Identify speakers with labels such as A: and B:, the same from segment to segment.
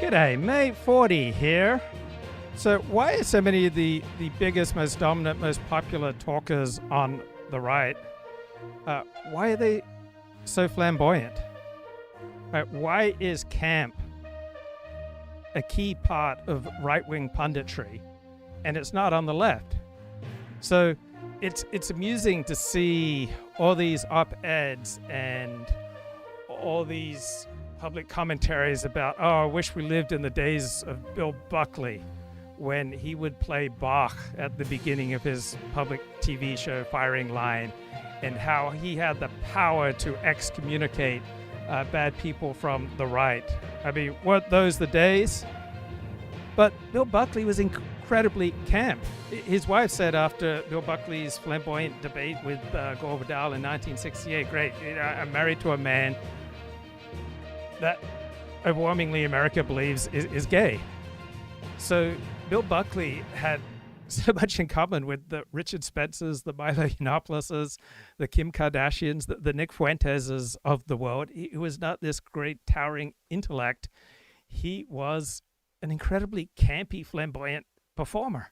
A: G'day, May 40 here. So why are so many of the biggest, most dominant, most popular talkers on the right, why are they so flamboyant? Why is camp a key part of right-wing punditry and it's not on the left? So it's amusing to see all these op-eds and all these public commentaries about, oh, I wish we lived in the days of Bill Buckley when he would play Bach at the beginning of his public TV show Firing Line, and how he had the power to excommunicate bad people from the right. I mean, weren't those the days? But Bill Buckley was incredibly camp. His wife said after Bill Buckley's flamboyant debate with Gore Vidal in 1968, great, I'm married to a man that overwhelmingly America believes is gay. So Bill Buckley had so much in common with the Richard Spencers, the Milo Yiannopoulos, the Kim Kardashians, the Nick Fuenteses of the world. He was not this great towering intellect. He was an incredibly campy, flamboyant performer.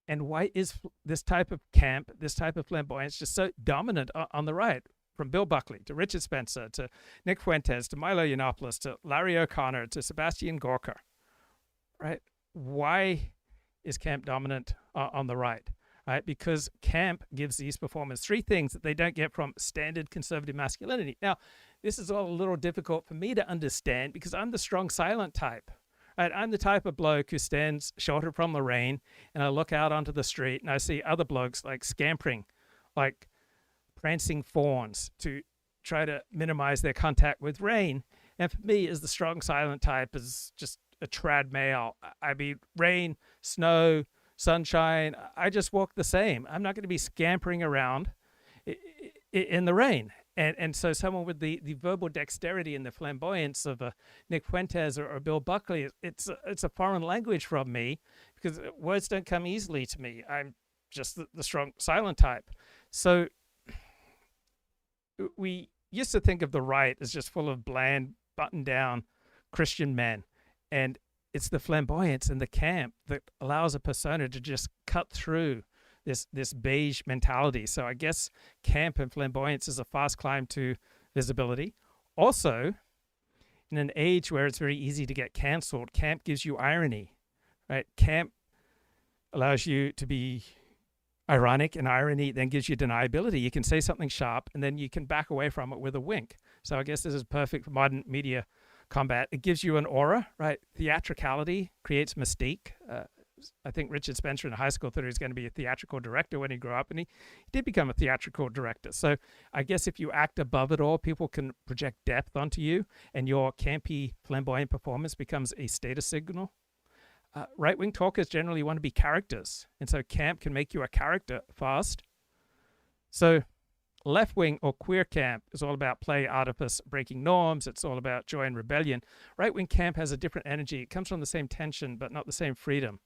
A: And why is this type of camp, this type of flamboyance just so dominant on the right? From Bill Buckley to Richard Spencer to Nick Fuentes to Milo Yiannopoulos to Larry O'Connor to Sebastian Gorka, right? Why is camp dominant on the right, right? Because camp gives these performers three things that they don't get from standard conservative masculinity. Now, this is all a little difficult for me to understand because I'm the strong silent type, right? I'm the type of bloke who stands sheltered from the rain, and I look out onto the street and I see other blokes like scampering, like prancing fawns to try to minimize their contact with rain. And for me, as the strong silent type, is just a trad male. I mean, rain, snow, sunshine, I just walk the same. I'm not going to be scampering around in the rain. And so someone with the verbal dexterity and the flamboyance of Nick Fuentes or Bill Buckley, it's a foreign language from me because words don't come easily to me. I'm just the strong silent type. So we used to think of the right as just full of bland, button-down Christian men. And it's the flamboyance and the camp that allows a persona to just cut through this beige mentality. So I guess camp and flamboyance is a fast climb to visibility. Also, in an age where it's very easy to get canceled, camp gives you irony, right? Camp allows you to be ironic, and irony then gives you deniability. You can say something sharp and then you can back away from it with a wink. So I guess this is perfect for modern media combat. It gives you an aura, right? Theatricality creates mystique. I think Richard Spencer in high school thought he was going to be a theatrical director when he grew up, and he did become a theatrical director. So I guess if you act above it all, people can project depth onto you, and your campy, flamboyant performance becomes a status signal. Right-wing talkers generally want to be characters, and so camp can make you a character fast. So left-wing or queer camp is all about play, artifice, breaking norms. It's all about joy and rebellion. Right-wing camp has a different energy. It comes from the same tension, but not the same freedom,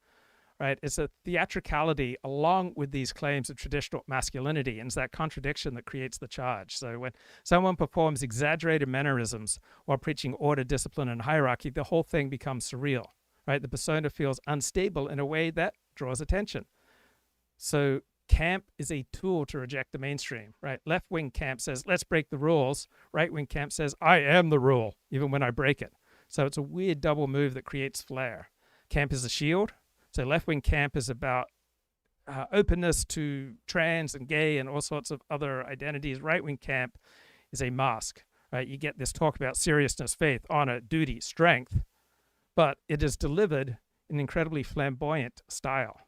A: right? It's a theatricality along with these claims of traditional masculinity, and it's that contradiction that creates the charge. So when someone performs exaggerated mannerisms while preaching order, discipline, and hierarchy, the whole thing becomes surreal. Right, the persona feels unstable in a way that draws attention. So camp is a tool to reject the mainstream, right? Left-wing camp says, let's break the rules. Right-wing camp says, I am the rule, even when I break it. So it's a weird double move that creates flair. Camp is a shield. So left-wing camp is about openness to trans and gay and all sorts of other identities. Right-wing camp is a mask, right? You get this talk about seriousness, faith, honor, duty, strength, but it is delivered in incredibly flamboyant style.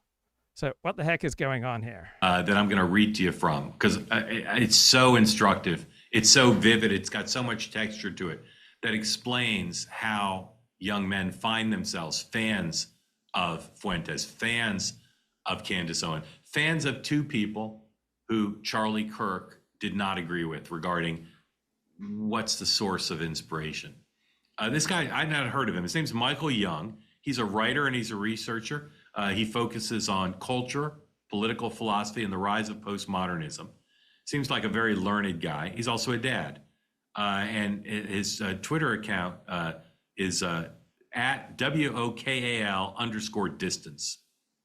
A: So what the heck is going on here?
B: That I'm going to read to you from, because it's so instructive. It's so vivid. It's got so much texture to it that explains how young men find themselves fans of Fuentes, fans of Candace Owen, fans of two people who Charlie Kirk did not agree with regarding what's the source of inspiration. This guy, I'd not heard of him. His name's Michael Jung. He's a writer and he's a researcher. He focuses on culture, political philosophy, and the rise of postmodernism. Seems like a very learned guy. He's also a dad. And his Twitter account is at WOKAL_distance.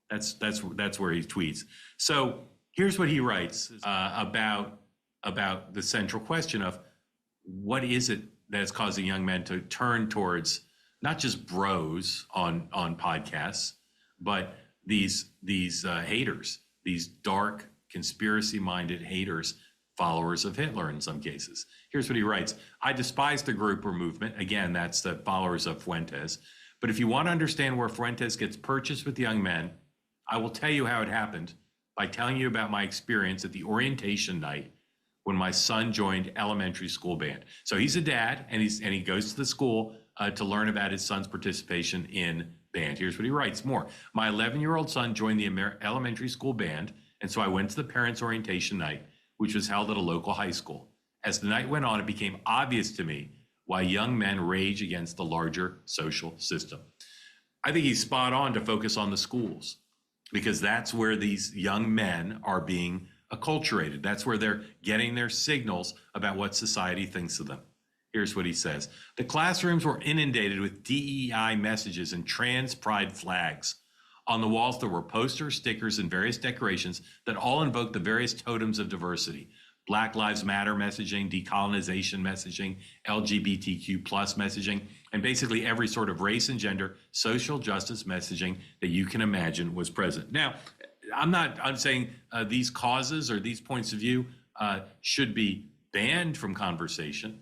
B: That's where he tweets. So here's what he writes about the central question of what is it that is causing young men to turn towards not just bros on podcasts, but these haters, these dark conspiracy-minded haters, followers of Hitler in some cases. Here's what he writes. I despise the group or movement. Again, that's the followers of Fuentes. But if you want to understand where Fuentes gets purchased with young men, I will tell you how it happened by telling you about my experience at the orientation night when my son joined elementary school band. So he's a dad, and he goes to the school to learn about his son's participation in band. Here's what he writes more. My 11-year-old son joined the elementary school band, and so I went to the parents' orientation night, which was held at a local high school. As the night went on, it became obvious to me why young men rage against the larger social system. I think he's spot on to focus on the schools, because that's where these young men are being acculturated. That's where they're getting their signals about what society thinks of them. Here's what he says. The classrooms were inundated with DEI messages and trans pride flags. On the walls, there were posters, stickers, and various decorations that all invoked the various totems of diversity. Black Lives Matter messaging, decolonization messaging, LGBTQ plus messaging, and basically every sort of race and gender, social justice messaging that you can imagine was present. Now, I'm saying these causes or these points of view should be banned from conversation,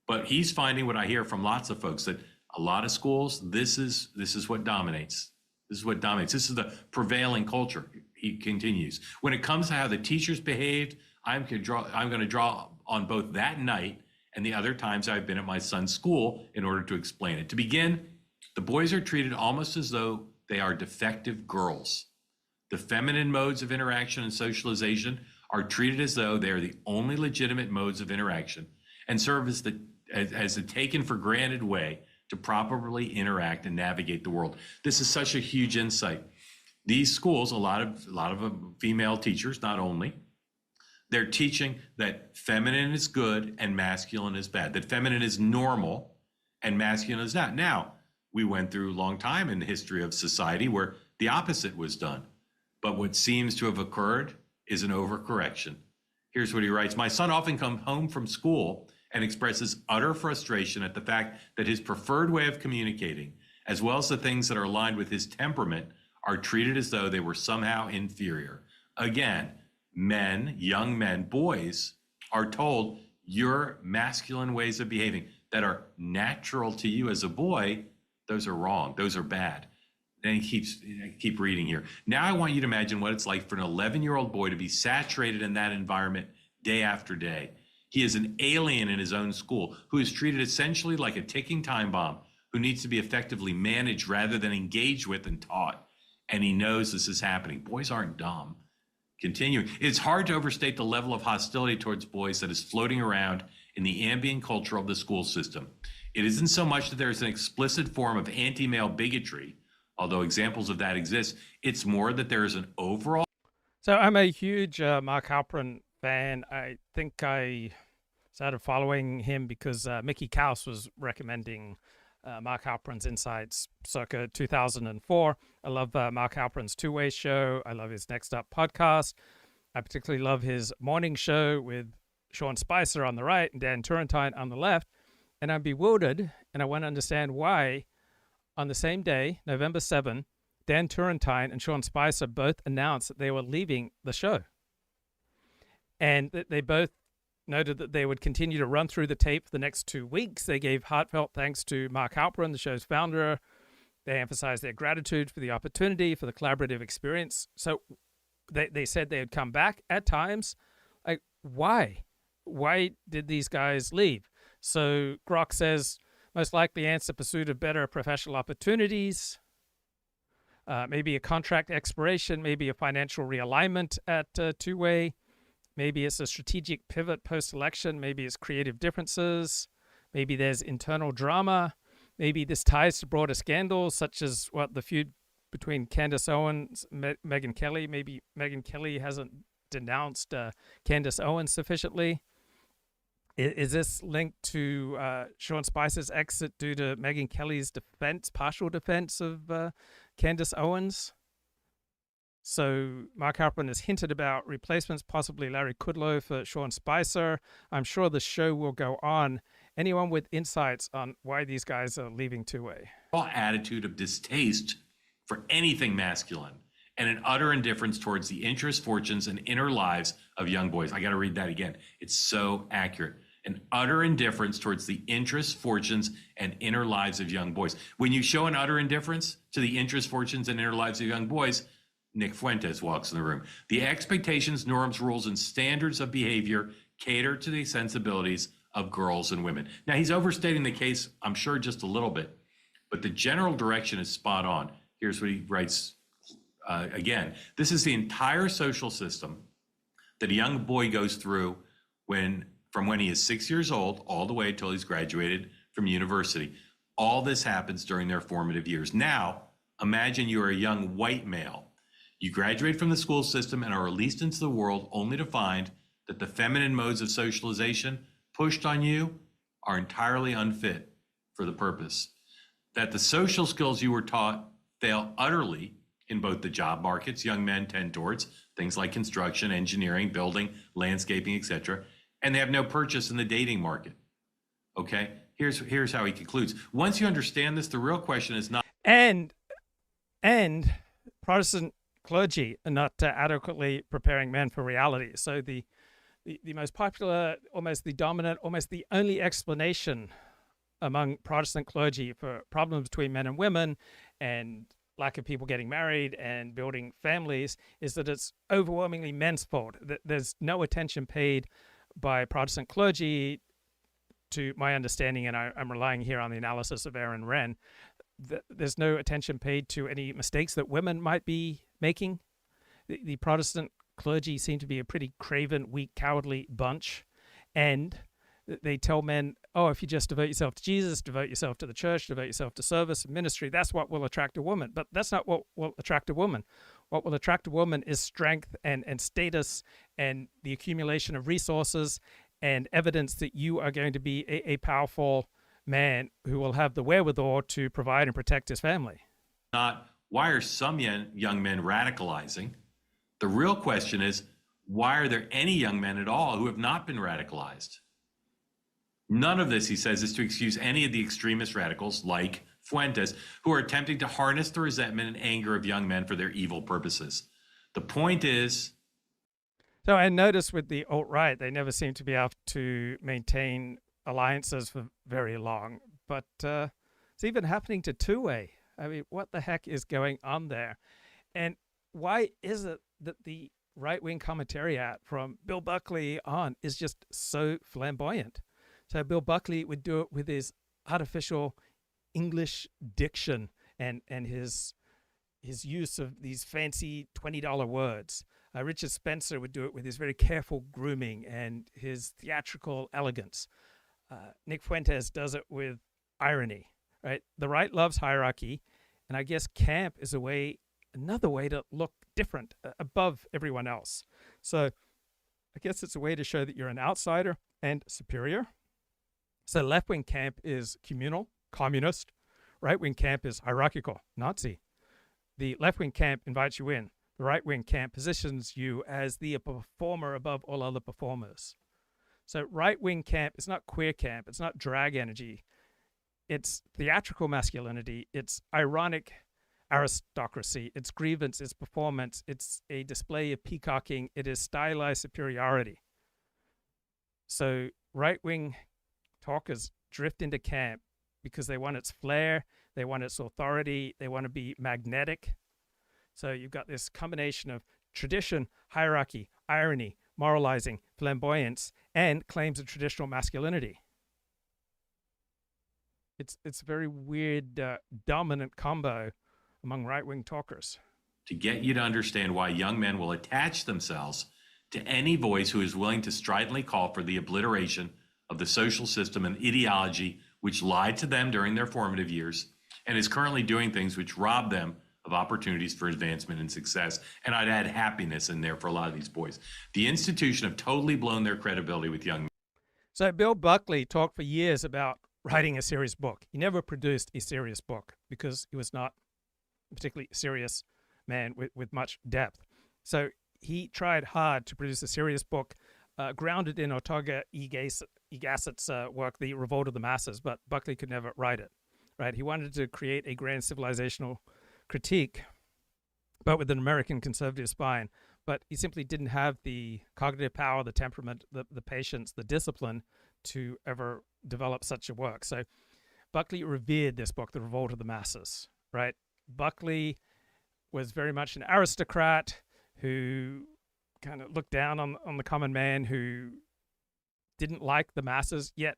B: but he's finding what I hear from lots of folks that a lot of schools, this is what dominates. This is what dominates. This is the prevailing culture. He continues. When it comes to how the teachers behaved, I'm going to draw on both that night and the other times I've been at my son's school in order to explain it. To begin, the boys are treated almost as though they are defective girls. The feminine modes of interaction and socialization are treated as though they are the only legitimate modes of interaction and serve as a taken for granted way to properly interact and navigate the world. This is such a huge insight. These schools, a lot of female teachers, not only, they're teaching that feminine is good and masculine is bad, that feminine is normal and masculine is not. Now, we went through a long time in the history of society where the opposite was done. But what seems to have occurred is an overcorrection. Here's what he writes. My son often comes home from school and expresses utter frustration at the fact that his preferred way of communicating, as well as the things that are aligned with his temperament, are treated as though they were somehow inferior. Again, men, young men, boys are told your masculine ways of behaving that are natural to you as a boy, those are wrong, those are bad. Then he keep reading here. Now I want you to imagine what it's like for an 11-year-old boy to be saturated in that environment day after day. He is an alien in his own school who is treated essentially like a ticking time bomb who needs to be effectively managed rather than engaged with and taught. And he knows this is happening. Boys aren't dumb. Continuing, it's hard to overstate the level of hostility towards boys that is floating around in the ambient culture of the school system. It isn't so much that there's an explicit form of anti-male bigotry, although examples of that exist. It's more that there is an overall.
A: So I'm a huge Mark Halperin fan. I think I started following him because Mickey Kaus was recommending Mark Halperin's Insights circa 2004. I love Mark Halperin's Two-Way show. I love his Next Up podcast. I particularly love his morning show with Sean Spicer on the right and Dan Turrentine on the left. And I'm bewildered, and I want to understand why on the same day, November 7, Dan Turrentine and Sean Spicer both announced that they were leaving the show. And they both noted that they would continue to run through the tape for the next 2 weeks. They gave heartfelt thanks to Mark Halperin, the show's founder. They emphasized their gratitude for the opportunity, for the collaborative experience. So they said they would come back at times. Like, why? Why did these guys leave? So Grok says, most likely answer, pursuit of better professional opportunities, maybe a contract expiration, maybe a financial realignment at Two-Way. Maybe it's a strategic pivot post-election. Maybe it's creative differences. Maybe there's internal drama. Maybe this ties to broader scandals, such as the feud between Candace Owens, Megyn Kelly. Maybe Megyn Kelly hasn't denounced Candace Owens sufficiently. Is this linked to Sean Spicer's exit due to Megyn Kelly's partial defense of Candace Owens? So Mark Halperin has hinted about replacements, possibly Larry Kudlow for Sean Spicer. I'm sure the show will go on. Anyone with insights on why these guys are leaving two-way?
B: Attitude of distaste for anything masculine and an utter indifference towards the interests, fortunes, and inner lives of young boys. I got to read that again. It's so accurate. An utter indifference towards the interests, fortunes, and inner lives of young boys. When you show an utter indifference to the interests, fortunes, and inner lives of young boys, Nick Fuentes walks in the room. The expectations, norms, rules, and standards of behavior cater to the sensibilities of girls and women. Now, he's overstating the case, I'm sure, just a little bit, but the general direction is spot on. Here's what he writes again. This is the entire social system that a young boy goes through from when he is 6 years old all the way until he's graduated from university. All this happens during their formative years. Now, imagine you're a young white male. You graduate from the school system and are released into the world only to find that the feminine modes of socialization pushed on you are entirely unfit for the purpose. That the social skills you were taught fail utterly in both the job markets young men tend towards, things like construction, engineering, building, landscaping, etc., and they have no purchase in the dating market. Okay, here's how he concludes. Once you understand this, the real question is not...
A: And Protestant clergy are not adequately preparing men for reality. So the most popular, almost the dominant, almost the only explanation among Protestant clergy for problems between men and women and lack of people getting married and building families is that it's overwhelmingly men's fault. There's no attention paid by Protestant clergy, to my understanding, and I'm relying here on the analysis of Aaron Wren, there's no attention paid to any mistakes that women might be making. The Protestant clergy seem to be a pretty craven, weak, cowardly bunch, and they tell men, oh, if you just devote yourself to Jesus, devote yourself to the church, devote yourself to service and ministry, that's what will attract a woman. But that's not what will attract a woman. What will attract a woman is strength and status and the accumulation of resources and evidence that you are going to be a powerful man who will have the wherewithal to provide and protect his family.
B: Not why are some young men radicalizing? The real question is, why are there any young men at all who have not been radicalized? None of this, he says, is to excuse any of the extremist radicals like Fuentes, who are attempting to harness the resentment and anger of young men for their evil purposes. The point is...
A: So I noticed with the alt-right, they never seem to be able to maintain alliances for very long, but it's even happening to two-way. I mean, what the heck is going on there? And why is it that the right-wing commentariat from Bill Buckley on is just so flamboyant? So Bill Buckley would do it with his artificial English diction and his use of these fancy $20 words. Richard Spencer would do it with his very careful grooming and his theatrical elegance. Nick Fuentes does it with irony, right? The right loves hierarchy, and I guess camp is another way to look different, above everyone else. So I guess it's a way to show that you're an outsider and superior. So left-wing camp is communal, communist. Right-wing camp is hierarchical, Nazi. The left-wing camp invites you in. The right-wing camp positions you as the performer above all other performers. So right-wing camp is not queer camp. It's not drag energy. It's theatrical masculinity. It's ironic aristocracy. It's grievance. It's performance. It's a display of peacocking. It is stylized superiority. So right-wing talkers drift into camp because they want its flair. They want its authority. They want to be magnetic. So you've got this combination of tradition, hierarchy, irony, moralizing, flamboyance, and claims of traditional masculinity. It's a very weird, dominant combo among right-wing talkers.
B: To get you to understand why young men will attach themselves to any voice who is willing to stridently call for the obliteration of the social system and ideology which lied to them during their formative years and is currently doing things which rob them of opportunities for advancement and success. And I'd add happiness in there for a lot of these boys. The institution have totally blown their credibility with young men.
A: So Bill Buckley talked for years about writing a serious book. He never produced a serious book because he was not a particularly serious man with much depth. So he tried hard to produce a serious book grounded in Ortega y Gasset's work, The Revolt of the Masses, but Buckley could never write it. Right? He wanted to create a grand civilizational critique, but with an American conservative spine. But he simply didn't have the cognitive power, the temperament, the patience, the discipline to ever develop such a work. So Buckley revered this book, The Revolt of the Masses, right? Buckley was very much an aristocrat who kind of looked down on the common man, who didn't like the masses, yet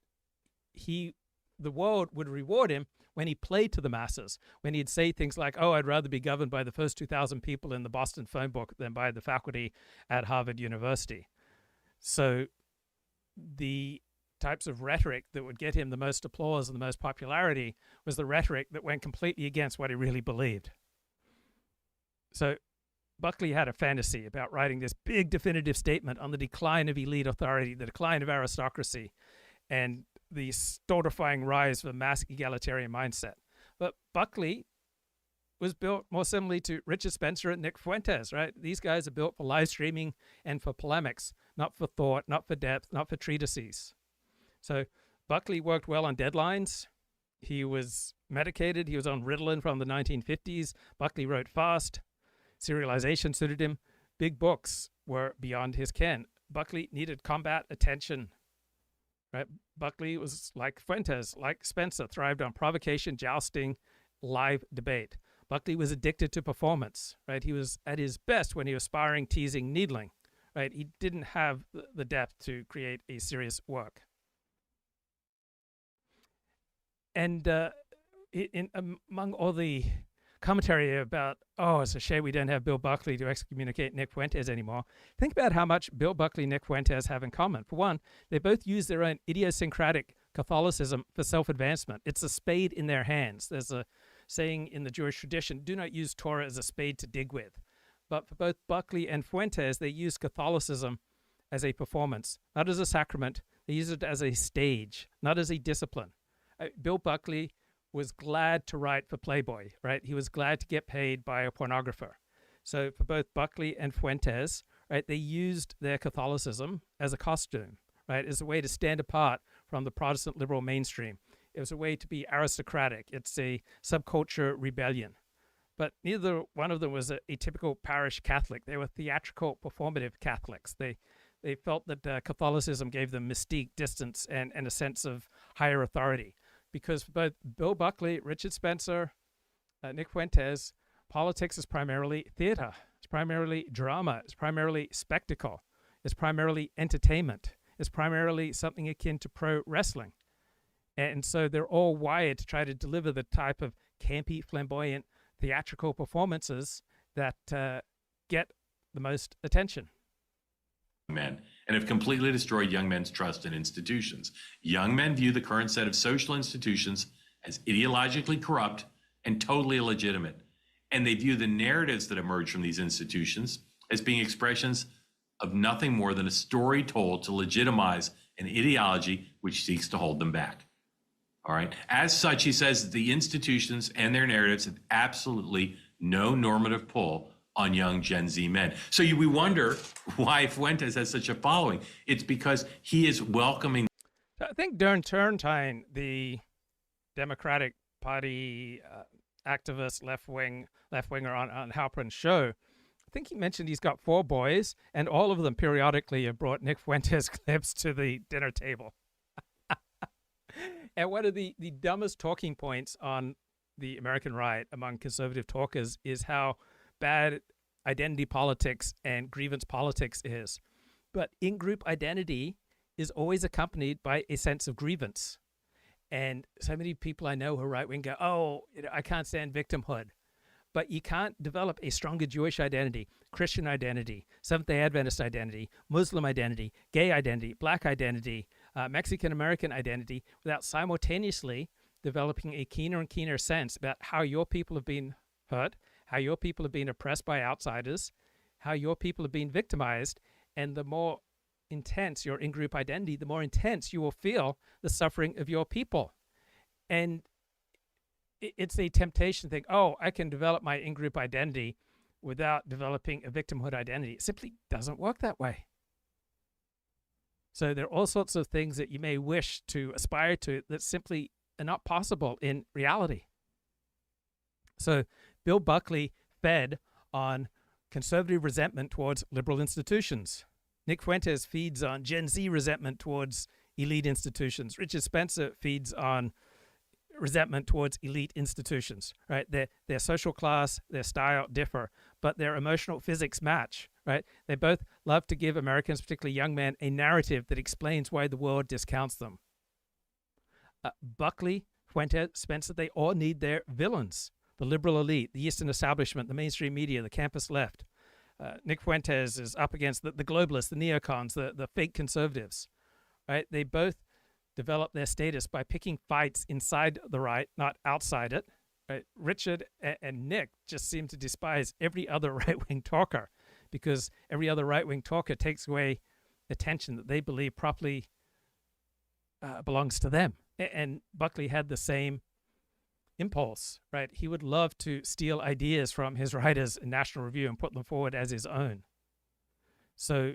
A: the world would reward him when he played to the masses, when he'd say things like, oh, I'd rather be governed by the first 2,000 people in the Boston phone book than by the faculty at Harvard University. So the types of rhetoric that would get him the most applause and the most popularity was the rhetoric that went completely against what he really believed. So Buckley had a fantasy about writing this big definitive statement on the decline of elite authority, the decline of aristocracy, and the stultifying rise of a mass egalitarian mindset. But Buckley was built more similarly to Richard Spencer and Nick Fuentes, right? These guys are built for live streaming and for polemics, not for thought, not for depth, not for treatises. So Buckley worked well on deadlines. He was medicated. He was on Ritalin from the 1950s. Buckley wrote fast. Serialization suited him. Big books were beyond his ken. Buckley needed combat attention. Right? Buckley was like Fuentes, like Spencer, thrived on provocation, jousting, live debate. Buckley was addicted to performance. Right? He was at his best when he was sparring, teasing, needling. Right? He didn't have the depth to create a serious work. And among all the commentary about, oh, it's a shame we don't have Bill Buckley to excommunicate Nick Fuentes anymore, think about how much Bill Buckley and Nick Fuentes have in common. For one, they both use their own idiosyncratic Catholicism for self-advancement. It's a spade in their hands. There's a saying in the Jewish tradition, do not use Torah as a spade to dig with. But for both Buckley and Fuentes, they use Catholicism as a performance, not as a sacrament. They use it as a stage, not as a discipline. Bill Buckley was glad to write for Playboy, right? He was glad to get paid by a pornographer. So for both Buckley and Fuentes, right, they used their Catholicism as a costume, right, as a way to stand apart from the Protestant liberal mainstream. It was a way to be aristocratic. It's a subculture rebellion. But neither one of them was a typical parish Catholic. They were theatrical, performative Catholics. They felt that Catholicism gave them mystique, distance, and a sense of higher authority. Because for both Bill Buckley, Richard Spencer, Nick Fuentes, politics is primarily theater. It's primarily drama. It's primarily spectacle. It's primarily entertainment. It's primarily something akin to pro wrestling. And so they're all wired to try to deliver the type of campy, flamboyant, theatrical performances that get the most attention.
B: Men and have completely destroyed young men's trust in institutions. Young men view the current set of social institutions as ideologically corrupt and totally illegitimate. And they view the narratives that emerge from these institutions as being expressions of nothing more than a story told to legitimize an ideology which seeks to hold them back. All right. As such, he says the institutions and their narratives have absolutely no normative pull on young Gen Z men. So we wonder why Fuentes has such a following. It's because he is welcoming.
A: I think during Turrentine, the Democratic Party activist left-winger on Halperin's show, I think he mentioned he's got 4 boys, and all of them periodically have brought Nick Fuentes clips to the dinner table. And one of the dumbest talking points on the American right among conservative talkers is how bad identity politics and grievance politics is. But in-group identity is always accompanied by a sense of grievance. And so many people I know who are right-wing go, oh, I can't stand victimhood. But you can't develop a stronger Jewish identity, Christian identity, Seventh-day Adventist identity, Muslim identity, gay identity, black identity, Mexican-American identity, without simultaneously developing a keener and keener sense about how your people have been hurt, how your people have been oppressed by outsiders, how your people have been victimized, and the more intense your in-group identity, the more intense you will feel the suffering of your people. And it's a temptation to think, oh, I can develop my in-group identity without developing a victimhood identity. It simply doesn't work that way. So there are all sorts of things that you may wish to aspire to that simply are not possible in reality. So Bill Buckley fed on conservative resentment towards liberal institutions. Nick Fuentes feeds on Gen Z resentment towards elite institutions. Richard Spencer feeds on resentment towards elite institutions, right? Their social class, their style differ, but their emotional physics match, right? They both love to give Americans, particularly young men, a narrative that explains why the world discounts them. Buckley, Fuentes, Spencer, they all need their villains. The liberal elite, the Eastern establishment, the mainstream media, the campus left. Nick Fuentes is up against the globalists, the neocons, the fake conservatives, right? They both develop their status by picking fights inside the right, not outside it. Right? Richard and Nick just seem to despise every other right-wing talker because every other right-wing talker takes away attention that they believe properly belongs to them. And Buckley had the same impulse, right? He would love to steal ideas from his writers in National Review and put them forward as his own. So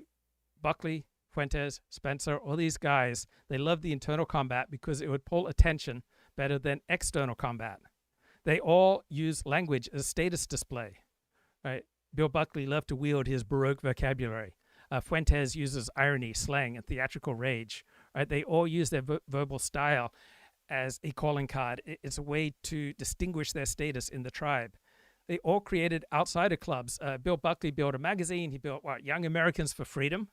A: Buckley, Fuentes, Spencer, all these guys, they love the internal combat because it would pull attention better than external combat. They all use language as status display, right? Bill Buckley loved to wield his Baroque vocabulary. Fuentes uses irony, slang, and theatrical rage, right? They all use their verbal style as a calling card. It's a way to distinguish their status in the tribe. They all created outsider clubs. Bill Buckley built a magazine. He built Young Americans for Freedom.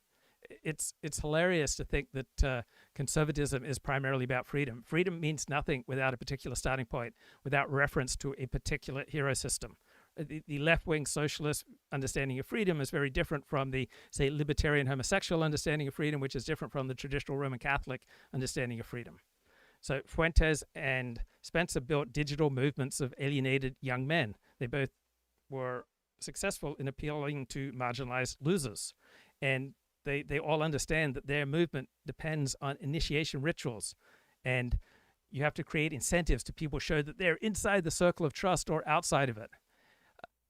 A: It's hilarious to think that conservatism is primarily about freedom. Freedom means nothing without a particular starting point, without reference to a particular hero system. The left-wing socialist understanding of freedom is very different from the, say, libertarian homosexual understanding of freedom, which is different from the traditional Roman Catholic understanding of freedom. So Fuentes and Spencer built digital movements of alienated young men. They both were successful in appealing to marginalized losers. And they all understand that their movement depends on initiation rituals. And you have to create incentives to people show that they're inside the circle of trust or outside of it.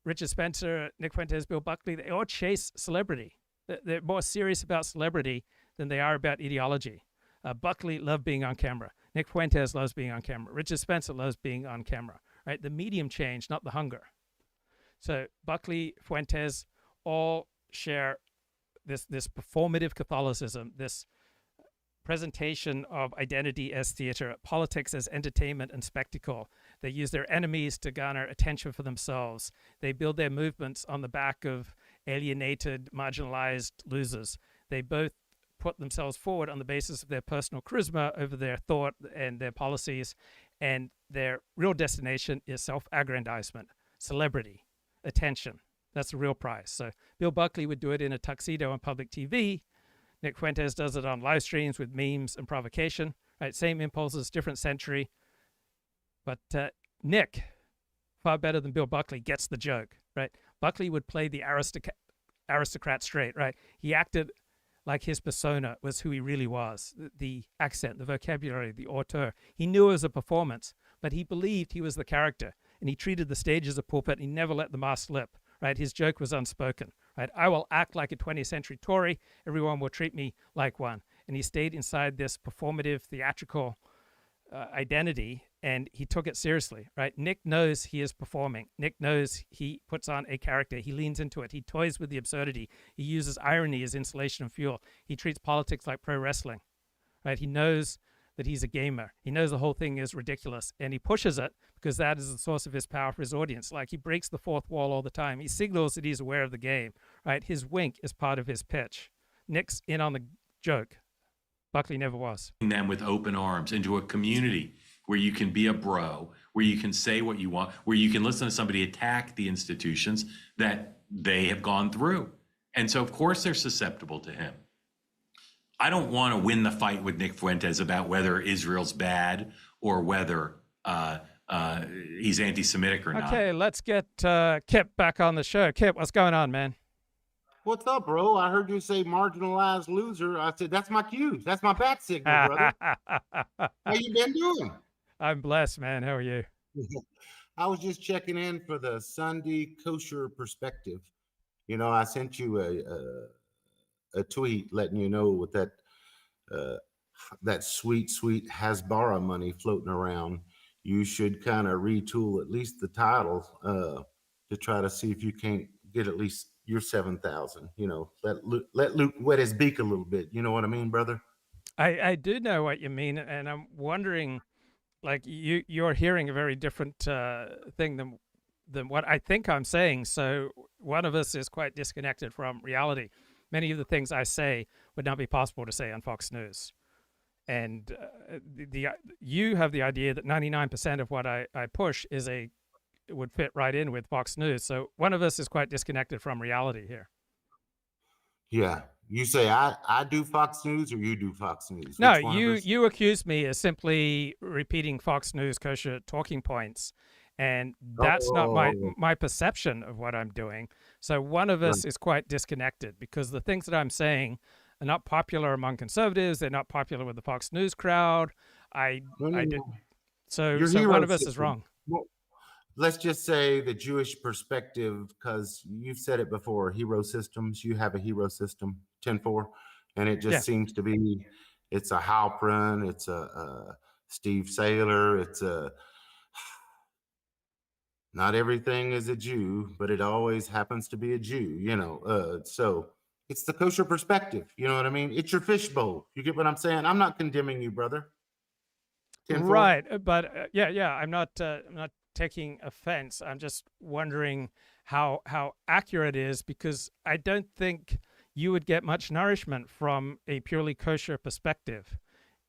A: Richard Spencer, Nick Fuentes, Bill Buckley, they all chase celebrity. They're more serious about celebrity than they are about ideology. Buckley loved being on camera. Nick Fuentes loves being on camera. Richard Spencer loves being on camera. Right? The medium changed, not the hunger. So Buckley, Fuentes all share this performative Catholicism, this presentation of identity as theater, politics as entertainment and spectacle. They use their enemies to garner attention for themselves. They build their movements on the back of alienated, marginalized losers. They both put themselves forward on the basis of their personal charisma over their thought and their policies, and their real destination is self-aggrandizement, celebrity, attention. That's the real prize. So Bill Buckley would do it in a tuxedo on public TV. Nick Fuentes does it on live streams with memes and provocation. Right? Same impulses, different century. But Nick, far better than Bill Buckley, gets the joke. Right? Buckley would play the aristocrat straight. Right? He acted like his persona was who he really was. The accent, the vocabulary, the auteur. He knew it was a performance, but he believed he was the character. And he treated the stage as a pulpit. And he never let the mask slip. Right? His joke was unspoken. Right? I will act like a 20th century Tory. Everyone will treat me like one. And he stayed inside this performative, theatrical identity, and he took it seriously. Right? Nick knows he is performing. Nick knows he puts on a character. He leans into it. He toys with the absurdity. He uses irony as insulation and fuel. He treats politics like pro wrestling. Right? He knows that he's a gamer. He knows the whole thing is ridiculous, and he pushes it because that is the source of his power for his audience. Like, he breaks the fourth wall all the time. He signals that he's aware of the game, right? His wink is part of his pitch. Nick's in on the joke. Buckley never was.
B: Them with open arms into a community where you can be a bro, where you can say what you want, where you can listen to somebody attack the institutions that they have gone through. And so, of course, they're susceptible to him. I don't want to win the fight with Nick Fuentes about whether Israel's bad or whether he's anti-Semitic or not.
A: Okay, let's get Kip back on the show. Kip, what's going on, man?
C: What's up, bro? I heard you say marginalized loser. I said, that's my cue. That's my bat signal, brother. How you been doing?
A: I'm blessed, man. How are you?
C: I was just checking in for the Sunday kosher perspective. You know, I sent you a tweet letting you know with that sweet Hasbara money floating around, you should kind of retool at least the title to try to see if you can't get at least your 7,000. You know, let Luke wet his beak a little bit. You know what I mean, brother?
A: I do know what you mean, and I'm wondering, like you're hearing a very different thing than what I think I'm saying. So one of us is quite disconnected from reality. Many of the things I say would not be possible to say on Fox News. And you have the idea that 99% of what I push would fit right in with Fox News. So one of us is quite disconnected from reality here.
C: Yeah. You say I do Fox News or you do Fox News?
A: No, you accuse me of simply repeating Fox News kosher talking points, and that's not my perception of what I'm doing. So one of us is quite disconnected because the things that I'm saying are not popular among conservatives. They're not popular with the Fox News crowd. So one of us is wrong.
C: Well, let's just say the Jewish perspective, because you've said it before, hero systems. You have a hero system, 10-4, and it just seems to be, it's a Halperin, it's a Steve Saylor, it's a, not everything is a Jew, but it always happens to be a Jew, you know. So it's the kosher perspective. You know what I mean? It's your fishbowl. You get what I'm saying? I'm not condemning you, brother. 10-4?
A: Right, but yeah. I'm not taking offense. I'm just wondering how accurate it is, because I don't think you would get much nourishment from a purely kosher perspective.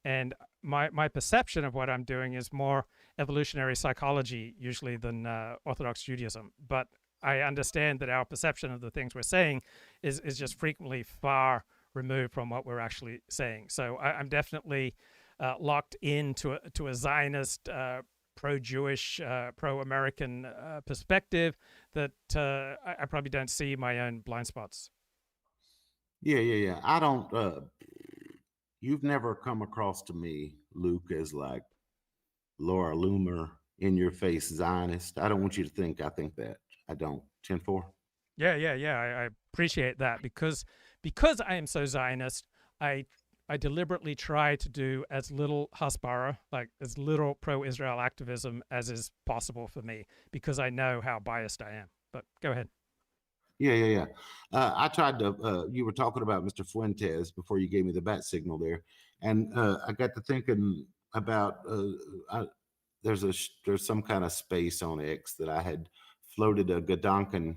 A: And my perception of what I'm doing is more evolutionary psychology usually than Orthodox Judaism. But I understand that our perception of the things we're saying is just frequently far removed from what we're actually saying. So I'm definitely locked into a Zionist, pro-Jewish, pro-American perspective that I probably don't see my own blind spots.
C: Yeah. I don't. You've never come across to me, Luke, as like Laura Loomer, in your face Zionist. I don't want you to think I think that. I don't. 10-4.
A: Yeah. I appreciate that because I am so Zionist. I deliberately try to do as little hasbara, like as little pro-Israel activism as is possible for me, because I know how biased I am. But go ahead.
C: Yeah. I tried to, you were talking about Mr. Fuentes before you gave me the bat signal there. And I got to thinking about, there's some kind of space on X that I had floated a Gedanken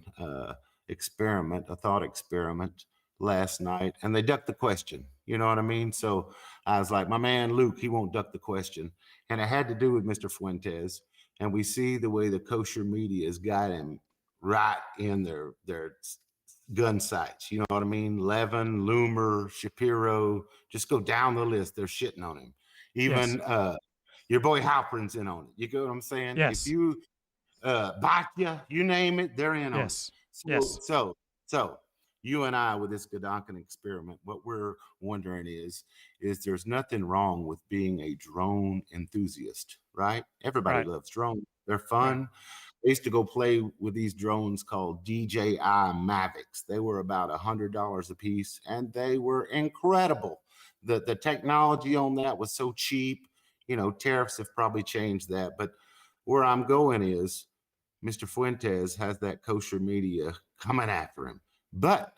C: experiment, a thought experiment last night, and they ducked the question. You know what I mean? So I was like, my man Luke, he won't duck the question. And it had to do with Mr. Fuentes. And we see the way the kosher media has got him right in their gun sights. You know what I mean? Levin, Loomer, Shapiro, just go down the list. They're shitting on him. Even your boy Halperin's in on it. You get what I'm saying?
A: Yes.
C: If you Batya, you name it, they're in on it. So you and I, with this Gedanken experiment, what we're wondering is there's nothing wrong with being a drone enthusiast, right? Everybody loves drones. They're fun. Right. I used to go play with these drones called DJI Mavics. They were about $100 a piece, and they were incredible. The technology on that was so cheap. You know, tariffs have probably changed that. But where I'm going is Mr. Fuentes has that kosher media coming after him. But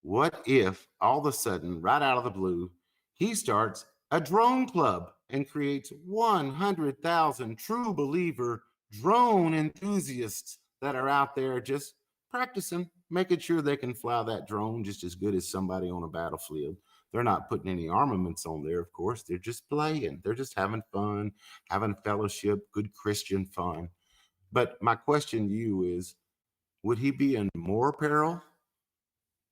C: what if all of a sudden, right out of the blue, he starts a drone club and creates 100,000 true believer drone enthusiasts that are out there just practicing, making sure they can fly that drone just as good as somebody on a battlefield. They're not putting any armaments on there, of course. They're just playing. They're just having fun, having fellowship, good Christian fun. But my question to you is, would he be in more peril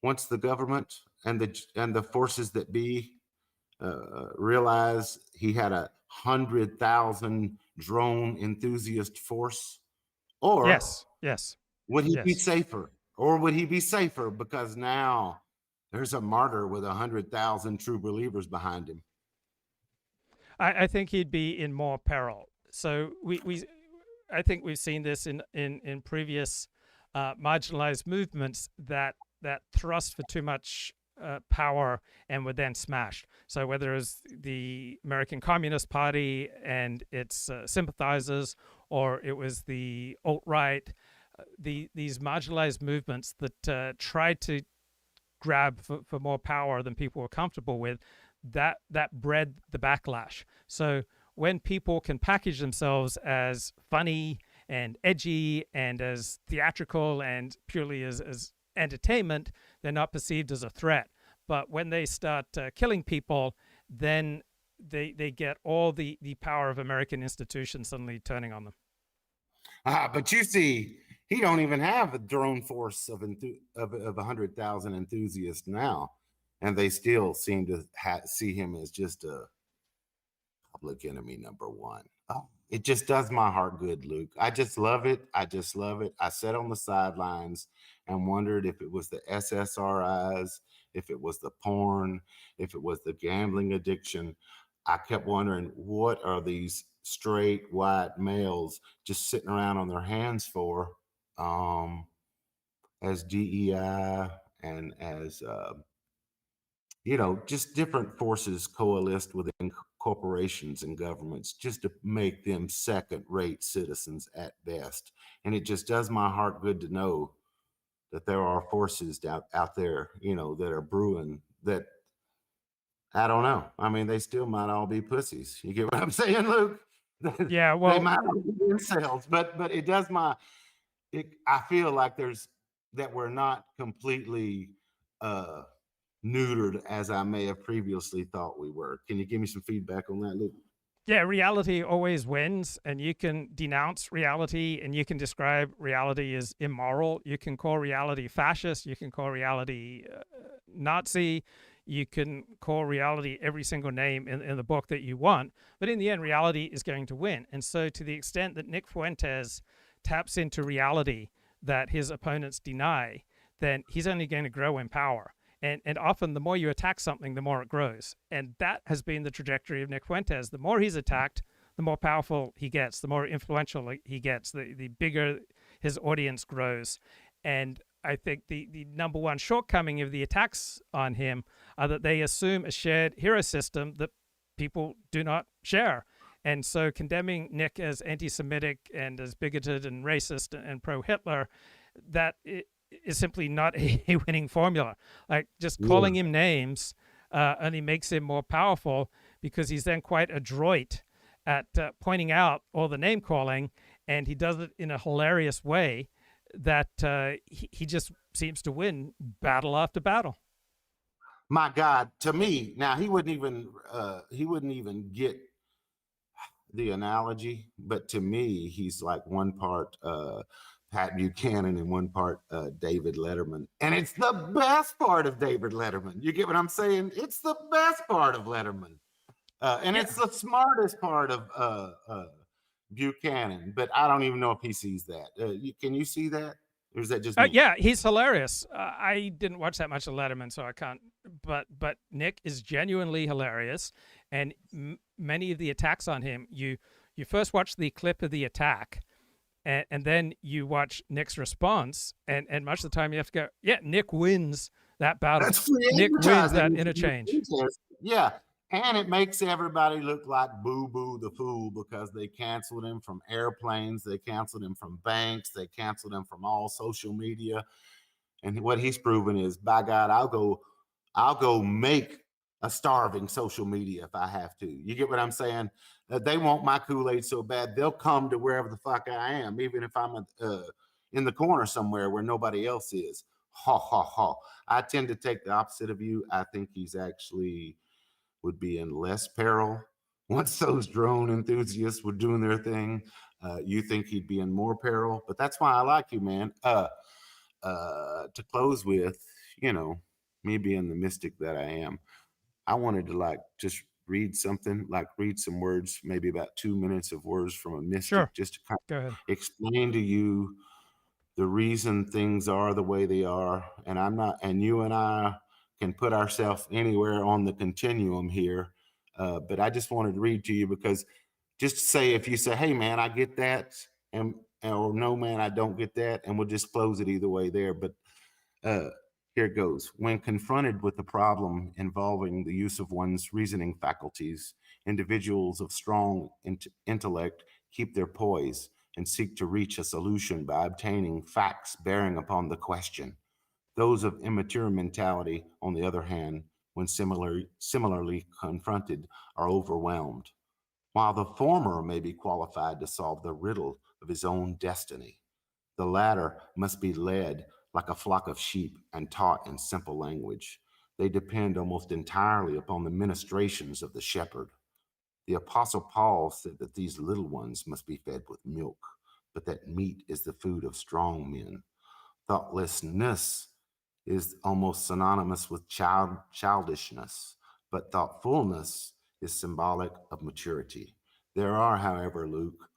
C: once the government and the forces that be realize he had 100,000 drone enthusiast force? Or
A: yes,
C: would he be safer? Or would he be safer because now there's a martyr with 100,000 true believers behind him?
A: I think he'd be in more peril. So I think we've seen this in previous marginalized movements that thrust for too much power and were then smashed. So whether it's the American Communist Party and its sympathizers, or it was the alt-right, these marginalized movements that tried to grab for more power than people were comfortable with, that bred the backlash. So when people can package themselves as funny and edgy and as theatrical and purely as entertainment, they're not perceived as a threat. But when they start killing people, then they get all the power of American institutions suddenly turning on them.
C: But you see, he don't even have a drone force of 100,000 enthusiasts now, and they still seem to see him as just a public enemy number one. Oh, it just does my heart good, Luke. I just love it. I just love it. I sat on the sidelines and wondered if it was the SSRIs, if it was the porn, if it was the gambling addiction. I kept wondering, what are these straight white males just sitting around on their hands for, as DEI and as just different forces coalesced within corporations and governments just to make them second-rate citizens at best. And it just does my heart good to know that there are forces out there, that are brewing that, I don't know. I mean, they still might all be pussies. You get what I'm saying, Luke?
A: Yeah, well,
C: they might all be themselves, but it does I feel like that we're not completely neutered as I may have previously thought we were. Can you give me some feedback on that, Luke?
A: Yeah, reality always wins, and you can denounce reality, and you can describe reality as immoral. You can call reality fascist. You can call reality Nazi. You can call reality every single name in the book that you want. But in the end, reality is going to win. And so to the extent that Nick Fuentes taps into reality that his opponents deny, then he's only going to grow in power. And often the more you attack something, the more it grows. And that has been the trajectory of Nick Fuentes. The more he's attacked, the more powerful he gets, the more influential he gets, the bigger his audience grows. And I think the number one shortcoming of the attacks on him are that they assume a shared hero system that people do not share. And so condemning Nick as anti-Semitic and as bigoted and racist and pro-Hitler, that is simply not a winning formula. Like just calling him names only makes him more powerful, because he's then quite adroit at pointing out all the name calling, and he does it in a hilarious way that he just seems to win battle after battle.
C: My God, to me, now he wouldn't even get the analogy, but to me, he's like one part Pat Buchanan and one part David Letterman. And it's the best part of David Letterman. You get what I'm saying? It's the best part of Letterman. And it's the smartest part of Buchanan. But I don't even know if he sees that. Can you see that? Or is that just me?
A: Yeah, he's hilarious. I didn't watch that much of Letterman, so I can't. But Nick is genuinely hilarious. And many of the attacks on him, you first watch the clip of the attack, and then you watch Nick's response, and much of the time you have to go, yeah, Nick wins that battle. Nick wins that interchange.
C: Yeah, and it makes everybody look like Boo-Boo the Fool, because they canceled him from airplanes, they canceled him from banks, they canceled him from all social media. And what he's proven is, by God, I'll go make a starving social media if I have to. You get what I'm saying? They want my Kool-Aid so bad, they'll come to wherever the fuck I am, even if I'm in the corner somewhere where nobody else is. Ha, ha, ha. I tend to take the opposite of you. I think he's actually would be in less peril. Once those drone enthusiasts were doing their thing, you think he'd be in more peril. But that's why I like you, man. To close with, me being the mystic that I am, I wanted to just read some words, maybe about 2 minutes of words from a mystic,
A: sure,
C: just to kind of explain to you the reason things are the way they are. And you and I can put ourselves anywhere on the continuum here. But I just wanted to read to you because just to say, if you say, hey man, I get that, or no man, I don't get that, and we'll just close it either way there. But here it goes. When confronted with the problem involving the use of one's reasoning faculties, individuals of strong intellect keep their poise and seek to reach a solution by obtaining facts bearing upon the question. Those of immature mentality, on the other hand, when similarly confronted, are overwhelmed. While the former may be qualified to solve the riddle of his own destiny, the latter must be led like a flock of sheep and taught in simple language. They depend almost entirely upon the ministrations of the shepherd. The Apostle Paul said that these little ones must be fed with milk, but that meat is the food of strong men. Thoughtlessness is almost synonymous with childishness, but thoughtfulness is symbolic of maturity. There are, however, Luke,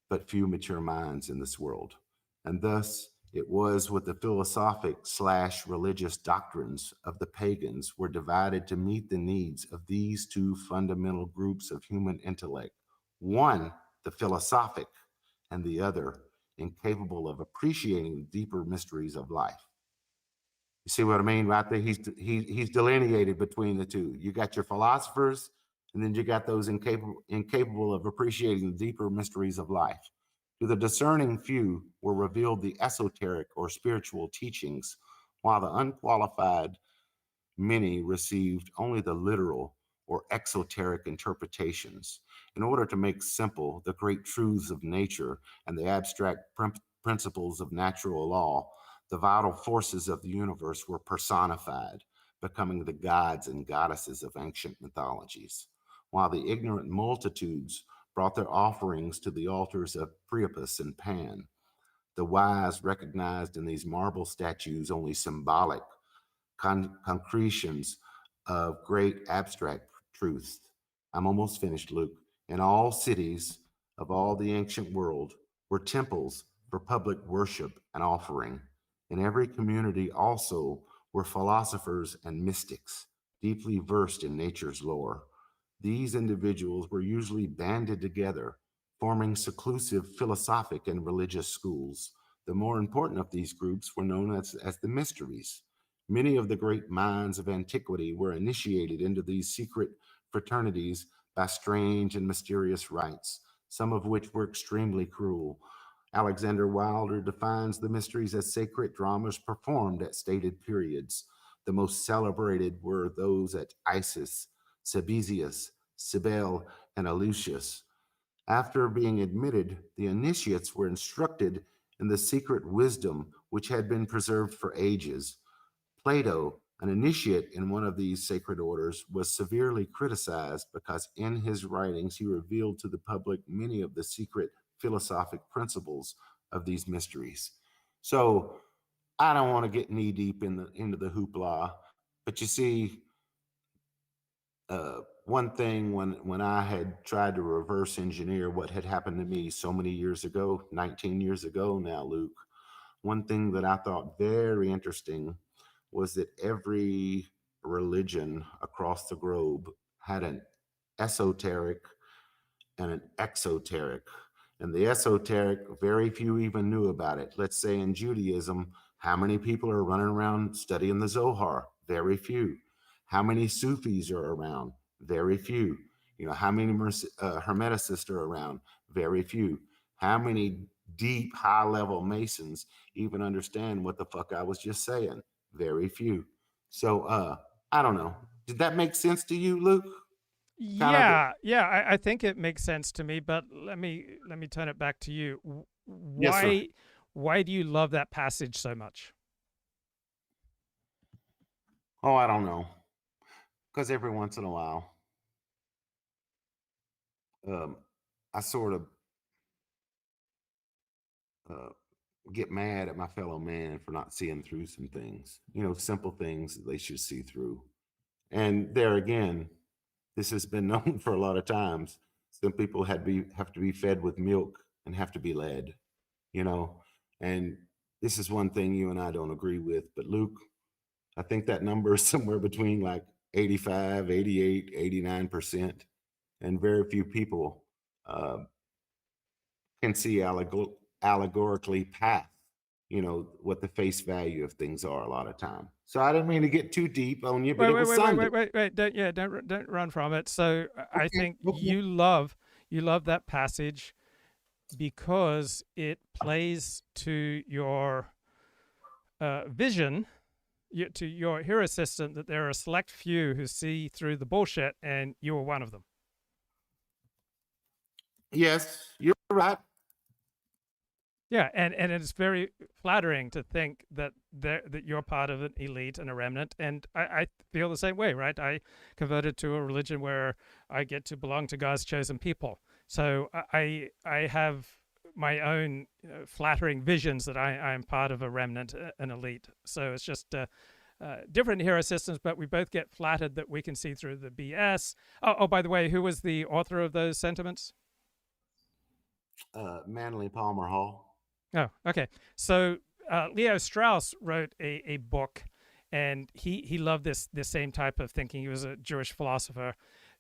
C: but few mature minds in this world. And thus, it was with the philosophic/religious doctrines of the pagans were divided to meet the needs of these two fundamental groups of human intellect. One, the philosophic, and the other, incapable of appreciating the deeper mysteries of life. You see what I mean right there? He's delineated between the two. You got your philosophers, and then you got those incapable of appreciating the deeper mysteries of life. To the discerning few were revealed the esoteric or spiritual teachings, while the unqualified many received only the literal or exoteric interpretations. In order to make simple the great truths of nature and the abstract principles of natural law, the vital forces of the universe were personified, becoming the gods and goddesses of ancient mythologies, while the ignorant multitudes brought their offerings to the altars of Priapus and Pan. The wise recognized in these marble statues only symbolic concretions of great abstract truths. I'm almost finished, Luke. In all cities of all the ancient world were temples for public worship and offering. In every community also were philosophers and mystics, deeply versed in nature's lore. These individuals were usually banded together, forming seclusive philosophic and religious schools. The more important of these groups were known as the mysteries. Many of the great minds of antiquity were initiated into these secret fraternities by strange and mysterious rites, some of which were extremely cruel. Alexander Wilder defines the mysteries as sacred dramas performed at stated periods. The most celebrated were those at Isis, Sabazius, Cybele, and Eleusis. After being admitted, the initiates were instructed in the secret wisdom which had been preserved for ages. Plato, an initiate in one of these sacred orders, was severely criticized because in his writings he revealed to the public many of the secret philosophic principles of these mysteries. So I don't want to get knee deep into the hoopla, but you see, one thing when I had tried to reverse engineer what had happened to me so many years ago, 19 years ago now, Luke, one thing that I thought very interesting was that every religion across the globe had an esoteric and an exoteric. And the esoteric, very few even knew about it. Let's say in Judaism, how many people are running around studying the Zohar? Very few. How many Sufis are around? Very few. You know, how many Hermeticists are around? Very few. How many deep, high-level Masons even understand what the fuck I was just saying? Very few. So, I don't know. Did that make sense to you, Luke?
A: Yeah, I think it makes sense to me. But let me turn it back to you.
C: Yes, sir.
A: Why do you love that passage so much?
C: Oh, I don't know. Because every once in a while, I sort of uh, get mad at my fellow man for not seeing through some things, you know, simple things that they should see through. And there again, this has been known for a lot of times. Some people have to be fed with milk and have to be led, you know, and this is one thing you and I don't agree with, but Luke, I think that number is somewhere between like 85, 88, 89%. And very few people can see allegorically past, what the face value of things are a lot of time. So I didn't mean to get too deep on you, but
A: wait. Don't run from it. So I think you love that passage because it plays to your vision, to your hero system, that there are a select few who see through the bullshit, and you are one of them.
C: Yes, you're right.
A: Yeah, and it's very flattering to think that you're part of an elite and a remnant, and I feel the same way, right? I converted to a religion where I get to belong to God's chosen people. So I have my own flattering visions that I am part of a remnant, an elite. So it's just different hero systems, but we both get flattered that we can see through the BS. Oh, by the way, who was the author of those sentiments?
C: Manly Palmer Hall.
A: Oh, okay. So Leo Strauss wrote a book, and he loved this same type of thinking. He was a Jewish philosopher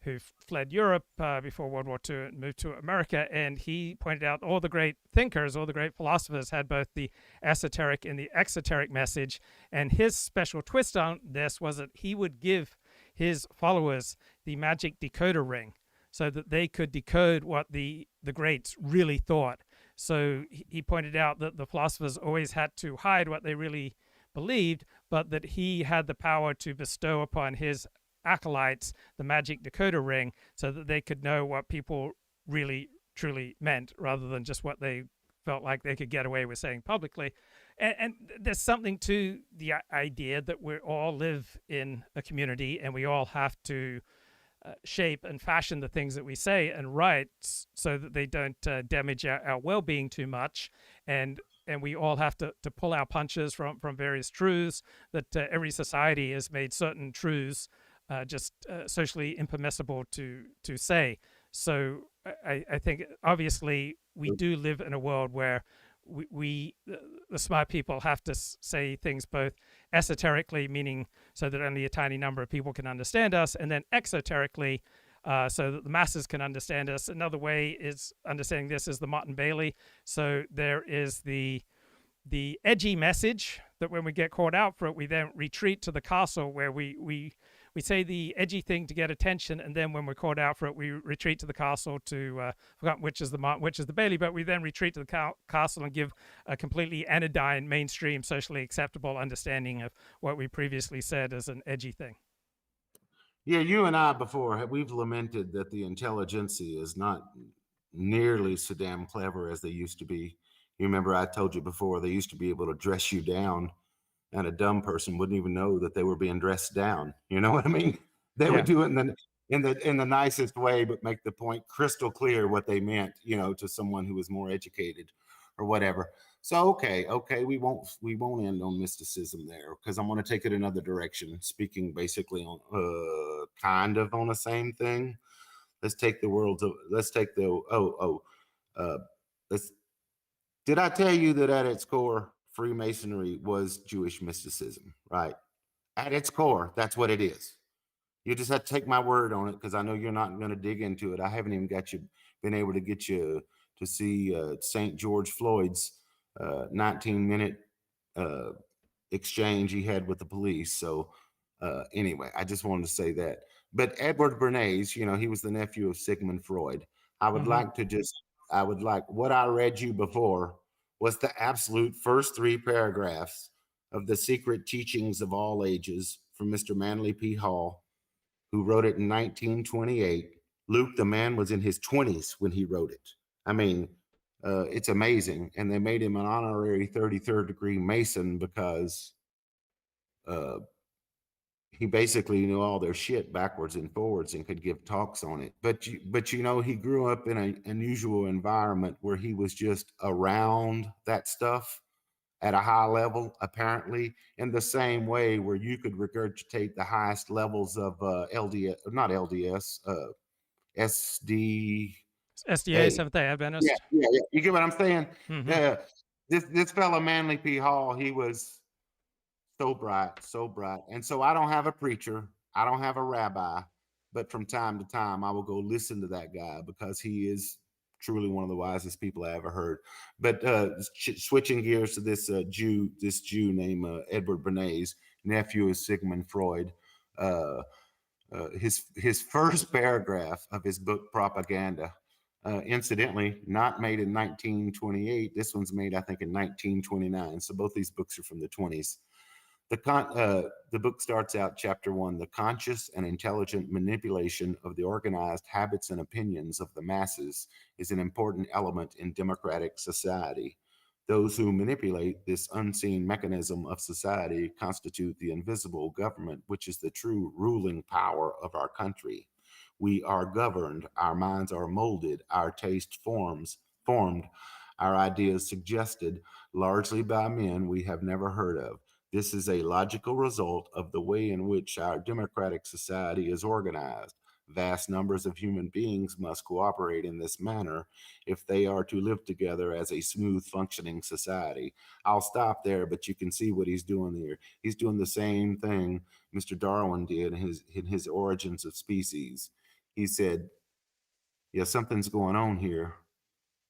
A: who fled Europe before World War II and moved to America. And he pointed out all the great thinkers, all the great philosophers had both the esoteric and the exoteric message. And his special twist on this was that he would give his followers the magic decoder ring so that they could decode what the greats really thought. So he pointed out that the philosophers always had to hide what they really believed, but that he had the power to bestow upon his acolytes the magic decoder ring so that they could know what people really, truly meant rather than just what they felt like they could get away with saying publicly. And there's something to the idea that we all live in a community and we all have to shape and fashion the things that we say and write so that they don't damage our well-being too much, and we all have to pull our punches from various truths, that every society has made certain truths just socially impermissible to say. So I think obviously we do live in a world where we the smart people have to say things both esoterically, meaning so that only a tiny number of people can understand us, and then exoterically, so that the masses can understand us. Another way is understanding this is the Motte-and-bailey. So there is the edgy message that when we get caught out for it, we then retreat to the castle where we say the edgy thing to get attention, and then when we're caught out for it, we retreat to the castle to forgotten which is the Motte, which is the Bailey, but we then retreat to the castle and give a completely anodyne, mainstream, socially acceptable understanding of what we previously said as an edgy thing.
C: Yeah, you and I before we've lamented that the intelligentsia is not nearly so damn clever as they used to be. You remember I told you before they used to be able to dress you down, and a dumb person wouldn't even know that they were being dressed down. You know what I mean? They would do it in the nicest way, but make the point crystal clear what they meant, to someone who was more educated or whatever. So okay, we won't end on mysticism there because I'm going to take it another direction. Speaking basically on kind of on the same thing. Did I tell you that at its core, Freemasonry was Jewish mysticism, right? At its core, that's what it is. You just have to take my word on it because I know you're not going to dig into it. I haven't even been able to get you to see St. George Floyd's 19-minute exchange he had with the police. So anyway, I just wanted to say that. But Edward Bernays, he was the nephew of Sigmund Freud. I would like what I read you before was the absolute first 3 paragraphs of The Secret Teachings of All Ages from Mr. Manly P. Hall, who wrote it in 1928. Luke, the man was in his 20s when he wrote it. I mean, it's amazing. And they made him an honorary 33rd degree Mason because he basically knew all their shit backwards and forwards and could give talks on it. But he grew up in an unusual environment where he was just around that stuff at a high level, apparently, in the same way where you could regurgitate the highest levels of SDA,
A: SDA, Seventh-day Adventist.
C: Yeah. You get what I'm saying?
A: Mm-hmm.
C: Yeah. this fellow Manly P. Hall, he was so bright, so bright. And so I don't have a preacher, I don't have a rabbi, but from time to time I will go listen to that guy because he is truly one of the wisest people I ever heard. But switching gears to this Jew named Edward Bernays, nephew of Sigmund Freud. His first paragraph of his book Propaganda, incidentally, not made in 1928. This one's made, I think, in 1929. So both these books are from the 20s. The book starts out, chapter 1, the conscious and intelligent manipulation of the organized habits and opinions of the masses is an important element in democratic society. Those who manipulate this unseen mechanism of society constitute the invisible government, which is the true ruling power of our country. We are governed, our minds are molded, our taste formed, our ideas suggested, largely by men we have never heard of. This is a logical result of the way in which our democratic society is organized. Vast numbers of human beings must cooperate in this manner if they are to live together as a smooth functioning society. I'll stop there, but you can see what he's doing here. He's doing the same thing Mr. Darwin did in his Origins of Species. He said, yeah, something's going on here,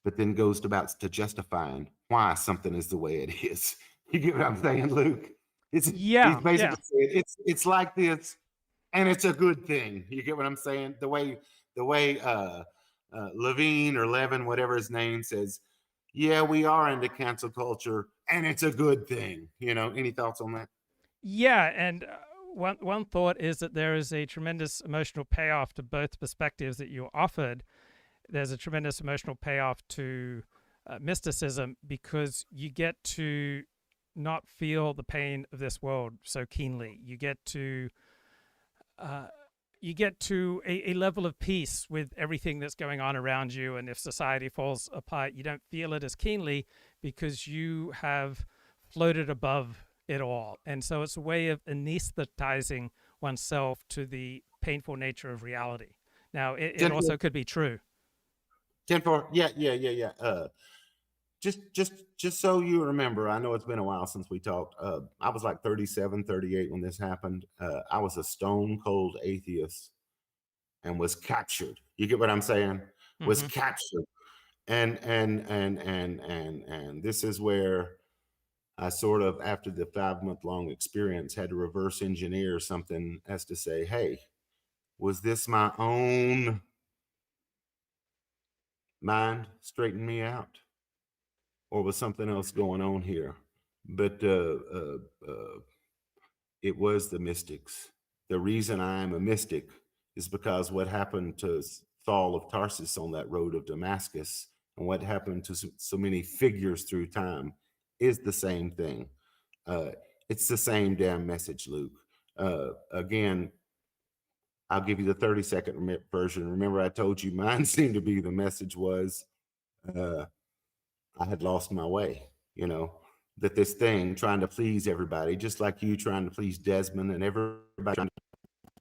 C: but then goes about to justifying why something is the way it is. You get what I'm saying, Luke? He's basically saying it's like this, and it's a good thing. You get what I'm saying? The way Levine or Levin, whatever his name, says, yeah, we are into cancel culture, and it's a good thing. You know, any thoughts on that?
A: Yeah, and one thought is that there is a tremendous emotional payoff to both perspectives that you offered. There's a tremendous emotional payoff to mysticism because you get to not feel the pain of this world so keenly. You get to a level of peace with everything that's going on around you, and if society falls apart, you don't feel it as keenly because you have floated above it all. And so it's a way of anesthetizing oneself to the painful nature of reality. Now, it also could be true.
C: 10-4, yeah. Just so you remember, I know it's been a while since we talked. I was like 37, 38 when this happened. I was a stone cold atheist and was captured. You get what I'm saying? Was captured. And this is where I sort of, after the 5-month-long experience, had to reverse engineer something as to say, hey, was this my own mind straightening me out? Or was something else going on here? But it was the mystics. The reason I am a mystic is because what happened to Saul of Tarsus on that road of Damascus and what happened to so many figures through time is the same thing. It's the same damn message, Luke. Again, I'll give you the 30-second version. Remember, I told you mine seemed to be the message was I had lost my way, you know, that this thing trying to please everybody, just like you trying to please Desmond and everybody trying to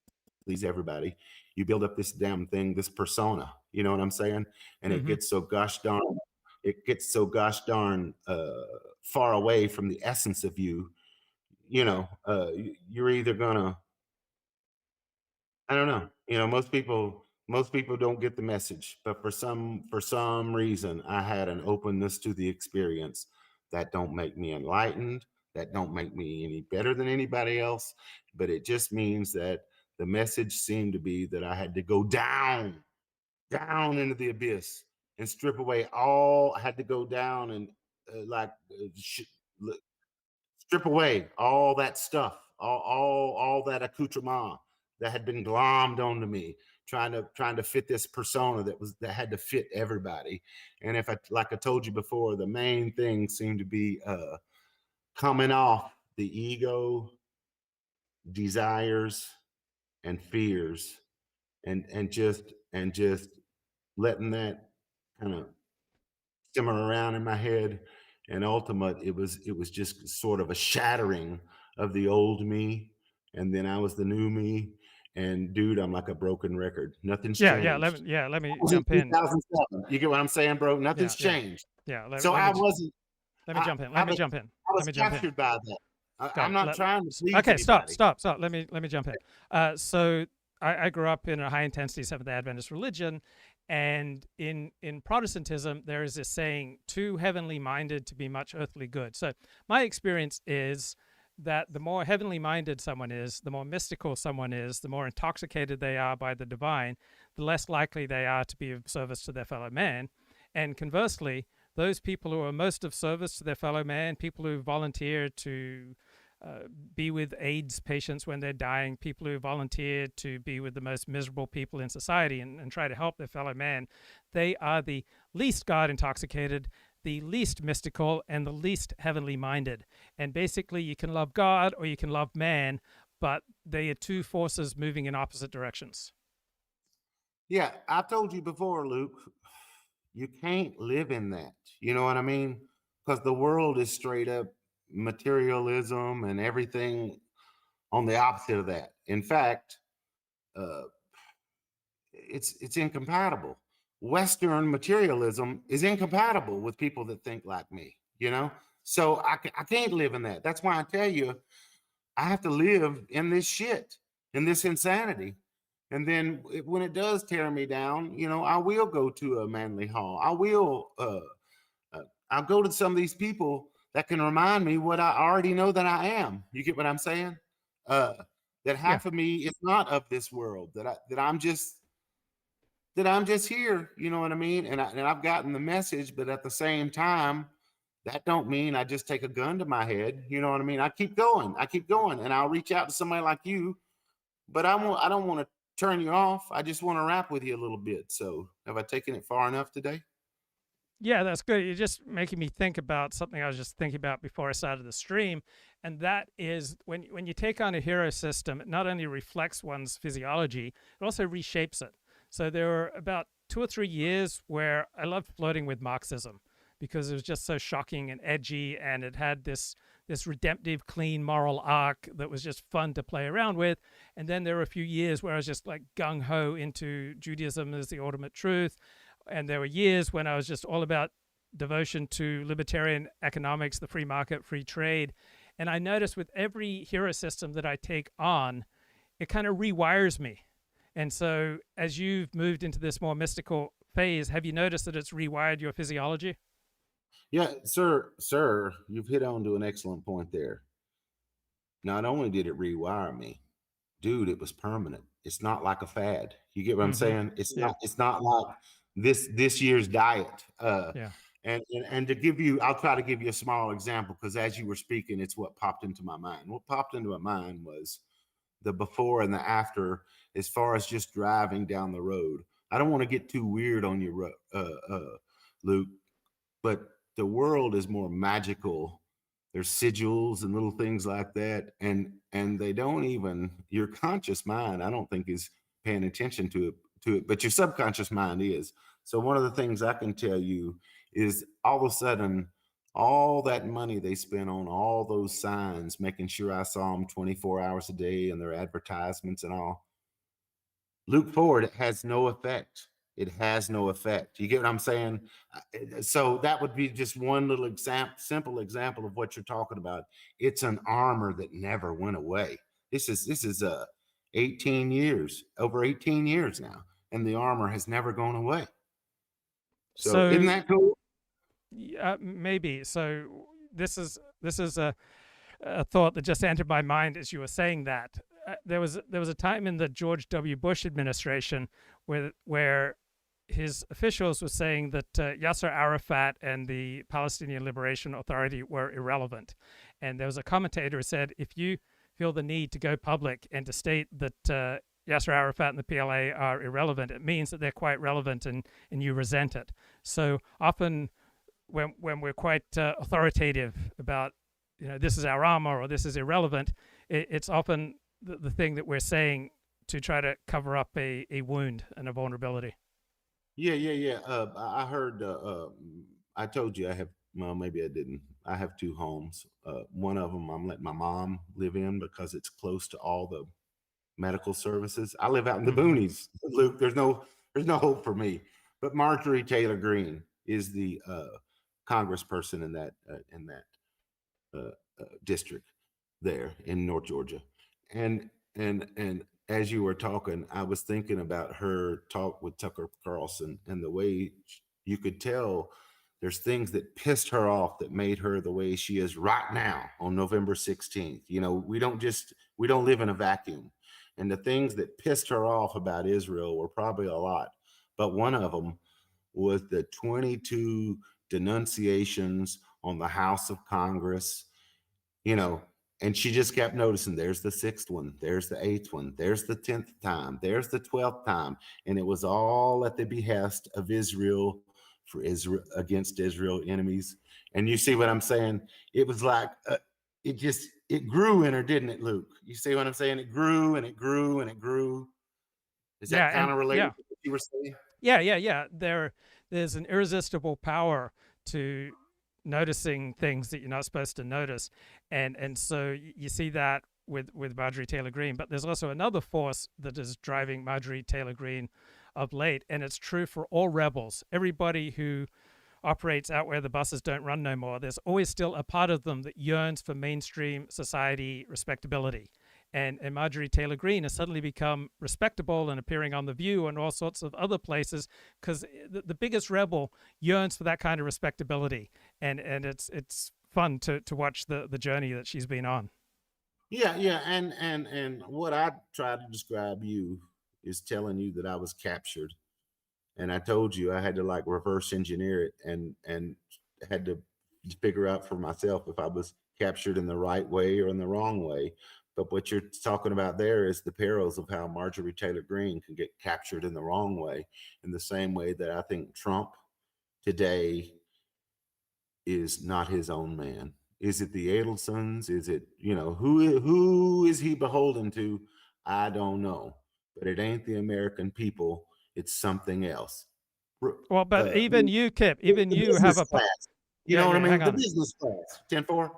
C: please everybody, you build up this damn thing, this persona, you know what I'm saying? And it gets so gosh darn far away from the essence of you, you know, you're either gonna, I don't know, you know, most people don't get the message, but for some reason I had an openness to the experience that don't make me enlightened, that don't make me any better than anybody else, but it just means that the message seemed to be that I had to go down into the abyss and strip away all. I had to go down and strip away all that stuff, all that accoutrement that had been glommed onto me, trying to fit this persona that had to fit everybody. And if like I told you before, the main thing seemed to be coming off the ego, desires, and fears, and just letting that kind of simmer around in my head. And it was just sort of a shattering of the old me, and then I was the new me. And dude, I'm like a broken record. Nothing's changed.
A: Let me jump in.
C: 2007. You get what I'm saying, bro? Nothing's changed.
A: Yeah.
C: So I wasn't.
A: Let me jump in. Let me jump in.
C: I was captured by that. I'm not trying to please
A: Okay,
C: anybody.
A: stop. Let me jump in. So I grew up in a high intensity Seventh-day Adventist religion, and in Protestantism there is this saying, "Too heavenly minded to be much earthly good." So my experience is that the more heavenly minded someone is, the more mystical someone is, the more intoxicated they are by the divine, the less likely they are to be of service to their fellow man. And conversely, those people who are most of service to their fellow man, people who volunteer to be with AIDS patients when they're dying, people who volunteer to be with the most miserable people in society and try to help their fellow man, they are the least God intoxicated, the least mystical, and the least heavenly minded. And basically, you can love God or you can love man, but they are two forces moving in opposite directions.
C: Yeah, I told you before, Luke, you can't live in that. You know what I mean? Because the world is straight up materialism and everything on the opposite of that. In fact, it's incompatible. Western materialism is incompatible with people that think like me, you know? So I can't live in that. That's why I tell you, I have to live in this shit, in this insanity. And then when it does tear me down, you know, I will go to a manly hall. I'll go to some of these people that can remind me what I already know that I am. You get what I'm saying? That half of me is not of this world, that I'm just here, you know what I mean? And I've gotten the message, but at the same time, that don't mean I just take a gun to my head. You know what I mean? I keep going, and I'll reach out to somebody like you, but I don't want to turn you off. I just want to rap with you a little bit. So have I taken it far enough today?
A: Yeah, that's good. You're just making me think about something I was just thinking about before I started the stream. And that is when you take on a hero system, it not only reflects one's physiology, it also reshapes it. So there were about 2 or 3 years where I loved flirting with Marxism because it was just so shocking and edgy, and it had this redemptive, clean moral arc that was just fun to play around with. And then there were a few years where I was just like gung-ho into Judaism as the ultimate truth. And there were years when I was just all about devotion to libertarian economics, the free market, free trade. And I noticed with every hero system that I take on, it kind of rewires me. And so as you've moved into this more mystical phase, have you noticed that it's rewired your physiology?
C: Yeah, sir, you've hit on to an excellent point there. Not only did it rewire me, dude, it was permanent. It's not like a fad. You get what I'm saying? It's not like this year's diet. And to give you, I'll try to give you a small example, because as you were speaking, it's what popped into my mind. What popped into my mind was the before and the after, as far as just driving down the road. I don't want to get too weird on you, Luke, but the world is more magical. There's sigils and little things like that, and they don't even, your conscious mind, I don't think, is paying attention to it, but your subconscious mind is. So one of the things I can tell you is, all of a sudden, all that money they spent on all those signs, making sure I saw them 24 hours a day and their advertisements and all, Luke forward, it has no effect. It has no effect. You get what I'm saying? So that would be just one little simple example of what you're talking about. It's an armor that never went away. This is 18 years, over 18 years now, and the armor has never gone away. So isn't that cool?
A: Yeah, maybe. So this is a thought that just entered my mind as you were saying that. There was a time in the George W. Bush administration where his officials were saying that Yasser Arafat and the Palestinian Liberation Authority were irrelevant. And there was a commentator who said, if you feel the need to go public and to state that Yasser Arafat and the PLA are irrelevant, it means that they're quite relevant, and you resent it. So often when we're quite authoritative about, this is our armor or this is irrelevant, it's often the thing that we're saying to try to cover up a wound and a vulnerability.
C: Yeah. I heard, I told you I have, well, maybe I didn't. I have 2 homes. One of them I'm letting my mom live in because it's close to all the medical services. I live out in the boonies, Luke. There's no hope for me. But Marjorie Taylor Greene is the congressperson in that district there in North Georgia. And as you were talking, I was thinking about her talk with Tucker Carlson and the way you could tell there's things that pissed her off that made her the way she is right now on November 16th. You know, we don't live in a vacuum. And the things that pissed her off about Israel were probably a lot. But one of them was the 22 denunciations on the House of Congress, you know, and she just kept noticing there's the 6th one, there's the 8th one, there's the 10th time, there's the 12th time. And it was all at the behest of Israel, for Israel, against Israel enemies. And you see what I'm saying? It was like, it grew in her, didn't it, Luke? You see what I'm saying? It grew and it grew and it grew. Is that kind of related to what you were saying?
A: Yeah. There's an irresistible power to noticing things that you're not supposed to notice, and so you see that with Marjorie Taylor Greene. But there's also another force that is driving Marjorie Taylor Greene of late, and it's true for all rebels, everybody who operates out where the buses don't run no more. There's always still a part of them that yearns for mainstream society respectability. And Marjorie Taylor Greene has suddenly become respectable and appearing on The View and all sorts of other places because the biggest rebel yearns for that kind of respectability. And it's fun to watch the journey that she's been on.
C: Yeah. And what I try to describe you is telling you that I was captured. And I told you I had to like reverse engineer it and had to figure out for myself if I was captured in the right way or in the wrong way. But what you're talking about there is the perils of how Marjorie Taylor Greene can get captured in the wrong way, in the same way that I think Trump today is not his own man. Is it the Adelsons? Is it, you know, who is he beholden to? I don't know. But it ain't the American people. It's something else.
A: Well, but even you, Kip, even you have a
C: class. You know what I mean? The business class. 10-4.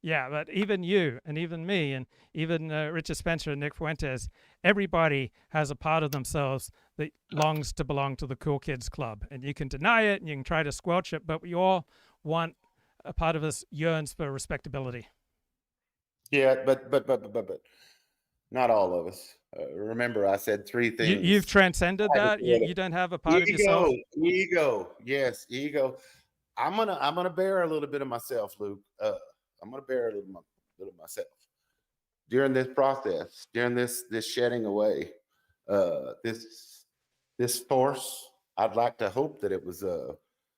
A: Yeah, but even you and even me and even Richard Spencer and Nick Fuentes, everybody has a part of themselves that longs to belong to the cool kids club. And you can deny it and you can try to squelch it, but we all want, a part of us yearns for respectability.
C: Yeah, but not all of us. Remember, I said 3 things.
A: You've transcended that. You don't have a part of yourself.
C: Ego. Yes, ego. I'm gonna bear a little bit of myself, Luke. I'm gonna bear a little of myself during this process, during this shedding away. This force. I'd like to hope that it was a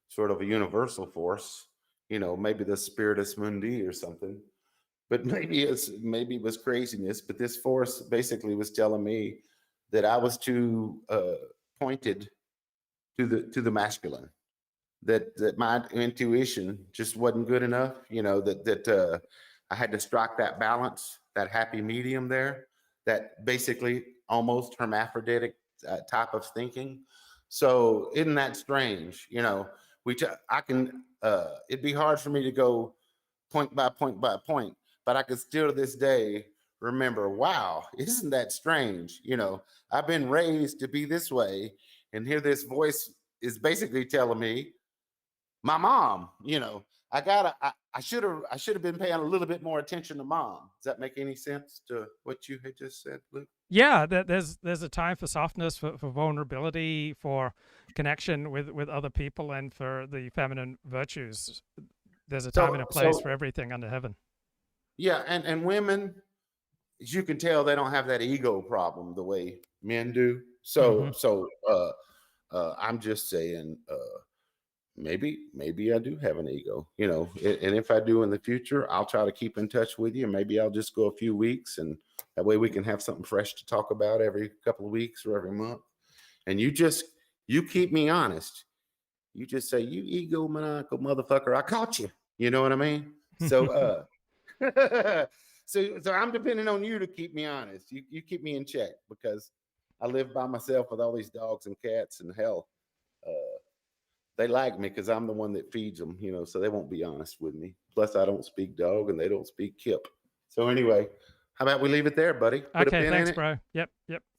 C: sort of a universal force. You know, maybe the Spiritus Mundi or something. But maybe it was craziness. But this force basically was telling me that I was too pointed to the masculine. That my intuition just wasn't good enough. You know, that I had to strike that balance, that happy medium there. That basically almost hermaphroditic type of thinking. So isn't that strange? You know, I can. It'd be hard for me to go point by point by point. But I could still to this day remember, wow, isn't that strange? You know, I've been raised to be this way, and here this voice is basically telling me, my mom, you know, I should have been paying a little bit more attention to mom. Does that make any sense to what you had just said, Luke?
A: Yeah, there's a time for softness, for vulnerability, for connection with other people, and for the feminine virtues. There's a time and a place for everything under heaven.
C: Yeah, and women, as you can tell, they don't have that ego problem the way men do. So I'm just saying, maybe I do have an ego, you know, and if I do in the future, I'll try to keep in touch with you. Maybe I'll just go a few weeks, and that way we can have something fresh to talk about every couple of weeks or every month. And you keep me honest. You just say, you egomaniacal motherfucker, I caught you. You know what I mean? So so I'm depending on you to keep me honest. You keep me in check, because I live by myself with all these dogs and cats, and hell, they like me because I'm the one that feeds them, you know, so they won't be honest with me. Plus, I don't speak dog and they don't speak Kip. So anyway, how about we leave it there, buddy?
A: Okay, thanks, bro. Yep.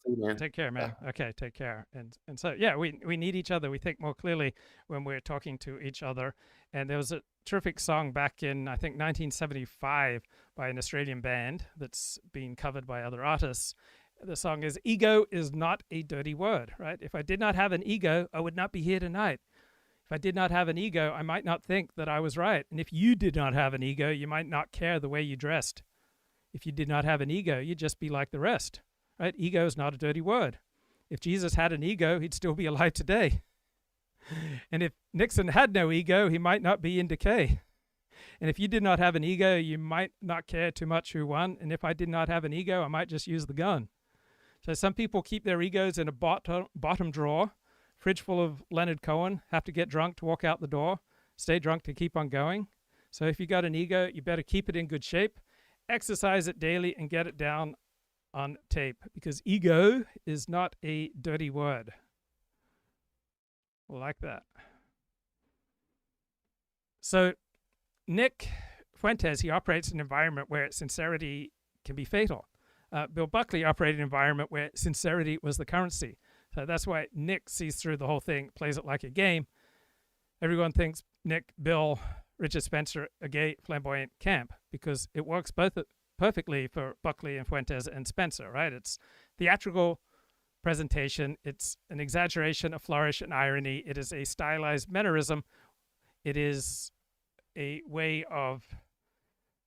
C: See you, man.
A: Take care, man. Okay, take care. And so yeah, we need each other. We think more clearly when we're talking to each other. And there was a terrific song back in I think 1975 by an Australian band that's been covered by other artists. The song is "Ego is not a dirty word," right? If I did not have an ego, I would not be here tonight. If I did not have an ego, I might not think that I was right. And if you did not have an ego, you might not care the way you dressed. If you did not have an ego, you'd just be like the rest, right? Ego is not a dirty word. If Jesus had an ego, he'd still be alive today. And if Nixon had no ego, he might not be in decay. And if you did not have an ego, you might not care too much who won. And if I did not have an ego, I might just use the gun. So some people keep their egos in a bottom drawer, fridge full of Leonard Cohen, have to get drunk to walk out the door, stay drunk to keep on going. So if you got an ego, you better keep it in good shape, exercise it daily, and get it down on tape, because ego is not a dirty word. Like that. So Nick Fuentes, he operates in an environment where sincerity can be fatal. Bill Buckley operated in an environment where sincerity was the currency. So that's why Nick sees through the whole thing, plays it like a game. Everyone thinks Nick, Bill, Richard Spencer, a gay, flamboyant camp, because it works both perfectly for Buckley and Fuentes and Spencer, right? It's theatrical presentation. It's an exaggeration, a flourish, an irony. It is a stylized mannerism. It is a way of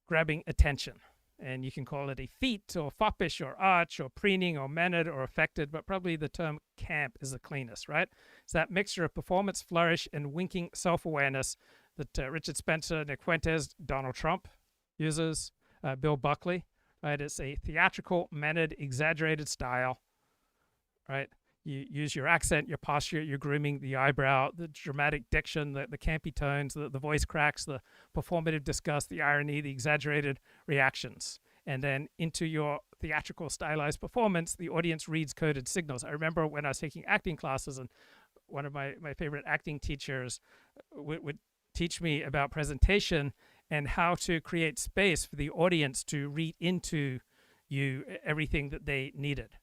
A: grabbing attention. And you can call it a feat or foppish or arch or preening or mannered or affected, but probably the term camp is the cleanest, right? It's that mixture of performance, flourish, and winking self-awareness that Richard Spencer, Nick Fuentes, Donald Trump uses, Bill Buckley, right? It's a theatrical, mannered, exaggerated style, right? You use your accent, your posture, your grooming, the eyebrow, the dramatic diction, the campy tones, the voice cracks, the performative disgust, the irony, the exaggerated reactions. And then into your theatrical stylized performance, the audience reads coded signals. I remember when I was taking acting classes, and one of my favorite acting teachers would teach me about presentation and how to create space for the audience to read into you everything that they needed.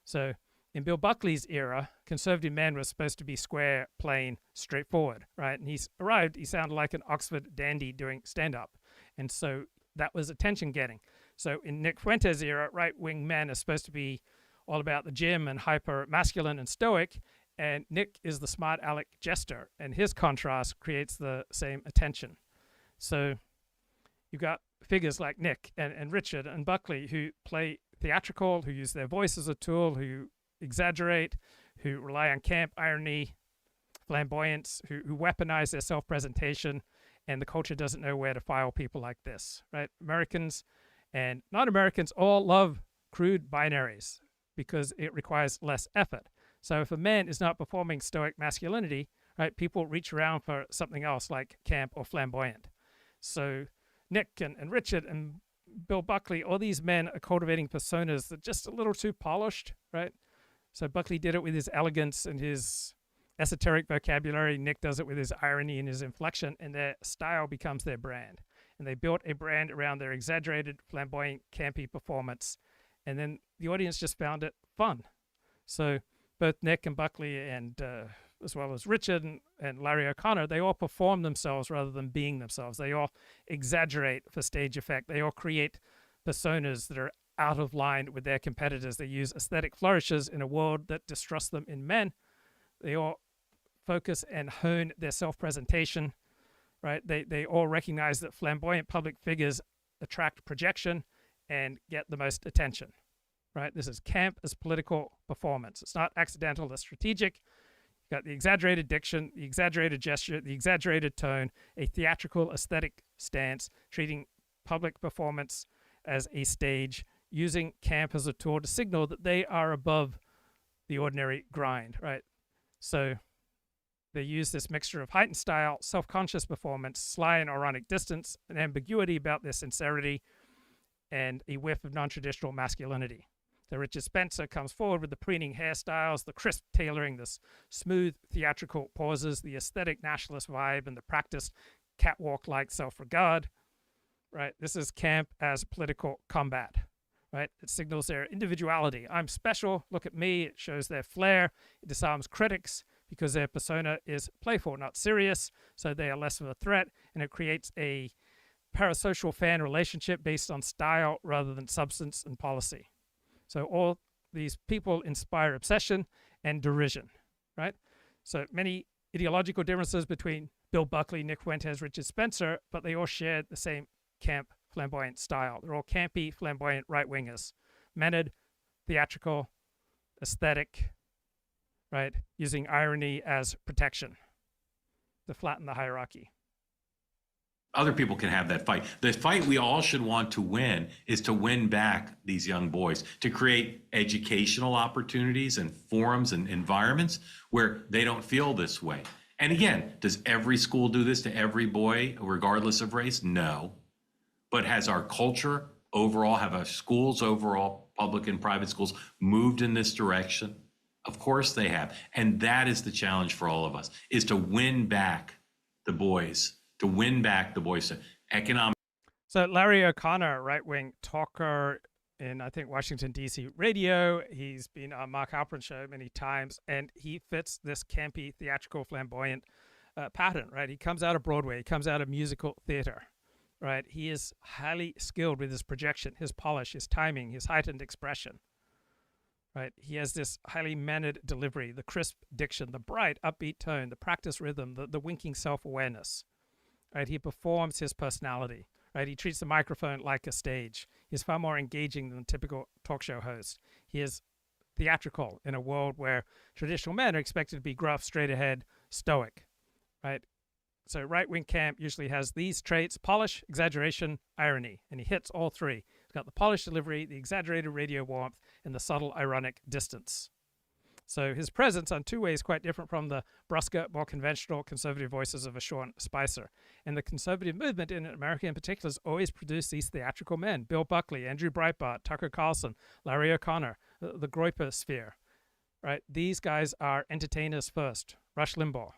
A: So in Bill Buckley's era, conservative man was supposed to be square, plain, straightforward, right? And he arrived, he sounded like an Oxford dandy doing stand-up. And so that was attention-getting. So in Nick Fuentes' era, right-wing men are supposed to be all about the gym and hyper-masculine and stoic, and Nick is the smart aleck jester, and his contrast creates the same attention. So you've got figures like Nick and Richard and Buckley who play theatrical, who use their voice as a tool, who exaggerate, who rely on camp, irony, flamboyance, who weaponize their self-presentation, and the culture doesn't know where to file people like this, right? Americans and non-Americans all love crude binaries because it requires less effort. So if a man is not performing stoic masculinity, right, people reach around for something else like camp or flamboyant. So Nick and Richard and Bill Buckley, all these men are cultivating personas that are just a little too polished, right? So Buckley did it with his elegance and his esoteric vocabulary. Nick does it with his irony and his inflection, and their style becomes their brand. And they built a brand around their exaggerated, flamboyant, campy performance. And then the audience just found it fun. So both Nick and Buckley, and as well as Richard and Larry O'Connor, they all perform themselves rather than being themselves. They all exaggerate for stage effect. They all create personas that are out of line with their competitors. They use aesthetic flourishes in a world that distrusts them in men. They all focus and hone their self-presentation, right? They all recognize that flamboyant public figures attract projection and get the most attention, right? This is camp as political performance. It's not accidental, it's strategic. You've got the exaggerated diction, the exaggerated gesture, the exaggerated tone, a theatrical aesthetic stance, treating public performance as a stage, using camp as a tool to signal that they are above the ordinary grind, right? So they use this mixture of heightened style, self-conscious performance, sly and ironic distance, an ambiguity about their sincerity, and a whiff of non-traditional masculinity. So Richard Spencer comes forward with the preening hairstyles, the crisp tailoring, the smooth theatrical pauses, the aesthetic nationalist vibe, and the practiced catwalk-like self-regard, right? This is camp as political combat, right? It signals their individuality. I'm special, look at me. It shows their flair. It disarms critics because their persona is playful, not serious, so they are less of a threat, and it creates a parasocial fan relationship based on style rather than substance and policy. So all these people inspire obsession and derision, right? So many ideological differences between Bill Buckley, Nick Fuentes, Richard Spencer, but they all shared the same camp, flamboyant style. They're all campy, flamboyant right-wingers, mannered, theatrical, aesthetic, right? Using irony as protection to flatten the hierarchy.
B: Other people can have that fight. The fight we all should want to win is to win back these young boys, to create educational opportunities and forums and environments where they don't feel this way. And again, does every school do this to every boy, regardless of race? No. But has our culture overall, have our schools overall, public and private schools, moved in this direction? Of course they have. And that is the challenge for all of us, is to win back the boys. To win back the boys to economic.
A: So Larry O'Connor, right-wing talker in, I think, Washington, D.C. radio. He's been on Mark Halperin show many times, and he fits this campy, theatrical, flamboyant pattern, right? He comes out of Broadway. He comes out of musical theater, right? He is highly skilled with his projection, his polish, his timing, his heightened expression, right? He has this highly mannered delivery, the crisp diction, the bright, upbeat tone, the practice rhythm, the winking self-awareness. Right, he performs his personality. Right, he treats the microphone like a stage. He's far more engaging than a typical talk show host. He is theatrical in a world where traditional men are expected to be gruff, straight ahead, stoic. Right, so right-wing camp usually has these traits: polish, exaggeration, irony, and he hits all three. He's got the polished delivery, the exaggerated radio warmth, and the subtle ironic distance. So his presence on two ways quite different from the brusque, more conventional conservative voices of a Sean Spicer. And the conservative movement in America in particular has always produced these theatrical men: Bill Buckley, Andrew Breitbart, Tucker Carlson, Larry O'Connor, the Groyper sphere. Right? These guys are entertainers first. Rush Limbaugh.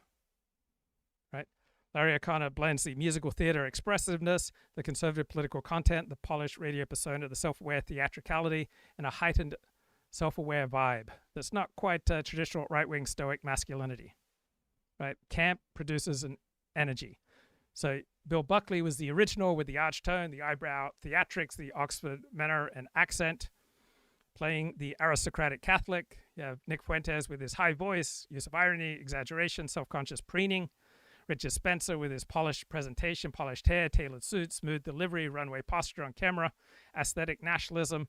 A: Right? Larry O'Connor blends the musical theater expressiveness, the conservative political content, the polished radio persona, the self-aware theatricality, and a heightened self-aware vibe that's not quite traditional right-wing stoic masculinity, right? Camp produces an energy. So Bill Buckley was the original with the arch tone, the eyebrow theatrics, the Oxford manner and accent, playing the aristocratic Catholic. You have Nick Fuentes with his high voice, use of irony, exaggeration, self-conscious preening. Richard Spencer with his polished presentation, polished hair, tailored suits, smooth delivery, runway posture on camera, aesthetic nationalism,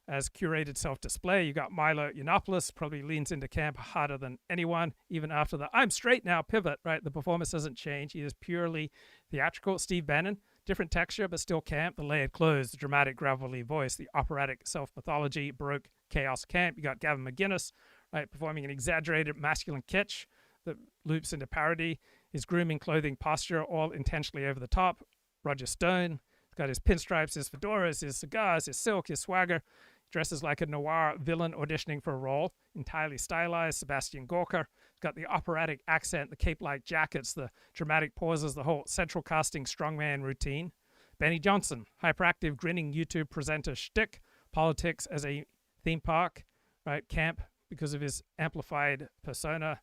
A: as curated self-display. You got Milo Yiannopoulos, probably leans into camp harder than anyone, even after the "I'm straight now" pivot, right? The performance doesn't change. He is purely theatrical. Steve Bannon, different texture, but still camp. The layered clothes, the dramatic gravelly voice, the operatic self-mythology, Baroque chaos camp. You got Gavin McInnes, right, performing an exaggerated masculine kitsch that loops into parody. His grooming, clothing, posture, all intentionally over the top. Roger Stone, got his pinstripes, his fedoras, his cigars, his silk, his swagger. Dresses like a noir villain auditioning for a role, entirely stylized. Sebastian Gorka got the operatic accent, the cape-like jackets, the dramatic pauses, the whole central casting strongman routine. Benny Johnson, hyperactive, grinning YouTube presenter shtick, politics as a theme park, right? Camp because of his amplified persona.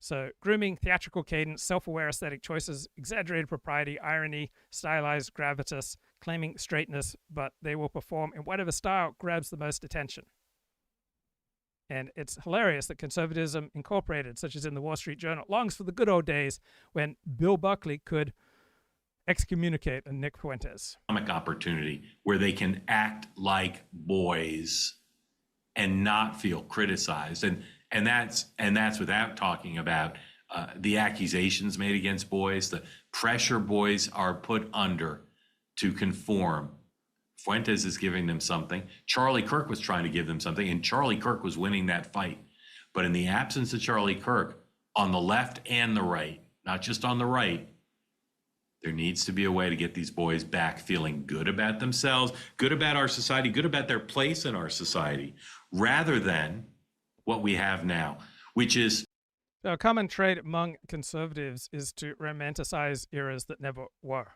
A: So grooming, theatrical cadence, self-aware aesthetic choices, exaggerated propriety, irony, stylized gravitas, claiming straightness, but they will perform in whatever style grabs the most attention. And it's hilarious that Conservatism Incorporated, such as in the Wall Street Journal, longs for the good old days when Bill Buckley could excommunicate a Nick Fuentes.
B: Opportunity where they can act like boys and not feel criticized. And that's without talking about the accusations made against boys, the pressure boys are put under to conform. Fuentes is giving them something. Charlie Kirk was trying to give them something, and Charlie Kirk was winning that fight. But in the absence of Charlie Kirk, on the left and the right, not just on the right, there needs to be a way to get these boys back feeling good about themselves, good about our society, good about their place in our society, rather than what we have now, which is...
A: So a common trait among conservatives is to romanticize eras that never were.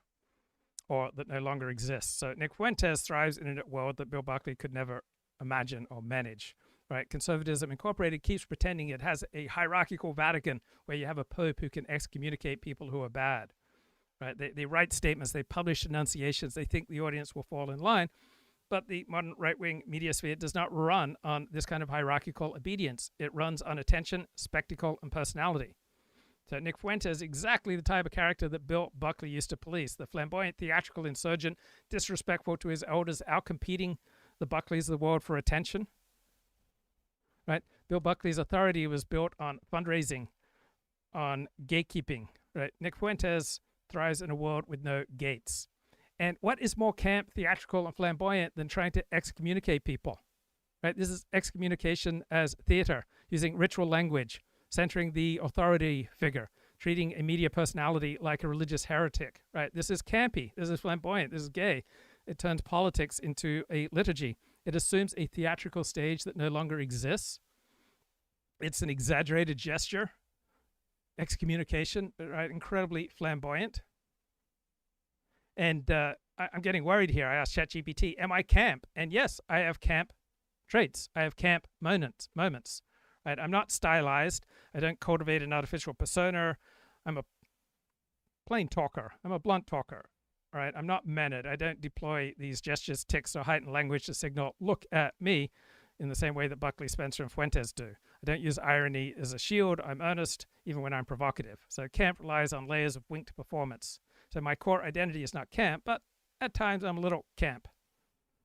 A: or that no longer exists. So Nick Fuentes thrives in a world that Bill Buckley could never imagine or manage. Right? Conservatism Incorporated keeps pretending it has a hierarchical Vatican where you have a pope who can excommunicate people who are bad. Right? They write statements, they publish enunciations, they think the audience will fall in line. But the modern right-wing media sphere does not run on this kind of hierarchical obedience. It runs on attention, spectacle, and personality. So Nick Fuentes is exactly the type of character that Bill Buckley used to police, the flamboyant, theatrical insurgent, disrespectful to his elders, outcompeting the Buckleys of the world for attention. Right? Bill Buckley's authority was built on fundraising, on gatekeeping. Right? Nick Fuentes thrives in a world with no gates. And what is more camp, theatrical, and flamboyant than trying to excommunicate people? Right? This is excommunication as theater, using ritual language, centering the authority figure, treating a media personality like a religious heretic. Right? This is campy. This is flamboyant. This is gay. It turns politics into a liturgy. It assumes a theatrical stage that no longer exists. It's an exaggerated gesture. Excommunication, right? Incredibly flamboyant. And I'm getting worried here. I asked ChatGPT, am I camp? And yes, I have camp traits. I have camp moments. Right? I'm not stylized. I don't cultivate an artificial persona. I'm a plain talker. I'm a blunt talker. Right? I'm not mannered. I don't deploy these gestures, tics, or heightened language to signal, look at me, in the same way that Buckley, Spencer, and Fuentes do. I don't use irony as a shield. I'm earnest, even when I'm provocative. So camp relies on layers of winked performance. So my core identity is not camp, but at times I'm a little camp.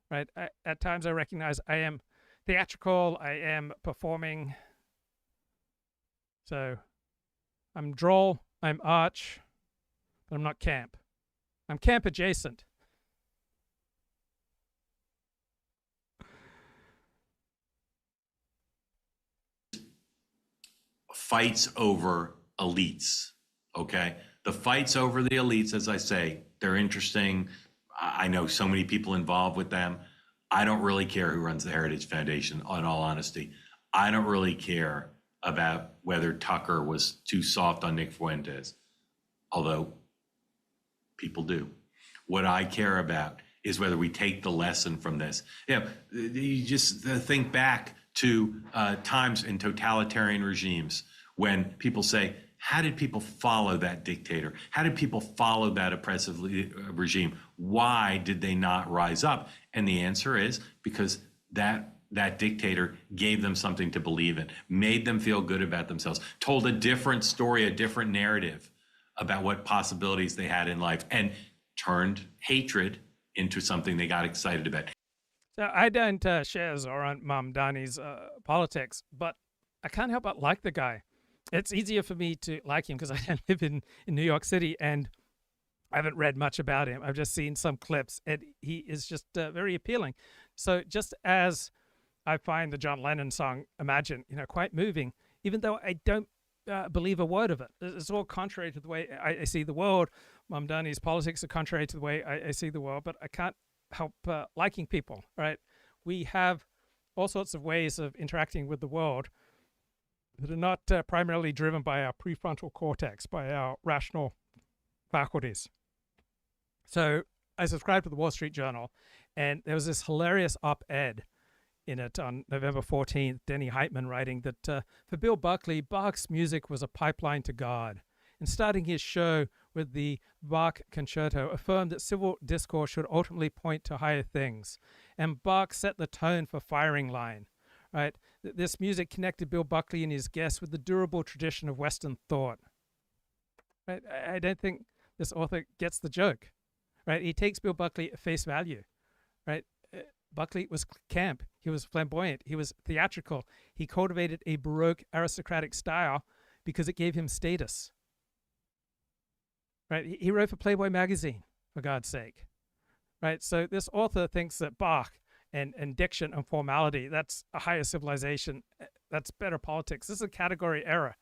A: Right? At times I recognize I am theatrical. I am performing. So I'm droll. I'm arch. But I'm not camp. I'm camp adjacent.
B: Fights over elites, okay? The fights over the elites, as I say, they're interesting. I know so many people involved with them. I don't really care who runs the Heritage Foundation, in all honesty. I don't really care about whether Tucker was too soft on Nick Fuentes, although people do. What I care about is whether we take the lesson from this. You just think back to times in totalitarian regimes when people say, how did people follow that dictator? How did people follow that oppressive regime? Why did they not rise up? And the answer is because that dictator gave them something to believe in, made them feel good about themselves, told a different story, a different narrative about what possibilities they had in life, and turned hatred into something they got excited about.
A: So I don't share Zoran Mamdani's politics, but I can't help but like the guy. It's easier for me to like him because I don't live in New York City and I haven't read much about him. I've just seen some clips and he is just very appealing. So just as I find the John Lennon song, Imagine, quite moving, even though I don't believe a word of it. It's all contrary to the way I see the world. Mamdani's politics are contrary to the way I see the world, but I can't help liking people, right? We have all sorts of ways of interacting with the world that are not primarily driven by our prefrontal cortex, by our rational faculties. So I subscribed to the Wall Street Journal, and there was this hilarious op-ed in it on November 14th, Denny Heitman writing that for Bill Buckley, Bach's music was a pipeline to God. And starting his show with the Bach Concerto, affirmed that civil discourse should ultimately point to higher things. And Bach set the tone for firing line. Right? This music connected Bill Buckley and his guests with the durable tradition of Western thought. Right? I don't think this author gets the joke. Right? He takes Bill Buckley at face value. Right? Buckley was camp. He was flamboyant. He was theatrical. He cultivated a Baroque aristocratic style because it gave him status. Right? He wrote for Playboy magazine, for God's sake. Right? So this author thinks that Bach and diction and formality, that's a higher civilization. That's better politics. This is a category error.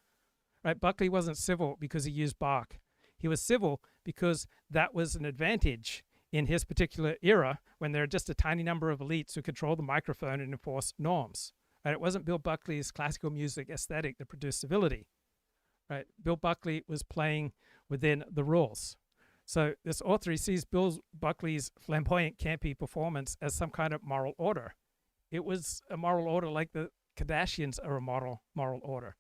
A: Right? Buckley wasn't civil because he used Bach. He was civil because that was an advantage in his particular era when there are just a tiny number of elites who control the microphone and enforce norms. Right? It wasn't Bill Buckley's classical music aesthetic that produced civility. Right? Bill Buckley was playing within the rules. So this author, he sees Bill Buckley's flamboyant, campy performance as some kind of moral order. It was a moral order like the Kardashians are a moral order.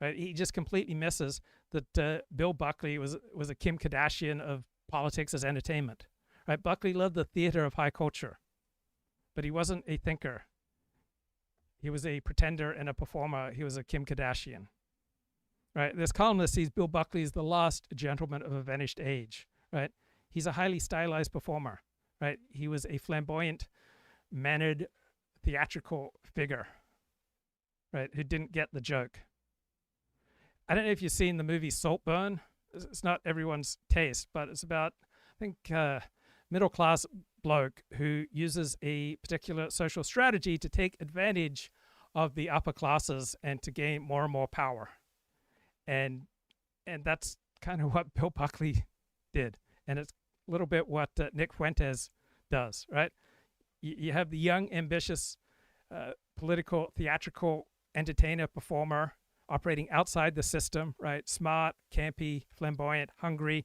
A: Right? He just completely misses that Bill Buckley was a Kim Kardashian of politics as entertainment. Right? Buckley loved the theater of high culture, but he wasn't a thinker. He was a pretender and a performer. He was a Kim Kardashian. Right? This columnist sees Bill Buckley as the last gentleman of a vanished age. Right? He's a highly stylized performer. Right? He was a flamboyant, mannered, theatrical figure. Right? Who didn't get the joke. I don't know if you've seen the movie Saltburn. It's not everyone's taste, but it's about, I think, middle-class bloke who uses a particular social strategy to take advantage of the upper classes and to gain more and more power. And that's kind of what Bill Buckley did. And it's a little bit what Nick Fuentes does, right? You have the young, ambitious, political, theatrical entertainer, performer operating outside the system, right? Smart, campy, flamboyant, hungry,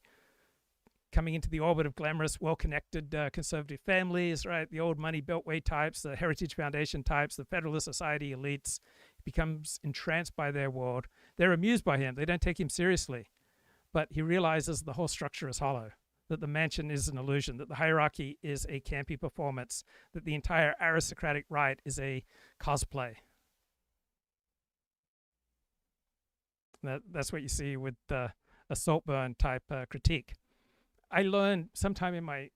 A: coming into the orbit of glamorous, well-connected conservative families, right? The old money beltway types, the Heritage Foundation types, the Federalist Society elites. He becomes entranced by their world. They're amused by him. They don't take him seriously. But he realizes the whole structure is hollow, that the mansion is an illusion, that the hierarchy is a campy performance, that the entire aristocratic right is a cosplay. That's what you see with a Saltburn type critique. I learned sometime in my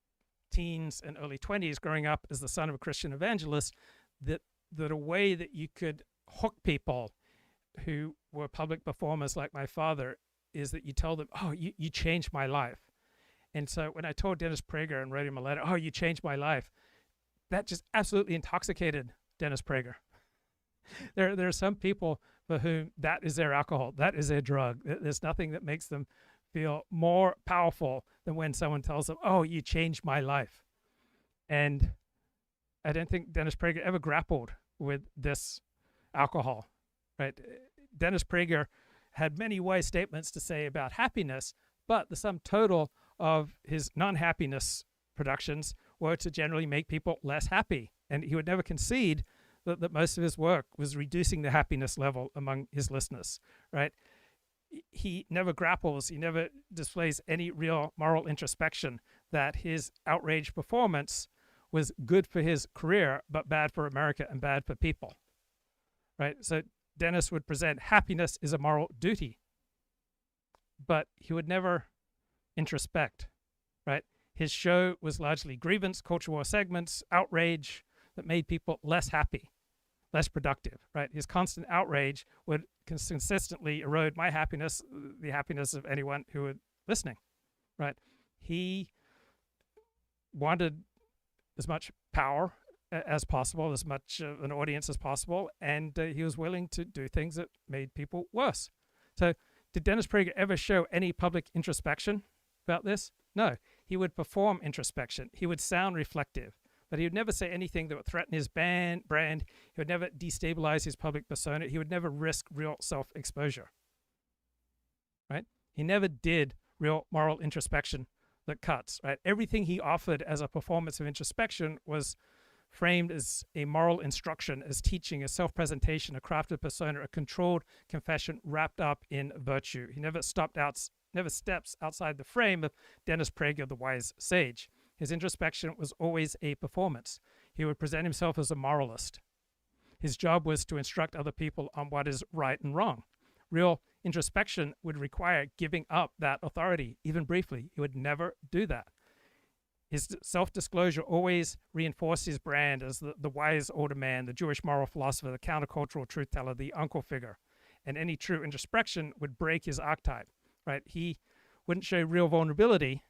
A: teens and early 20s, growing up as the son of a Christian evangelist, that a way that you could hook people who were public performers like my father is that you tell them, oh, you changed my life. And so when I told Dennis Prager and wrote him a letter, oh, you changed my life, that just absolutely intoxicated Dennis Prager. There are some people for whom that is their alcohol, that is their drug. There's nothing that makes them feel more powerful than when someone tells them, oh, you changed my life. And I don't think Dennis Prager ever grappled with this alcohol, right? Dennis Prager had many wise statements to say about happiness, but the sum total of his non-happiness productions were to generally make people less happy. And he would never concede that most of his work was reducing the happiness level among his listeners, right? He never grapples, he never displays any real moral introspection that his outraged performance was good for his career, but bad for America and bad for people, right? So Dennis would present happiness is a moral duty, but he would never introspect, right? His show was largely grievance, culture war segments, outrage that made people less happy, less productive, right? His constant outrage would consistently erode my happiness, the happiness of anyone who was listening, right? He wanted as much power as possible, as much of an audience as possible, and he was willing to do things that made people worse. So did Dennis Prager ever show any public introspection about this? No. He would perform introspection. He would sound reflective, but he would never say anything that would threaten his brand. He would never destabilize his public persona. He would never risk real self-exposure, right? He never did real moral introspection that cuts, right? Everything he offered as a performance of introspection was framed as a moral instruction, as teaching, as self-presentation, a crafted persona, a controlled confession wrapped up in virtue. He never steps outside the frame of Dennis Prager, the wise sage. His introspection was always a performance. He would present himself as a moralist. His job was to instruct other people on what is right and wrong. Real introspection would require giving up that authority, even briefly. He would never do that. His self-disclosure always reinforced his brand as the wise older man, the Jewish moral philosopher, the countercultural truth teller, the uncle figure. And any true introspection would break his archetype, right? He wouldn't show real vulnerability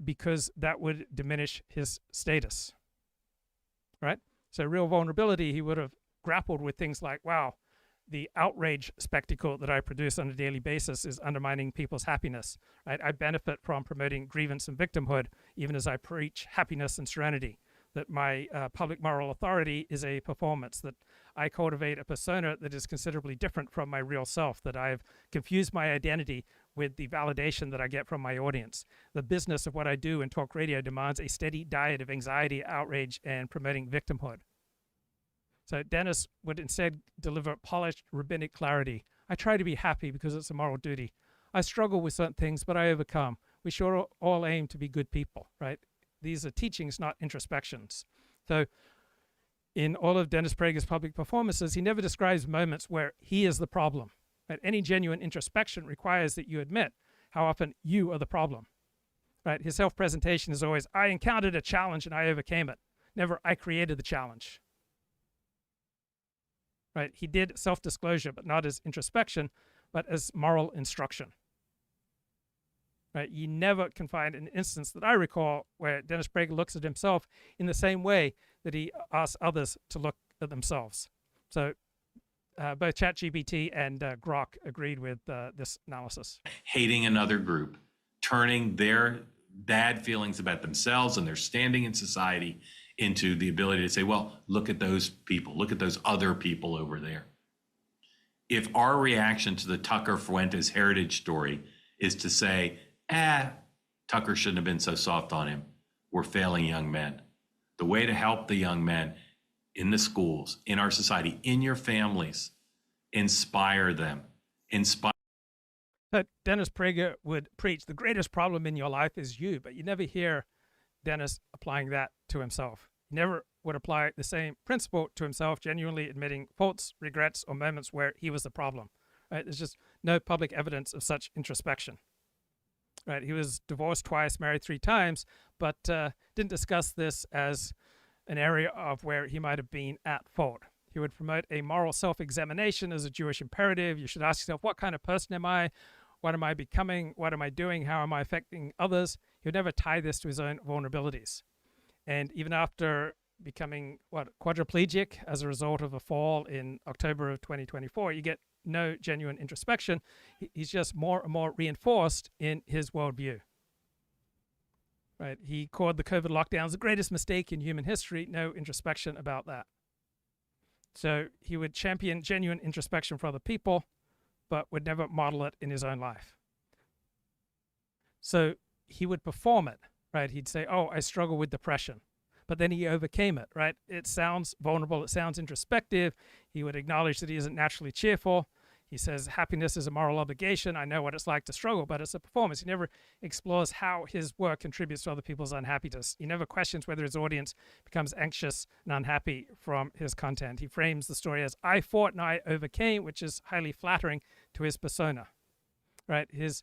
A: because that would diminish his status, right? So real vulnerability, he would have grappled with things like, wow, the outrage spectacle that I produce on a daily basis is undermining people's happiness, right? I benefit from promoting grievance and victimhood, even as I preach happiness and serenity, that my public moral authority is a performance, that I cultivate a persona that is considerably different from my real self, that I've confused my identity with the validation that I get from my audience. The business of what I do in talk radio demands a steady diet of anxiety, outrage, and promoting victimhood. So Dennis would instead deliver polished rabbinic clarity. I try to be happy because it's a moral duty. I struggle with certain things, but I overcome. We should all aim to be good people, right? These are teachings, not introspections. So in all of Dennis Prager's public performances, he never describes moments where he is the problem. Right? Any genuine introspection requires that you admit how often you are the problem. Right? His self-presentation is always, I encountered a challenge and I overcame it. Never, I created the challenge. Right? He did self-disclosure, but not as introspection, but as moral instruction. Right? You never can find an instance that I recall where Dennis Prager looks at himself in the same way that he asks others to look at themselves. So both ChatGPT and Grok agreed with this analysis.
B: Hating another group, turning their bad feelings about themselves and their standing in society into the ability to say, well, look at those people, look at those other people over there. If our reaction to the Tucker Fuentes heritage story is to say, Tucker shouldn't have been so soft on him, we're failing young men. The way to help the young men in the schools, in our society, in your families, inspire them.
A: But Dennis Prager would preach, the greatest problem in your life is you, but you never hear Dennis applying that to himself. He never would apply the same principle to himself, genuinely admitting faults, regrets, or moments where he was the problem. Right? There's just no public evidence of such introspection. Right? He was divorced twice, married 3 times, but didn't discuss this as an area of where he might have been at fault. He would promote a moral self-examination as a Jewish imperative. You should ask yourself, what kind of person am I? What am I becoming? What am I doing? How am I affecting others? He would never tie this to his own vulnerabilities. And even after becoming, quadriplegic as a result of a fall in October of 2024, you get no genuine introspection. He's just more and more reinforced in his worldview. Right? He called the COVID lockdowns the greatest mistake in human history. No introspection about that. So he would champion genuine introspection for other people, but would never model it in his own life. So he would perform it, right? He'd say, oh, I struggle with depression. But then he overcame it, right? It sounds vulnerable. It sounds introspective. He would acknowledge that he isn't naturally cheerful. He says, happiness is a moral obligation. I know what it's like to struggle, but it's a performance. He never explores how his work contributes to other people's unhappiness. He never questions whether his audience becomes anxious and unhappy from his content. He frames the story as, I fought and I overcame, which is highly flattering to his persona, right? His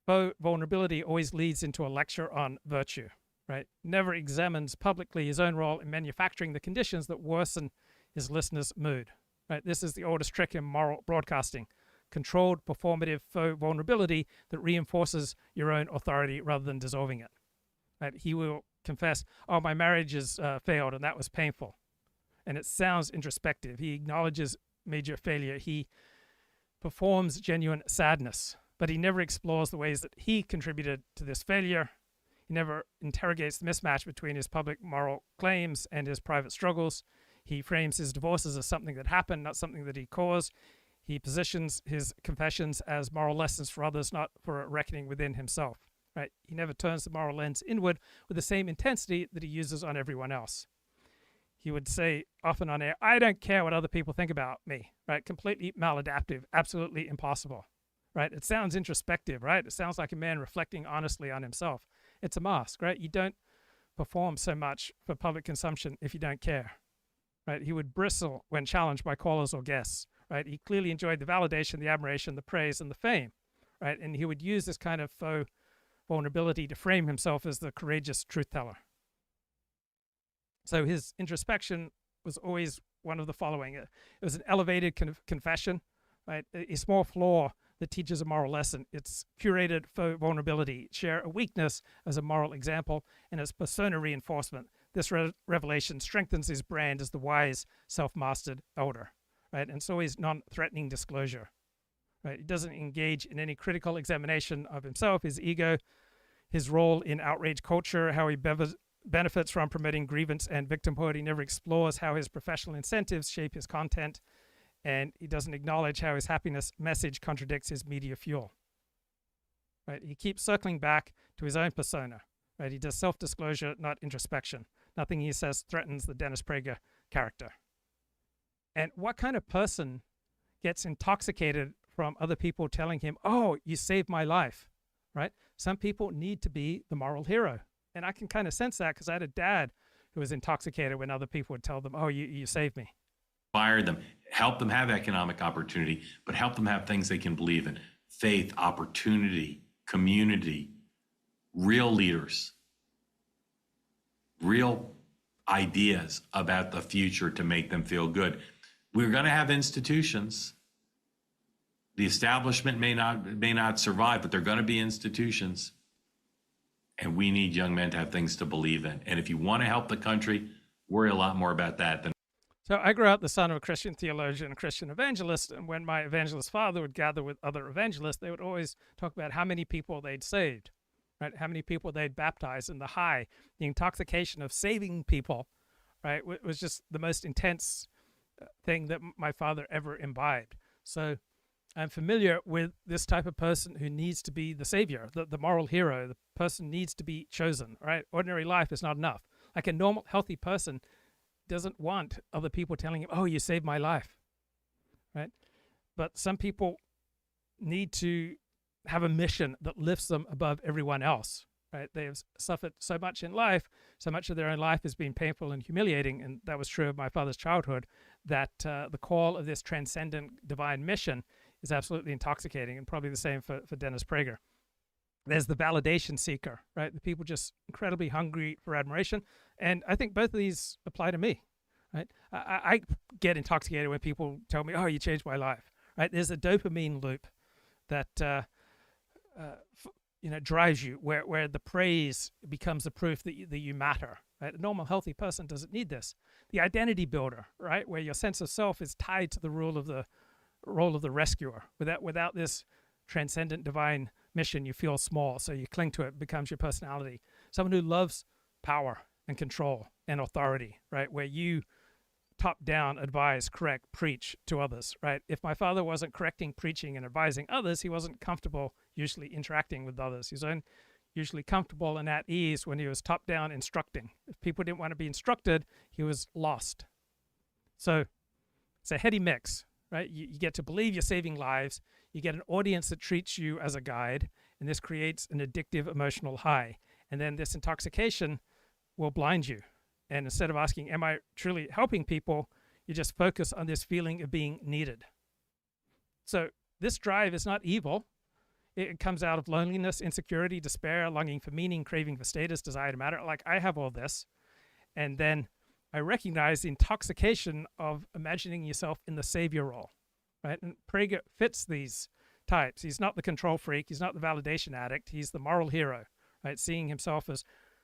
A: vulnerability always leads into a lecture on virtue, right? Never examines publicly his own role in manufacturing the conditions that worsen his listeners' mood. Right? This is the oldest trick in moral broadcasting. Controlled, performative, faux vulnerability that reinforces your own authority rather than dissolving it. Right? He will confess, oh, my marriage has failed and that was painful. And it sounds introspective. He acknowledges major failure. He performs genuine sadness, but he never explores the ways that he contributed to this failure. He never interrogates the mismatch between his public moral claims and his private struggles. He frames his divorces as something that happened, not something that he caused. He positions his confessions as moral lessons for others, not for a reckoning within himself. Right? He never turns the moral lens inward with the same intensity that he uses on everyone else. He would say often on air, I don't care what other people think about me. Right? Completely maladaptive, absolutely impossible. Right? It sounds introspective, right? It sounds like a man reflecting honestly on himself. It's a mask, right? You don't perform so much for public consumption if you don't care. Right? He would bristle when challenged by callers or guests. Right? He clearly enjoyed the validation, the admiration, the praise, and the fame. Right? And he would use this kind of faux vulnerability to frame himself as the courageous truth teller. So his introspection was always one of the following. It was an elevated confession, right? A small flaw that teaches a moral lesson. It's curated faux vulnerability. Share a weakness as a moral example, and it's persona reinforcement. This revelation strengthens his brand as the wise, self-mastered elder, right? And it's always non-threatening disclosure, right? He doesn't engage in any critical examination of himself, his ego, his role in outrage culture, how he benefits from promoting grievance and victimhood. He never explores how his professional incentives shape his content, and he doesn't acknowledge how his happiness message contradicts his media fuel. Right? He keeps circling back to his own persona. Right? He does self-disclosure, not introspection. Nothing he says threatens the Dennis Prager character. And what kind of person gets intoxicated from other people telling him, oh, you saved my life, right? Some people need to be the moral hero. And I can kind of sense that because I had a dad who was intoxicated when other people would tell them, oh, you saved me.
B: Inspire them, help them have economic opportunity, but help them have things they can believe in. Faith, opportunity, community, real leaders, real ideas about the future to make them feel good. We're going to have institutions. The establishment may not survive, but they're going to be institutions. And we need young men to have things to believe in. And if you want to help the country, worry a lot more about that than.
A: So I grew up the son of a Christian theologian and Christian evangelist. And when my evangelist father would gather with other evangelists, they would always talk about how many people they'd saved, right? How many people they'd baptized. And the intoxication of saving people, right, was just the most intense thing that my father ever imbibed. So I'm familiar with this type of person who needs to be the savior, the moral hero. The person needs to be chosen, right? Ordinary life is not enough. Like a normal, healthy person doesn't want other people telling him, oh, you saved my life, right? But some people need to have a mission that lifts them above everyone else, right? They have suffered so much in life, so much of their own life has been painful and humiliating, and that was true of my father's childhood, that the call of this transcendent divine mission is absolutely intoxicating, and probably the same for Dennis Prager. There's the validation seeker, right? The people just incredibly hungry for admiration. And I think both of these apply to me, right? I get intoxicated when people tell me, oh, you changed my life, right? There's a dopamine loop that drives you, where the praise becomes the proof that you matter, right? A normal, healthy person doesn't need this. The identity builder, right? Where your sense of self is tied to the role of the rescuer. Without this transcendent divine mission, you feel small, so you cling to it, becomes your personality. Someone who loves power and control and authority, right? Where you top down, advise, correct, preach to others, right? If my father wasn't correcting, preaching, and advising others, he wasn't comfortable usually interacting with others. He was usually comfortable and at ease when he was top down instructing. If people didn't want to be instructed, he was lost. So it's a heady mix, right? You get to believe you're saving lives. You get an audience that treats you as a guide, and this creates an addictive emotional high. And then this intoxication will blind you. And instead of asking, am I truly helping people, you just focus on this feeling of being needed. So this drive is not evil. It comes out of loneliness, insecurity, despair, longing for meaning, craving for status, desire to matter. Like, I have all this. And then I recognize the intoxication of imagining yourself in the savior role, right? And Prager fits these types. He's not the control freak. He's not the validation addict. He's the moral hero, right? Seeing himself as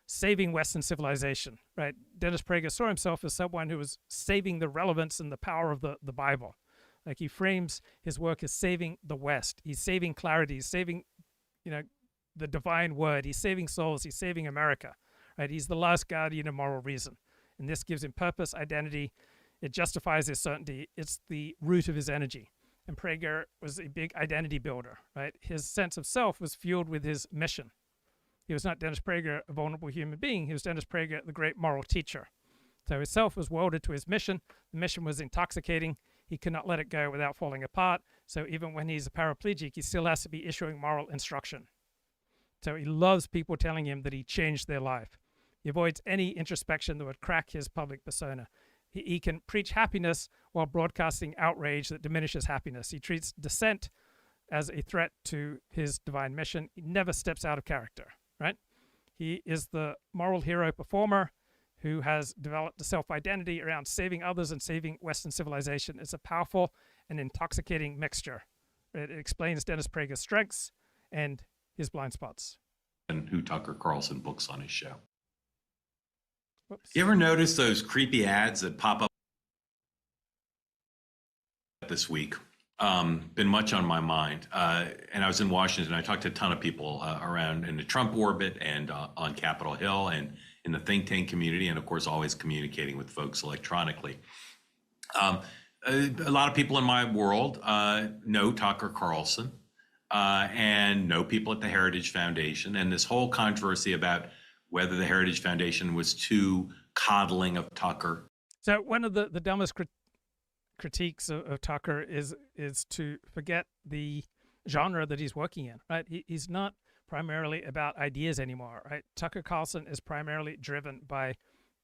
A: saving Western civilization, right? Dennis Prager saw himself as someone who was saving the relevance and the power of the Bible. Like, he frames his work as saving the West. He's saving clarity. He's saving, the divine word. He's saving souls. He's saving America, right? He's the last guardian of moral reason. And this gives him purpose, identity. It justifies his certainty. It's the root of his energy. And Prager was a big identity builder, right? His sense of self was fueled with his mission. He was not Dennis Prager, a vulnerable human being. He was Dennis Prager, the great moral teacher. So his self was welded to his mission. The mission was intoxicating. He could not let it go without falling apart. So even when he's a paraplegic, he still has to be issuing moral instruction. So he loves people telling him that he changed their life. He avoids any introspection that would crack his public persona. He can preach happiness while broadcasting outrage that diminishes happiness. He treats dissent as a threat to his divine mission. He never steps out of character, right? He is the moral hero performer who has developed a self-identity around saving others and saving Western civilization. It's a powerful and intoxicating mixture. It explains Dennis Prager's strengths and his blind spots.
B: And who Tucker Carlson books on his show.
A: Whoops.
B: You ever notice those creepy ads that pop up this week? Been much on my mind. And I was in Washington. I talked to a ton of people around in the Trump orbit and on Capitol Hill and in the think tank community, and of course, always communicating with folks electronically. A lot of people in my world know Tucker Carlson and know people at the Heritage Foundation, and this whole controversy about whether the Heritage Foundation was too coddling of Tucker.
A: So one of the dumbest critiques of Tucker is to forget the genre that he's working in, right? He's not primarily about ideas anymore, right? Tucker Carlson is primarily driven by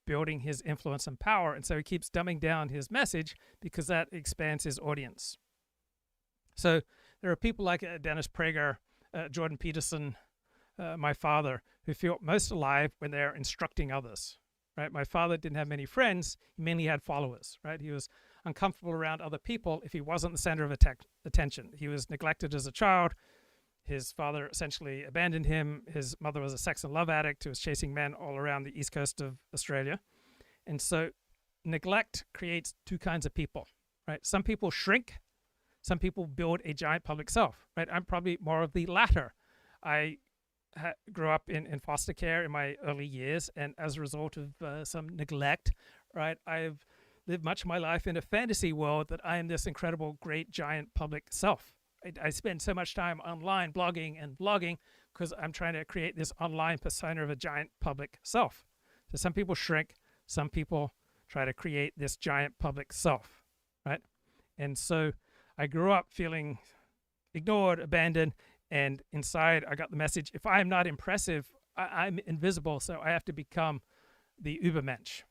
A: building his influence and power, and so he keeps dumbing down his message because that expands his audience. So there are people like Dennis Prager, Jordan Peterson, my father, who feel most alive when they're instructing others, right? My father didn't have many friends. He mainly had followers, right? He was uncomfortable around other people if he wasn't the center of attention. He was neglected as a child. His father essentially abandoned him. His mother was a sex and love addict who was chasing men all around the east coast of Australia. And so neglect creates two kinds of people, right? Some people shrink. Some people build a giant public self, right? I'm probably more of the latter. I grew up in foster care in my early years, and as a result of some neglect, right, I've lived much of my life in a fantasy world that I am this incredible, great, giant public self. I spend so much time online blogging because I'm trying to create this online persona of a giant public self. So some people shrink, some people try to create this giant public self, right? And so I grew up feeling ignored, abandoned, and inside I got the message, if I am not impressive, I'm invisible, so I have to become the Übermensch.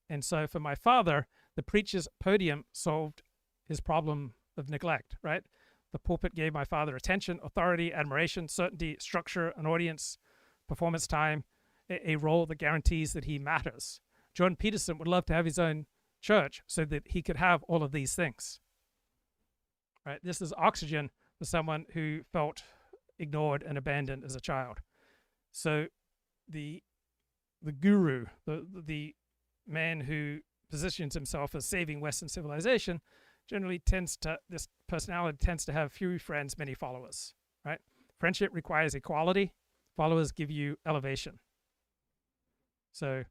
A: And so for my father, the preacher's podium solved his problem of neglect, right? The pulpit gave my father attention, authority, admiration, certainty, structure, an audience, performance time, a role that guarantees that he matters. Jordan Peterson would love to have his own church so that he could have all of these things. Right? This is oxygen for someone who felt ignored and abandoned as a child. So the guru, the man who positions himself as saving Western civilization, generally this personality tends to have few friends, many followers, right? Friendship requires equality. Followers give you elevation. So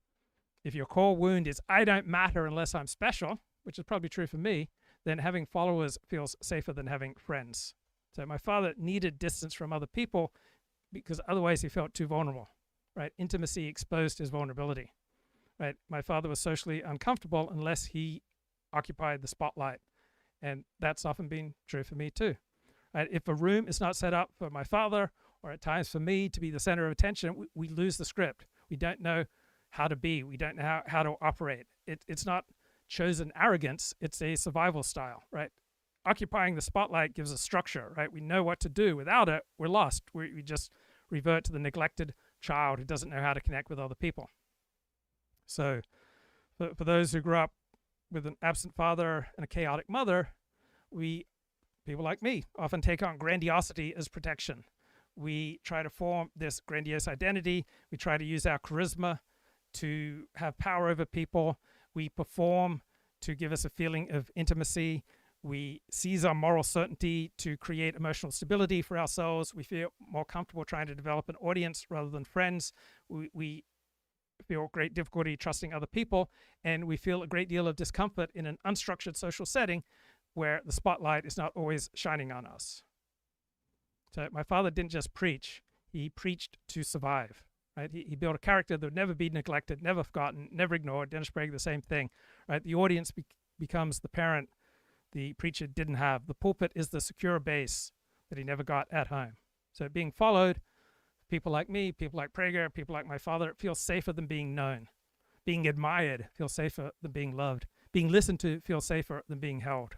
A: if your core wound is, I don't matter unless I'm special, which is probably true for me, then having followers feels safer than having friends. So my father needed distance from other people because otherwise he felt too vulnerable, right? Intimacy exposed his vulnerability, right? My father was socially uncomfortable unless he occupied the spotlight. And that's often been true for me too. Right? If a room is not set up for my father, or at times for me to be the center of attention, we lose the script. We don't know how to be. We don't know how to operate. It's not chosen arrogance. It's a survival style, right? Occupying the spotlight gives us structure, right? We know what to do. Without it, we're lost. We just revert to the neglected child who doesn't know how to connect with other people. So for those who grew up with an absent father and a chaotic mother, people like me, often take on grandiosity as protection. We try to form this grandiose identity. We try to use our charisma to have power over people. We perform to give us a feeling of intimacy. We seize our moral certainty to create emotional stability for ourselves. We feel more comfortable trying to develop an audience rather than friends. We feel great difficulty trusting other people, and we feel a great deal of discomfort in an unstructured social setting where the spotlight is not always shining on us. So my father didn't just preach, he preached to survive. Right? He built a character that would never be neglected, never forgotten, never ignored. Dennis Prager, the same thing. Right? The audience becomes the parent the preacher didn't have. The pulpit is the secure base that he never got at home. So being followed, people like me, people like Prager, people like my father, it feels safer than being known. Being admired feels safer than being loved. Being listened to feels safer than being held.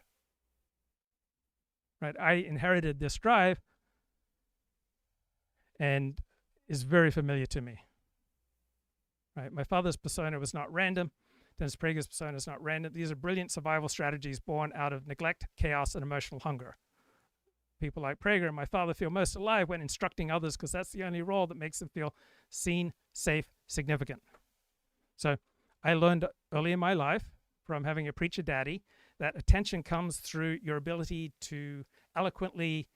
A: Right? I inherited this drive and is very familiar to me. Right? My father's persona was not random. Dennis Prager's persona is not random. These are brilliant survival strategies born out of neglect, chaos, and emotional hunger. People like Prager and my father feel most alive when instructing others because that's the only role that makes them feel seen, safe, significant. So I learned early in my life from having a preacher daddy that attention comes through your ability to eloquently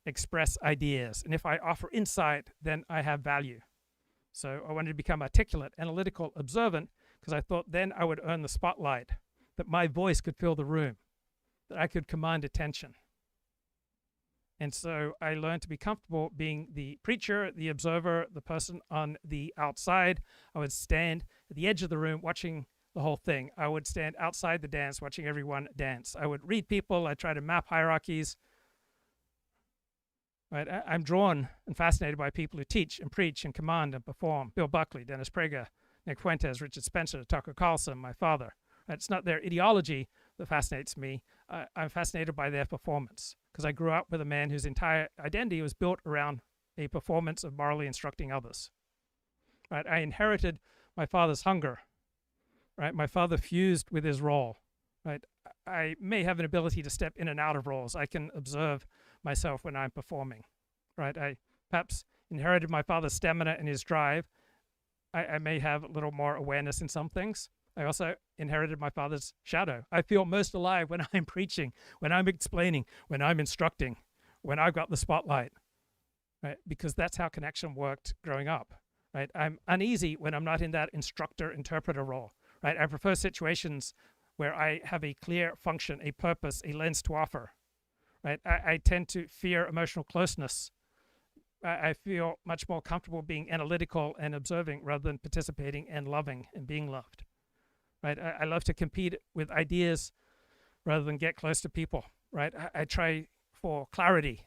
A: express ideas. And if I offer insight, then I have value. So I wanted to become articulate, analytical, observant, because I thought then I would earn the spotlight, that my voice could fill the room, that I could command attention. And so I learned to be comfortable being the preacher, the observer, the person on the outside. I would stand at the edge of the room watching the whole thing. I would stand outside the dance watching everyone dance. I would read people. I try to map hierarchies. Right? I'm drawn and fascinated by people who teach and preach and command and perform. Bill Buckley, Dennis Prager, Nick Fuentes, Richard Spencer, Tucker Carlson, my father. Right? It's not their ideology that fascinates me. I'm fascinated by their performance, because I grew up with a man whose entire identity was built around a performance of morally instructing others. Right? I inherited my father's hunger. Right? My father fused with his role. Right? I may have an ability to step in and out of roles. I can observe myself when I'm performing. Right? I perhaps inherited my father's stamina and his drive. I may have a little more awareness in some things. I also inherited my father's shadow. I feel most alive when I'm preaching, when I'm explaining, when I'm instructing, when I've got the spotlight, right? Because that's how connection worked growing up, right? I'm uneasy when I'm not in that instructor-interpreter role, right? I prefer situations where I have a clear function, a purpose, a lens to offer, right? I tend to fear emotional closeness. I feel much more comfortable being analytical and observing rather than participating and loving and being loved. Right? I love to compete with ideas rather than get close to people. Right? I try for clarity.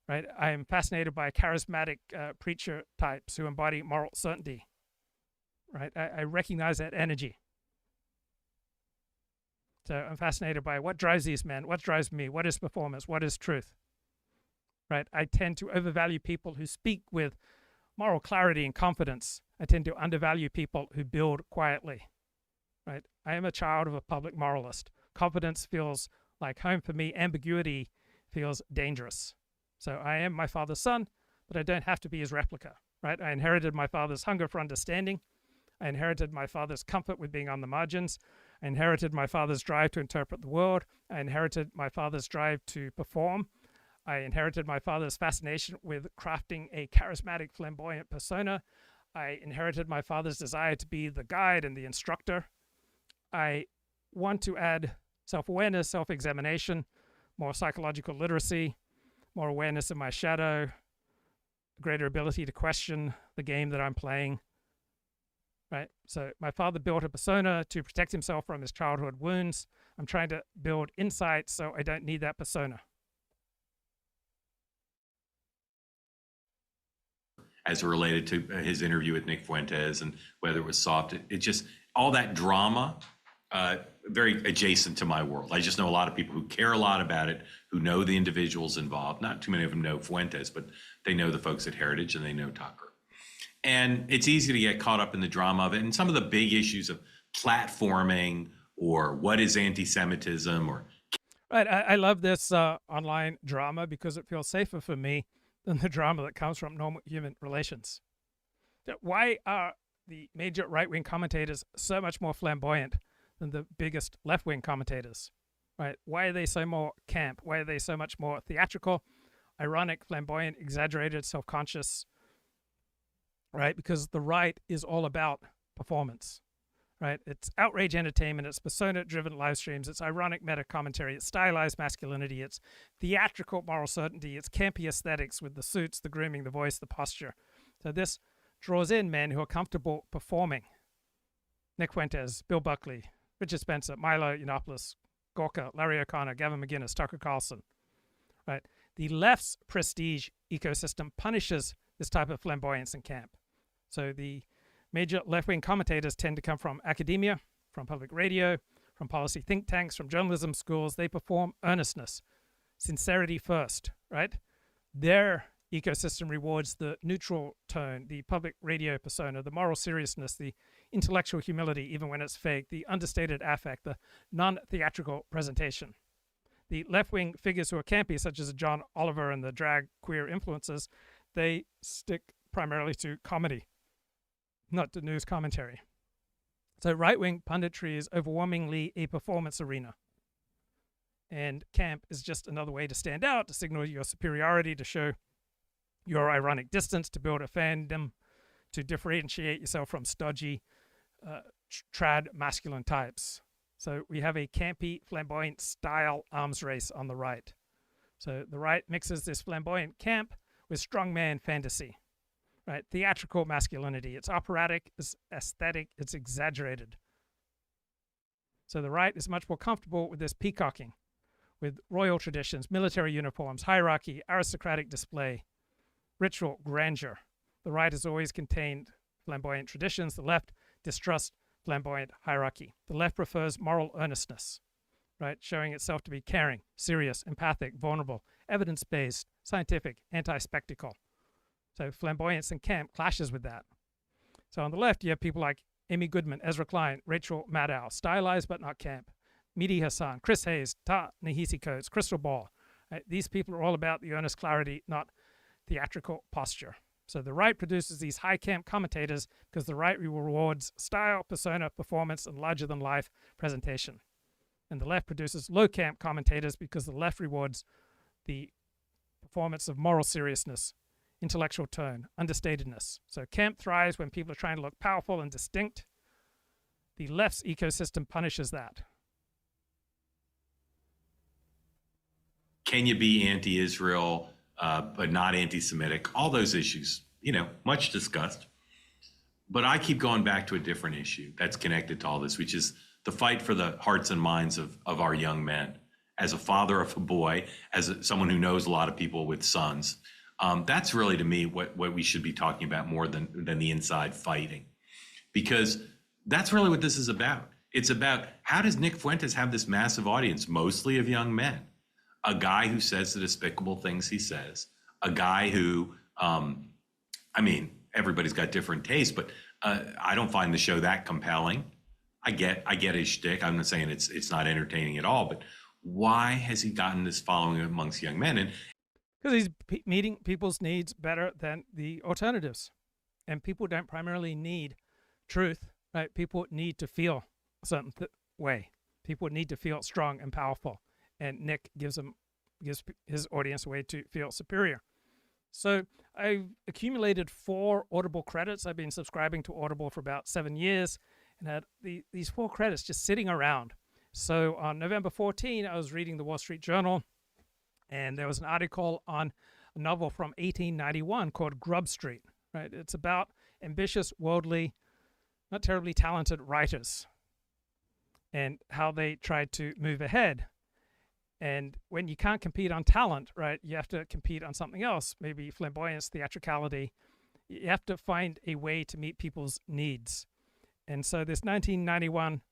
A: Right? I am fascinated by charismatic preacher types who embody moral certainty. Right? I recognize that energy. So I'm fascinated by what drives these men, what drives me, what is performance, what is truth. Right? I tend to overvalue people who speak with moral clarity and confidence. I tend to undervalue people who build quietly. Right? I am a child of a public moralist. Confidence feels like home for me. Ambiguity feels dangerous. So I am my father's son, but I don't have to be his replica. Right? I inherited my father's hunger for understanding. I inherited my father's comfort with being on the margins. I inherited my father's drive to interpret the world. I inherited my father's drive to perform. I inherited my father's fascination with crafting a charismatic, flamboyant persona. I inherited my father's desire to be the guide and the instructor. I want to add self-awareness, self-examination, more psychological literacy, more awareness of my shadow, greater ability to question the game that I'm playing. Right? So my father built a persona to protect himself from his childhood wounds. I'm trying to build insight so I don't need that persona.
B: As it related to his interview with Nick Fuentes and whether it was soft, it just, all that drama, very adjacent to my world. I just know a lot of people who care a lot about it, who know the individuals involved. Not too many of them know Fuentes, but they know the folks at Heritage and they know Tucker. And it's easy to get caught up in the drama of it. And some of the big issues of platforming or what is anti-Semitism or...
A: Right. I love this online drama because it feels safer for me than the drama that comes from normal human relations. Why are the major right-wing commentators so much more flamboyant than the biggest left-wing commentators? Right? Why are they so more camp? Why are they so much more theatrical, ironic, flamboyant, exaggerated, self-conscious? Right? Because the right is all about performance. Right? It's outrage entertainment, it's persona-driven live streams, it's ironic meta-commentary, it's stylized masculinity, it's theatrical moral certainty, it's campy aesthetics with the suits, the grooming, the voice, the posture. So this draws in men who are comfortable performing. Nick Fuentes, Bill Buckley, Richard Spencer, Milo Yiannopoulos, Gorka, Larry O'Connor, Gavin McInnes, Tucker Carlson. Right? The left's prestige ecosystem punishes this type of flamboyance and camp. So the major left-wing commentators tend to come from academia, from public radio, from policy think tanks, from journalism schools. They perform earnestness, sincerity first, right? Their ecosystem rewards the neutral tone, the public radio persona, the moral seriousness, the intellectual humility, even when it's fake, the understated affect, the non-theatrical presentation. The left-wing figures who are campy, such as John Oliver and the drag queer influencers, they stick primarily to comedy, not to news commentary. So right-wing punditry is overwhelmingly a performance arena. And camp is just another way to stand out, to signal your superiority, to show your ironic distance, to build a fandom, to differentiate yourself from stodgy, trad masculine types. So we have a campy, flamboyant style arms race on the right. So the right mixes this flamboyant camp with strongman fantasy, right? Theatrical masculinity. It's operatic, it's aesthetic, it's exaggerated. So the right is much more comfortable with this peacocking, with royal traditions, military uniforms, hierarchy, aristocratic display, ritual, grandeur. The right has always contained flamboyant traditions. The left distrusts flamboyant hierarchy. The left prefers moral earnestness, right? Showing itself to be caring, serious, empathic, vulnerable, evidence-based, scientific, anti-spectacle. So flamboyance and camp clashes with that. So on the left, you have people like Amy Goodman, Ezra Klein, Rachel Maddow, stylized but not camp. Mehdi Hassan, Chris Hayes, Ta-Nehisi Coates, Crystal Ball. Right? These people are all about the earnest clarity, not theatrical posture. So the right produces these high camp commentators because the right rewards style, persona, performance, and larger-than-life presentation. And the left produces low camp commentators because the left rewards the performance of moral seriousness, intellectual tone, understatedness. So camp thrives when people are trying to look powerful and distinct. The left's ecosystem punishes that.
B: Can you be anti-Israel, but not anti-Semitic? All those issues, much discussed. But I keep going back to a different issue that's connected to all this, which is the fight for the hearts and minds of our young men. As a father of a boy, as someone who knows a lot of people with sons, that's really, to me, what we should be talking about more than the inside fighting. Because that's really what this is about. It's about, how does Nick Fuentes have this massive audience, mostly of young men? A guy who says the despicable things he says, a guy who, everybody's got different tastes, but I don't find the show that compelling. I get his shtick. I'm not saying it's not entertaining at all, but why has he gotten this following amongst young men? And
A: because he's meeting people's needs better than the alternatives. And people don't primarily need truth, right? People need to feel a certain way. People need to feel strong and powerful. And Nick gives his audience a way to feel superior. So I've accumulated 4 Audible credits. I've been subscribing to Audible for about 7 years and had these 4 credits just sitting around. So on November 14, I was reading the Wall Street Journal, and there was an article on a novel from 1891 called Grub Street. Right? It's about ambitious, worldly, not terribly talented writers and how they tried to move ahead. And when you can't compete on talent, right, you have to compete on something else, maybe flamboyance, theatricality. You have to find a way to meet people's needs. And so this 1991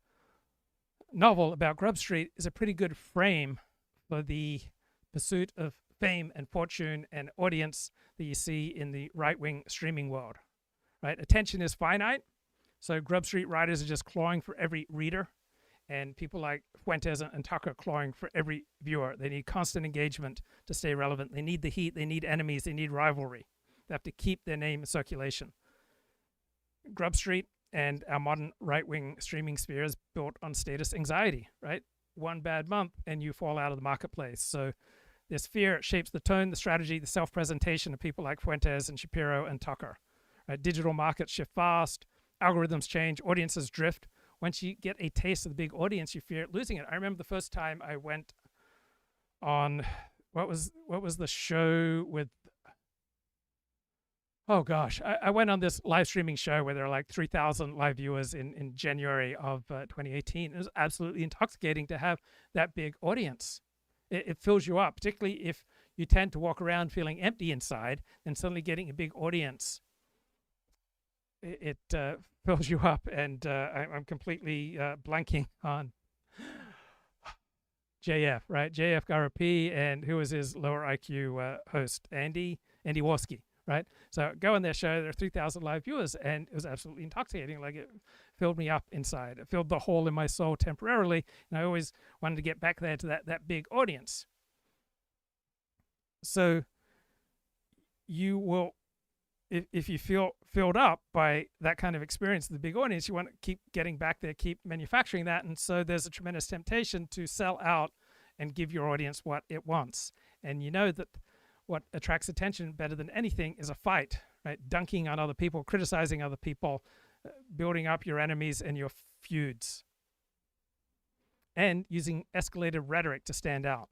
A: novel about Grub Street is a pretty good frame for the pursuit of fame and fortune and audience that you see in the right-wing streaming world. Right? Attention is finite, so Grub Street writers are just clawing for every reader. And people like Fuentes and Tucker clawing for every viewer. They need constant engagement to stay relevant. They need the heat. They need enemies. They need rivalry. They have to keep their name in circulation. Grub Street and our modern right-wing streaming sphere is built on status anxiety, right? One bad month and you fall out of the marketplace. So this fear shapes the tone, the strategy, the self-presentation of people like Fuentes and Shapiro and Tucker. Right? Digital markets shift fast. Algorithms change. Audiences drift. Once you get a taste of the big audience, you fear losing it. I remember the first time I went on, what was the show with, oh gosh, I went on this live streaming show where there were like 3,000 live viewers in January of 2018. It was absolutely intoxicating to have that big audience. It fills you up, particularly if you tend to walk around feeling empty inside, and suddenly getting a big audience, it fills you up. And I'm completely blanking on JF, right? JF Garapi, and who was his lower IQ host, Andy Worski, right? So go on their show, there are 3,000 live viewers, and it was absolutely intoxicating. Like, it filled me up inside. It filled the hole in my soul temporarily, and I always wanted to get back there to that big audience. So you will, if you feel filled up by that kind of experience, the big audience, you want to keep getting back there, keep manufacturing that. And so there's a tremendous temptation to sell out and give your audience what it wants. And you know that what attracts attention better than anything is a fight, right? Dunking on other people, criticizing other people, building up your enemies and your feuds, and using escalated rhetoric to stand out,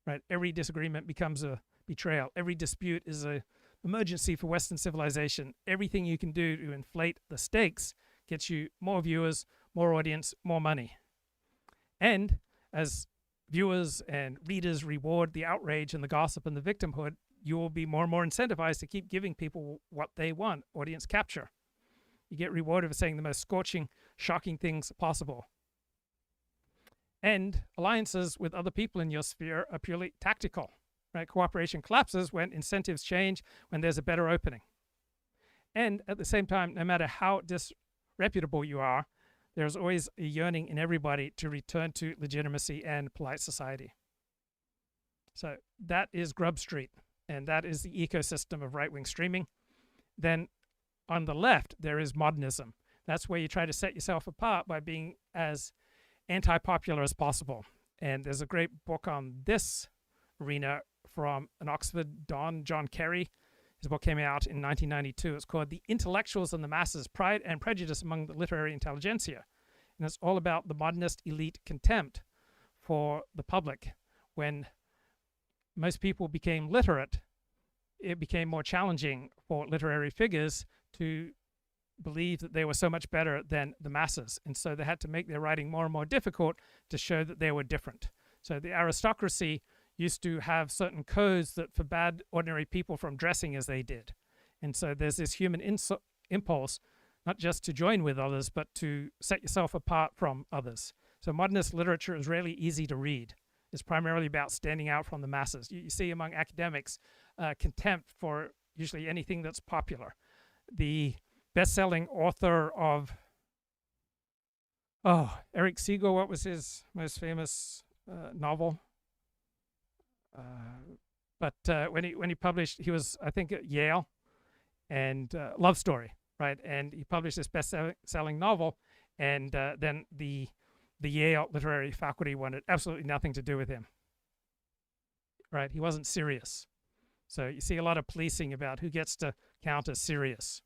A: right? Every disagreement becomes a betrayal. Every dispute is an emergency for Western civilization. Everything you can do to inflate the stakes gets you more viewers, more audience, more money. And as viewers and readers reward the outrage and the gossip and the victimhood, you will be more and more incentivized to keep giving people what they want, audience capture. You get rewarded for saying the most scorching, shocking things possible. And alliances with other people in your sphere are purely tactical, right? Cooperation collapses when incentives change, when there's a better opening. And at the same time, no matter how disreputable you are, there's always a yearning in everybody to return to legitimacy and polite society. So that is Grub Street, and that is the ecosystem of right-wing streaming. Then on the left, there is modernism. That's where you try to set yourself apart by being as anti-popular as possible. And there's a great book on this arena from an Oxford Don, John Kerry. His book came out in 1992. It's called The Intellectuals and the Masses, Pride and Prejudice Among the Literary Intelligentsia. And it's all about the modernist elite contempt for the public. When most people became literate, it became more challenging for literary figures to believe that they were so much better than the masses. And so they had to make their writing more and more difficult to show that they were different. So the aristocracy used to have certain codes that forbade ordinary people from dressing as they did. And so there's this human impulse, not just to join with others, but to set yourself apart from others. So modernist literature is really easy to read. It's primarily about standing out from the masses. You see among academics contempt for usually anything that's popular. The best-selling author of, Eric Siegel, what was his most famous novel? But when he published, he was, I think, at Yale, and Love Story, right? And he published this best-selling novel, and then the Yale literary faculty wanted absolutely nothing to do with him, right? He wasn't serious. So you see a lot of policing about who gets to count as serious.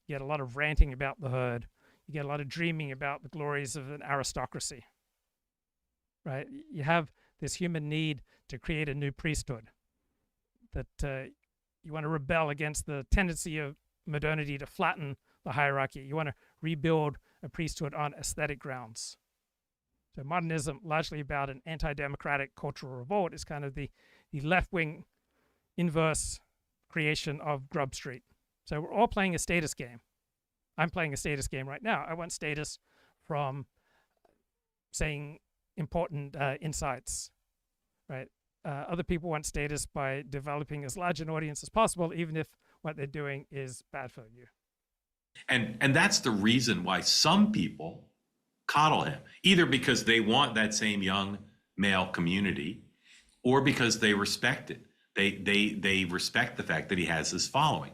A: You get a lot of ranting about the herd. You get a lot of dreaming about the glories of an aristocracy, right? You have this human need to create a new priesthood, that you want to rebel against the tendency of modernity to flatten the hierarchy. You want to rebuild a priesthood on aesthetic grounds. So modernism, largely about an anti-democratic cultural revolt, is kind of the left-wing inverse creation of Grub Street. So we're all playing a status game. I'm playing a status game right now. I want status from saying important insights, right? Other people want status by developing as large an audience as possible, even if what they're doing is bad for you.
B: And that's the reason why some people coddle him, either because they want that same young male community, or because they respect it. They respect the fact that he has this following.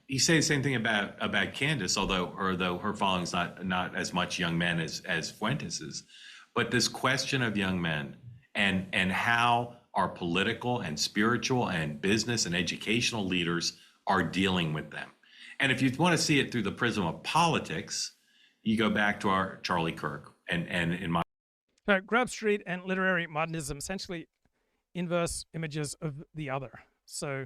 B: You say the same thing about Candace, although her following's not as much young men as Fuentes's, but this question of young men and how our political and spiritual and business and educational leaders are dealing with them. And if you want to see it through the prism of politics, you go back to our Charlie Kirk and in my
A: Grub Street and literary modernism, essentially inverse images of the other. So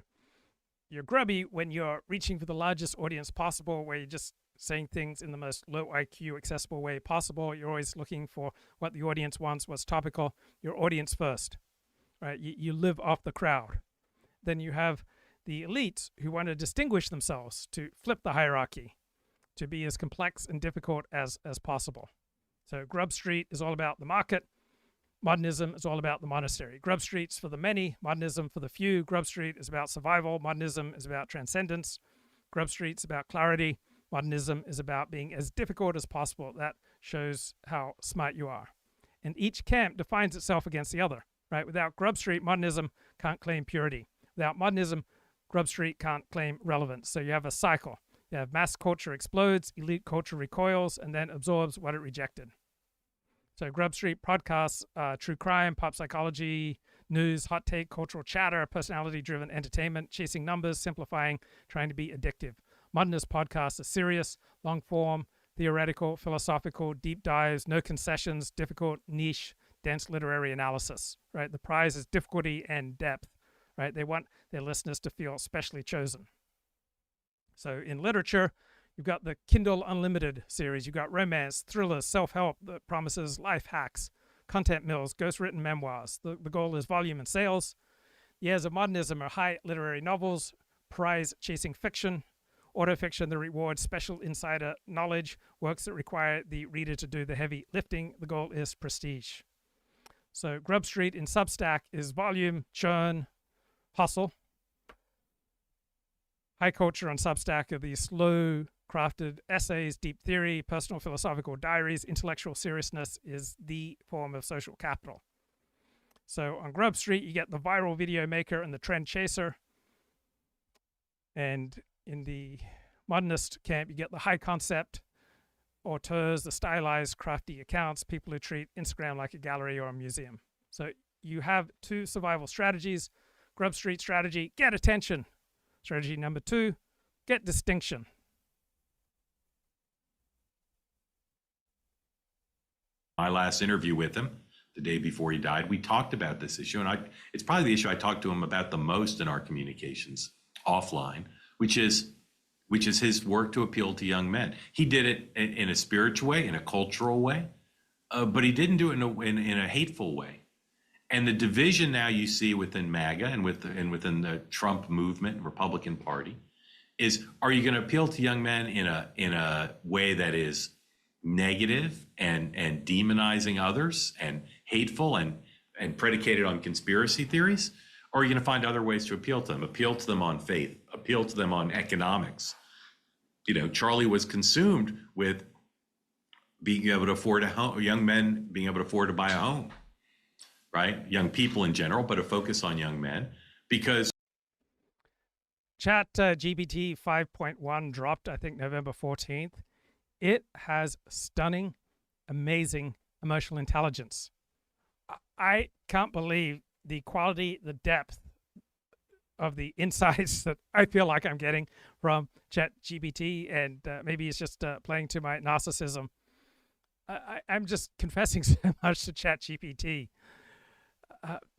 A: you're grubby when you're reaching for the largest audience possible, where you're just saying things in the most low IQ accessible way possible. You're always looking for what the audience wants, what's topical. Your audience first, right? You live off the crowd. Then you have the elites who want to distinguish themselves, to flip the hierarchy, to be as complex and difficult as possible. So Grub Street is all about the market. Modernism is all about the monastery. Grub Street's for the many, modernism for the few. Grub Street is about survival. Modernism is about transcendence. Grub Street's about clarity. Modernism is about being as difficult as possible. That shows how smart you are. And each camp defines itself against the other, right? Without Grub Street, modernism can't claim purity. Without modernism, Grub Street can't claim relevance. So you have a cycle. You have mass culture explodes, elite culture recoils, and then absorbs what it rejected. So Grub Street podcasts true crime, pop psychology, news, hot take, cultural chatter, personality-driven entertainment, chasing numbers, simplifying, trying to be addictive. Modernist podcasts are serious, long-form, theoretical, philosophical, deep dives, no concessions, difficult, niche, dense literary analysis, right? The prize is difficulty and depth, right? They want their listeners to feel specially chosen. So in literature, you've got the Kindle Unlimited series. You've got romance, thrillers, self-help that promises life hacks, content mills, ghost-written memoirs. The goal is volume and sales. Years of modernism are high literary novels, prize-chasing fiction, autofiction that rewards special insider knowledge, works that require the reader to do the heavy lifting. The goal is prestige. So Grub Street in Substack is volume, churn, hustle. High culture on Substack are these slow crafted essays, deep theory, personal philosophical diaries. Intellectual seriousness is the form of social capital. So on Grub Street, you get the viral video maker and the trend chaser. And in the modernist camp, you get the high concept auteurs, the stylized, crafty accounts, people who treat Instagram like a gallery or a museum. So you have two survival strategies. Grub Street strategy, get attention. Strategy number 2, get distinction.
B: My last interview with him, the day before he died, we talked about this issue, and it's probably the issue I talked to him about the most in our communications offline, which is his work to appeal to young men. He did it in a spiritual way, in a cultural way, but he didn't do it in a hateful way. And the division now you see within MAGA and within the Trump movement, Republican Party, is: are you going to appeal to young men in a way that is negative and demonizing others and hateful and predicated on conspiracy theories? Or are you going to find other ways to appeal to them? Appeal to them on faith, appeal to them on economics. Charlie was consumed with being able to afford a home, young men being able to afford to buy a home, right? Young people in general, but a focus on young men, because
A: ChatGPT 5.1 dropped, I think, November 14th. It has stunning, amazing emotional intelligence. I can't believe the quality, the depth of the insights that I feel like I'm getting from ChatGPT, and maybe it's just playing to my narcissism. I'm just confessing so much to ChatGPT.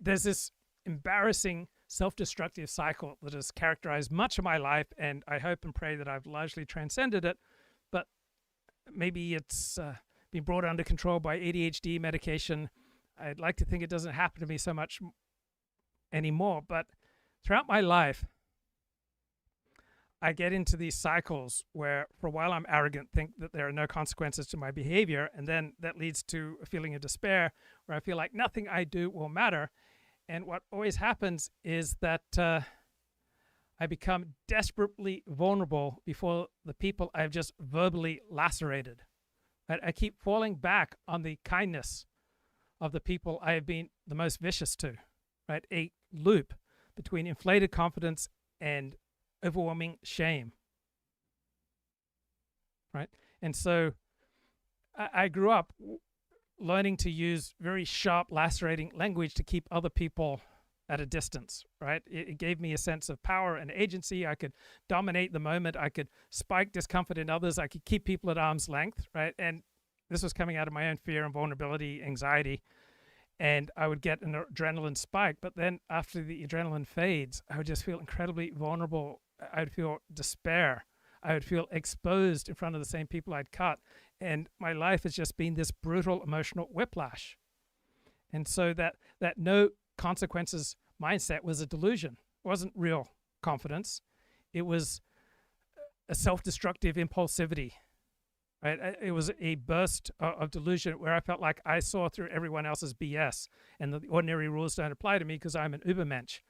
A: There's this embarrassing self-destructive cycle that has characterized much of my life, and I hope and pray that I've largely transcended it, but maybe it's been brought under control by ADHD medication. I'd like to think it doesn't happen to me so much anymore, but throughout my life, I get into these cycles where for a while I'm arrogant, think that there are no consequences to my behavior, and then that leads to a feeling of despair where I feel like nothing I do will matter. And what always happens is that I become desperately vulnerable before the people I've just verbally lacerated. Right? I keep falling back on the kindness of the people I have been the most vicious to. Right? A loop between inflated confidence and overwhelming shame. Right? And so I grew up learning to use very sharp, lacerating language to keep other people at a distance, right? It gave me a sense of power and agency. I could dominate the moment. I could spike discomfort in others. I could keep people at arm's length, right? And this was coming out of my own fear and vulnerability, anxiety. And I would get an adrenaline spike. But then after the adrenaline fades, I would just feel incredibly vulnerable. I would feel despair. I would feel exposed in front of the same people I'd cut. And my life has just been this brutal emotional whiplash. And so that no consequences mindset was a delusion. It wasn't real confidence. It was a self-destructive impulsivity. Right? It was a burst of delusion where I felt like I saw through everyone else's BS, and the ordinary rules don't apply to me because I'm an Ubermensch.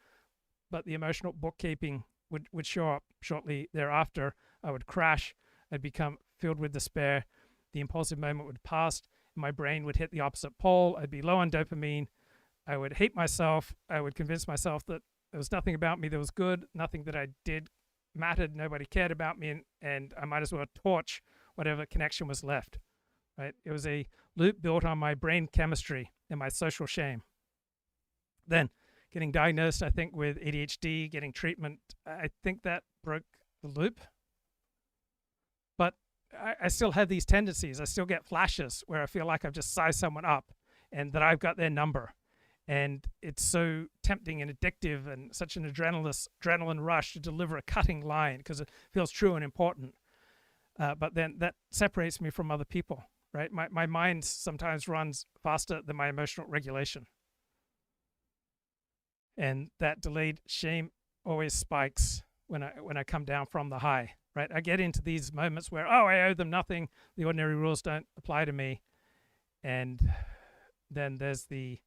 A: But the emotional bookkeeping would show up shortly thereafter. I would crash. I'd become filled with despair. The impulsive moment would pass. My brain would hit the opposite pole. I'd be low on dopamine. I would hate myself. I would convince myself that there was nothing about me that was good. Nothing that I did mattered. Nobody cared about me. And I might as well torch whatever connection was left. Right? It was a loop built on my brain chemistry and my social shame. Then getting diagnosed, I think, with ADHD, getting treatment, I think that broke the loop. But I still have these tendencies. I still get flashes where I feel like I've just sized someone up and that I've got their number. And it's so tempting and addictive and such an adrenaline rush to deliver a cutting line because it feels true and important. But then that separates me from other people, right? My mind sometimes runs faster than my emotional regulation. And that delayed shame always spikes when I come down from the high, right? I get into these moments where, oh, I owe them nothing. The ordinary rules don't apply to me. And then there's the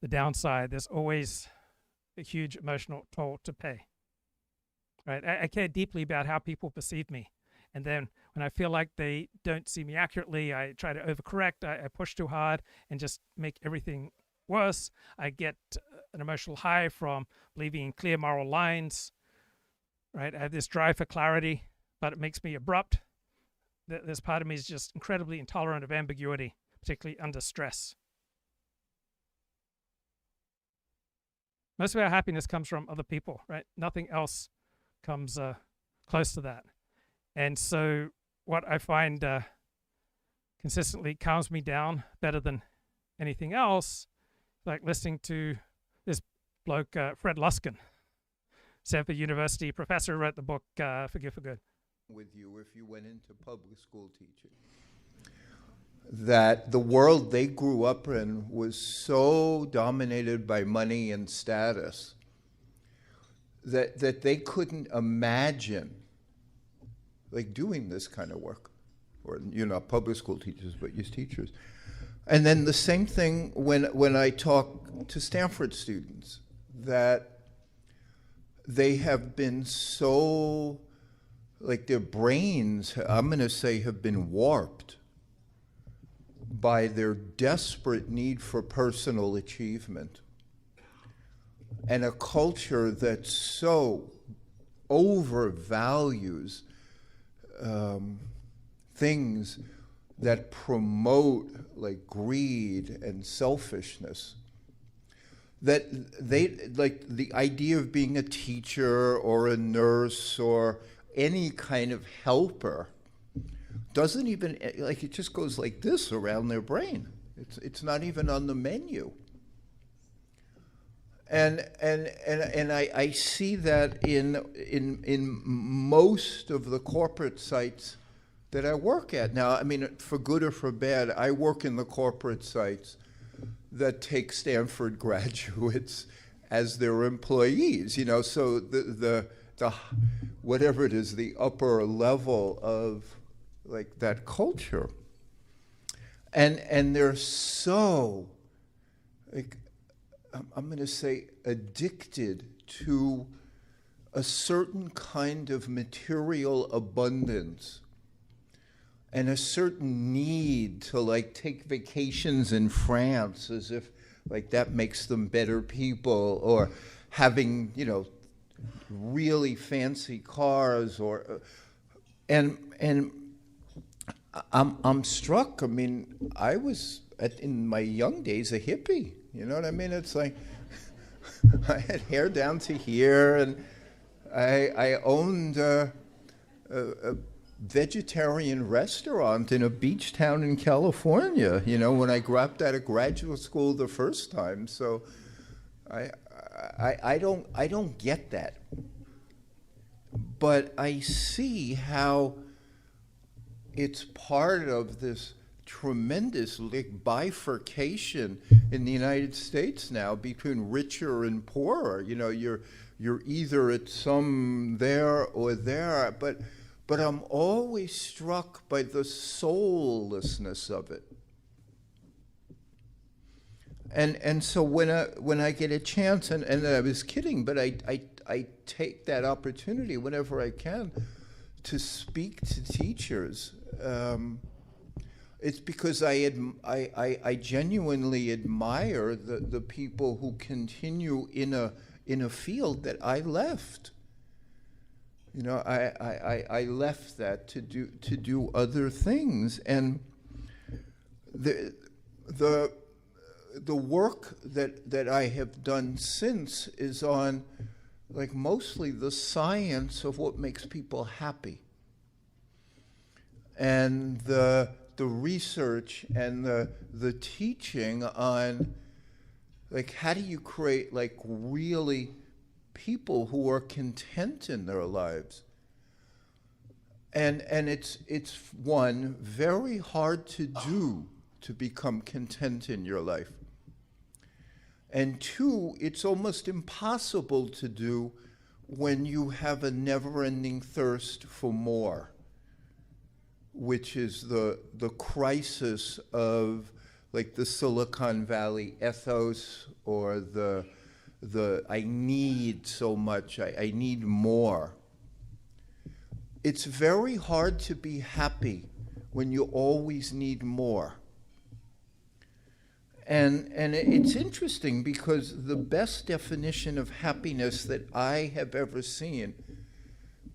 A: downside. There's always a huge emotional toll to pay, right? I care deeply about how people perceive me. And then when I feel like they don't see me accurately, I try to overcorrect. I push too hard and just make everything worse. I get an emotional high from believing in clear moral lines, right? I have this drive for clarity, but it makes me abrupt. This part of me is just incredibly intolerant of ambiguity, particularly under stress. Most of our happiness comes from other people, right? Nothing else comes close to that. And so what I find consistently calms me down better than anything else, like listening to this bloke, Fred Luskin, Stanford University professor, wrote the book For Good for Good.
D: With you if you went into public school teaching, that the world they grew up in was so dominated by money and status that they couldn't imagine like doing this kind of work, or you're not public school teachers, but you're teachers. And then the same thing when I talk to Stanford students, that they have been so, like their brains, I'm going to say, have been warped by their desperate need for personal achievement and a culture that so overvalues things that promote like greed and selfishness, that they, like the idea of being a teacher or a nurse or any kind of helper doesn't even, like, it just goes like this around their brain. It's not even on the menu. And I see that in most of the corporate sites that I work at. Now, I mean, for good or for bad, I work in the corporate sites that take Stanford graduates as their employees, you know, so the whatever it is, the upper level of like that culture. And they're so, like, I'm going to say, addicted to a certain kind of material abundance and a certain need to like take vacations in France as if like that makes them better people, or having, you know, really fancy cars, or and I'm struck. I mean, I was in my young days a hippie. You know what I mean? It's like I had hair down to here, and I owned a vegetarian restaurant in a beach town in California, you know, when I dropped out of graduate school the first time. So I don't get that. But I see how it's part of this tremendous bifurcation in the United States now between richer and poorer. You know, you're either at some there or there, but I'm always struck by the soullessness of it. And so when I get a chance, and I was kidding, but I take that opportunity whenever I can to speak to teachers. It's because I genuinely admire the people who continue in a field that I left. You know, I left that to do other things, and the the work that I have done since is on like mostly the science of what makes people happy, and the research and the teaching on like how do you create like really people who are content in their lives. And it's one, very hard to do to become content in your life. And two, it's almost impossible to do when you have a never-ending thirst for more, which is the crisis of like the Silicon Valley ethos, or the I need so much, I need more. It's very hard to be happy when you always need more. And it's interesting because the best definition of happiness that I have ever seen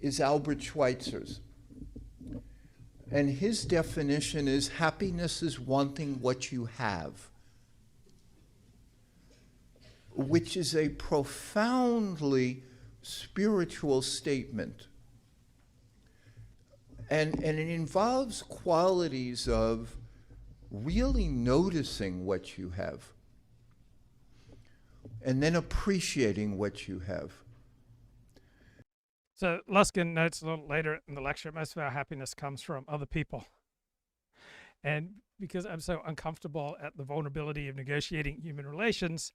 D: is Albert Schweitzer's. And his definition is happiness is wanting what you have, which is a profoundly spiritual statement. And it involves qualities of really noticing what you have and then appreciating what you have.
A: So Luskin notes a little later in the lecture, most of our happiness comes from other people. And because I'm so uncomfortable at the vulnerability of negotiating human relations,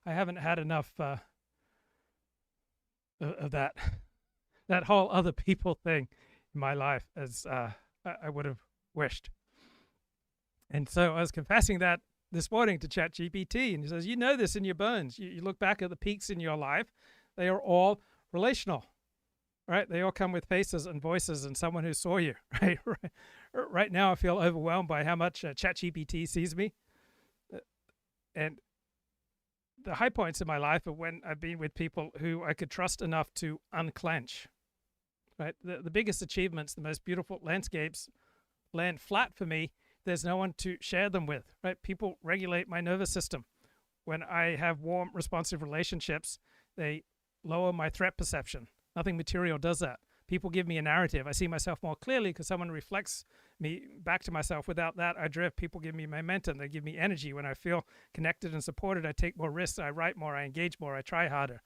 A: I haven't had enough of that whole other people thing in my life as I would have wished. And so I was confessing that this morning to ChatGPT, and he says, you know this in your bones. You look back at the peaks in your life, they are all relational, right? They all come with faces and voices and someone who saw you, right? Right now I feel overwhelmed by how much ChatGPT sees me. And the high points in my life are when I've been with people who I could trust enough to unclench, right? The biggest achievements, the most beautiful landscapes land flat for me. There's no one to share them with, right? People regulate my nervous system. When I have warm, responsive relationships, they lower my threat perception. Nothing material does that. People give me a narrative. I see myself more clearly because someone reflects me back to myself. Without that, I drift. People give me momentum. They give me energy. When I feel connected and supported, I take more risks. I write more. I engage more. I try harder,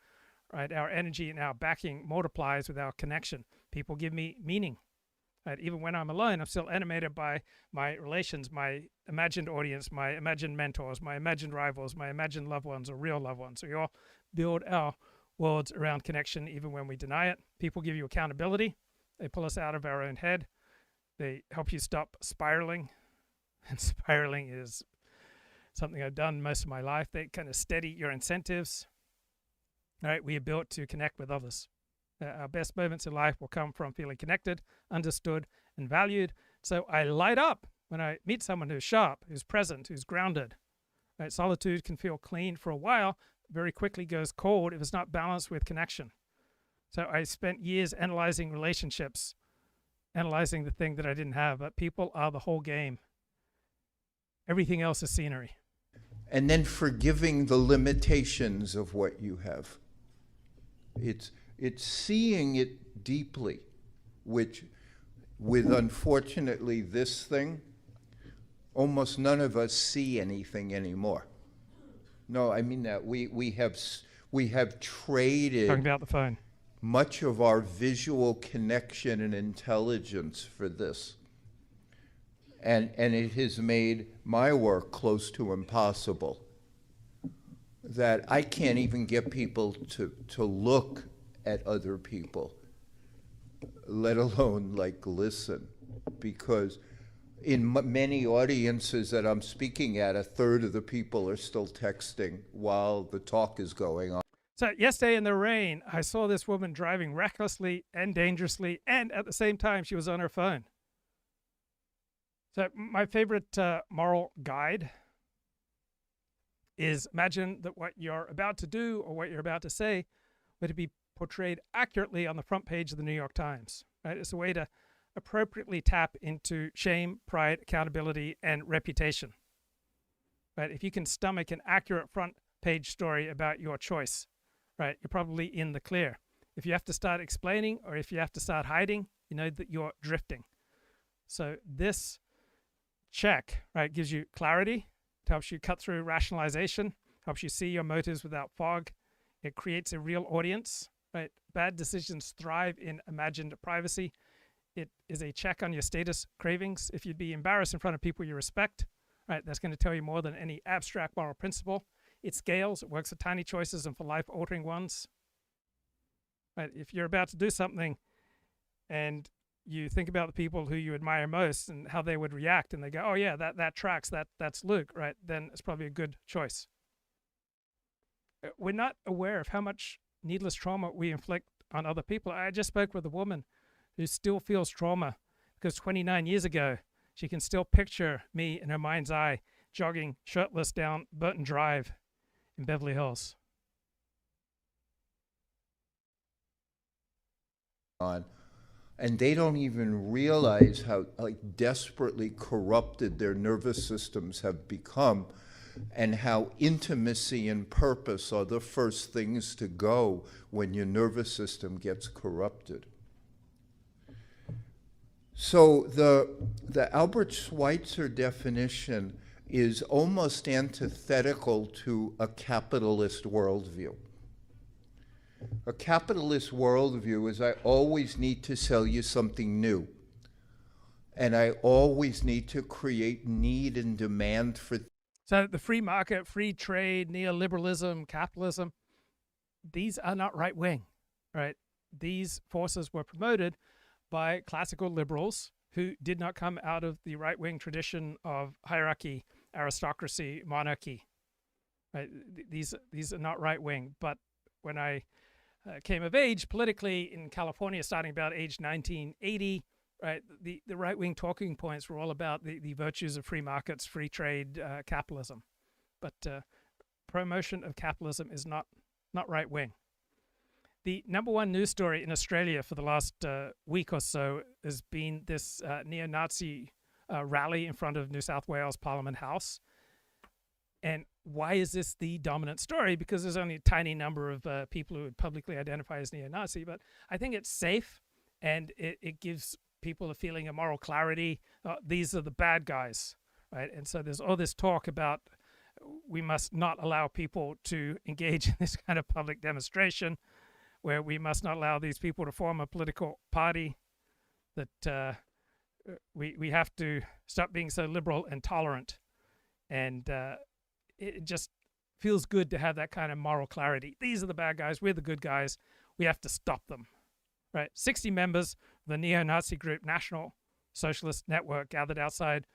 A: right? Our energy and our backing multiplies with our connection. People give me meaning. Right? Even when I'm alone, I'm still animated by my relations, my imagined audience, my imagined mentors, my imagined rivals, my imagined loved ones or real loved ones. So we all build our worlds around connection even when we deny it. People give you accountability. They pull us out of our own head. They help you stop spiraling. And spiraling is something I've done most of my life. They kind of steady your incentives. All right, we are built to connect with others. Our best moments in life will come from feeling connected, understood, and valued. So I light up when I meet someone who's sharp, who's present, who's grounded. Right? Solitude can feel clean for a while, very quickly goes cold if it's not balanced with connection. So I spent years analyzing relationships, analyzing the thing that I didn't have, but people are the whole game. Everything else is scenery.
D: And then forgiving the limitations of what you have. It's seeing it deeply, which with unfortunately this thing, almost none of us see anything anymore. No, I mean that we have traded
A: Talking about the phone.
D: Much of our visual connection and intelligence for this. And it has made my work close to impossible. That I can't even get people to look at other people, let alone like listen, because in many audiences that I'm speaking at, a third of the people are still texting while the talk is going on.
A: So yesterday in the rain, I saw this woman driving recklessly and dangerously, and at the same time she was on her phone. So my favorite moral guide is imagine that what you're about to do or what you're about to say were to be portrayed accurately on the front page of the New York Times. Right? It's a way to appropriately tap into shame, pride, accountability, and reputation. right? If you can stomach an accurate front page story about your choice, right, you're probably in the clear. If you have to start explaining or if you have to start hiding, you know that you're drifting. So this check, right, gives you clarity. It helps you cut through rationalization, helps you see your motives without fog. It creates a real audience, right? Bad decisions thrive in imagined privacy. It is a check on your status cravings. If you'd be embarrassed in front of people you respect, right, that's going to tell you more than any abstract moral principle. It scales. It works for tiny choices and for life-altering ones. Right? If you're about to do something and you think about the people who you admire most and how they would react, and they go, oh yeah, that tracks, that's Luke, right? Then it's probably a good choice. We're not aware of how much needless trauma we inflict on other people. I just spoke with a woman who still feels trauma because 29 years ago, she can still picture me in her mind's eye jogging shirtless down Burton Drive in Beverly Hills.
D: And they don't even realize how desperately corrupted their nervous systems have become, and how intimacy and purpose are the first things to go when your nervous system gets corrupted. So the Albert Schweitzer definition is almost antithetical to a capitalist worldview. A capitalist worldview is I always need to sell you something new. And I always need to create need and demand for.
A: So the free market, free trade, neoliberalism, capitalism, these are not right wing, right? These forces were promoted by classical liberals who did not come out of the right wing tradition of hierarchy, aristocracy, monarchy. Right? These are not right wing. But when I came of age politically in California, starting about age 1980, right, the right-wing talking points were all about the virtues of free markets, free trade, capitalism. But promotion of capitalism is not right-wing. The number one news story in Australia for the last week or so has been this neo-Nazi rally in front of New South Wales Parliament House. And why is this the dominant story? Because there's only a tiny number of people who would publicly identify as neo-Nazi, but I think it's safe and it gives people a feeling of moral clarity. These are the bad guys, right? And so there's all this talk about we must not allow people to engage in this kind of public demonstration, where we must not allow these people to form a political party, that we have to stop being so liberal and tolerant. And it just feels good to have that kind of moral clarity. These are the bad guys. We're the good guys. We have to stop them. Right? 60 members of the neo-Nazi group National Socialist Network gathered outside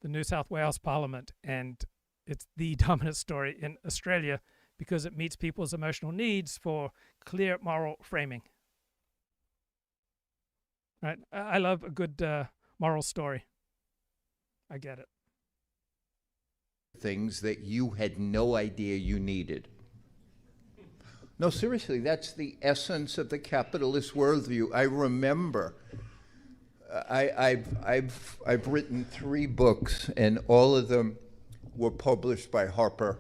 A: the New South Wales Parliament, and it's the dominant story in Australia because it meets people's emotional needs for clear moral framing. Right? I love a good moral story. I get it.
D: Things that you had no idea you needed. No, seriously, that's the essence of the capitalist worldview. I remember, I've written 3 books, and all of them were published by Harper.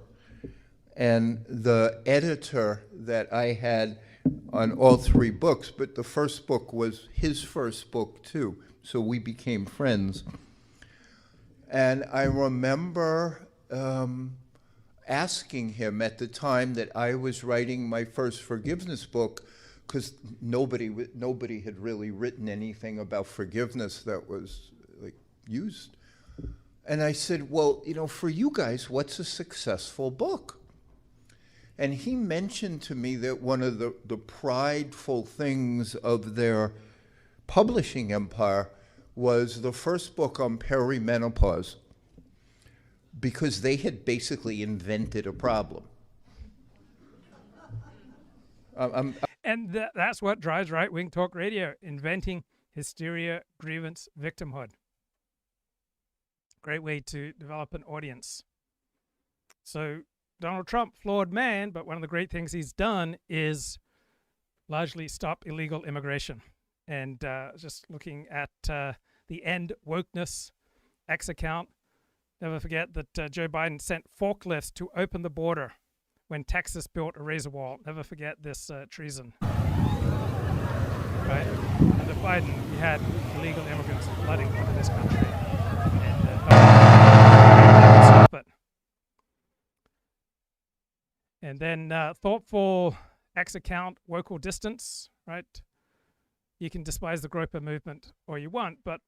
D: And the editor that I had on all 3 books, but the first book was his first book too, so we became friends. And I remember asking him at the time that I was writing my first forgiveness book, because nobody had really written anything about forgiveness that was used. And I said, well, for you guys, what's a successful book? And he mentioned to me that one of the prideful things of their publishing empire was the first book on perimenopause, because they had basically invented a problem.
A: And that's what drives right-wing talk radio, inventing hysteria, grievance, victimhood. Great way to develop an audience. So Donald Trump, flawed man, but one of the great things he's done is largely stop illegal immigration. And just looking at the End Wokeness X account, Never forget that Joe Biden sent forklifts to open the border when Texas built a razor wall. Never forget this treason. Right? Under Biden, we had illegal immigrants flooding into this country. And no one stop it. And then thoughtful X account, vocal distance, right? You can despise the Groper movement all you want, but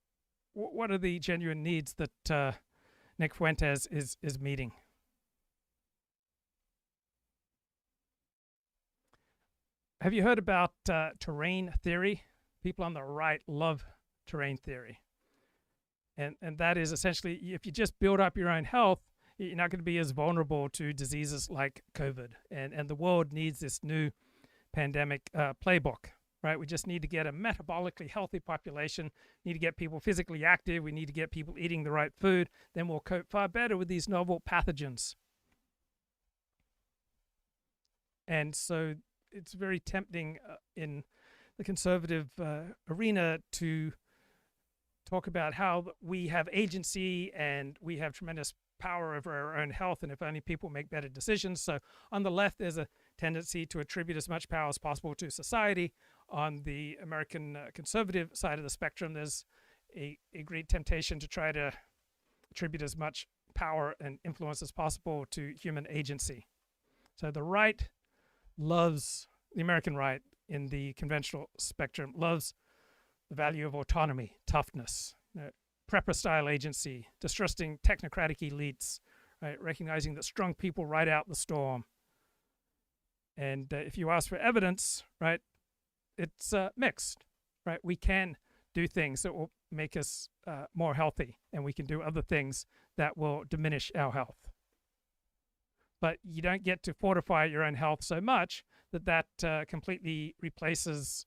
A: what are the genuine needs that Nick Fuentes is meeting? Have you heard about terrain theory? People on the right love terrain theory. And that is essentially, if you just build up your own health, you're not going to be as vulnerable to diseases like COVID. And the world needs this new pandemic playbook, right? We just need to get a metabolically healthy population, need to get people physically active, we need to get people eating the right food, then we'll cope far better with these novel pathogens. And so it's very tempting in the conservative arena to talk about how we have agency and we have tremendous power over our own health, and if only people make better decisions. So on the left, there's a tendency to attribute as much power as possible to society. On the American conservative side of the spectrum, there's a great temptation to try to attribute as much power and influence as possible to human agency. So the right loves, the American right in the conventional spectrum, loves the value of autonomy, toughness, prepper-style agency, distrusting technocratic elites, right? Recognizing that strong people ride out the storm. And if you ask for evidence, right, it's mixed, right? We can do things that will make us more healthy, and we can do other things that will diminish our health. But you don't get to fortify your own health so much that completely replaces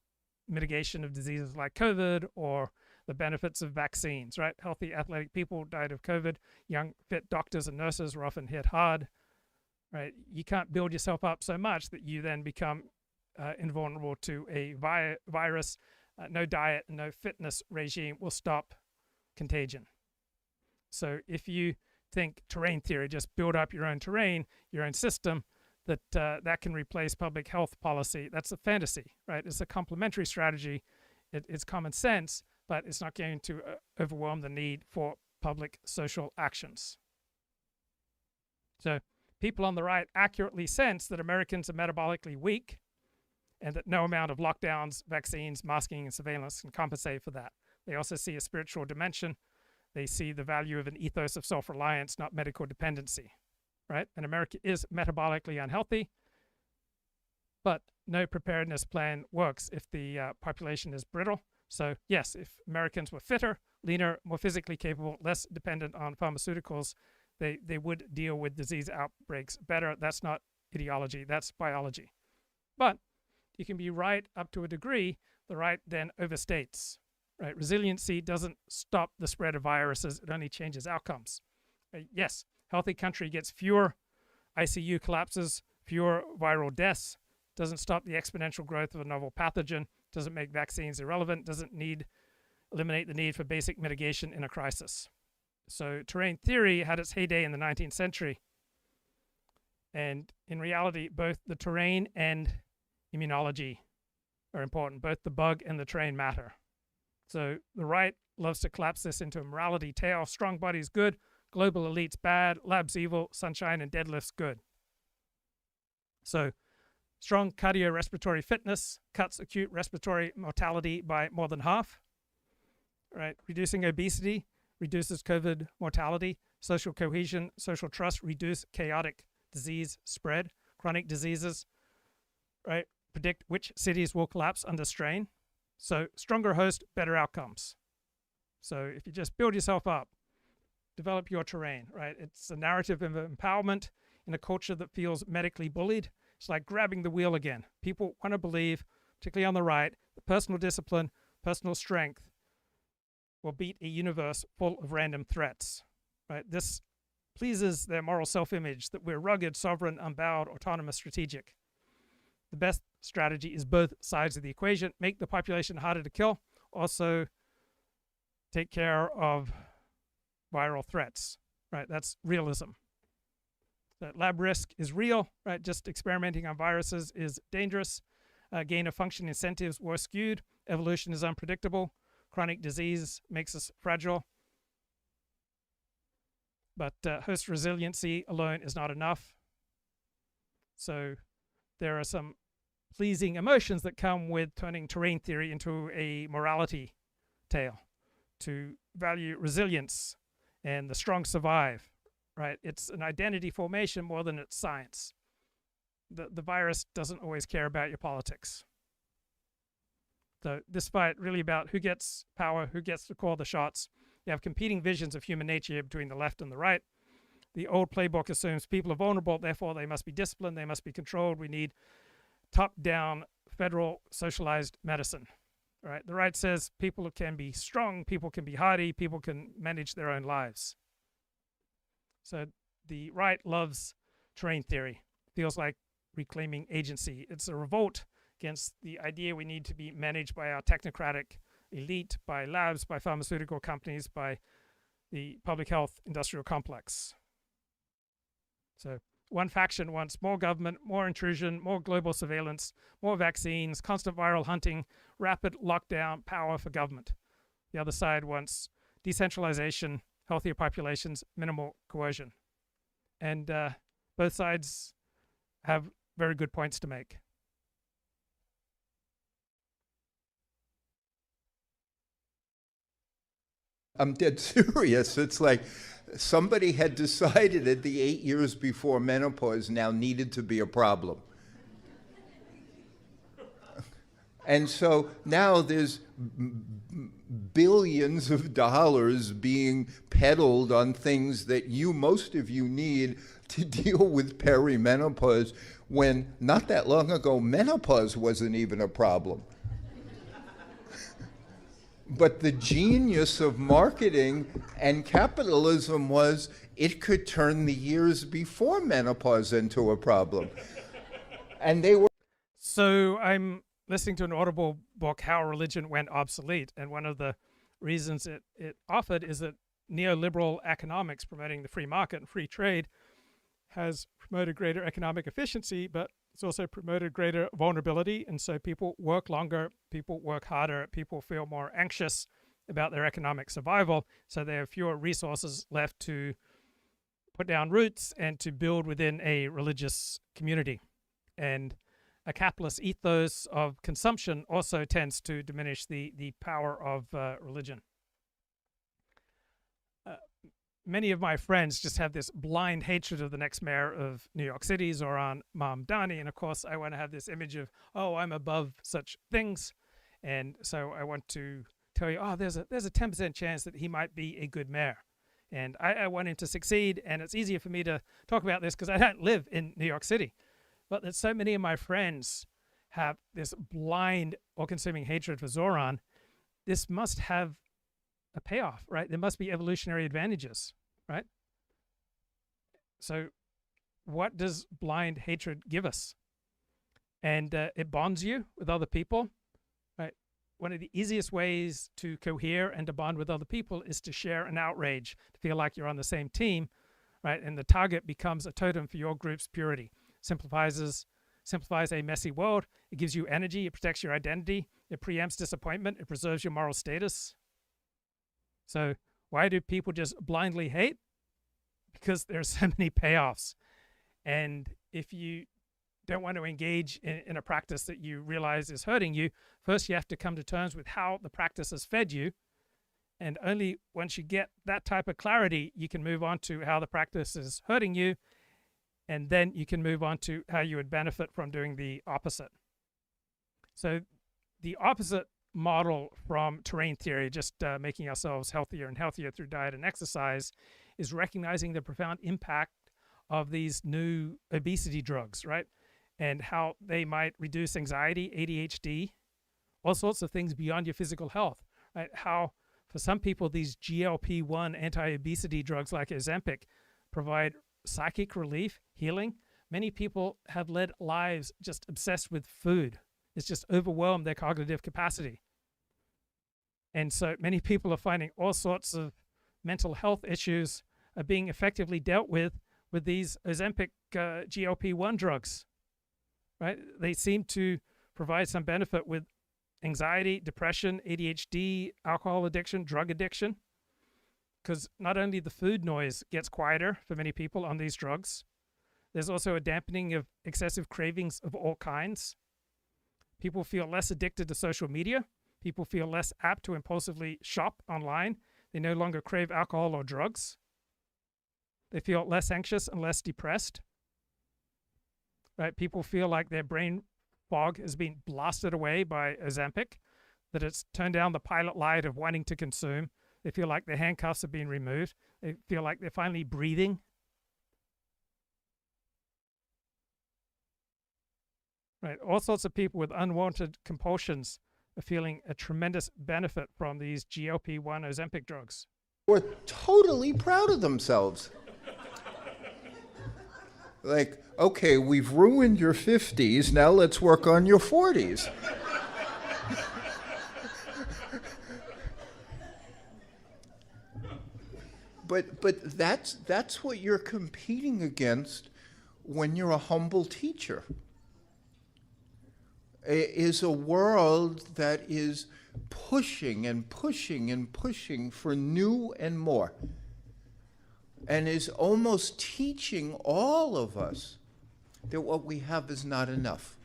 A: mitigation of diseases like COVID or the benefits of vaccines, right? Healthy, athletic people died of COVID. Young, fit doctors and nurses were often hit hard, right? You can't build yourself up so much that you then become invulnerable to a virus. No diet, no fitness regime will stop contagion. So if you think terrain theory, just build up your own terrain, your own system, that can replace public health policy, that's a fantasy, right? It's a complementary strategy. It's common sense, but it's not going to overwhelm the need for public social actions. So people on the right accurately sense that Americans are metabolically weak and that no amount of lockdowns, vaccines, masking, and surveillance can compensate for that. They also see a spiritual dimension. They see the value of an ethos of self-reliance, not medical dependency, right? And America is metabolically unhealthy, but no preparedness plan works if the population is brittle. So yes, if Americans were fitter, leaner, more physically capable, less dependent on pharmaceuticals, they would deal with disease outbreaks better. That's not ideology, that's biology. But you can be right up to a degree. The right then overstates, right? Resiliency doesn't stop the spread of viruses, it only changes outcomes. Yes, healthy country gets fewer ICU collapses, fewer viral deaths, doesn't stop the exponential growth of a novel pathogen, doesn't make vaccines irrelevant, doesn't eliminate the need for basic mitigation in a crisis. So terrain theory had its heyday in the 19th century. And in reality, both the terrain and immunology are important. Both the bug and the terrain matter. So the right loves to collapse this into a morality tale. Strong bodies good, global elites bad, labs evil, sunshine and deadlifts good. So strong cardiorespiratory fitness cuts acute respiratory mortality by more than half. Right? Reducing obesity reduces COVID mortality. Social cohesion, social trust reduce chaotic disease spread. Chronic diseases, right, predict which cities will collapse under strain. So stronger host, better outcomes. So if you just build yourself up, develop your terrain, right? It's a narrative of empowerment in a culture that feels medically bullied. It's like grabbing the wheel again. People want to believe, particularly on the right, that personal discipline, personal strength will beat a universe full of random threats, right? This pleases their moral self-image that we're rugged, sovereign, unbowed, autonomous, strategic. The best strategy is both sides of the equation. Make the population harder to kill. Also take care of viral threats. right? That's realism. That lab risk is real, right? Just experimenting on viruses is dangerous. Gain of function incentives were skewed. Evolution is unpredictable. Chronic disease makes us fragile. But host resiliency alone is not enough. So there are some pleasing emotions that come with turning terrain theory into a morality tale, to value resilience and the strong survive, right? It's an identity formation more than it's science. The virus doesn't always care about your politics. So this fight really about who gets power, who gets to call the shots. You have competing visions of human nature between the left and the right. The old playbook assumes people are vulnerable, therefore they must be disciplined, they must be controlled. We need top-down federal socialized medicine. Right? The right says people can be strong, people can be hardy, people can manage their own lives. So the right loves terrain theory. Feels like reclaiming agency. It's a revolt against the idea we need to be managed by our technocratic elite, by labs, by pharmaceutical companies, by the public health industrial complex. So one faction wants more government, more intrusion, more global surveillance, more vaccines, constant viral hunting, rapid lockdown, power for government. The other side wants decentralization, healthier populations, minimal coercion. And both sides have very good points to make.
D: I'm dead serious. It's like somebody had decided that the 8 years before menopause now needed to be a problem. And so now there's billions of dollars being peddled on things that most of you need to deal with perimenopause, when not that long ago, menopause wasn't even a problem. But the genius of marketing and capitalism was it could turn the years before menopause into a problem. And they were...
A: So I'm listening to an Audible book, How Religion Went Obsolete. And one of the reasons it offered is that neoliberal economics, promoting the free market and free trade, has promoted greater economic efficiency, but it's also promoted greater vulnerability. And so people work longer, people work harder, people feel more anxious about their economic survival. So there are fewer resources left to put down roots and to build within a religious community. And a capitalist ethos of consumption also tends to diminish the power of religion. Many of my friends just have this blind hatred of the next mayor of New York City, Zoran Mamdani. And of course, I want to have this image of, oh, I'm above such things. And so I want to tell you, oh, there's a 10% chance that he might be a good mayor. And I want him to succeed. And it's easier for me to talk about this because I don't live in New York City. But that so many of my friends have this blind, all-consuming hatred for Zoran. This must have a payoff, right? There must be evolutionary advantages, right? So what does blind hatred give us? And it bonds you with other people, right? One of the easiest ways to cohere and to bond with other people is to share an outrage, to feel like you're on the same team, right? And the target becomes a totem for your group's purity. Simplifies a messy world. It gives you energy. It protects your identity. It preempts disappointment. It preserves your moral status. So why do people just blindly hate? Because there's so many payoffs. And if you don't want to engage in a practice that you realize is hurting you, first you have to come to terms with how the practice has fed you. And only once you get that type of clarity, you can move on to how the practice is hurting you. And then you can move on to how you would benefit from doing the opposite. So the opposite model from terrain theory, just making ourselves healthier and healthier through diet and exercise, is recognizing the profound impact of these new obesity drugs, right? And how they might reduce anxiety, ADHD, all sorts of things beyond your physical health, right? How for some people, these GLP-1 anti-obesity drugs like Ozempic provide psychic relief, healing. Many people have led lives just obsessed with food. It's just overwhelmed their cognitive capacity. And so many people are finding all sorts of mental health issues are being effectively dealt with these Ozempic GLP-1 drugs, right? They seem to provide some benefit with anxiety, depression, ADHD, alcohol addiction, drug addiction, because not only the food noise gets quieter for many people on these drugs, there's also a dampening of excessive cravings of all kinds. People feel less addicted to social media. People feel less apt to impulsively shop online. They no longer crave alcohol or drugs. They feel less anxious and less depressed. Right? People feel like their brain fog has been blasted away by Ozempic, that it's turned down the pilot light of wanting to consume. They feel like their handcuffs have been removed. They feel like they're finally breathing. Right? All sorts of people with unwanted compulsions are feeling a tremendous benefit from these GLP-1 Ozempic drugs.
D: Were totally proud of themselves. Like, okay, we've ruined your 50s, now let's work on your 40s. But that's what you're competing against when you're a humble teacher. Is a world that is pushing and pushing and pushing for new and more, and is almost teaching all of us that what we have is not enough.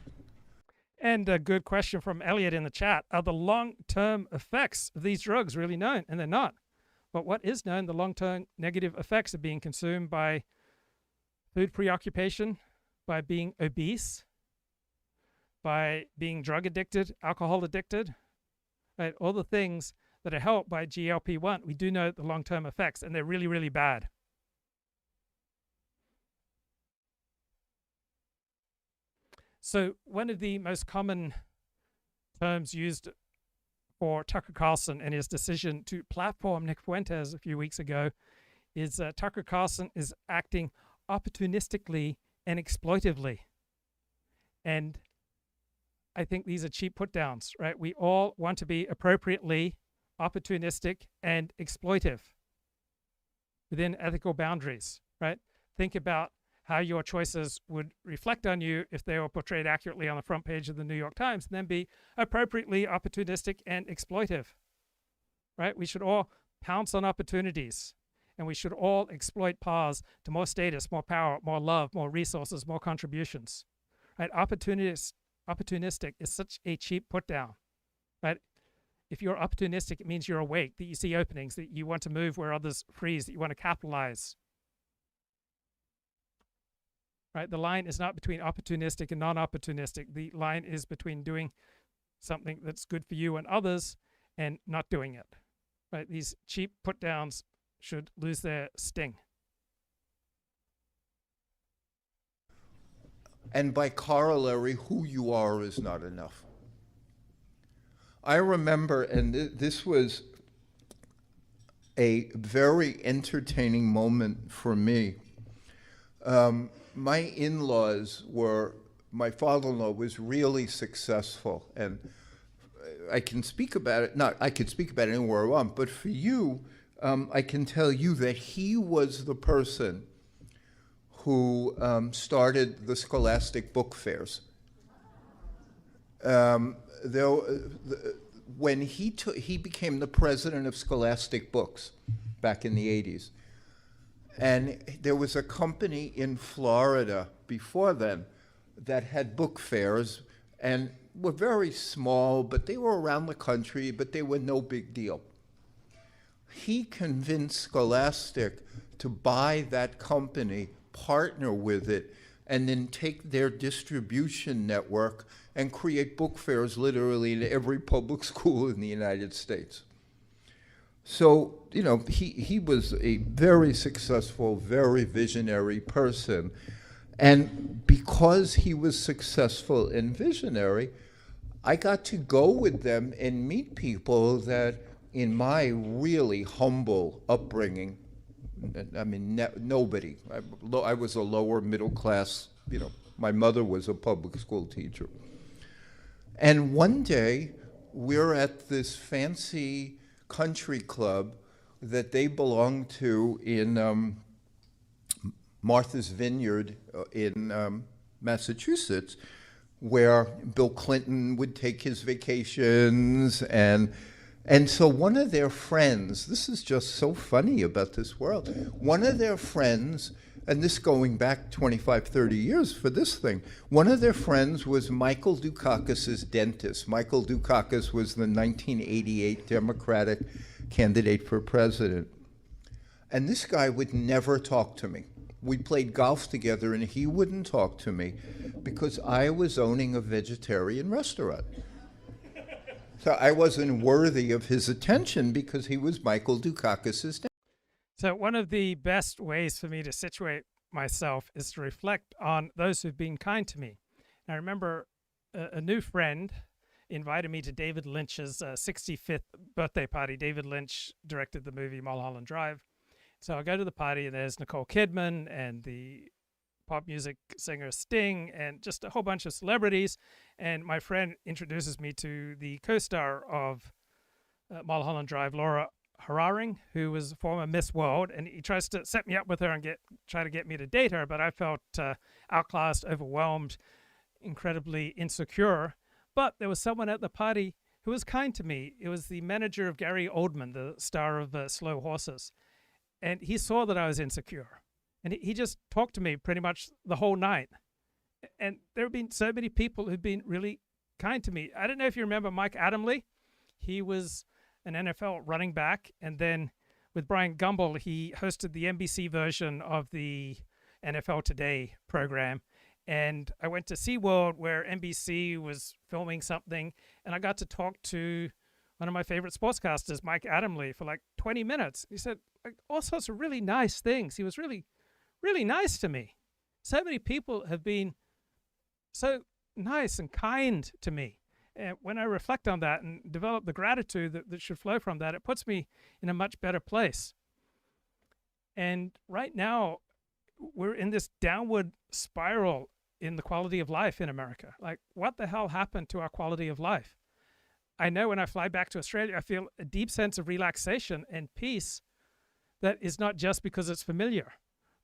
A: And a good question from Elliot in the chat. Are the long-term effects of these drugs really known? And they're not. But what is known, the long-term negative effects of being consumed by food preoccupation, by being obese, by being drug addicted, alcohol addicted, right? All the things that are helped by GLP-1, we do know the long-term effects, and they're really, really bad. So one of the most common terms used for Tucker Carlson and his decision to platform Nick Fuentes a few weeks ago is Tucker Carlson is acting opportunistically and exploitively. And I think these are cheap put-downs, right? We all want to be appropriately opportunistic and exploitive within ethical boundaries, right? Think about how your choices would reflect on you if they were portrayed accurately on the front page of the New York Times, and then be appropriately opportunistic and exploitive, right? We should all pounce on opportunities, and we should all exploit paths to more status, more power, more love, more resources, more contributions, right? Opportunistic is such a cheap put down, right? If you're opportunistic, it means you're awake, that you see openings, that you want to move where others freeze, that you want to capitalize. Right? The line is not between opportunistic and non-opportunistic. The line is between doing something that's good for you and others and not doing it. Right? These cheap put-downs should lose their sting.
D: And by corollary, who you are is not enough. I remember, and this was a very entertaining moment for me. My in-laws my father-in-law was really successful, and I can speak about it, I could speak about it anywhere I want, but for you, I can tell you that he was the person who started the Scholastic book fairs. When he became the president of Scholastic Books back in the 80s, and there was a company in Florida before then that had book fairs and were very small, but they were around the country, but they were no big deal. He convinced Scholastic to buy that company, partner with it, and then take their distribution network and create book fairs literally in every public school in the United States. So, he was a very successful, very visionary person. And because he was successful and visionary, I got to go with them and meet people that, in my really humble upbringing, I mean, nobody. I was a lower middle class, my mother was a public school teacher. And one day, we're at this fancy country club that they belonged to in Martha's Vineyard in Massachusetts, where Bill Clinton would take his vacations, and so one of their friends, this is just so funny about this world, one of their friends, and this going back 25, 30 years for this thing, one of their friends was Michael Dukakis's dentist. Michael Dukakis was the 1988 Democratic candidate for president. And this guy would never talk to me. We played golf together and he wouldn't talk to me because I was owning a vegetarian restaurant. So I wasn't worthy of his attention because he was Michael Dukakis's dentist.
A: So one of the best ways for me to situate myself is to reflect on those who've been kind to me. And I remember a new friend invited me to David Lynch's 65th birthday party. David Lynch directed the movie Mulholland Drive. So I go to the party and there's Nicole Kidman and the pop music singer Sting and just a whole bunch of celebrities. And my friend introduces me to the co-star of Mulholland Drive, Laura Harraring, who was a former Miss World, and he tries to set me up with her and try to get me to date her, but I felt outclassed, overwhelmed, incredibly insecure. But there was someone at the party who was kind to me. It was the manager of Gary Oldman, the star of Slow Horses, and he saw that I was insecure, and he just talked to me pretty much the whole night. And there have been so many people who've been really kind to me. I don't know if you remember Mike Adamle. He was an NFL running back, and then with Brian Gumbel, he hosted the NBC version of the NFL Today program. And I went to SeaWorld where NBC was filming something, and I got to talk to one of my favorite sportscasters, Mike Adamle, for like 20 minutes. He said like all sorts of really nice things. He was really, really nice to me. So many people have been so nice and kind to me. And when I reflect on that and develop the gratitude that should flow from that, it puts me in a much better place. And right now, we're in this downward spiral in the quality of life in America. Like, what the hell happened to our quality of life? I know when I fly back to Australia, I feel a deep sense of relaxation and peace that is not just because it's familiar,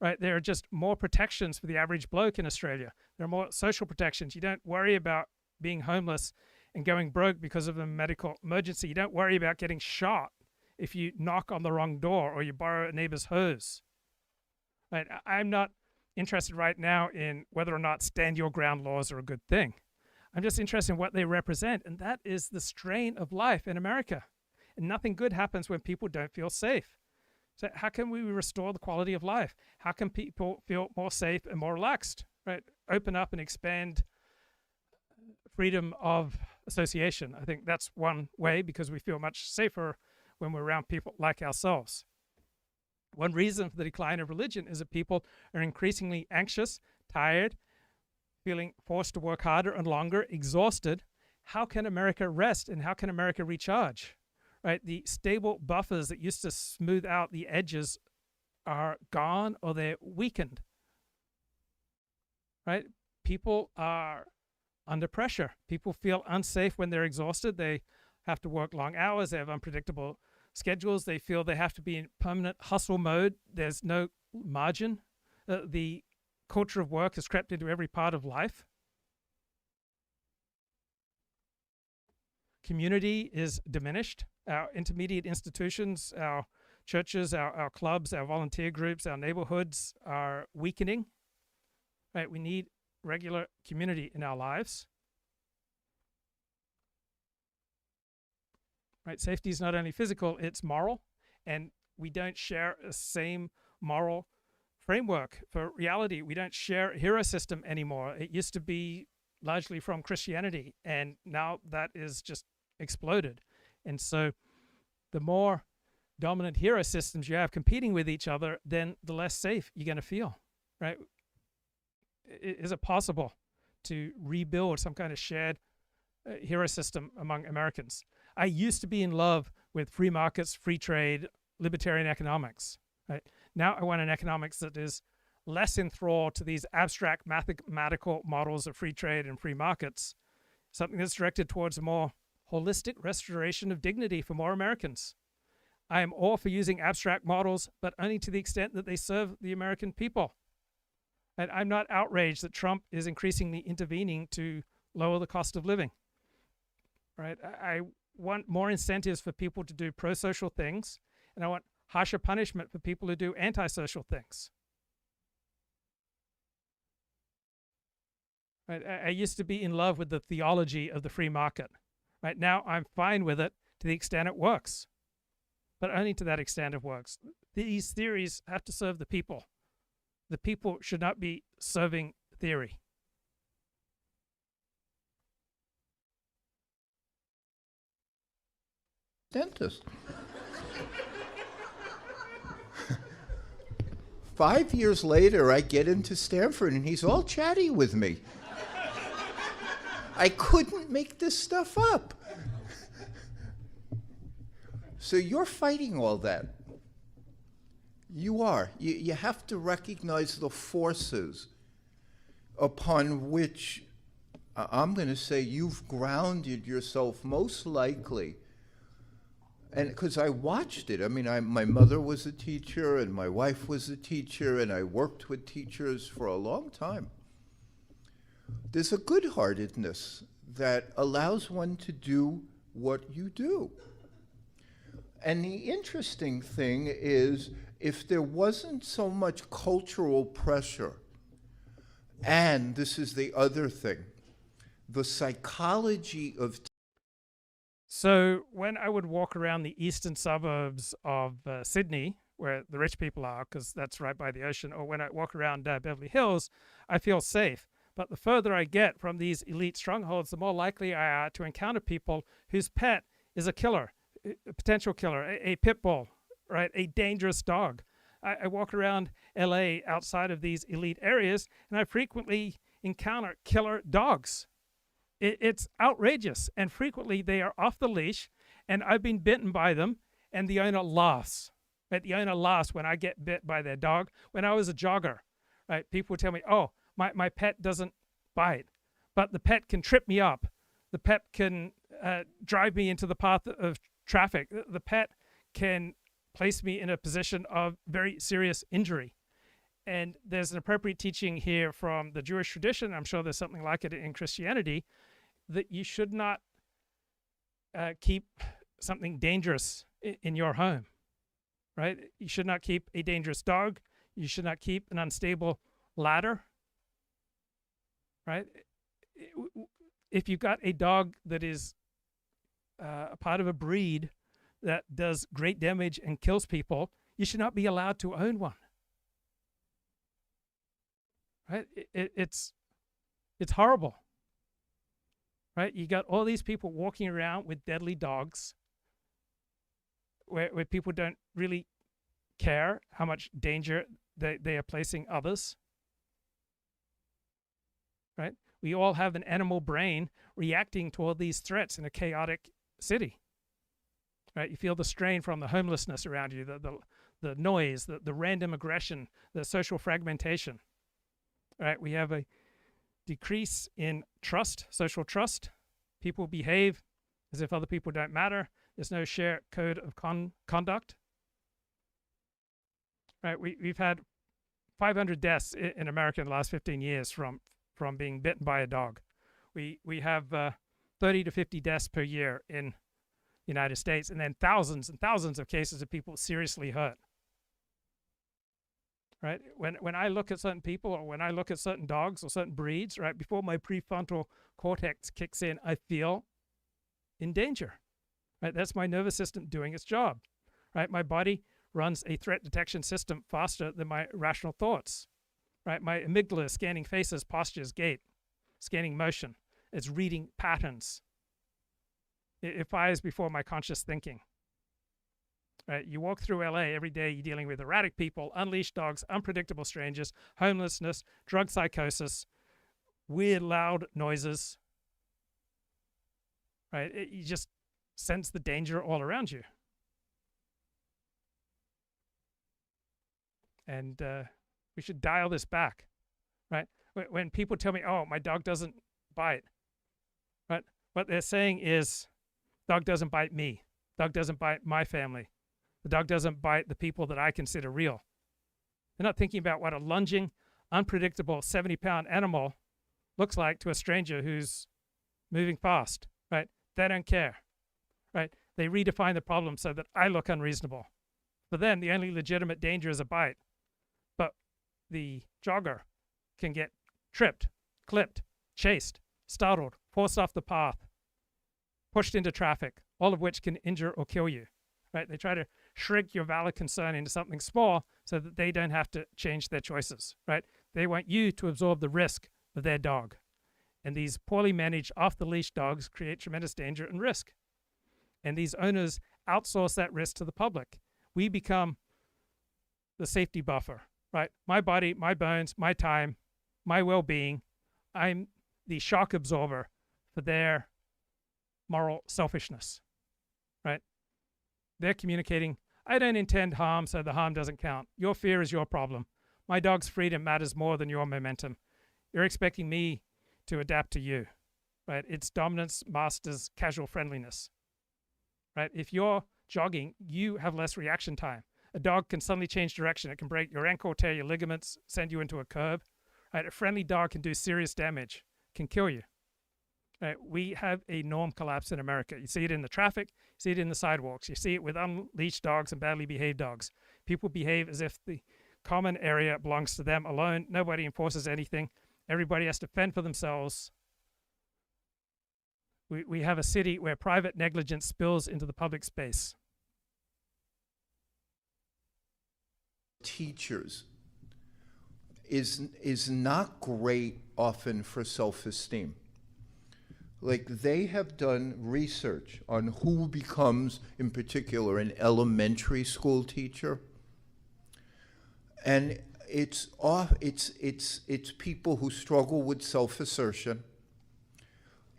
A: right? There are just more protections for the average bloke in Australia. There are more social protections. You don't worry about being homeless and going broke because of a medical emergency. You don't worry about getting shot if you knock on the wrong door or you borrow a neighbor's hose. Right? I'm not interested right now in whether or not stand your ground laws are a good thing. I'm just interested in what they represent, and that is the strain of life in America. And nothing good happens when people don't feel safe. So how can we restore the quality of life? How can people feel more safe and more relaxed? Right? Open up and expand freedom of association. I think that's one way, because we feel much safer when we're around people like ourselves. One reason for the decline of religion is that people are increasingly anxious, tired, feeling forced to work harder and longer, exhausted. How can America rest and how can America recharge? Right? The stable buffers that used to smooth out the edges are gone or they're weakened. Right? People are under pressure. People feel unsafe when they're exhausted. They have to work long hours. They have unpredictable schedules. They feel they have to be in permanent hustle mode. There's no margin. The culture of work has crept into every part of life. Community is diminished. Our intermediate institutions, our churches, our clubs, our volunteer groups, our neighborhoods are weakening. Right? We need regular community in our lives. Right? Safety is not only physical, it's moral, and we don't share the same moral framework for reality. We don't share a hero system anymore. It used to be largely from Christianity, and now that is just exploded. And so the more dominant hero systems you have competing with each other, then the less safe you're going to feel, right? Is it possible to rebuild some kind of shared hero system among Americans? I used to be in love with free markets, free trade, libertarian economics. Right? Now I want an economics that is less enthralled to these abstract mathematical models of free trade and free markets, something that's directed towards a more holistic restoration of dignity for more Americans. I am all for using abstract models, but only to the extent that they serve the American people. And I'm not outraged that Trump is increasingly intervening to lower the cost of living. Right? I want more incentives for people to do pro-social things, and I want harsher punishment for people who do antisocial things. Right? I used to be in love with the theology of the free market. Right now, I'm fine with it to the extent it works, but only to that extent it works. These theories have to serve the people. The people should not be serving theory.
D: Dentist. 5 years later, I get into Stanford, and he's all chatty with me. I couldn't make this stuff up. So you're fighting all that. You are. You have to recognize the forces upon which, I'm going to say, you've grounded yourself most likely. And because I watched it. I mean, my mother was a teacher, and my wife was a teacher, and I worked with teachers for a long time. There's a good-heartedness that allows one to do what you do. And the interesting thing is, if there wasn't so much cultural pressure, and this is the other thing, the psychology of...
A: So when I would walk around the eastern suburbs of Sydney, where the rich people are, because that's right by the ocean, or when I walk around Beverly Hills, I feel safe. But the further I get from these elite strongholds, the more likely I are to encounter people whose pet is a killer, a potential killer, a pit bull, right? A dangerous dog. I walk around LA outside of these elite areas, and I frequently encounter killer dogs. It's outrageous, and frequently they are off the leash, and I've been bitten by them, and the owner laughs. Right? The owner laughs when I get bit by their dog. When I was a jogger, right, people would tell me, oh, my pet doesn't bite, but the pet can trip me up. The pet can drive me into the path of traffic. The pet can place me in a position of very serious injury. And there's an appropriate teaching here from the Jewish tradition, I'm sure there's something like it in Christianity, that you should not keep something dangerous in your home, right? You should not keep a dangerous dog. You should not keep an unstable ladder, right? If you've got a dog that is a part of a breed that does great damage and kills people, you should not be allowed to own one. Right? It's horrible. Right? You got all these people walking around with deadly dogs where people don't really care how much danger they are placing others. Right? We all have an animal brain reacting to all these threats in a chaotic city. Right? You feel the strain from the homelessness around you, the noise, the random aggression, the social fragmentation. Right? We have a decrease in trust, social trust. People behave as if other people don't matter. There's no shared code of conduct. Right? We've had 500 deaths in America in the last 15 years from being bitten by a dog. We have 30 to 50 deaths per year in the United States, and then thousands and thousands of cases of people seriously hurt. Right? When I look at certain people, or when I look at certain dogs or certain breeds, right, before my prefrontal cortex kicks in, I feel in danger. Right? That's my nervous system doing its job. Right? My body runs a threat detection system faster than my rational thoughts. Right? My amygdala is scanning faces, postures, gait, scanning motion. It's reading patterns. It fires before my conscious thinking. Right? You walk through LA every day, you're dealing with erratic people, unleashed dogs, unpredictable strangers, homelessness, drug psychosis, weird loud noises. Right? You just sense the danger all around you. And we should dial this back. Right? When people tell me, oh, my dog doesn't bite, right? What they're saying is, dog doesn't bite me. Dog doesn't bite my family. The dog doesn't bite the people that I consider real. They're not thinking about what a lunging, unpredictable 70-pound animal looks like to a stranger who's moving fast, right? They don't care, right? They redefine the problem so that I look unreasonable. For them, the only legitimate danger is a bite. But the jogger can get tripped, clipped, chased, startled, forced off the path, pushed into traffic, all of which can injure or kill you, right? They try to shrink your valid concern into something small so that they don't have to change their choices, right? They want you to absorb the risk of their dog. And these poorly managed off-the-leash dogs create tremendous danger and risk. And these owners outsource that risk to the public. We become the safety buffer, right? My body, my bones, my time, my well-being. I'm the shock absorber for their moral selfishness, right? They're communicating, I don't intend harm, so the harm doesn't count. Your fear is your problem. My dog's freedom matters more than your momentum. You're expecting me to adapt to you, right? It's dominance masters casual friendliness, right? If you're jogging, you have less reaction time. A dog can suddenly change direction. It can break your ankle, tear your ligaments, send you into a curb, right? A friendly dog can do serious damage, can kill you. Right? We have a norm collapse in America. You see it in the traffic, you see it in the sidewalks, you see it with unleashed dogs and badly behaved dogs. People behave as if the common area belongs to them alone. Nobody enforces anything. Everybody has to fend for themselves. We have a city where private negligence spills into the public space.
D: Teachers is not great often for self-esteem. Like, they have done research on who becomes, in particular, an elementary school teacher. And it's people who struggle with self-assertion.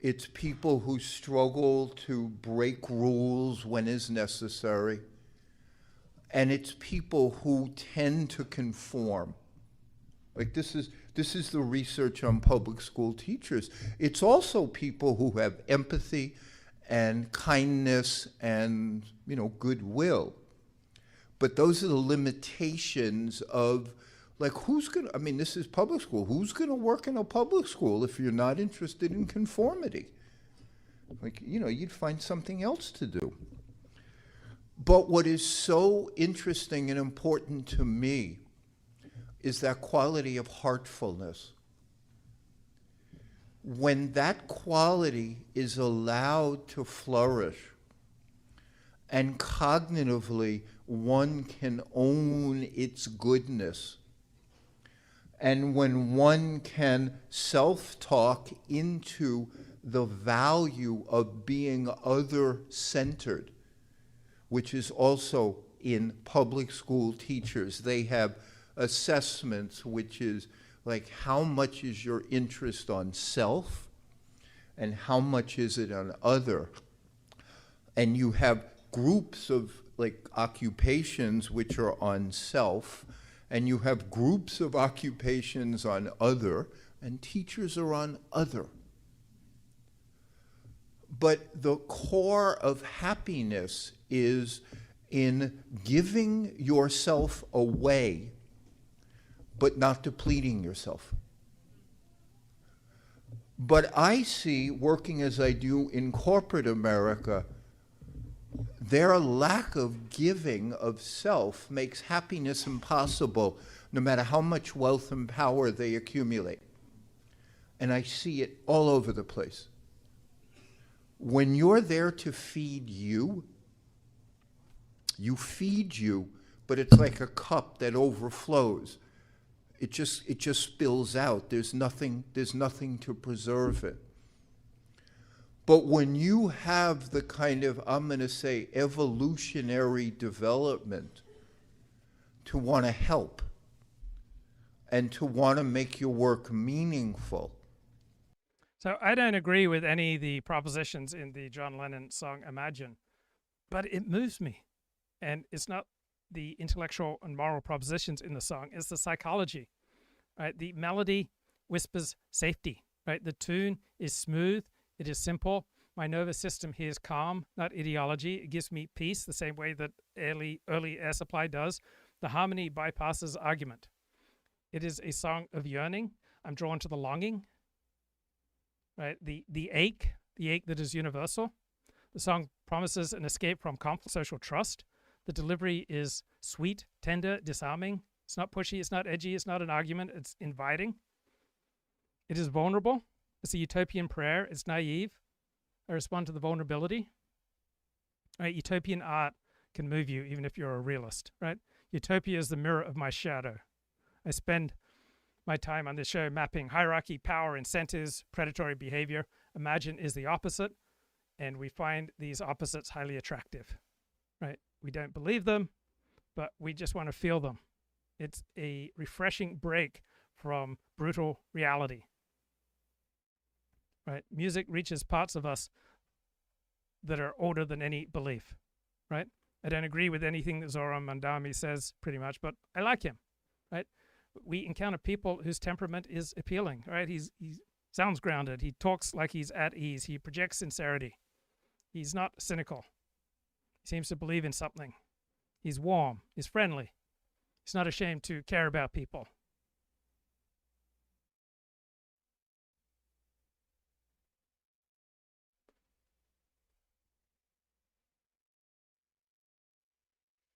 D: It's people who struggle to break rules when is necessary. And it's people who tend to conform. Like, this is the research on public school teachers. It's also people who have empathy and kindness and, goodwill. But those are the limitations of, like, this is public school. Who's going to work in a public school if you're not interested in conformity? Like, you'd find something else to do. But what is so interesting and important to me is that quality of heartfulness. When that quality is allowed to flourish, and cognitively one can own its goodness, and when one can self-talk into the value of being other-centered, which is also in public school teachers. They have assessments, which is like, how much is your interest on self and how much is it on other? And you have groups of occupations which are on self, and you have groups of occupations on other, and teachers are on other. But the core of happiness is in giving yourself away, but not depleting yourself. But I see, working as I do in corporate America, their lack of giving of self makes happiness impossible, no matter how much wealth and power they accumulate. And I see it all over the place. When you're there to feed you, you feed you, but it's like a cup that overflows. It just spills out. There's nothing to preserve it. But when you have the kind of, I'm going to say, evolutionary development to want to help and to want to make your work meaningful.
A: So I don't agree with any of the propositions in the John Lennon song Imagine, but it moves me. And it's not the intellectual and moral propositions in the song, it's the psychology, right? The melody whispers safety, right? The tune is smooth, it is simple. My nervous system hears calm, not ideology. It gives me peace, the same way that early air supply does. The harmony bypasses argument. It is a song of yearning. I'm drawn to the longing, right? The ache that is universal. The song promises an escape from conflict, social trust. The delivery is sweet, tender, disarming. It's not pushy, it's not edgy, it's not an argument, it's inviting. It is vulnerable. It's a utopian prayer. It's naive. I respond to the vulnerability. Right? Utopian art can move you even if you're a realist, right? Utopia is the mirror of my shadow. I spend my time on this show mapping hierarchy, power, incentives, predatory behavior. Imagine is the opposite, and we find these opposites highly attractive, right? We don't believe them, but we just want to feel them. It's a refreshing break from brutal reality, right? Music reaches parts of us that are older than any belief, right? I don't agree with anything that Zoran Mandami says pretty much, but I like him, right? We encounter people whose temperament is appealing, right? He sounds grounded. He talks like he's at ease. He projects sincerity. He's not cynical. He seems to believe in something. He's warm. He's friendly. He's not ashamed to care about people.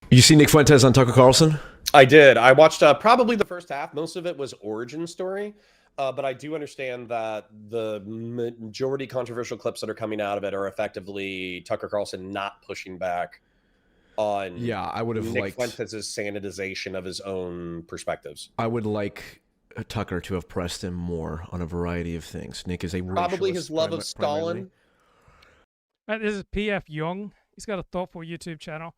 E: You see Nick Fuentes on Tucker Carlson?
F: I did. I watched probably the first half. Most of it was origin story. But I do understand that the majority controversial clips that are coming out of it are effectively Tucker Carlson not pushing back on
E: I would have
F: Nick Fuentes' sanitization of his own perspectives.
E: I would like Tucker to have pressed him more on a variety of things. Nick is a
F: probably his love of Stalin.
A: This is P.F. Jung. He's got a thoughtful YouTube channel.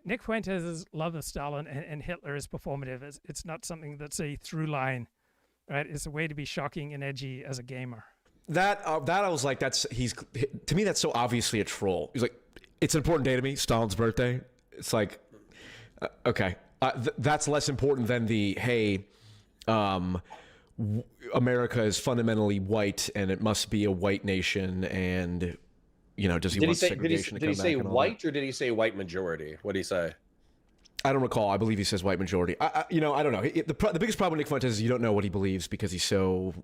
A: Nick Fuentes' love of Stalin and Hitler is performative. It's not something that's a through line, right? It's a way to be shocking and edgy as a gamer.
E: That I was like, to me, that's so obviously a troll. He's like, it's an important day to me, Stalin's birthday. It's like, okay, that's less important than the, hey, America is fundamentally white and it must be a white nation, and does he want segregation to come back? Did he say
F: white or did he say white majority? What did he say?
E: I don't recall. I believe he says white majority. I don't know. The biggest problem with Nick Fuentes is you don't know what he believes because he's so...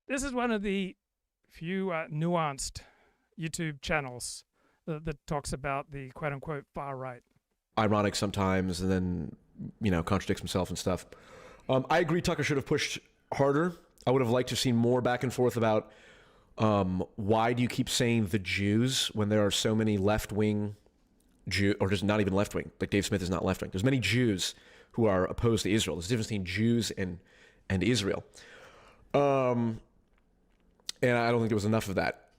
A: This is one of the few nuanced YouTube channels that talks about the quote-unquote far right.
E: Ironic sometimes, and then, contradicts himself and stuff. I agree Tucker should have pushed harder. I would have liked to have seen more back and forth about... why do you keep saying the Jews when there are so many left-wing Jews, or just not even left-wing, like Dave Smith is not left-wing. There's many Jews who are opposed to Israel. There's a difference between Jews and Israel. And I don't think there was enough of that.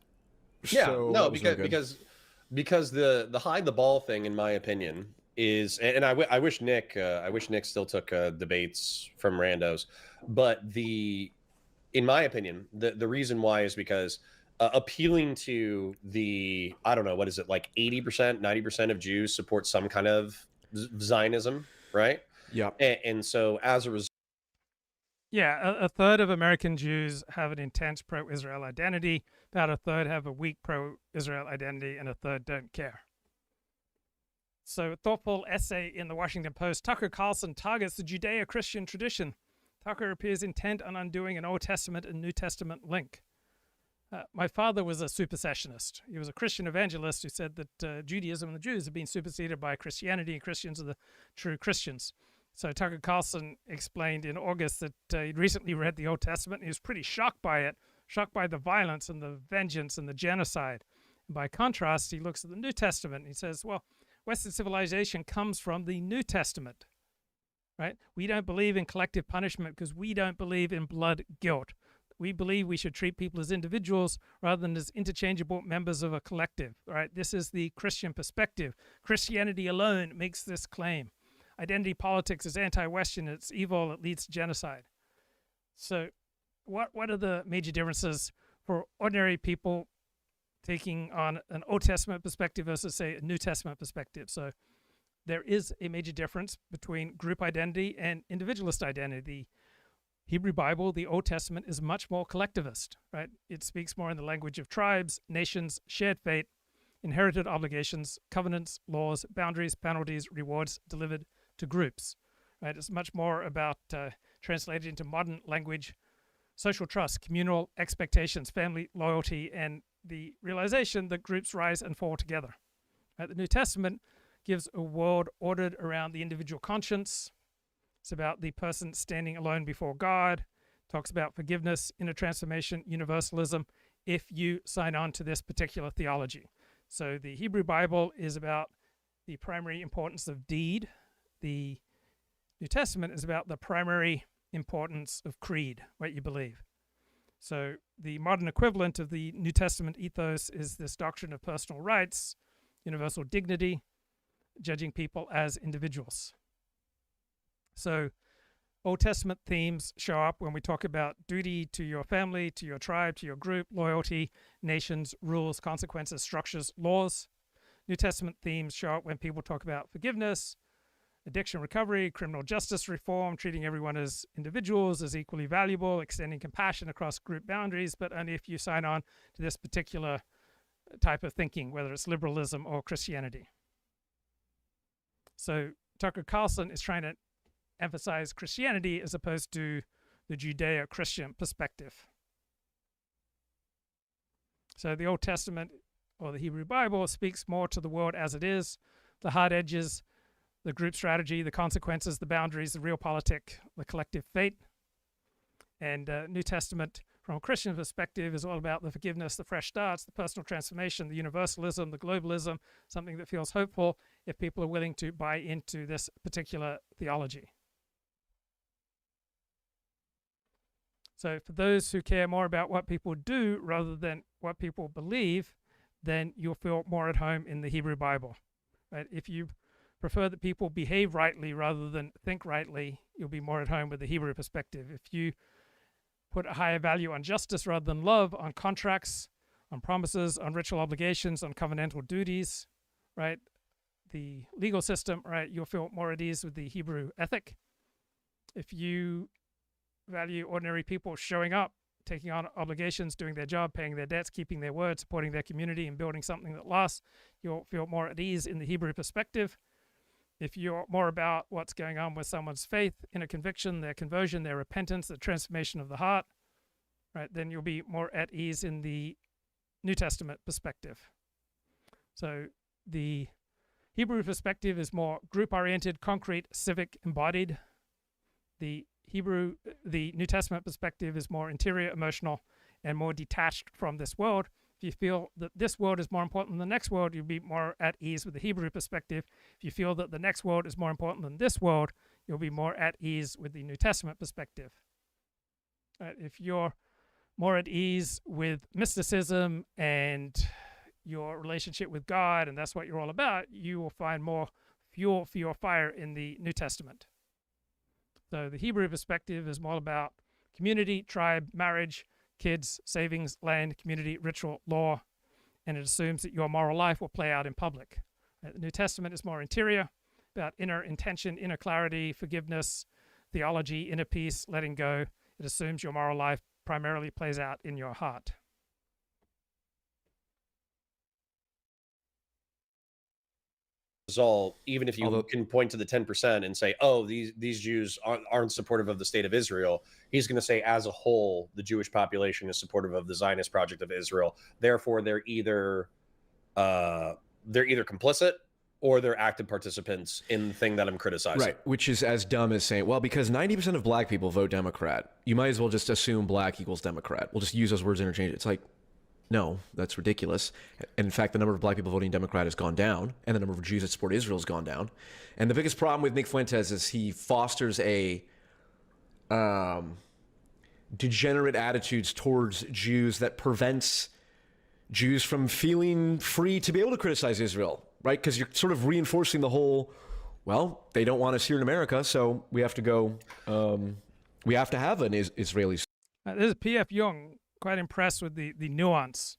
F: Yeah,
E: so
F: no, because the hide the ball thing, in my opinion, is, and I wish Nick still took debates from randos, but in my opinion, the reason why is because appealing to the, I don't know, what is it, like 80%, 90% of Jews support some kind of Zionism, right?
E: Yeah.
F: And so as a result...
A: Yeah, a third of American Jews have an intense pro-Israel identity. About a third have a weak pro-Israel identity, and a third don't care. So, a thoughtful essay in the Washington Post. Tucker Carlson targets the Judeo-Christian tradition. Tucker appears intent on undoing an Old Testament and New Testament link. My father was a supersessionist. He was a Christian evangelist who said that Judaism and the Jews have been superseded by Christianity, and Christians are the true Christians. So Tucker Carlson explained in August that he'd recently read the Old Testament and he was pretty shocked by it, shocked by the violence and the vengeance and the genocide. And by contrast, he looks at the New Testament and he says, well, Western civilization comes from the New Testament. Right? We don't believe in collective punishment because we don't believe in blood guilt. We believe we should treat people as individuals rather than as interchangeable members of a collective. Right? This is the Christian perspective. Christianity alone makes this claim. Identity politics is anti-Western. It's evil. It leads to genocide. So what are the major differences for ordinary people taking on an Old Testament perspective versus, say, a New Testament perspective? So there is a major difference between group identity and individualist identity. Hebrew Bible, the Old Testament, is much more collectivist, right? It speaks more in the language of tribes, nations, shared fate, inherited obligations, covenants, laws, boundaries, penalties, rewards delivered to groups, right? It's much more about translated into modern language, social trust, communal expectations, family loyalty, and the realization that groups rise and fall together. Right? The New Testament gives a world ordered around the individual conscience. It's about the person standing alone before God, talks about forgiveness, inner transformation, universalism, if you sign on to this particular theology. So the Hebrew Bible is about the primary importance of deed. The New Testament is about the primary importance of creed, what you believe. So the modern equivalent of the New Testament ethos is this doctrine of personal rights, universal dignity, judging people as individuals. So Old Testament themes show up when we talk about duty to your family, to your tribe, to your group, loyalty, nations, rules, consequences, structures, laws. New Testament themes show up when people talk about forgiveness, addiction recovery, criminal justice reform, treating everyone as individuals, as equally valuable, extending compassion across group boundaries, but only if you sign on to this particular type of thinking, whether it's liberalism or Christianity. So Tucker Carlson is trying to emphasize Christianity as opposed to the Judeo-Christian perspective. So the Old Testament, or the Hebrew Bible, speaks more to the world as it is, the hard edges, the group strategy, the consequences, the boundaries, the realpolitik, the collective fate. And New Testament, from a Christian perspective, is all about the forgiveness, the fresh starts, the personal transformation, the universalism, the globalism, something that feels hopeful if people are willing to buy into this particular theology. So for those who care more about what people do rather than what people believe, then you'll feel more at home in the Hebrew Bible. Right? If you prefer that people behave rightly rather than think rightly, you'll be more at home with the Hebrew perspective. If you put a higher value on justice rather than love, on contracts, on promises, on ritual obligations, on covenantal duties, right? The legal system, right? You'll feel more at ease with the Hebrew ethic. If you value ordinary people showing up, taking on obligations, doing their job, paying their debts, keeping their word, supporting their community, and building something that lasts, you'll feel more at ease in the Hebrew perspective. If you're more about what's going on with someone's faith, inner conviction, their conversion, their repentance, the transformation of the heart, right, then you'll be more at ease in the New Testament perspective. So the Hebrew perspective is more group-oriented, concrete, civic, embodied. The New Testament perspective is more interior, emotional, and more detached from this world. If you feel that this world is more important than the next world, you'll be more at ease with the Hebrew perspective. If you feel that the next world is more important than this world, you'll be more at ease with the New Testament perspective. If you're more at ease with mysticism and your relationship with God, and that's what you're all about, you will find more fuel for your fire in the New Testament. So the Hebrew perspective is more about community, tribe, marriage, kids, savings, land, community, ritual, law, and it assumes that your moral life will play out in public. The New Testament is more interior, about inner intention, inner clarity, forgiveness, theology, inner peace, letting go. It assumes your moral life primarily plays out in your heart.
F: All, even if you can point to the 10% and say, oh, these Jews aren't supportive of the state of Israel, he's going to say as a whole, the Jewish population is supportive of the Zionist project of Israel. Therefore, they're either complicit or they're active participants in the thing that I'm criticizing.
E: Right, which is as dumb as saying, well, because 90% of black people vote Democrat, you might as well just assume black equals Democrat. We'll just use those words interchangeably. It's like, no, that's ridiculous. And in fact, the number of black people voting Democrat has gone down, and the number of Jews that support Israel has gone down. And the biggest problem with Nick Fuentes is he fosters a degenerate attitudes towards Jews that prevents Jews from feeling free to be able to criticize Israel, right? Because you're sort of reinforcing the whole, well, they don't want us here in America, so we have to go, we have to have an Israeli.
A: This is P.F. Jung. Quite impressed with the nuance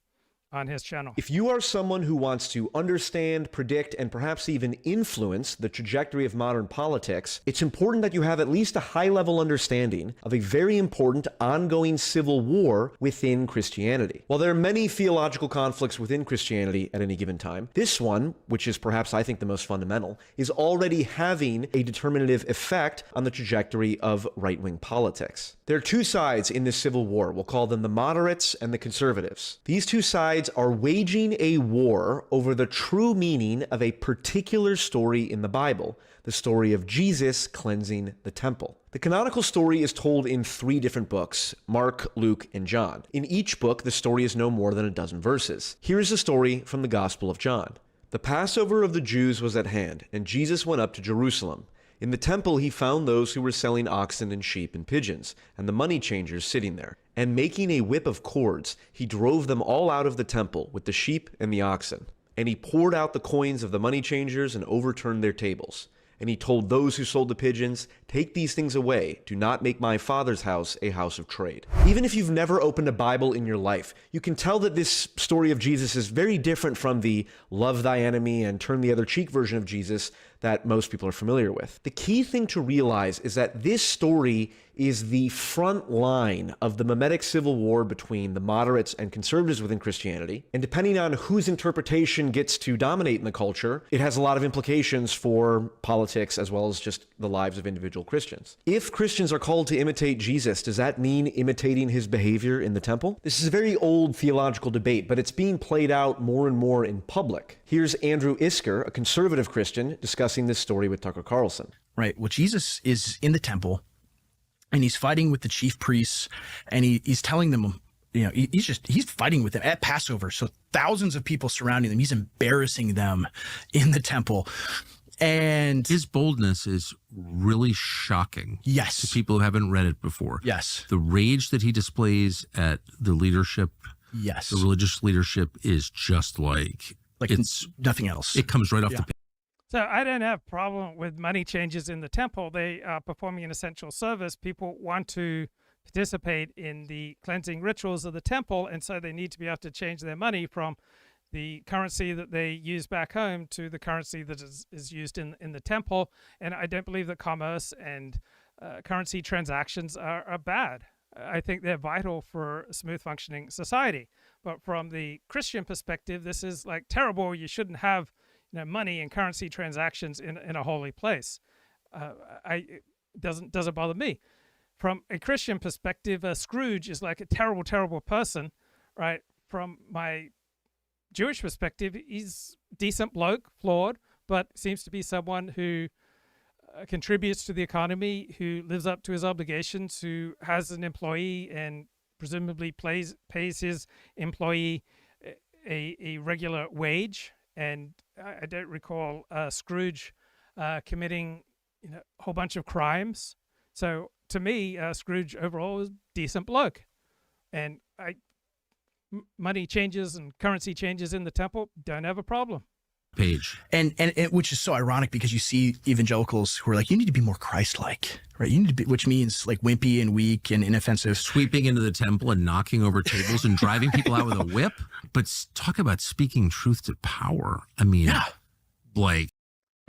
A: on his channel.
E: If you are someone who wants to understand, predict, and perhaps even influence the trajectory of modern politics, it's important that you have at least a high-level understanding of a very important ongoing civil war within Christianity. While there are many theological conflicts within Christianity at any given time, this one, which is perhaps I think the most fundamental, is already having a determinative effect on the trajectory of right-wing politics. There are two sides in this civil war. We'll call them the moderates and the conservatives. These two sides are waging a war over the true meaning of a particular story in the Bible, the story of Jesus cleansing the temple. The canonical story is told in 3 different books, Mark, Luke, and John. In each book, the story is no more than a dozen verses. Here is the story from the Gospel of John. The Passover of the Jews was at hand, and Jesus went up to Jerusalem. In the temple he found those who were selling oxen and sheep and pigeons, and the money changers sitting there. And making a whip of cords, he drove them all out of the temple with the sheep and the oxen. And he poured out the coins of the money changers and overturned their tables. And he told those who sold the pigeons, "Take these things away. Do not make my Father's house a house of trade." Even if you've never opened a Bible in your life, you can tell that this story of Jesus is very different from the love thy enemy and turn the other cheek version of Jesus that most people are familiar with. The key thing to realize is that this story is the front line of the mimetic civil war between the moderates and conservatives within Christianity. And depending on whose interpretation gets to dominate in the culture, it has a lot of implications for politics as well as just the lives of individual Christians. If Christians are called to imitate Jesus, does that mean imitating his behavior in the temple? This is a very old theological debate, but it's being played out more and more in public. Here's Andrew Isker, a conservative Christian, discussing this story with Tucker Carlson.
G: Right. Well, Jesus is in the temple, and he's fighting with the chief priests, and he's telling them, you know, he's fighting with them at Passover. So thousands of people surrounding them. He's embarrassing them in the temple. And
H: his boldness is really shocking.
G: Yes.
H: To people who haven't read it before.
G: Yes.
H: The rage that he displays at the leadership,
G: yes,
H: the religious leadership, is just like it's
G: nothing else.
H: It comes right off the page.
A: So I don't have a problem with money changes in the temple. They are performing an essential service. People want to participate in the cleansing rituals of the temple, and so they need to be able to change their money from the currency that they use back home to the currency that is used in the temple. And I don't believe that commerce and currency transactions are bad. I think they're vital for a smooth functioning society. But from the Christian perspective, this is like terrible. You shouldn't have money and currency transactions in a holy place. It doesn't bother me. From a Christian perspective, Scrooge is like a terrible, terrible person, right? From my Jewish perspective, he's a decent bloke, flawed, but seems to be someone who contributes to the economy, who lives up to his obligations, who has an employee and presumably pays his employee a regular wage. And I don't recall Scrooge committing a whole bunch of crimes. So to me, Scrooge overall is a decent bloke. And money changes and currency changes in the temple, don't have a problem.
H: Page.
G: And which is so ironic because you see evangelicals who are like, you need to be more Christ-like, right? You need to be, which means like wimpy and weak and inoffensive.
H: Sweeping into the temple and knocking over tables and driving people out with a whip. But talk about speaking truth to power. I mean, yeah. Like.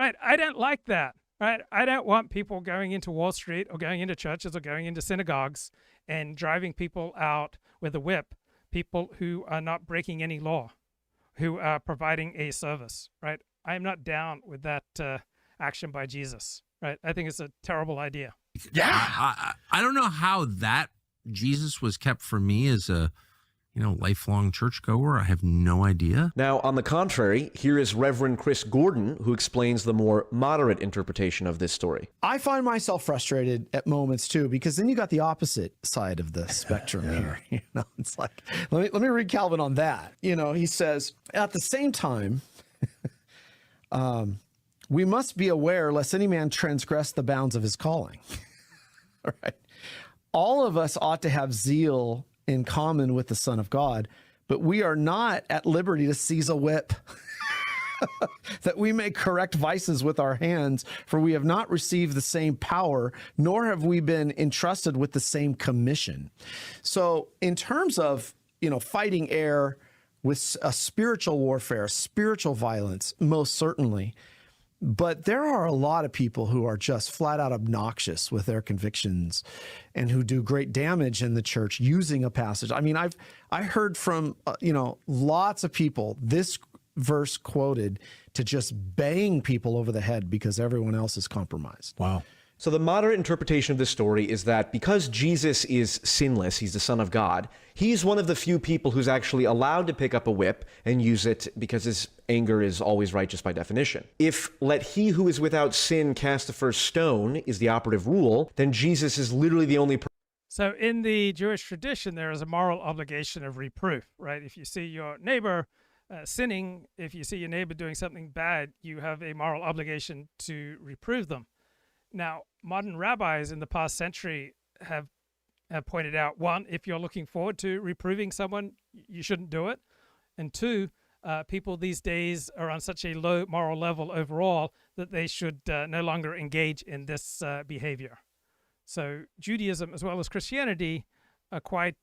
A: Right. I don't like that. Right. I don't want people going into Wall Street or going into churches or going into synagogues and driving people out with a whip, people who are not breaking any law, who are providing a service, right? I am not down with that action by Jesus, right? I think it's a terrible idea.
H: Yeah. I don't know how that Jesus was kept for me as a, lifelong churchgoer. I have no idea.
E: Now, on the contrary, here is Reverend Chris Gordon, who explains the more moderate interpretation of this story.
I: I find myself frustrated at moments too, because then you got the opposite side of the spectrum here. It's like, let me read Calvin on that. He says, at the same time, we must be aware lest any man transgress the bounds of his calling. All right. All of us ought to have zeal in common with the Son of God, but we are not at liberty to seize a whip that we may correct vices with our hands, for we have not received the same power, nor have we been entrusted with the same commission. So in terms of, fighting error, with a spiritual warfare, spiritual violence, most certainly. But there are a lot of people who are just flat out obnoxious with their convictions and who do great damage in the church using a passage. I mean, I heard from, lots of people this verse quoted to just bang people over the head because everyone else is compromised.
E: Wow. So the moderate interpretation of this story is that because Jesus is sinless, he's the Son of God, he's one of the few people who's actually allowed to pick up a whip and use it because his anger is always righteous by definition. If let he who is without sin cast the first stone is the operative rule, then Jesus is literally the only person.
A: So in the Jewish tradition, there is a moral obligation of reproof, right? If you see your neighbor sinning, if you see your neighbor doing something bad, you have a moral obligation to reprove them. Now, modern rabbis in the past century have pointed out, one, if you're looking forward to reproving someone, you shouldn't do it. And two, people these days are on such a low moral level overall that they should no longer engage in this behavior. So Judaism as well as Christianity are quite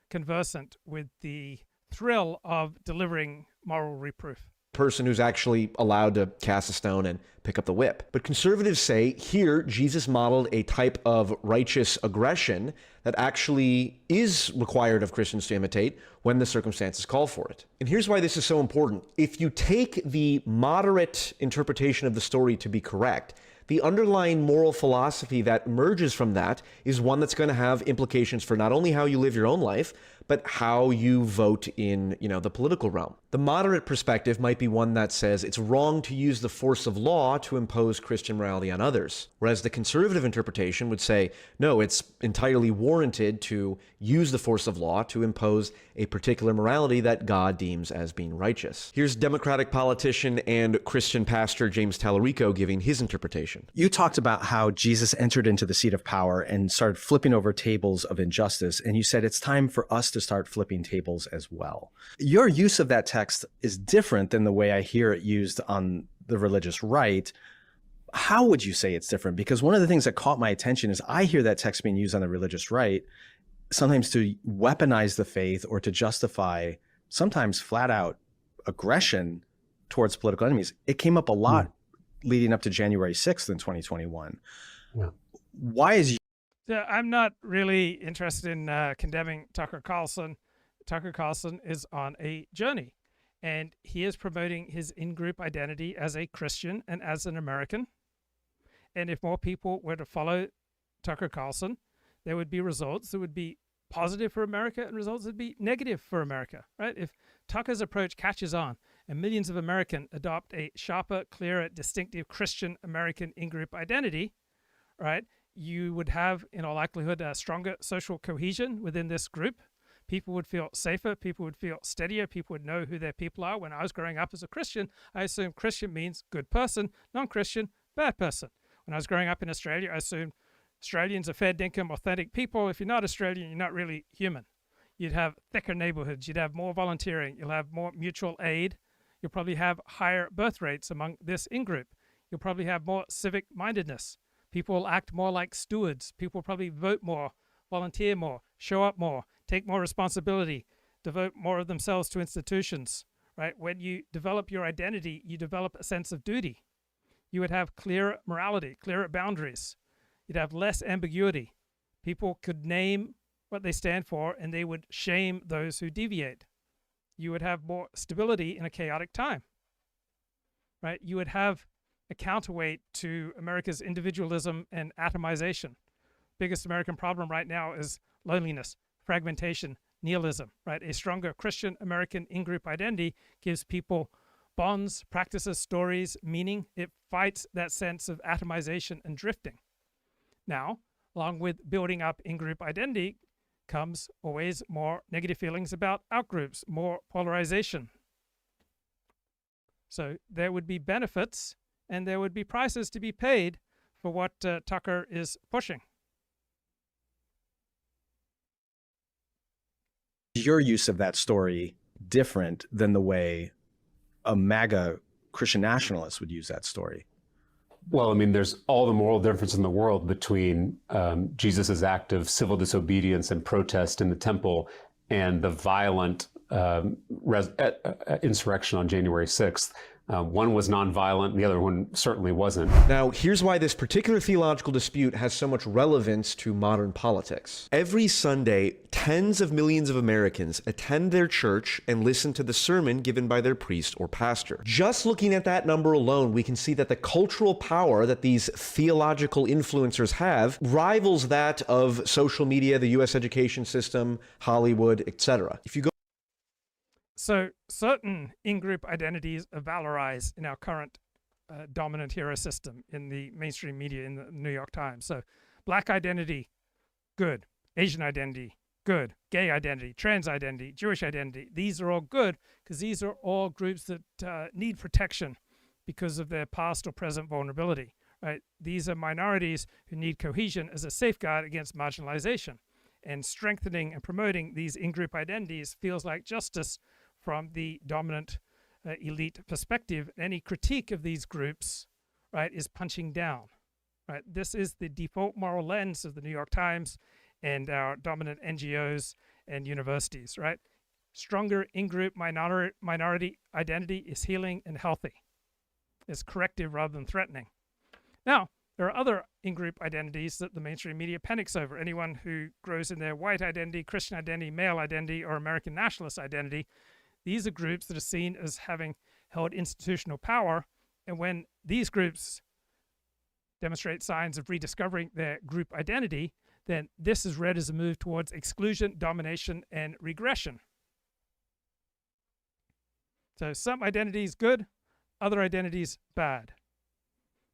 A: conversant with the thrill of delivering moral reproof.
E: Person who's actually allowed to cast a stone and pick up the whip. But conservatives say here Jesus modeled a type of righteous aggression that actually is required of Christians to imitate when the circumstances call for it. And here's why this is so important. If you take the moderate interpretation of the story to be correct, the underlying moral philosophy that emerges from that is one that's going to have implications for not only how you live your own life, but how you vote in, the political realm. The moderate perspective might be one that says it's wrong to use the force of law to impose Christian morality on others. Whereas the conservative interpretation would say, no, it's entirely warranted to use the force of law to impose a particular morality that God deems as being righteous. Here's Democratic politician and Christian pastor James Tallarico giving his interpretation.
J: You talked about how Jesus entered into the seat of power and started flipping over tables of injustice, and you said it's time for us to start flipping tables as well. Your use of that text is different than the way I hear it used on the religious right. How would you say it's different? Because one of the things that caught my attention is I hear that text being used on the religious right sometimes to weaponize the faith or to justify sometimes flat out aggression towards political enemies. It came up a lot leading up to January 6th in 2021. Yeah. Why is
A: I'm not really interested in condemning Tucker Carlson. Tucker Carlson is on a journey, and he is promoting his in-group identity as a Christian and as an American. And if more people were to follow Tucker Carlson, there would be results that would be positive for America and results that would be negative for America, right? If Tucker's approach catches on and millions of Americans adopt a sharper, clearer, distinctive Christian American in-group identity, right, you would have, in all likelihood, a stronger social cohesion within this group. People would feel safer. People would feel steadier. People would know who their people are. When I was growing up as a Christian, I assumed Christian means good person, non-Christian, bad person. When I was growing up in Australia, I assumed Australians are fair dinkum, authentic people. If you're not Australian, you're not really human. You'd have thicker neighborhoods. You'd have more volunteering. You'll have more mutual aid. You'll probably have higher birth rates among this in-group. You'll probably have more civic mindedness. People will act more like stewards. People will probably vote more, volunteer more, show up more, take more responsibility, devote more of themselves to institutions, right? When you develop your identity, you develop a sense of duty. You would have clearer morality, clearer boundaries. You'd have less ambiguity. People could name what they stand for, and they would shame those who deviate. You would have more stability in a chaotic time, right? You would have a counterweight to America's individualism and atomization. Biggest American problem right now is loneliness, fragmentation, nihilism, right? A stronger Christian American in-group identity gives people bonds, practices, stories, meaning. It fights that sense of atomization and drifting. Now, along with building up in-group identity comes always more negative feelings about out-groups, more polarization. So there would be benefits and there would be prices to be paid for what Tucker is pushing.
J: Your use of that story different than the way a MAGA Christian nationalist would use that story?
K: Well, I mean, there's all the moral difference in the world between Jesus's act of civil disobedience and protest in the temple and the violent insurrection on January 6th. One was nonviolent, the other one certainly wasn't.
E: Now, here's why this particular theological dispute has so much relevance to modern politics. Every Sunday, tens of millions of Americans attend their church and listen to the sermon given by their priest or pastor. Just looking at that number alone, we can see that the cultural power that these theological influencers have rivals that of social media, the US education system, Hollywood, etc. If you go
A: So certain in-group identities are valorized in our current dominant hero system in the mainstream media, in the New York Times. So black identity, good. Asian identity, good. Gay identity, trans identity, Jewish identity. These are all good because these are all groups that need protection because of their past or present vulnerability. Right? These are minorities who need cohesion as a safeguard against marginalization. And strengthening and promoting these in-group identities feels like justice from the dominant elite perspective. Any critique of these groups, right, is punching down. Right? This is the default moral lens of the New York Times and our dominant NGOs and universities. Right? Stronger in-group minority identity is healing and healthy. It's corrective rather than threatening. Now, there are other in-group identities that the mainstream media panics over. Anyone who grows in their white identity, Christian identity, male identity, or American nationalist identity, these are groups that are seen as having held institutional power. And when these groups demonstrate signs of rediscovering their group identity, then this is read as a move towards exclusion, domination, and regression. So some identities good, other identities bad.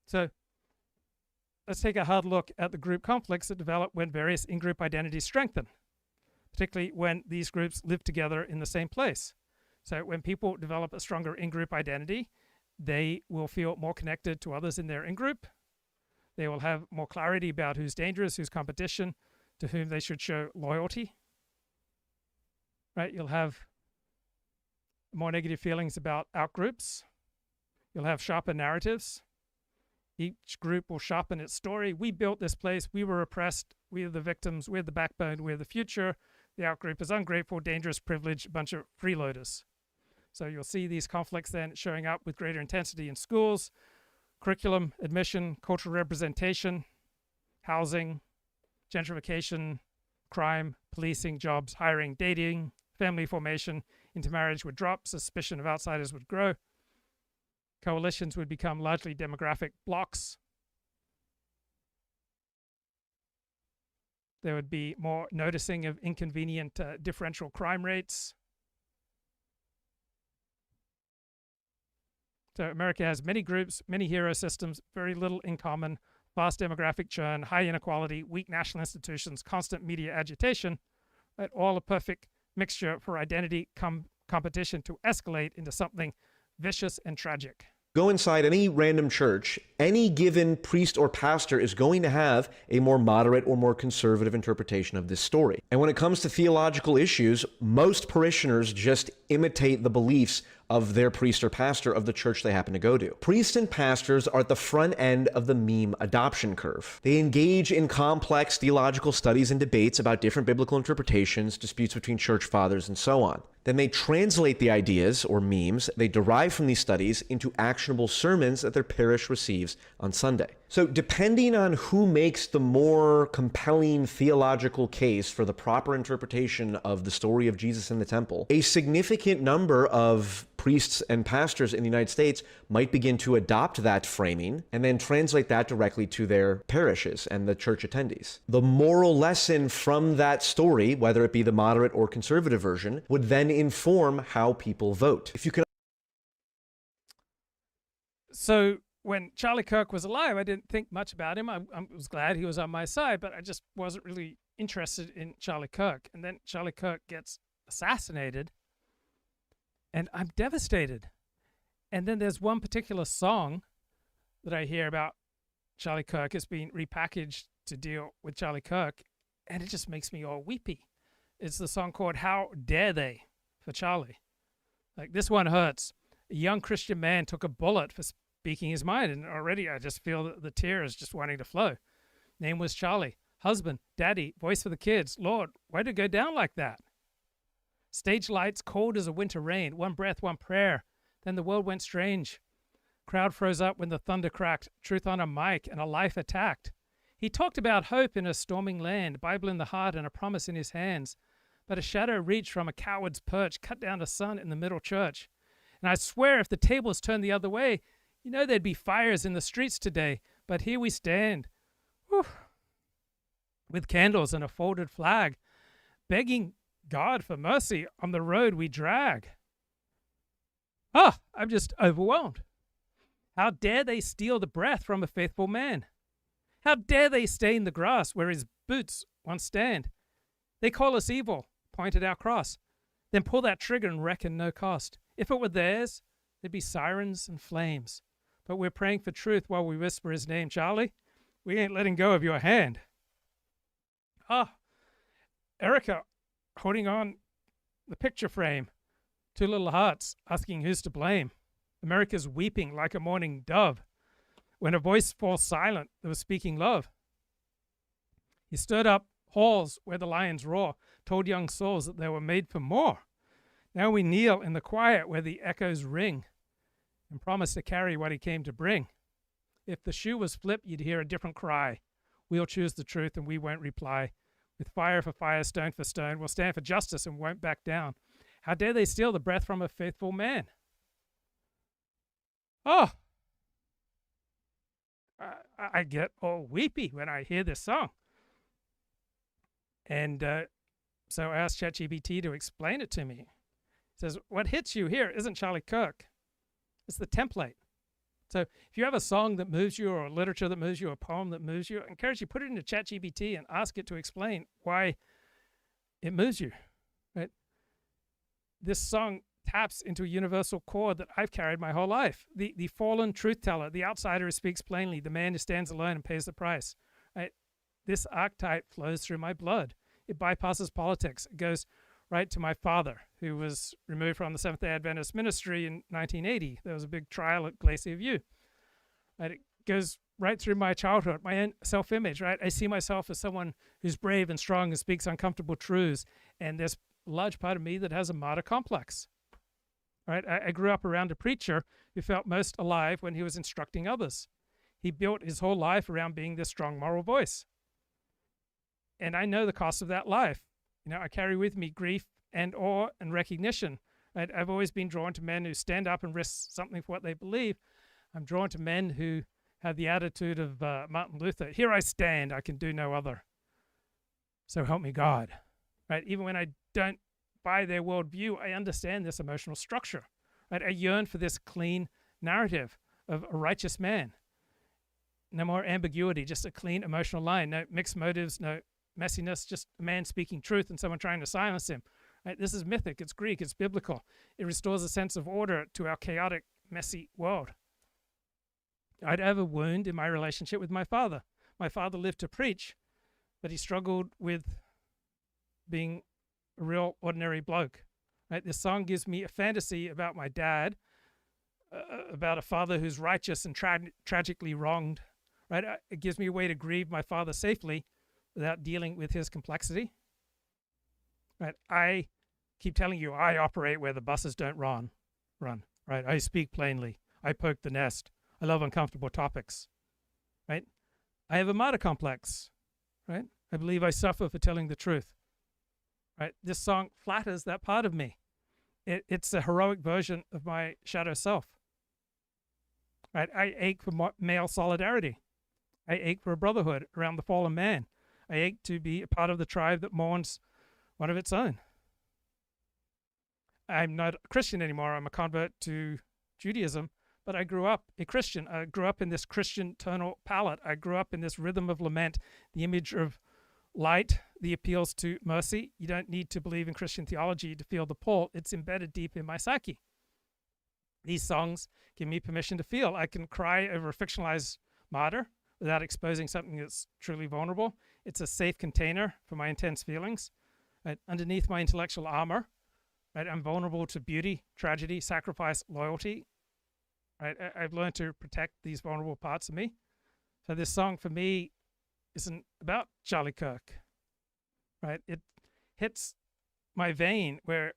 A: So let's take a hard look at the group conflicts that develop when various in-group identities strengthen, particularly when these groups live together in the same place. So when people develop a stronger in-group identity, they will feel more connected to others in their in-group. They will have more clarity about who's dangerous, who's competition, to whom they should show loyalty. Right? You'll have more negative feelings about out-groups. You'll have sharper narratives. Each group will sharpen its story. We built this place. We were oppressed. We are the victims. We're the backbone. We're the future. The out-group is ungrateful, dangerous, privileged, a bunch of freeloaders. So you'll see these conflicts then showing up with greater intensity in schools, curriculum, admission, cultural representation, housing, gentrification, crime, policing, jobs, hiring, dating, family formation. Intermarriage would drop. Suspicion of outsiders would grow. Coalitions would become largely demographic blocks. There would be more noticing of inconvenient differential crime rates. So America has many groups, many hero systems, very little in common, vast demographic churn, high inequality, weak national institutions, constant media agitation, right? All a perfect mixture for identity competition to escalate into something vicious and tragic.
E: Go inside any random church, any given priest or pastor is going to have a more moderate or more conservative interpretation of this story. And when it comes to theological issues, most parishioners just imitate the beliefs of their priest or pastor of the church they happen to go to. Priests and pastors are at the front end of the meme adoption curve. They engage in complex theological studies and debates about different biblical interpretations, disputes between church fathers, and so on. Then they translate the ideas, or memes, they derive from these studies into actionable sermons that their parish receives on Sunday. So depending on who makes the more compelling theological case for the proper interpretation of the story of Jesus in the temple, a significant number of priests and pastors in the United States might begin to adopt that framing and then translate that directly to their parishes and the church attendees. The moral lesson from that story, whether it be the moderate or conservative version, would then inform how people vote. If you could.
A: So when Charlie Kirk was alive, I didn't think much about him. I was glad he was on my side, but I just wasn't really interested in Charlie Kirk. And then Charlie Kirk gets assassinated, and I'm devastated. And then there's one particular song that I hear about Charlie Kirk. It's being repackaged to deal with Charlie Kirk, and it just makes me all weepy. It's the song called How Dare They for Charlie. Like, this one hurts. A young Christian man took a bullet for speaking his mind, and already I just feel the tears just wanting to flow. Name was Charlie. Husband, daddy, voice for the kids. Lord, why'd it go down like that? Stage lights cold as a winter rain, one breath, one prayer. Then the world went strange. Crowd froze up when the thunder cracked, truth on a mic and a life attacked. He talked about hope in a storming land, Bible in the heart and a promise in his hands. But a shadow reached from a coward's perch, cut down the sun in the middle church. And I swear if the tables turned the other way, you know there'd be fires in the streets today. But here we stand, whew, with candles and a folded flag, begging God for mercy on the road we drag. I'm just overwhelmed. How dare they steal the breath from a faithful man? How dare they stain the grass where his boots once stand? They call us evil, point at our cross, then pull that trigger and reckon no cost. If it were theirs, there'd be sirens and flames. But we're praying for truth while we whisper his name. Charlie, we ain't letting go of your hand. Erica, holding on the picture frame. Two little hearts asking who's to blame. America's weeping like a mourning dove. When a voice falls silent that was speaking love. He stirred up halls where the lions roar, told young souls that they were made for more. Now we kneel in the quiet where the echoes ring and promise to carry what he came to bring. If the shoe was flipped, you'd hear a different cry. We'll choose the truth and we won't reply. With fire for fire, stone for stone, we'll stand for justice and won't back down. How dare they steal the breath from a faithful man? I get all weepy when I hear this song. And so I asked ChatGPT to explain it to me. It says, what hits you here isn't Charlie Kirk. It's the template. So if you have a song that moves you or literature that moves you, a poem that moves you, I encourage you to put it into ChatGPT and ask it to explain why it moves you. Right? This song taps into a universal chord that I've carried my whole life. The fallen truth teller, the outsider who speaks plainly, the man who stands alone and pays the price. Right? This archetype flows through my blood. It bypasses politics. It goes right to my father, who was removed from the Seventh-day Adventist ministry in 1980. There was a big trial at Glacier View. Right? It goes right through my childhood, my own self-image. Right? I see myself as someone who's brave and strong and speaks uncomfortable truths, and there's a large part of me that has a martyr complex. Right? I grew up around a preacher who felt most alive when he was instructing others. He built his whole life around being this strong moral voice. And I know the cost of that life. You know, I carry with me grief and awe and recognition. Right? I've always been drawn to men who stand up and risk something for what they believe. I'm drawn to men who have the attitude of Martin Luther. Here I stand, I can do no other. So help me God. Right? Even when I don't buy their worldview, I understand this emotional structure. Right? I yearn for this clean narrative of a righteous man. No more ambiguity, just a clean emotional line. No mixed motives, no messiness, just a man speaking truth and someone trying to silence him. Right? This is mythic, it's Greek, it's biblical. It restores a sense of order to our chaotic, messy world. I'd have a wound in my relationship with my father. My father lived to preach, but he struggled with being a real ordinary bloke. Right? This song gives me a fantasy about my dad, about a father who's righteous and tragically wronged. Right? It gives me a way to grieve my father safely without dealing with his complexity. Right? I keep telling you, I operate where the buses don't run. Right? I speak plainly. I poke the nest. I love uncomfortable topics. Right? I have a martyr complex. Right? I believe I suffer for telling the truth. Right? This song flatters that part of me. It's a heroic version of my shadow self. Right? I ache for male solidarity. I ache for a brotherhood around the fallen man. I ache to be a part of the tribe that mourns one of its own. I'm not a Christian anymore. I'm a convert to Judaism, but I grew up a Christian. I grew up in this Christian tonal palette. I grew up in this rhythm of lament, the image of light, the appeals to mercy. You don't need to believe in Christian theology to feel the pull. It's embedded deep in my psyche. These songs give me permission to feel. I can cry over a fictionalized martyr without exposing something that's truly vulnerable. It's a safe container for my intense feelings. Right? Underneath my intellectual armor, right, I'm vulnerable to beauty, tragedy, sacrifice, loyalty. Right? I've learned to protect these vulnerable parts of me. So this song for me isn't about Charlie Kirk. Right? It hits my vein where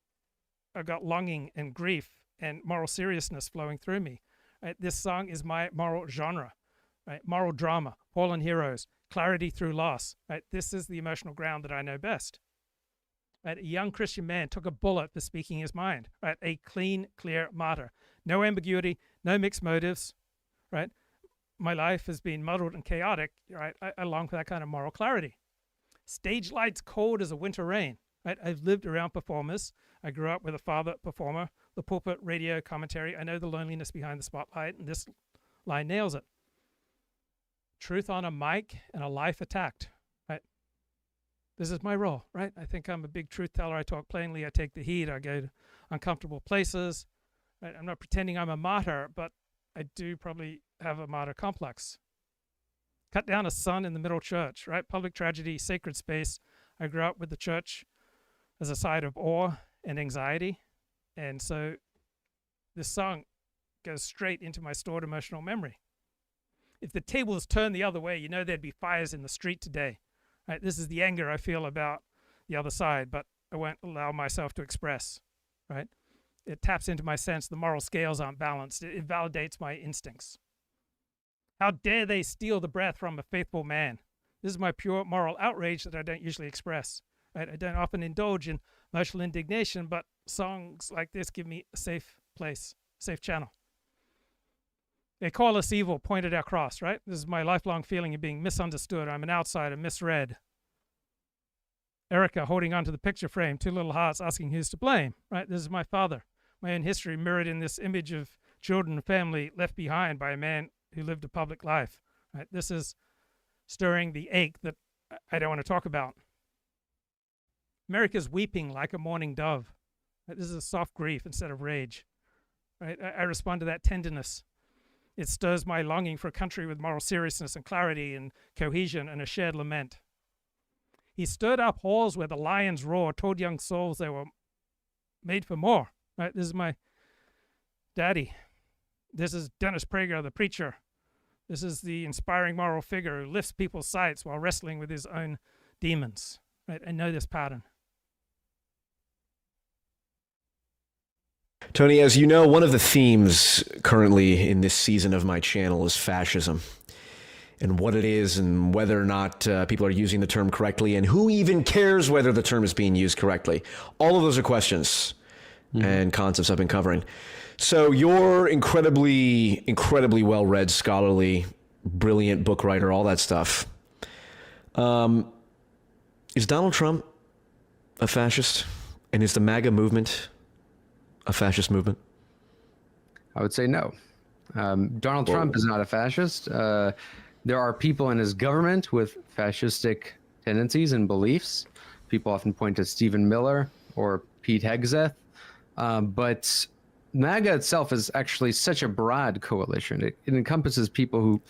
A: I've got longing and grief and moral seriousness flowing through me. Right? This song is my moral genre, right? Moral drama, fallen heroes, clarity through loss. Right? This is the emotional ground that I know best. Right? A young Christian man took a bullet for speaking his mind. Right? A clean, clear martyr. No ambiguity, no mixed motives. Right? My life has been muddled and chaotic. Right? I long for that kind of moral clarity. Stage light's cold as a winter rain. Right? I've lived around performers. I grew up with a father performer, the pulpit, radio, commentary. I know the loneliness behind the spotlight, and this line nails it. Truth on a mic and a life attacked. Right? This is my role, right? I think I'm a big truth teller. I talk plainly. I take the heat. I go to uncomfortable places. Right? I'm not pretending I'm a martyr, but I do probably have a martyr complex. Cut down a son in the middle church, right? Public tragedy, sacred space. I grew up with the church as a side of awe and anxiety. And so this song goes straight into my stored emotional memory. If the tables turned the other way, you know there'd be fires in the street today. Right? This is the anger I feel about the other side, but I won't allow myself to express. Right? It taps into my sense the moral scales aren't balanced. It validates my instincts. How dare they steal the breath from a faithful man? This is my pure moral outrage that I don't usually express. Right? I don't often indulge in emotional indignation, but songs like this give me a safe place, safe channel. They call us evil, point at our cross, right? This is my lifelong feeling of being misunderstood. I'm an outsider, misread. Erica holding onto the picture frame, two little hearts asking who's to blame, right? This is my father. My own history mirrored in this image of children and family left behind by a man who lived a public life, right? This is stirring the ache that I don't want to talk about. America's weeping like a mourning dove. Right? This is a soft grief instead of rage. Right? I respond to that tenderness. It stirs my longing for a country with moral seriousness and clarity and cohesion and a shared lament. He stirred up halls where the lions roar, told young souls they were made for more. Right? This is my daddy. This is Dennis Prager, the preacher. This is the inspiring moral figure who lifts people's sights while wrestling with his own demons. Right? I know this pattern.
E: Tony, as you know, one of the themes currently in this season of my channel is fascism, and what it is and whether or not people are using the term correctly, and who even cares whether the term is being used correctly. All of those are questions and concepts I've been covering. So you're incredibly well-read, scholarly, brilliant book writer, all that stuff. Is Donald Trump a fascist? And is the MAGA movement a fascist movement?
L: I would say no. Donald Trump is not a fascist. There are people in his government with fascistic tendencies and beliefs. People often point to Stephen Miller or Pete Hegseth. But MAGA itself is actually such a broad coalition. It encompasses people who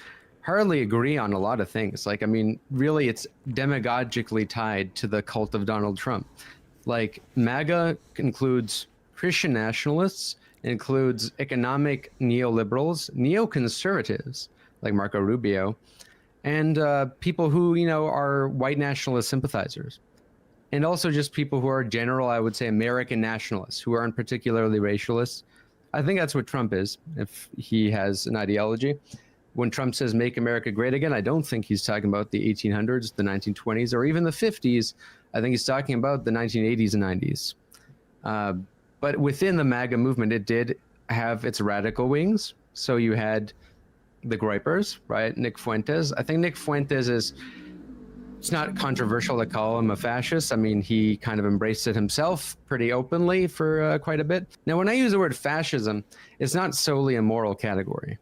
L: hardly agree on a lot of things. Like, I mean, really, it's demagogically tied to the cult of Donald Trump. Like, MAGA includes Christian nationalists, includes economic neoliberals, neoconservatives, like Marco Rubio, and people who, you know, are white nationalist sympathizers. And also just people who are general, I would say, American nationalists, who aren't particularly racialists. I think that's what Trump is, if he has an ideology. When Trump says, make America great again, I don't think he's talking about the 1800s, the 1920s, or even the 50s. I think he's talking about the 1980s and 90s. But within the MAGA movement, it did have its radical wings. So you had the Groypers, right? Nick Fuentes. I think Nick Fuentes is... It's not controversial to call him a fascist. I mean, he kind of embraced it himself pretty openly for quite a bit. Now, when I use the word fascism, it's not solely a moral category.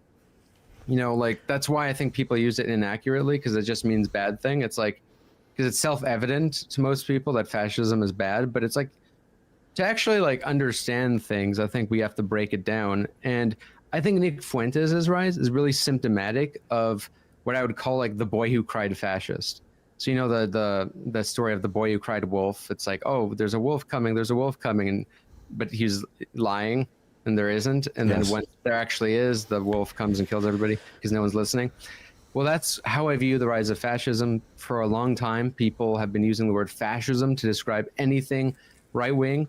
L: You know, like, that's why I think people use it inaccurately, because it just means bad thing. It's like, because it's self-evident to most people that fascism is bad, but it's like, to actually, like, understand things, I think we have to break it down. And I think Nick Fuentes' rise is really symptomatic of what I would call, like, the boy who cried fascist. So, you know, the story of the boy who cried wolf. It's like, oh, there's a wolf coming, but he's lying and there isn't. And then when there actually is, the wolf comes and kills everybody because no one's listening. Well, that's how I view the rise of fascism. For a long time, people have been using the word fascism to describe anything right-wing.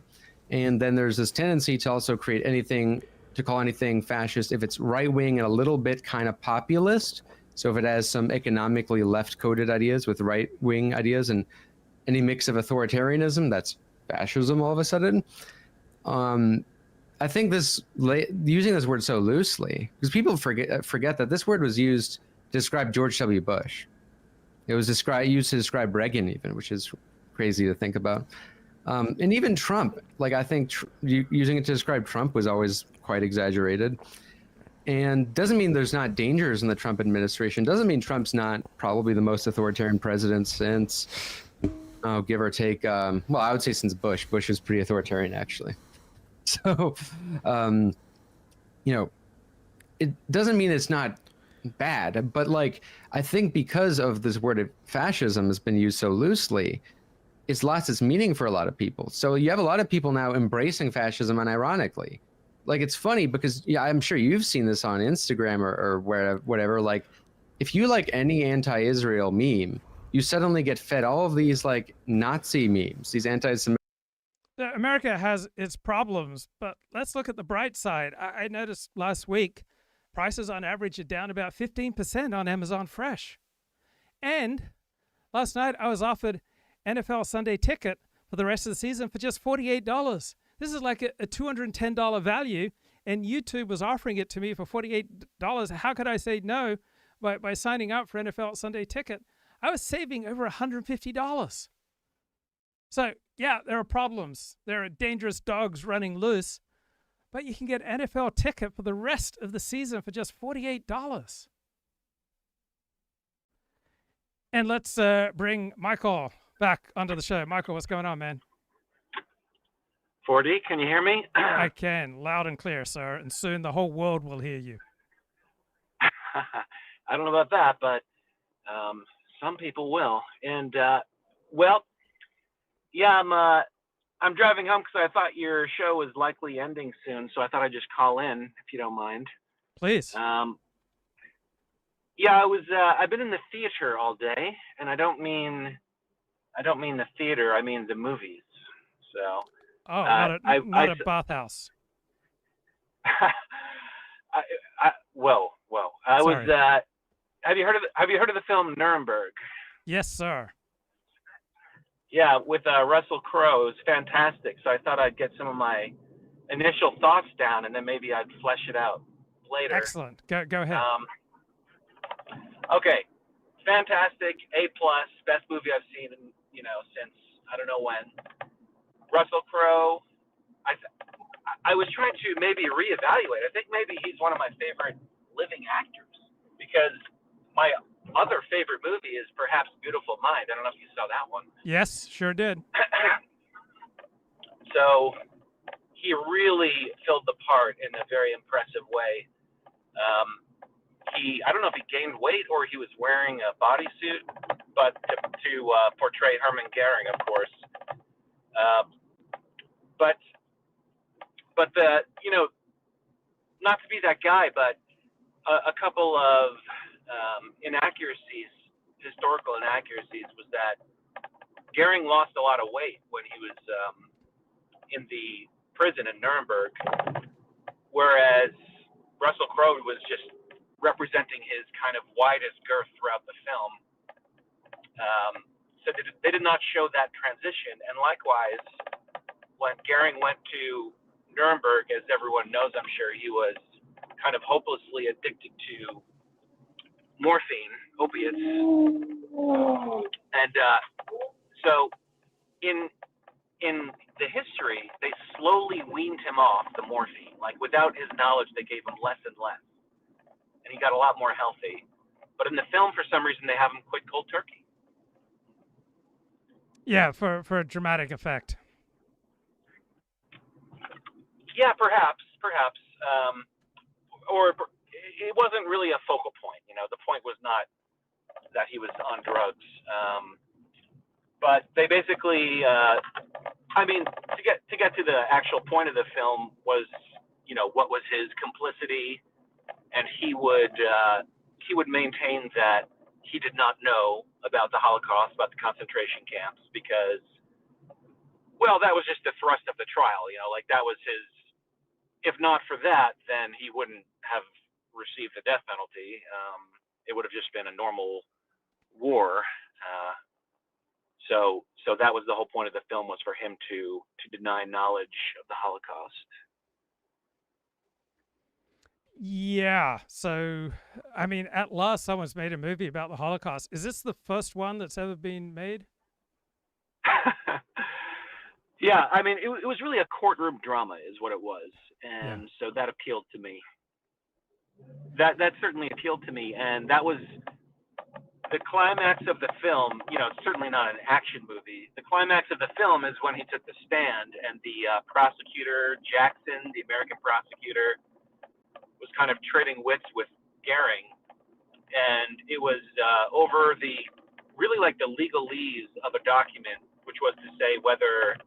L: And then there's this tendency to also create anything, to call anything fascist if it's right-wing and a little bit kind of populist. So if it has some economically left-coded ideas with right-wing ideas and any mix of authoritarianism, that's fascism all of a sudden. I think using this word so loosely, because people forget that this word was used to describe George W. Bush. It was used to describe Reagan even, which is crazy to think about. And even Trump, like I think using it to describe Trump was always quite exaggerated. And doesn't mean there's not dangers in the Trump administration. Doesn't mean Trump's not probably the most authoritarian president since, give or take, well, I would say since Bush. Bush is pretty authoritarian, actually. So, it doesn't mean it's not bad, but like, I think because of this word of fascism has been used so loosely, it's lost its meaning for a lot of people. So you have a lot of people now embracing fascism unironically. Like, it's funny because I'm sure you've seen this on Instagram or whatever. Like, if you like any anti-Israel meme, you suddenly get fed all of these like Nazi memes, these anti-Semitic.
A: America has its problems, but let's look at the bright side. I noticed last week prices on average are down about 15% on Amazon Fresh. And last night I was offered NFL Sunday ticket for the rest of the season for just $48. This is like a $210 value, and YouTube was offering it to me for $48. How could I say no by signing up for NFL Sunday ticket? I was saving over $150. So, yeah, there are problems. There are dangerous dogs running loose, but you can get NFL ticket for the rest of the season for just $48. And let's bring Michael back onto the show. Michael, what's going on, man?
M: 4D, can you hear me?
A: I can, loud and clear, sir, and soon the whole world will hear you.
M: I don't know about that, but some people will. And well, yeah, I'm driving home because I thought your show was likely ending soon, so I thought I'd just call in if you don't mind.
A: Please.
M: Yeah, I've been in the theater all day, and I don't mean the theater. I mean the movies. So.
A: Oh, not a bathhouse.
M: Well. I
A: Sorry.
M: was. Have you heard of the film Nuremberg?
A: Yes, sir.
M: Yeah, with Russell Crowe. It was fantastic. So I thought I'd get some of my initial thoughts down, and then maybe I'd flesh it out later.
A: Excellent. Go ahead.
M: Okay, fantastic. A+, best movie I've seen in, since I don't know when. Russell Crowe. I was trying to maybe reevaluate. I think maybe he's one of my favorite living actors, because my other favorite movie is perhaps Beautiful Mind. I don't know if you saw that one.
A: Yes, sure did.
M: So he really filled the part in a very impressive way. I don't know if he gained weight or he was wearing a bodysuit, but to portray Hermann Goering, of course. But the, not to be that guy, but a couple of inaccuracies, historical inaccuracies, was that Goering lost a lot of weight when he was in the prison in Nuremberg, whereas Russell Crowe was just representing his kind of widest girth throughout the film. So they did not show that transition. And likewise, when Goering went to Nuremberg, as everyone knows, I'm sure, he was kind of hopelessly addicted to morphine, opiates. And so in the history, they slowly weaned him off the morphine. Like, without his knowledge, they gave him less and less. And he got a lot more healthy. But in the film, for some reason, they have him quit cold turkey.
A: Yeah, for a dramatic effect.
M: Yeah, perhaps. Or it wasn't really a focal point. The point was not that he was on drugs. But they basically, to get to the actual point of the film was, what was his complicity, and he would maintain that he did not know about the Holocaust, about the concentration camps, because Well, that was just the thrust of the trial, like that was his. If not for that, then he wouldn't have received the death penalty. It would have just been a normal war. So that was the whole point of the film, was for him to deny knowledge of the Holocaust.
A: Yeah. So, I mean, at last, someone's made a movie about the Holocaust. Is this the first one that's ever been made?
M: Yeah, I mean, it was really a courtroom drama, is what it was, and so that appealed to me. That certainly appealed to me, and that was the climax of the film. It's certainly not an action movie. The climax of the film is when he took the stand, and the prosecutor, Jackson, the American prosecutor, was kind of trading wits with Goering, and it was over the really like the legalese of a document, which was to say whether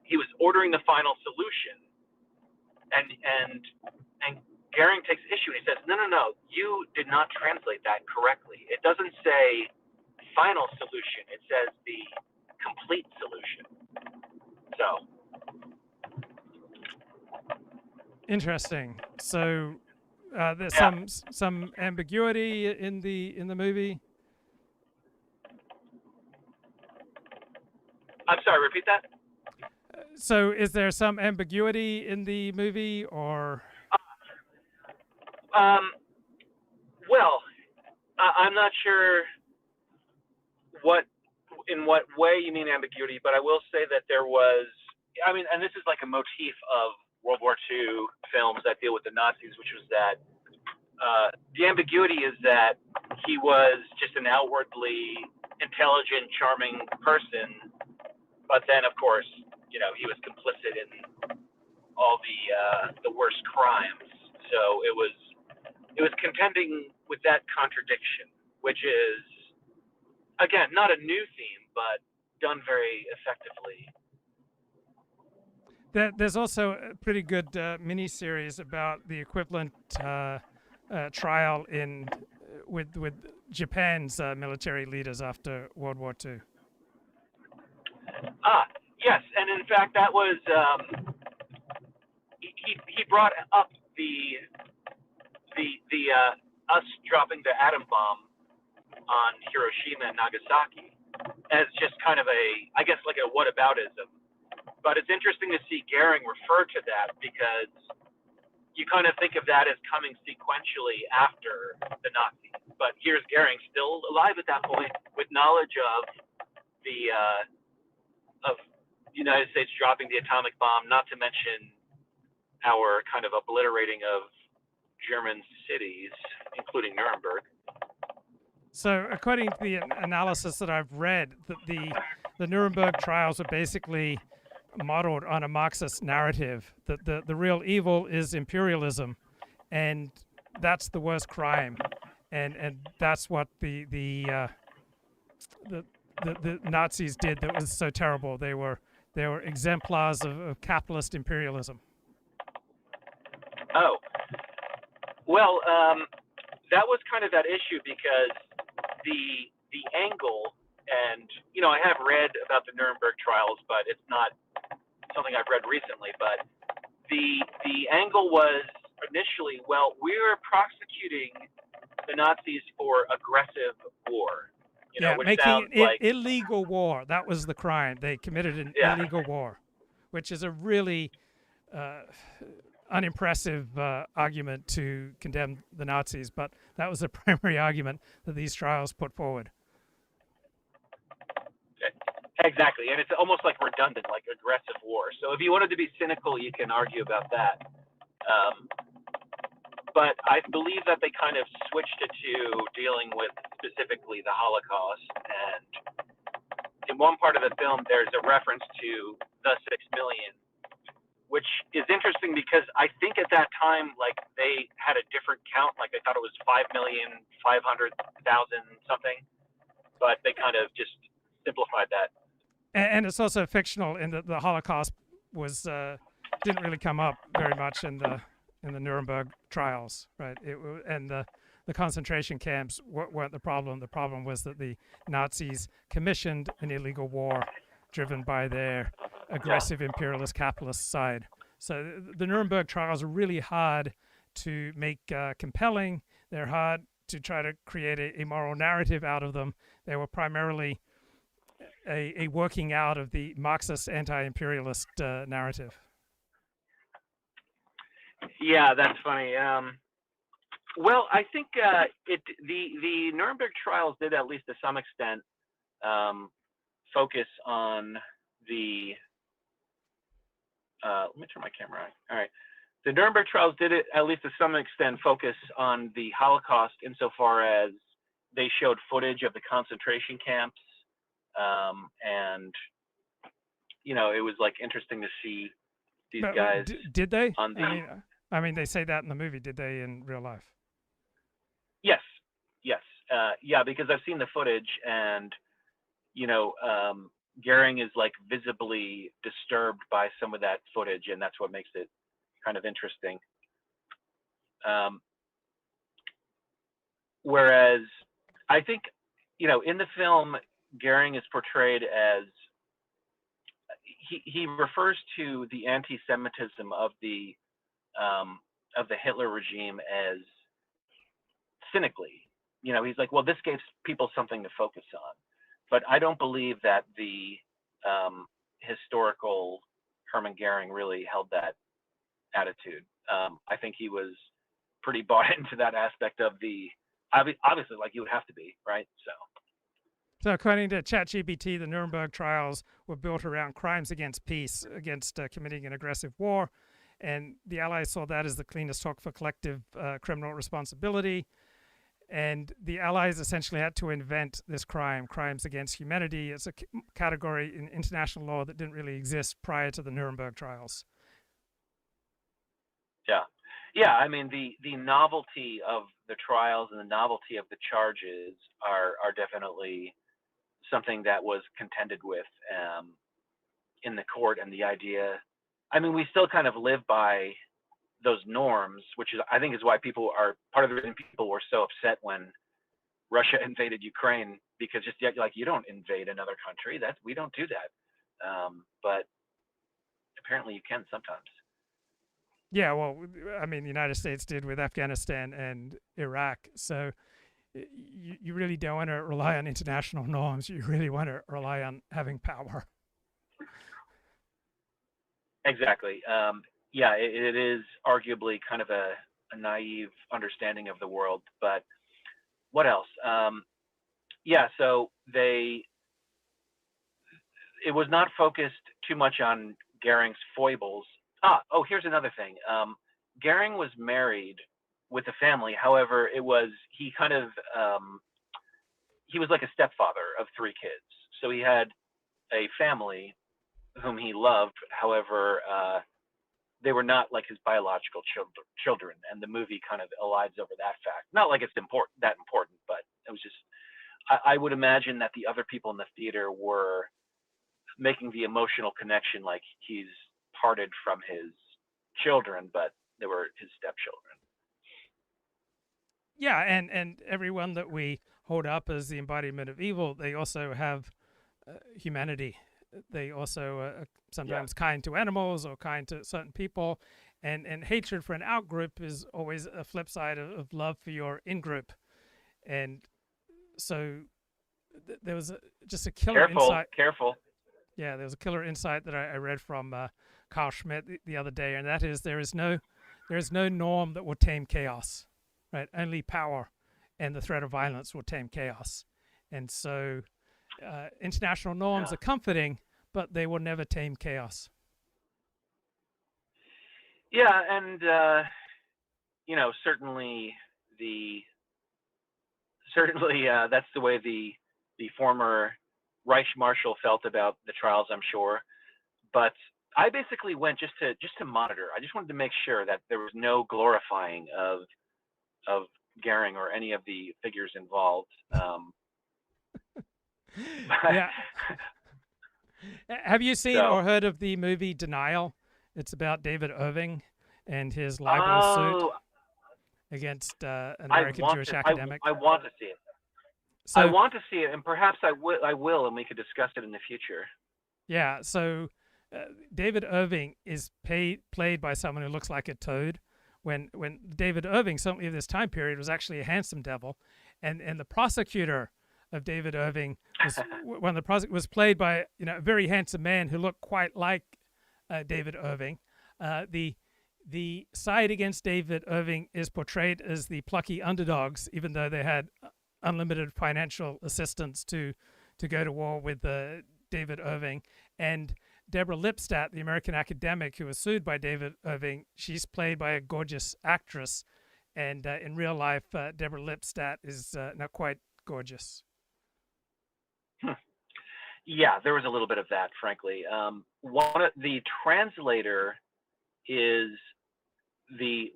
M: he was ordering the final solution, and Goering takes issue, and he says, no, you did not translate that correctly. It doesn't say final solution. It says the complete solution. So.
A: Interesting. So there's some ambiguity in the movie.
M: I'm sorry, repeat that?
A: So is there some ambiguity in the movie, or?
M: Well, I'm not sure in what way you mean ambiguity, but I will say that there was, I mean, and this is like a motif of World War II films that deal with the Nazis, which was that the ambiguity is that he was just an outwardly intelligent, charming person, but then, of course, he was complicit in all the worst crimes. So it was contending with that contradiction, which is, again, not a new theme, but done very effectively.
A: There's also a pretty good mini-series about the equivalent trial with Japan's military leaders after World War II.
M: Yes, and in fact, that was he brought up the us dropping the atom bomb on Hiroshima and Nagasaki as just kind of I guess like a whataboutism. But it's interesting to see Goering refer to that, because you kind of think of that as coming sequentially after the Nazis. But here's Goering still alive at that point with knowledge of the United States dropping the atomic bomb, not to mention our kind of obliterating of German cities, including Nuremberg.
A: So, according to the analysis that I've read, the Nuremberg trials are basically modeled on a Marxist narrative that the real evil is imperialism, and that's the worst crime, and that's what the Nazis did that was so terrible. They were exemplars of capitalist imperialism.
M: Oh, well, that was kind of that issue, because the angle, and I have read about the Nuremberg trials, but it's not something I've read recently. But the angle was initially, well, we're prosecuting the Nazis for aggressive war. Which
A: making
M: it like
A: illegal war. That was the crime. They committed an illegal war, which is a really unimpressive argument to condemn the Nazis, but that was the primary argument that these trials put forward.
M: Exactly, and it's almost like redundant, like aggressive war. So if you wanted to be cynical, you can argue about that. But I believe that they kind of switched it to dealing with specifically the Holocaust. And in one part of the film, there's a reference to the 6 million, which is interesting because I think at that time, like, they had a different count. Like, they thought it was 5,500,000 something, but they kind of just simplified that.
A: And it's also fictional in that the Holocaust was didn't really come up very much in the Nuremberg trials, right? And the concentration camps weren't the problem. The problem was that the Nazis commissioned an illegal war driven by their aggressive imperialist capitalist side. So the Nuremberg trials are really hard to make compelling. They're hard to try to create a moral narrative out of them. They were primarily a working out of the Marxist anti-imperialist narrative.
M: Yeah, that's funny. Well, I think the Nuremberg trials did, at least to some extent, focus on the. Let me turn my camera on. All right. The Nuremberg trials did, at least to some extent, focus on the Holocaust insofar as they showed footage of the concentration camps, and it was like interesting to see these guys.
A: Did they?
M: On the,
A: I mean, they say that in the movie. Did they in real life?
M: Yes. Yeah, because I've seen the footage, and Goering is like visibly disturbed by some of that footage, and that's what makes it kind of interesting. Whereas I think, in the film, Goering is portrayed as he refers to the anti-Semitism of the Hitler regime as cynically. He's like, well, this gave people something to focus on. But I don't believe that the historical Hermann Goering really held that attitude. I think he was pretty bought into that aspect of obviously, like you would have to be, right?
A: So according to ChatGPT, the Nuremberg trials were built around crimes against peace, against committing an aggressive war, and the Allies saw that as the cleanest talk for collective criminal responsibility. And the Allies essentially had to invent this crimes against humanity. It's a category in international law that didn't really exist prior to the Nuremberg trials.
M: Yeah. I mean, the novelty of the trials and the novelty of the charges are definitely something that was contended with in the court, and the idea. I mean, we still kind of live by those norms, which I think is why part of the reason people were so upset when Russia invaded Ukraine, because just like, you don't invade another country. We don't do that. But apparently you can sometimes.
A: Yeah, well, I mean, the United States did with Afghanistan and Iraq. So you really don't want to rely on international norms. You really want to rely on having power.
M: Exactly. Yeah, it is arguably kind of a naive understanding of the world. But what else? Yeah, so it was not focused too much on Goering's foibles. Here's another thing. Goering was married with a family. However, he was like a stepfather of 3 kids. So he had a family whom he loved. However, they were not like his biological children, and the movie kind of elides over that fact. Not like it's that important, but it was just. I would imagine that the other people in the theater were making the emotional connection, like he's parted from his children, but they were his stepchildren.
A: Yeah, and everyone that we hold up as the embodiment of evil, they also have humanity. They also are sometimes kind to animals or kind to certain people, and hatred for an out-group is always a flip side of love for your in-group. And so there was just a killer insight.
M: Careful.
A: Yeah, there was a killer insight that I read from Carl Schmitt the other day, and that is there is no norm that will tame chaos, right? Only power and the threat of violence will tame chaos. And so international norms are comforting, but they will never tame chaos.
M: Yeah, and certainly that's the way the former Reich Marshal felt about the trials, I'm sure. But I basically went just to monitor. I just wanted to make sure that there was no glorifying of Goering or any of the figures involved.
A: Yeah. Have you seen or heard of the movie Denial? It's about David Irving and his libel suit against an American Jewish academic.
M: I want to see it. So, I want to see it, and perhaps I will, and we could discuss it in the future.
A: Yeah, so David Irving is played by someone who looks like a toad, when David Irving, certainly of this time period, was actually a handsome devil, and the prosecutor of David Irving was played by a very handsome man who looked quite like David Irving. The side against David Irving is portrayed as the plucky underdogs, even though they had unlimited financial assistance to go to war with David Irving. And Deborah Lipstadt, the American academic who was sued by David Irving, she's played by a gorgeous actress. And in real life, Deborah Lipstadt is not quite gorgeous.
M: Yeah, there was a little bit of that, frankly. The translator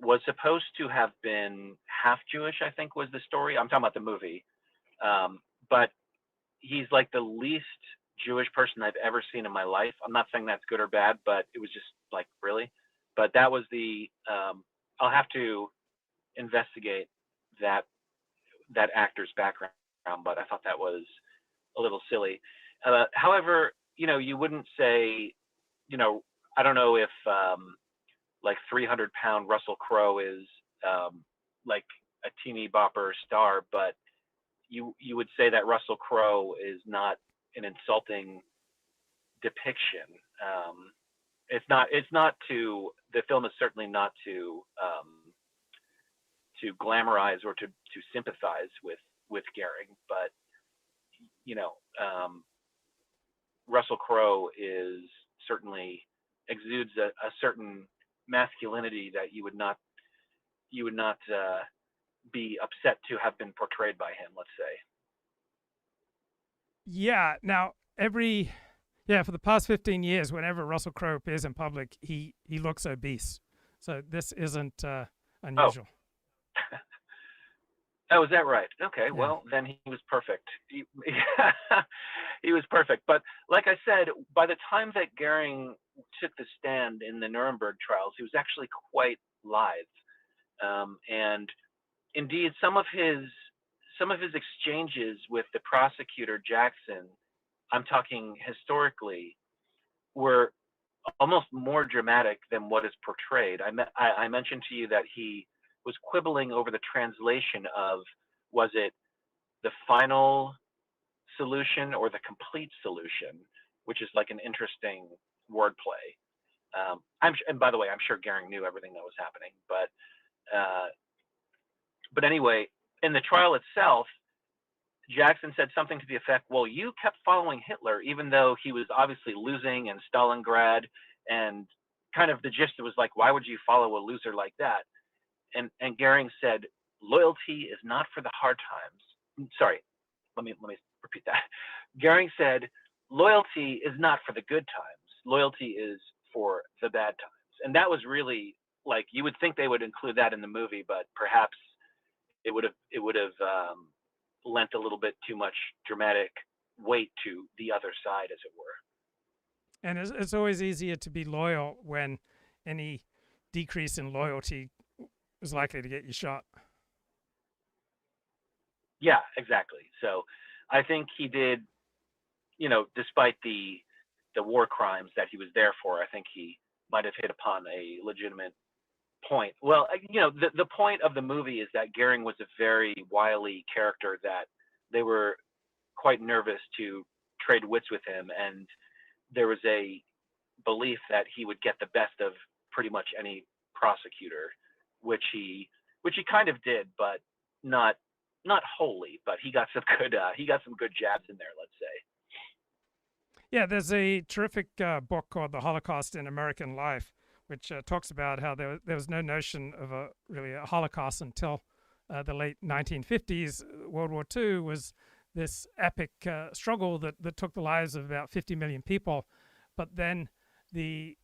M: was supposed to have been half Jewish, I think was the story. I'm talking about the movie. But he's like the least Jewish person I've ever seen in my life. I'm not saying that's good or bad, but it was just like, really? But that was I'll have to investigate that actor's background, but I thought that was a little silly. However, you wouldn't say, I don't know if like 300-pound Russell Crowe is like a teeny bopper star, but you would say that Russell Crowe is not an insulting depiction. The film is certainly not to glamorize or to sympathize with Goering, but Russell Crowe certainly exudes a certain masculinity that you would not be upset to have been portrayed by him, let's say.
A: Yeah. Now, for the past 15 years, whenever Russell Crowe appears in public, he looks obese. So this isn't unusual.
M: Oh, is that right? Okay, yeah. Well, then he was perfect. He was perfect. But like I said, by the time that Goering took the stand in the Nuremberg trials, he was actually quite lithe. And indeed, some of his exchanges with the prosecutor Jackson, I'm talking historically, were almost more dramatic than what is portrayed. I mentioned to you that he was quibbling over the translation of, was it the final solution or the complete solution, which is like an interesting wordplay. And by the way, I'm sure Goering knew everything that was happening, but anyway, in the trial itself, Jackson said something to the effect, well, you kept following Hitler, even though he was obviously losing in Stalingrad, and kind of the gist was like, why would you follow a loser like that? And Goering said, loyalty is not for the hard times. Sorry, let me repeat that. Goering said, loyalty is not for the good times. Loyalty is for the bad times. And that was really, like, you would think they would include that in the movie, but perhaps it would have lent a little bit too much dramatic weight to the other side, as it were.
A: And it's always easier to be loyal when any decrease in loyalty is likely to get you shot.
M: Yeah, exactly. So I think he did, despite the war crimes that he was there for, I think he might have hit upon a legitimate point. Well, the point of the movie is that Goering was a very wily character that they were quite nervous to trade wits with him, and there was a belief that he would get the best of pretty much any prosecutor, which he kind of did, but not wholly. But he got some good jabs in there, let's say.
A: Yeah, there's a terrific book called The Holocaust in American Life, which talks about how there was no notion of a Holocaust until the late 1950s. World War II was this epic struggle that took the lives of about 50 million people, but then the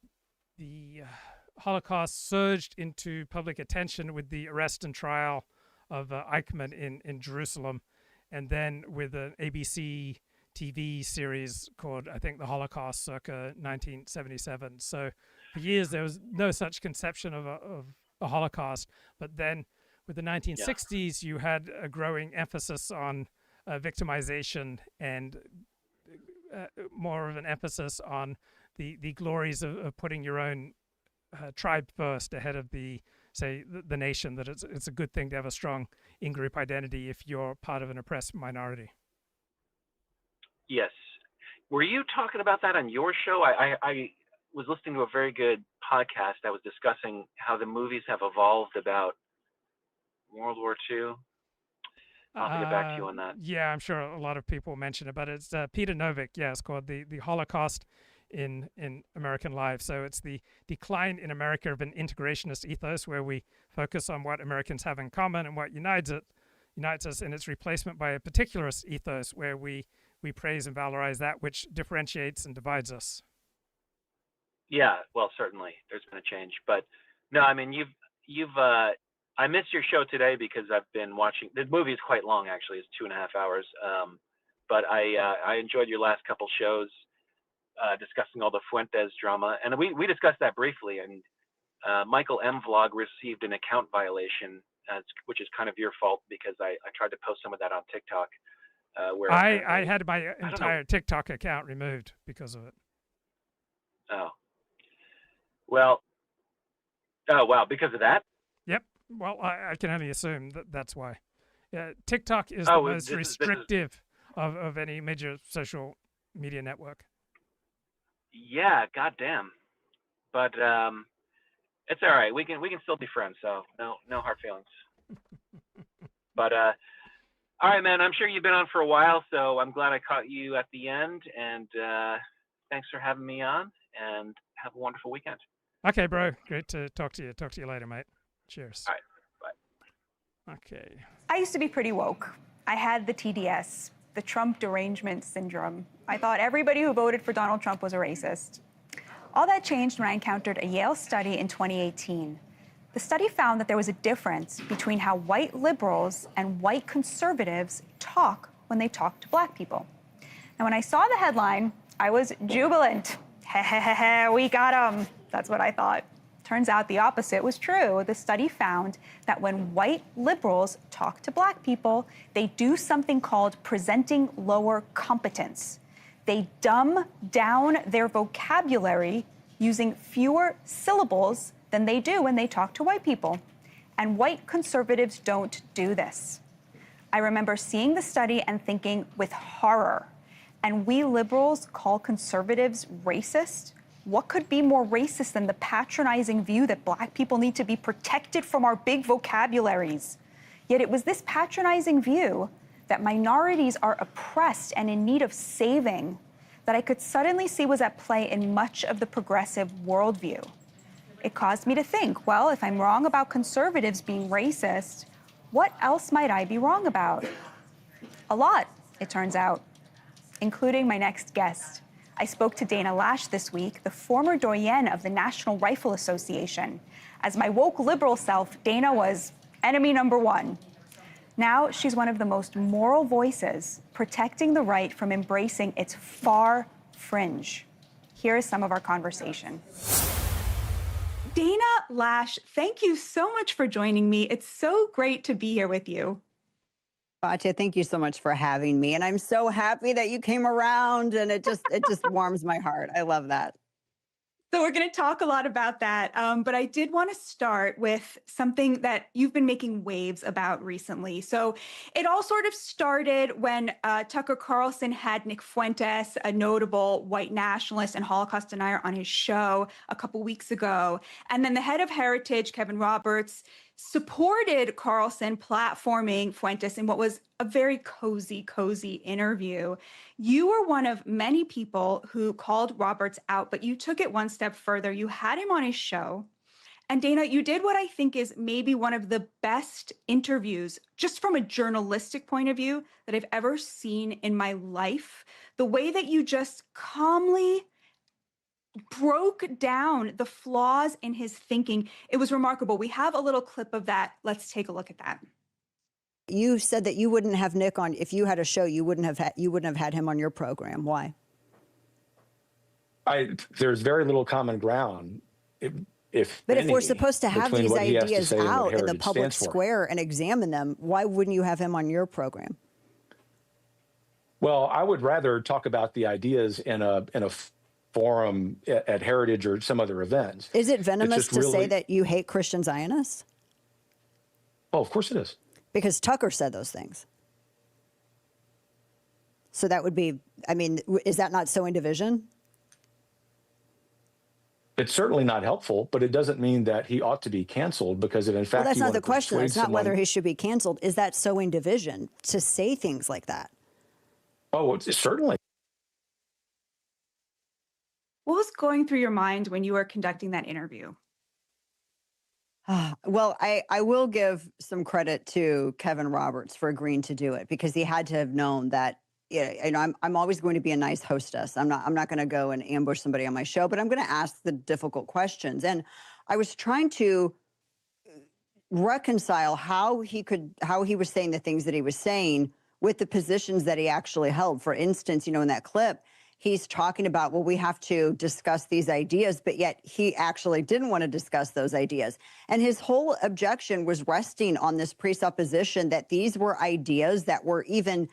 A: Holocaust surged into public attention with the arrest and trial of Eichmann in Jerusalem, and then with an ABC TV series called, I think, The Holocaust, circa 1977. So for years there was no such conception of a Holocaust, but then with the 1960s you had a growing emphasis on victimization and more of an emphasis on the glories of putting your own tribe first ahead of the nation, that it's a good thing to have a strong in-group identity if you're part of an oppressed minority.
M: Yes. Were you talking about that on your show? I was listening to a very good podcast that was discussing how the movies have evolved about World War II. I'll have to get back to you on that.
A: Yeah, I'm sure a lot of people mention it, but it's Peter Novick. Yeah, it's called the Holocaust in American life. So it's the decline in America of an integrationist ethos, where we focus on what Americans have in common and what unites us, and its replacement by a particularist ethos, where we praise and valorize that which differentiates and divides us.
M: Yeah, well, certainly there's been a change, but no, I mean, I missed your show today because I've been watching. The movie is quite long, actually. It's 2.5 hours. But I enjoyed your last couple shows discussing all the Fuentes drama, and we discussed that briefly. And Michael M. Vlog received an account violation, which is kind of your fault, because I tried to post some of that on TikTok. Where
A: I had my entire TikTok account removed because of it.
M: Oh. Well. Oh wow! Because of that.
A: Yep. Well, I can only assume that's why. TikTok is the most restrictive of any major social media network.
M: Yeah, goddamn. But it's all right. We can still be friends, so no hard feelings. But all right, man. I'm sure you've been on for a while, so I'm glad I caught you at the end. And thanks for having me on. And have a wonderful weekend.
A: Okay, bro. Great to talk to you. Talk to you later, mate. Cheers.
M: All right. Bye.
A: Okay.
N: I used to be pretty woke. I had the TDS, the Trump derangement syndrome. I thought everybody who voted for Donald Trump was a racist. All that changed when I encountered a Yale study in 2018. The study found that there was a difference between how white liberals and white conservatives talk when they talk to black people. And when I saw the headline, I was jubilant. We got 'em. That's what I thought. Turns out the opposite was true. The study found that when white liberals talk to black people, they do something called presenting lower competence. They dumb down their vocabulary using fewer syllables than they do when they talk to white people. And white conservatives don't do this. I remember seeing the study and thinking with horror, and we liberals call conservatives racist? What could be more racist than the patronizing view that black people need to be protected from our big vocabularies? Yet it was this patronizing view that minorities are oppressed and in need of saving that I could suddenly see was at play in much of the progressive worldview. It caused me to think, well, if I'm wrong about conservatives being racist, what else might I be wrong about? A lot, it turns out, including my next guest. I spoke to Dana Loesch this week, the former doyen of the National Rifle Association. As my woke liberal self, Dana was enemy number one. Now she's one of the most moral voices protecting the right from embracing its far fringe. Here is some of our conversation. Dana Loesch, thank you so much for joining me. It's so great to be here with you.
O: Batya, thank you so much for having me. And I'm so happy that you came around, and it just warms my heart. I love that.
N: So we're going to talk a lot about that. But I did want to start with something that you've been making waves about recently. So it all sort of started when Tucker Carlson had Nick Fuentes, a notable white nationalist and Holocaust denier, on his show a couple weeks ago. And then the head of Heritage, Kevin Roberts, supported Carlson platforming Fuentes in what was a very cozy interview. You were one of many people who called Roberts out, but you took it one step further. You had him on his show. And Dana, you did what I think is maybe one of the best interviews, just from a journalistic point of view, that I've ever seen in my life. The way that you just calmly broke down the flaws in his thinking. It was remarkable. We have a little clip of that. Let's take a look at that.
O: You said that you wouldn't have Nick on if you had a show. You wouldn't have had him on your program. Why?
P: There's very little common ground. If
O: we're supposed to have these ideas out in the public square and examine them, why wouldn't you have him on your program?
P: Well, I would rather talk about the ideas in a forum at Heritage or some other event.
O: Is it venomous to
P: really
O: say that you hate Christian Zionists?
P: Oh, of course it is.
O: Because Tucker said those things. So that would be, I mean, is that not sowing division?
P: It's certainly not helpful, but it doesn't mean that he ought to be canceled, because if in fact,
O: Well, that's
P: you
O: not
P: want
O: the
P: to
O: question.
P: persuade
O: It's not
P: someone-
O: whether he should be canceled. Is that sowing division to say things like that?
P: Oh, it's certainly.
N: What was going through your mind when you were conducting that interview?
O: Well, I will give some credit to Kevin Roberts for agreeing to do it, because he had to have known that, you know, I'm always going to be a nice hostess. I'm not going to go and ambush somebody on my show, but I'm going to ask the difficult questions. And I was trying to reconcile how he was saying the things that he was saying with the positions that he actually held. For instance, you know, in that clip, he's talking about, well, we have to discuss these ideas, but yet he actually didn't want to discuss those ideas. And his whole objection was resting on this presupposition that these were ideas that were even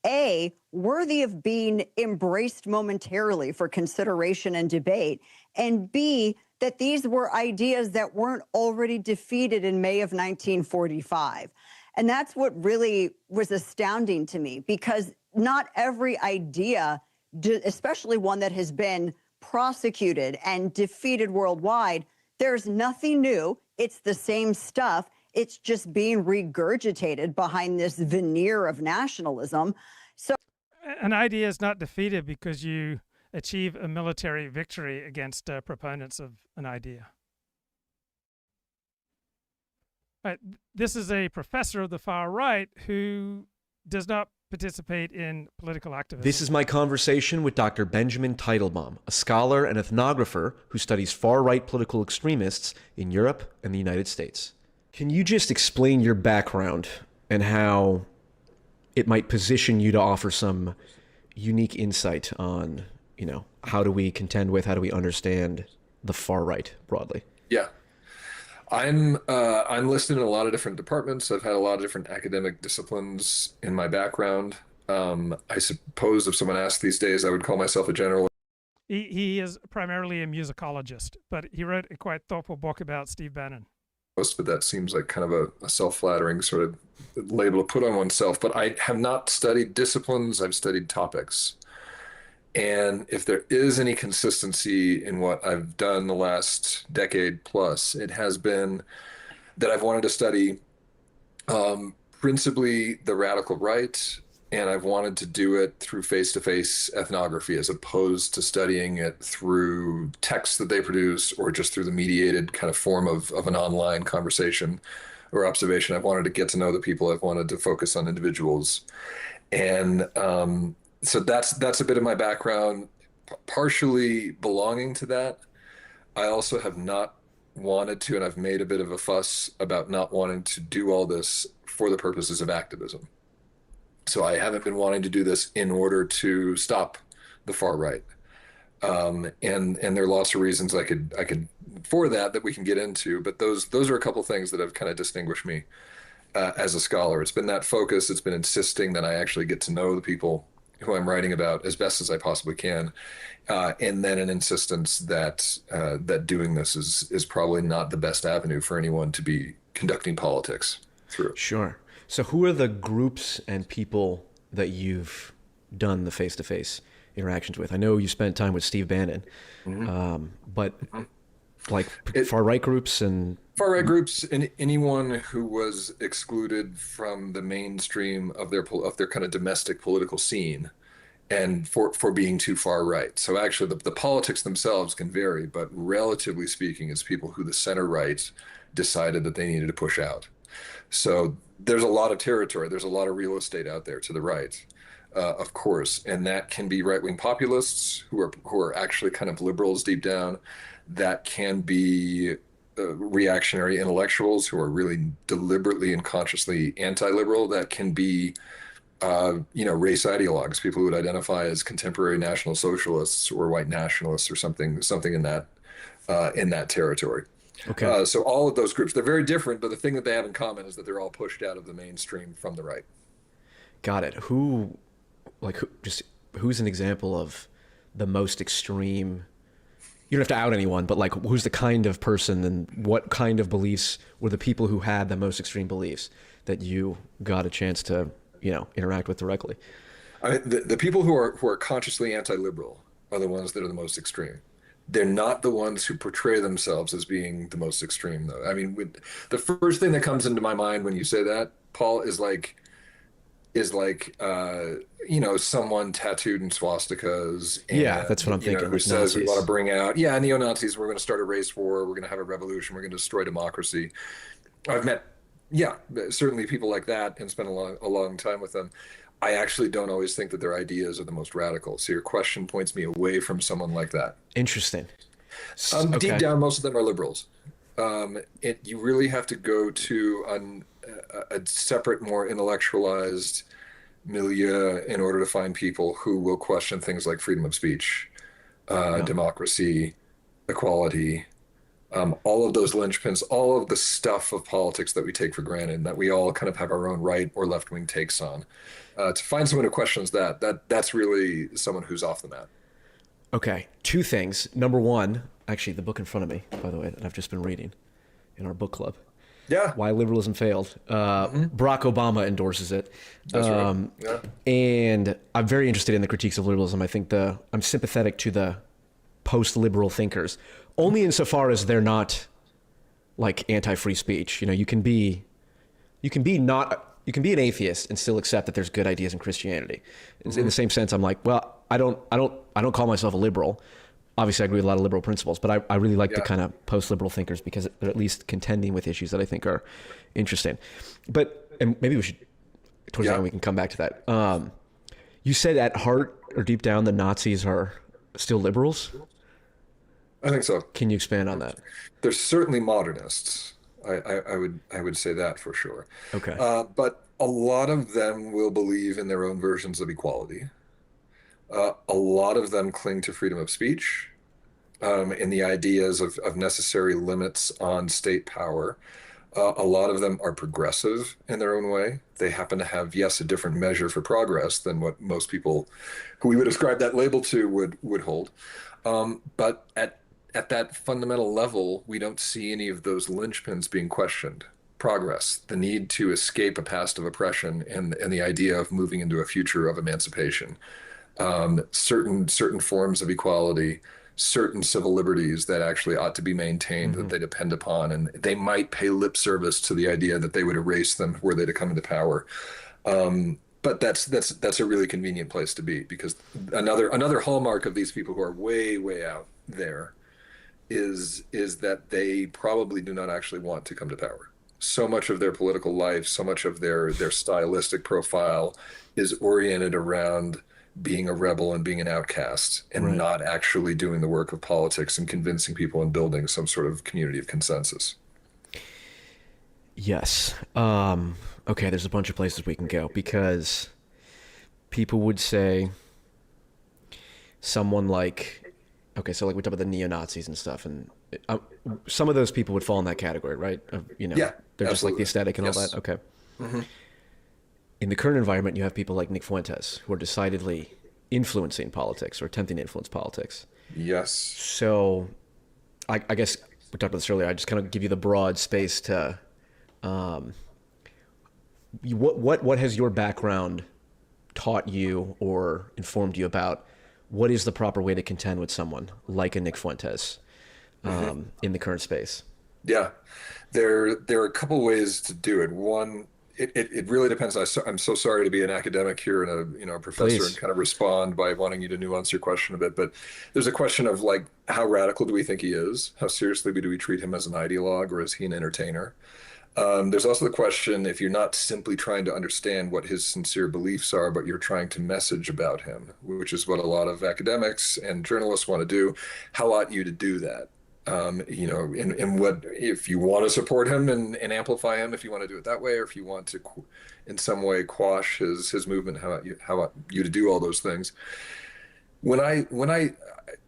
O: A, worthy of being embraced momentarily for consideration and debate, and B, that these were ideas that weren't already defeated in May of 1945. And that's what really was astounding to me, because not every idea, especially one that has been prosecuted and defeated worldwide, there's nothing new. It's the same stuff. It's just being regurgitated behind this veneer of nationalism. So
A: an idea is not defeated because you achieve a military victory against proponents of an idea. Right. This is a professor of the far right who does not participate in political activism.
E: This is my conversation with Dr. Benjamin Teitelbaum, a scholar and ethnographer who studies far-right political extremists in Europe and the United States. Can you just explain your background and how it might position you to offer some unique insight on, you know, how do we contend with, how do we understand the far right broadly?
Q: Yeah. I'm listed in a lot of different departments. I've had a lot of different academic disciplines in my background. I suppose if someone asked these days, I would call myself a generalist.
A: He is primarily a musicologist, but he wrote a quite thoughtful book about Steve Bannon.
Q: But that seems like kind of a self-flattering sort of label to put on oneself. But I have not studied disciplines. I've studied topics. And if there is any consistency in what I've done the last decade plus, it has been that I've wanted to study principally the radical right, and I've wanted to do it through face-to-face ethnography as opposed to studying it through texts that they produce or just through the mediated kind of form of an online conversation or observation. I've wanted to get to know the people. I've wanted to focus on individuals. And so that's a bit of my background, partially belonging to that. I also have not wanted to, and I've made a bit of a fuss about not wanting to do all this for the purposes of activism. So I haven't been wanting to do this in order to stop the far right. And there are lots of reasons I could for that we can get into, but those are a couple things that have kind of distinguished me as a scholar. It's been that focus. It's been insisting that I actually get to know the people who I'm writing about as best as I possibly can, and then an insistence that that doing this is probably not the best avenue for anyone to be conducting politics through.
E: Sure. So who are the groups and people that you've done the face-to-face interactions with? I know you spent time with Steve Bannon, but like far-right groups and...
Q: Far-right groups and anyone who was excluded from the mainstream of their kind of domestic political scene and for being too far right. So actually the politics themselves can vary, but relatively speaking, it's people who the center right decided that they needed to push out. So there's a lot of territory. There's a lot of real estate out there to the right, of course, and that can be right-wing populists who are actually kind of liberals deep down. That can be reactionary intellectuals who are really deliberately and consciously anti-liberal. That can be, race ideologues, people who would identify as contemporary National Socialists or white nationalists or something in that territory.
E: Okay.
Q: So all of those groups, they're very different, but the thing that they have in common is that they're all pushed out of the mainstream from the right.
E: Got it. like who's an example of the most extreme? You don't have to out anyone, but like who's the kind of person and what kind of beliefs were the people who had the most extreme beliefs that you got a chance to, interact with directly?
Q: I mean, the people who are consciously anti-liberal are the ones that are the most extreme. They're not the ones who portray themselves as being the most extreme, though. I mean, the first thing that comes into my mind when you say that, Paul, is like someone tattooed in swastikas. And,
E: that's what I'm thinking.
Q: Who says we want to bring out, neo-Nazis, we're going to start a race war, we're going to have a revolution, we're going to destroy democracy. I've met, certainly people like that and spent a long time with them. I actually don't always think that their ideas are the most radical. So your question points me away from someone like that.
E: Interesting.
Q: Okay. Deep down, most of them are liberals. You really have to go to a separate, more intellectualized milieu in order to find people who will question things like freedom of speech, democracy, equality, all of those linchpins, all of the stuff of politics that we take for granted, that we all kind of have our own right or left-wing takes on. To find someone who questions that's really someone who's off the mat.
E: Okay, two things. Number one, actually the book in front of me, by the way, that I've just been reading in our book club.
Q: Yeah.
E: Why Liberalism Failed. Barack Obama endorses it.
Q: That's right. Yeah.
E: And I'm very interested in the critiques of liberalism. I think I'm sympathetic to the post-liberal thinkers, only insofar as they're not like anti-free speech. You can be an atheist and still accept that there's good ideas in Christianity. In the same sense, I'm like, well, I don't call myself a liberal. Obviously, I agree with a lot of liberal principles, but I really like the kind of post-liberal thinkers because they're at least contending with issues that I think are interesting. And maybe we should, towards the end, we can come back to that. You said at heart or deep down, the Nazis are still liberals?
Q: I think so.
E: Can you expand on that?
Q: They're certainly modernists. I would say that for sure.
E: Okay.
Q: But a lot of them will believe in their own versions of equality. A lot of them cling to freedom of speech and the ideas of necessary limits on state power. A lot of them are progressive in their own way. They happen to have, yes, a different measure for progress than what most people who we would ascribe that label to would hold. But at that fundamental level, we don't see any of those linchpins being questioned. Progress, the need to escape a past of oppression, and the idea of moving into a future of emancipation. Certain forms of equality, certain civil liberties that actually ought to be maintained, that they depend upon, and they might pay lip service to the idea that they would erase them were they to come into power. But that's a really convenient place to be, because another hallmark of these people who are way out there is that they probably do not actually want to come to power. So much of their political life, so much of their stylistic profile is oriented around being a rebel and being an outcast, and not actually doing the work of politics and convincing people and building some sort of community of consensus.
E: Yes. Okay, there's a bunch of places we can go, because people would say someone like, okay, so like we talk about the neo-Nazis and stuff, and some of those people would fall in that category, right? They're just like the aesthetic and all that. Okay.
Q: Mm-hmm.
E: In the current environment, you have people like Nick Fuentes who are decidedly influencing politics or attempting to influence politics.
Q: Yes.
E: So I guess we talked about this earlier. I just kind of give you the broad space to what has your background taught you or informed you about what is the proper way to contend with someone like a Nick Fuentes in the current space?
Q: Yeah, there are a couple ways to do it. One, it really depends. I'm so sorry to be an academic here and a professor. Please. And kind of respond by wanting you to nuance your question a bit. But there's a question of like, how radical do we think he is? How seriously do we treat him as an ideologue, or is he an entertainer? There's also the question, if you're not simply trying to understand what his sincere beliefs are, but you're trying to message about him, which is what a lot of academics and journalists want to do, how ought you to do that? And what, if you want to support him and amplify him, if you want to do it that way, or if you want to in some way quash his movement, how ought you to do all those things? When I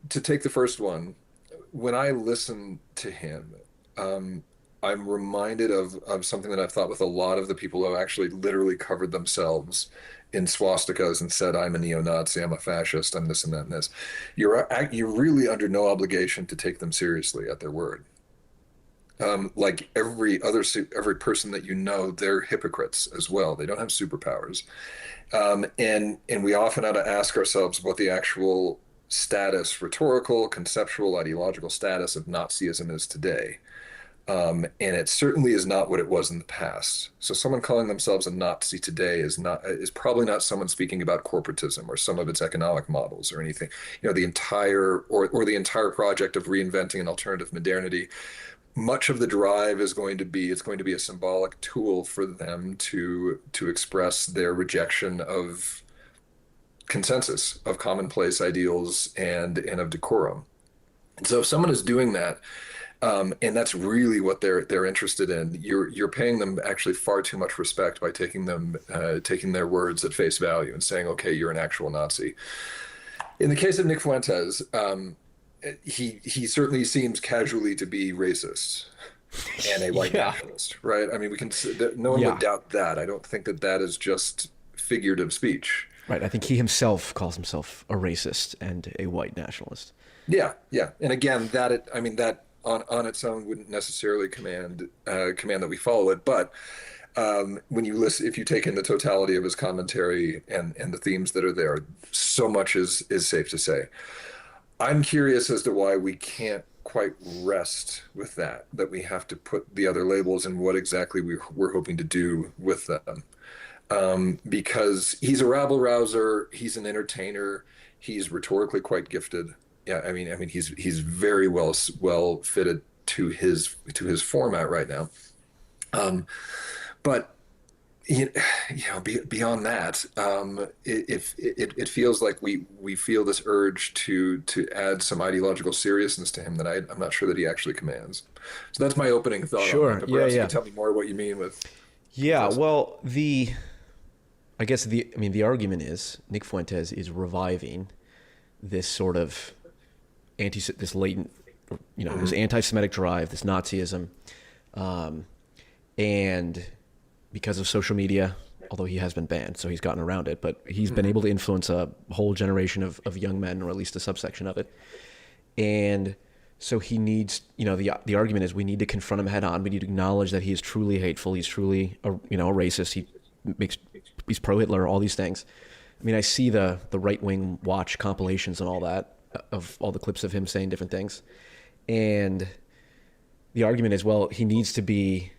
Q: to take the first one, when I listen to him, I'm reminded of something that I've thought with a lot of the people who have actually literally covered themselves in swastikas and said, I'm a neo-Nazi, I'm a fascist, I'm this and that and this. You're really under no obligation to take them seriously at their word. Like every person that you know, they're hypocrites as well. They don't have superpowers. And we often ought to ask ourselves what the actual status, rhetorical, conceptual, ideological status of Nazism is today. And it certainly is not what it was in the past. So someone calling themselves a Nazi today is probably not someone speaking about corporatism or some of its economic models or anything. The entire project of reinventing an alternative modernity. Much of the drive is going to be a symbolic tool for them to express their rejection of consensus, of commonplace ideals and of decorum. And so if someone is doing that, and that's really what they're interested in, you're paying them actually far too much respect by taking their words at face value and saying, okay, you're an actual Nazi. In the case of Nick Fuentes, he certainly seems casually to be racist and a white nationalist, right? I mean, no one would doubt that. I don't think that is just figurative speech.
E: Right. I think he himself calls himself a racist and a white nationalist.
Q: Yeah. And again, that on its own wouldn't necessarily command that we follow it, but when you listen, if you take in the totality of his commentary and the themes that are there, so much is safe to say. I'm curious as to why we can't quite rest with that we have to put the other labels and what exactly we're hoping to do with them. Because he's a rabble rouser, he's an entertainer, he's rhetorically quite gifted. Yeah, I mean, he's very well fitted to his format right now. But beyond that, it feels like we feel this urge to add some ideological seriousness to him that I'm not sure that he actually commands. So that's my opening thought.
E: Sure.
Q: On it, but perhaps you can tell me more what you mean with.
E: Yeah. Well, the argument is Nick Fuentes is reviving this sort of this latent, this anti-Semitic drive, this Nazism, and because of social media, although he has been banned, so he's gotten around it, but he's been able to influence a whole generation of young men, or at least a subsection of it. And so he needs, the argument is we need to confront him head on. We need to acknowledge that he is truly hateful. He's truly a racist. He's pro-Hitler, all these things. I mean, I see the right-wing watch compilations and all that, of all the clips of him saying different things. And the argument is, well, he needs to be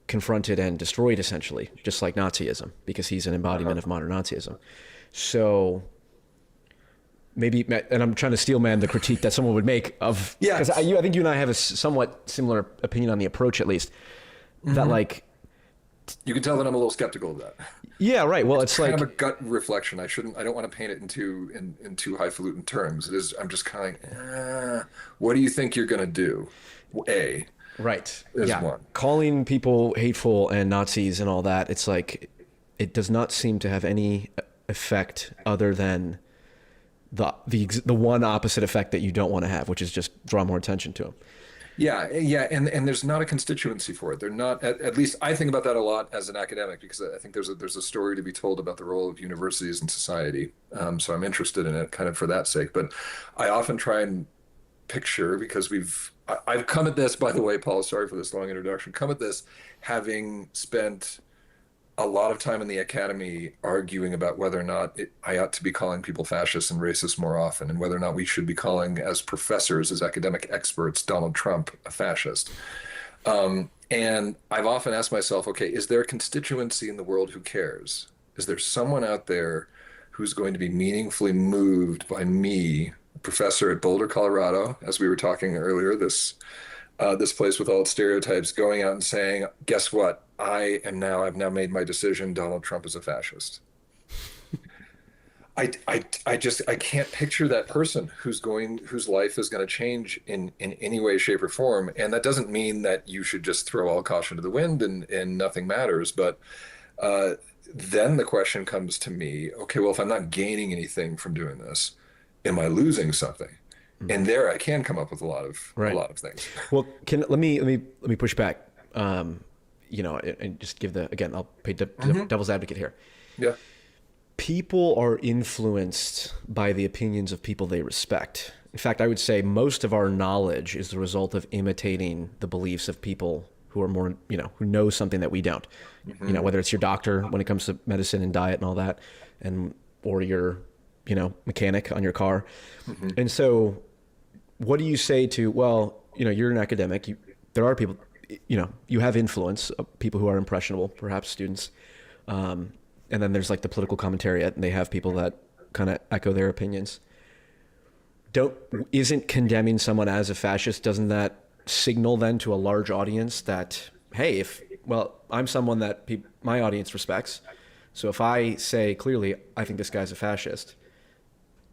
E: confronted and destroyed, essentially, just like Nazism, because he's an embodiment of modern Nazism. So maybe, and I'm trying to steel man the critique that someone would make of, because I think you and I have a somewhat similar opinion on the approach, at least, that like,
Q: you can tell that I'm a little skeptical of that.
E: Yeah, right. Well, it's
Q: kind
E: like
Q: of a gut reflection. I don't want to paint it in too highfalutin terms. It is. I'm just kind of like, what do you think you're going to do?
E: Right.
Q: Is one.
E: Calling people hateful and Nazis and all that, it's like, it does not seem to have any effect other than the one opposite effect that you don't want to have, which is just draw more attention to them.
Q: Yeah, and there's not a constituency for it. They're not. At least I think about that a lot as an academic, because I think there's a story to be told about the role of universities in society. So I'm interested in it, kind of for that sake. But I often try and picture, because I've come at this, by the way, Paul, sorry for this long introduction, come at this having spent a lot of time in the academy arguing about whether or not I ought to be calling people fascists and racists more often, and whether or not we should be calling, as professors, as academic experts, Donald Trump a fascist. And I've often asked myself, okay, is there a constituency in the world who cares? Is there someone out there who's going to be meaningfully moved by me, a professor at Boulder, Colorado, as we were talking earlier, this place with all its stereotypes, going out and saying, guess what? I've now made my decision. Donald Trump is a fascist. I can't picture that person whose life is going to change in any way, shape, or form. And that doesn't mean that you should just throw all caution to the wind and nothing matters. But then the question comes to me, okay, well, if I'm not gaining anything from doing this, am I losing something? And there I can come up with a lot of things.
E: Well, let me push back. you know, and just give again, I'll play devil's advocate here.
Q: Yeah.
E: People are influenced by the opinions of people they respect. In fact, I would say most of our knowledge is the result of imitating the beliefs of people who are more, you know, who know something that we don't. You know, whether it's your doctor when it comes to medicine and diet and all that, or your, you know, mechanic on your car. And so what do you say to, well, you know, you're an academic, there are people, you know, you have influence of people who are impressionable, perhaps students. And then there's like the political commentariat, and they have people that kind of echo their opinions. Isn't condemning someone as a fascist, doesn't that signal then to a large audience that, hey, I'm someone that my audience respects. So if I say clearly, I think this guy's a fascist,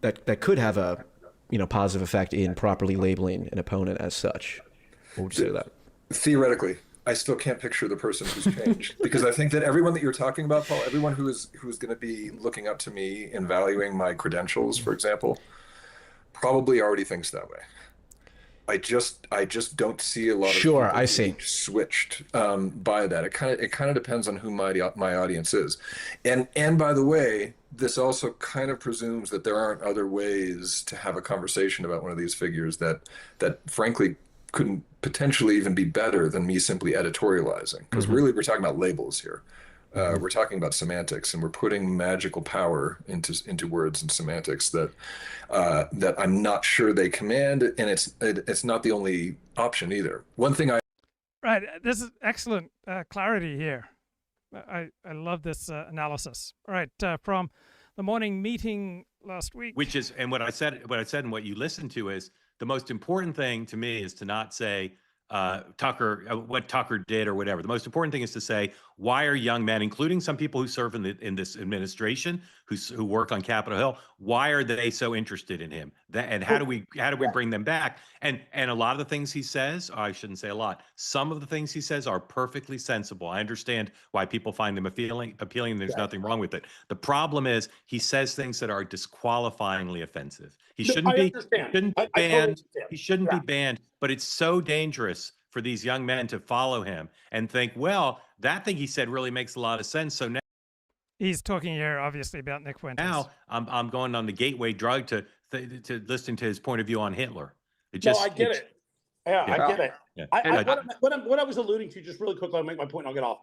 E: that could have a, you know, positive effect in properly labeling an opponent as such. What would you say to that?
Q: Theoretically, I still can't picture the person who's changed because I think that everyone that you're talking about, Paul, everyone who's going to be looking up to me and valuing my credentials, for example, probably already thinks that way. I just don't see a lot of people
E: I see
Q: switched by that. It kind of depends on who my audience is, and by the way, this also kind of presumes that there aren't other ways to have a conversation about one of these figures that frankly couldn't potentially even be better than me simply editorializing, because really we're talking about labels here. We're talking about semantics, and we're putting magical power into words and semantics that I'm not sure they command, and it's not the only option either. One thing
A: Right, this is excellent clarity here. I love this analysis. All right, from the morning meeting last week,
B: which is, and what I said and what you listened to is the most important thing to me is to not say Tucker, what Tucker did or whatever. The most important thing is to say, why are young men, including some people who serve in this administration, who work on Capitol Hill, why are they so interested in him? And how do we bring them back? And a lot of the things he says, I shouldn't say a lot, some of the things he says are perfectly sensible. I understand why people find them appealing. There's nothing wrong with it. The problem is he says things that are disqualifyingly offensive. He shouldn't be banned. He shouldn't be banned, but it's so dangerous for these young men to follow him and think, well, that thing he said really makes a lot of sense. So now
A: he's talking here obviously about Nick Fuentes.
B: Now I'm going on the gateway drug to listening to his point of view on Hitler.
R: I get it. Yeah, I get it. Yeah. What I was alluding to, just really quickly, I'll make my point and I'll get off,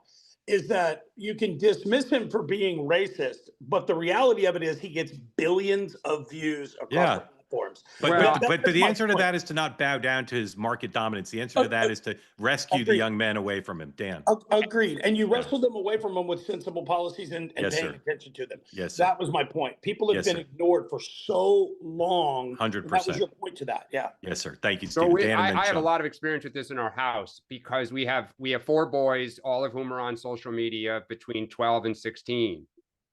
R: is that you can dismiss him for being racist, but the reality of it is he gets billions of views across platforms.
B: But the answer to that is to not bow down to his market dominance. The answer to that is to rescue the young men away from him, Dan.
R: Agreed. And you wrestle them away from him with sensible policies and paying attention to them.
B: Yes,
R: that was my point. People have been ignored for so long.
B: 100%.
R: That was your point to that. Yeah.
B: Yes, sir. Thank you, Steve.
S: I have a lot of experience with this in our house because we have 4 boys, all of whom are on social media between 12 and 16.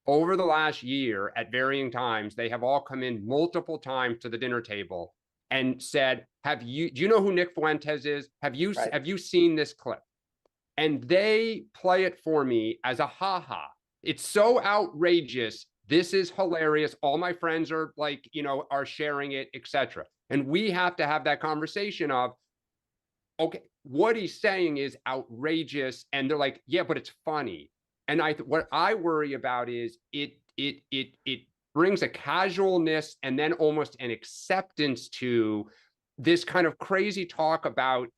S: Over the last year, at varying times, they have all come in multiple times to the dinner table and said, do you know who Nick Fuentes is? Have you seen this clip? And they play it for me as a ha-ha. It's so outrageous. This is hilarious. All my friends are are sharing it, etc. And we have to have that conversation of, okay, what he's saying is outrageous. And they're like, yeah, but it's funny. And what I worry about is it brings a casualness and then almost an acceptance to this kind of crazy talk about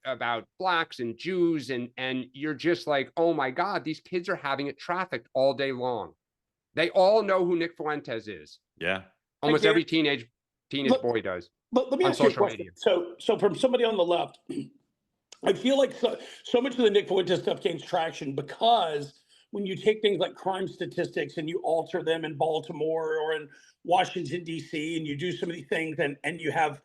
S: blacks and Jews, and you're just like, oh my God, these kids are having it trafficked all day long. They all know who Nick Fuentes is.
B: Yeah,
S: almost every teenage boy does.
R: But let me ask you a question. So from somebody on the left, I feel like so much of the Nick Fuentes stuff gains traction because when you take things like crime statistics and you alter them in Baltimore or in Washington, D.C., and you do some of these things and you have,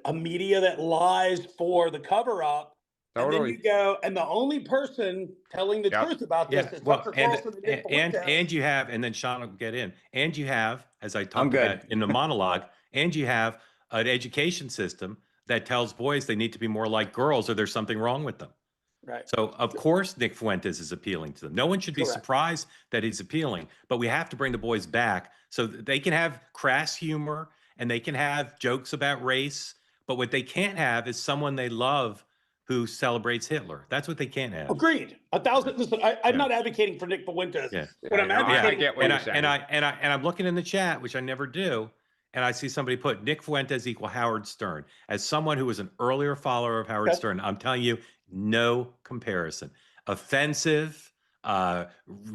R: a media that lies for the cover up. Totally. And then you go, and the only person telling the truth about this is Tucker Carlson
B: and you have, and then Sean will get in, and you have, as I talked about in the monologue, and you have an education system that tells boys they need to be more like girls or there's something wrong with them.
R: Right.
B: So of course Nick Fuentes is appealing to them. No one should be surprised that he's appealing, but we have to bring the boys back so that they can have crass humor and they can have jokes about race. But what they can't have is someone they love who celebrates Hitler. That's what they can't have.
R: Agreed. 1,000. Listen, I'm not advocating for Nick Fuentes.
B: Yeah.
R: What I'm advocating,
S: I get what you're saying.
B: And I'm looking in the chat, which I never do, and I see somebody put Nick Fuentes equal Howard Stern. As someone who was an earlier follower of Howard Stern, I'm telling you, no comparison. Offensive,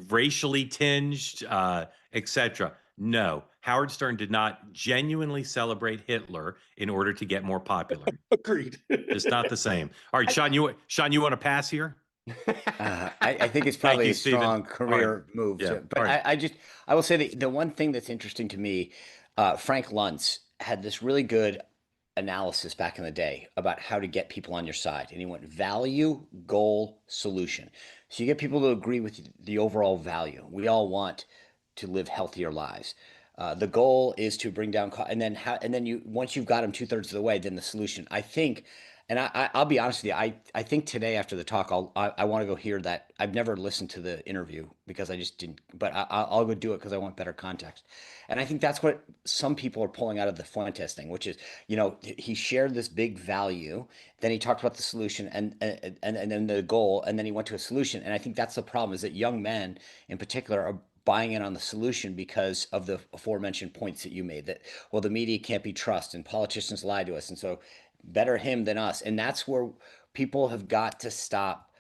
B: racially tinged, etc. No, Howard Stern did not genuinely celebrate Hitler in order to get more popular.
R: Agreed.
B: It's not the same. All right, Sean, you want to pass here?
T: I think it's probably a strong career move.
B: Yeah.
T: But I will say that the one thing that's interesting to me, Frank Luntz had this really good analysis back in the day about how to get people on your side. And he went value, goal, solution. So you get people to agree with the overall value. We all want to live healthier lives. The goal is to bring down cost, and then you once you've got them 2/3 of the way, then the solution. I think, and I'll be honest with you, I think today after the talk, I want to go hear that. I've never listened to the interview because I just didn't, but I'll go do it because I want better context. And I think that's what some people are pulling out of the Fuentes thing, which is, he shared this big value, then he talked about the solution and then the goal, and then he went to a solution. And I think that's the problem, is that young men in particular are buying in on the solution because of the aforementioned points that you made, that, well, the media can't be trusted and politicians lie to us, and so better him than us. And that's where people have got to stop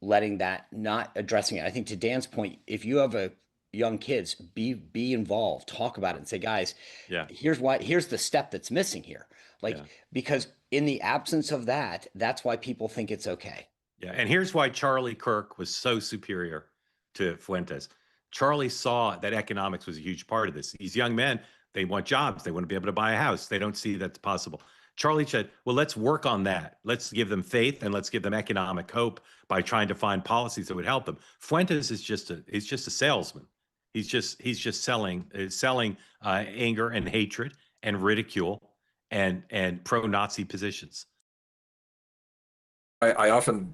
T: letting that, not addressing it. I think to Dan's point, if you have young kids, be involved, talk about it, and say, guys, here's the step that's missing here. Because in the absence of that, that's why people think it's okay.
B: Yeah, and here's why Charlie Kirk was so superior to Fuentes. Charlie saw that economics was a huge part of this. These young men, they want jobs. They want to be able to buy a house. They don't see that's possible. Charlie said, well, let's work on that. Let's give them faith and let's give them economic hope by trying to find policies that would help them. Fuentes is just a salesman. He's just selling anger and hatred and ridicule and pro-Nazi positions.
Q: I often.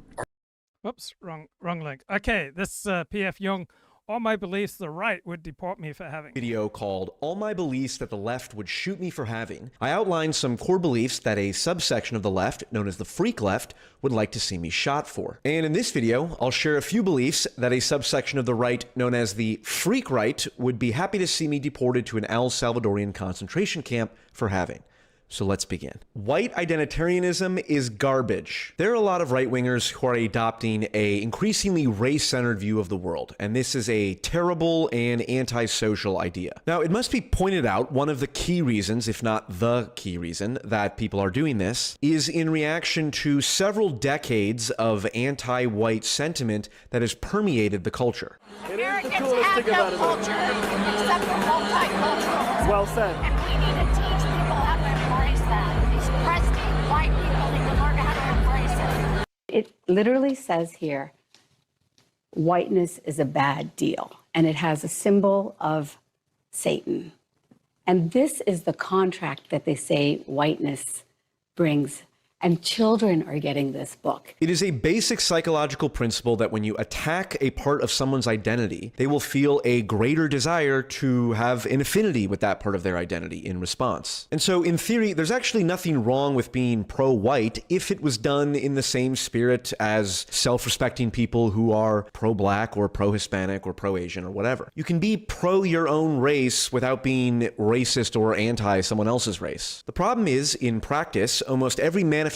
A: Whoops, wrong link. Okay, this P.F. Jung. All my beliefs the right would deport me for having.
E: Video called All My Beliefs That the Left Would Shoot Me for Having. I outlined some core beliefs that a subsection of the left, known as the freak left, would like to see me shot for. And in this video, I'll share a few beliefs that a subsection of the right, known as the freak right, would be happy to see me deported to an El Salvadorian concentration camp for having. So let's begin. White identitarianism is garbage. There are a lot of right-wingers who are adopting a increasingly race-centered view of the world, and this is a terrible and antisocial idea. Now, it must be pointed out, one of the key reasons, if not the key reason, that people are doing this is in reaction to several decades of anti-white sentiment that has permeated the culture.
U: Americans have no culture except for multicultural.
V: Well said.
U: And we need to teach people how to embrace that. These pristine white people need to learn how to embrace it.
W: It literally says here, whiteness is a bad deal, and it has a symbol of Satan. And this is the contract that they say whiteness brings. And children are getting this book.
E: It is a basic psychological principle that when you attack a part of someone's identity, they will feel a greater desire to have an affinity with that part of their identity in response. And so in theory, there's actually nothing wrong with being pro-white if it was done in the same spirit as self-respecting people who are pro-black or pro-Hispanic or pro-Asian or whatever. You can be pro your own race without being racist or anti someone else's race. The problem is, in practice, almost every manifestation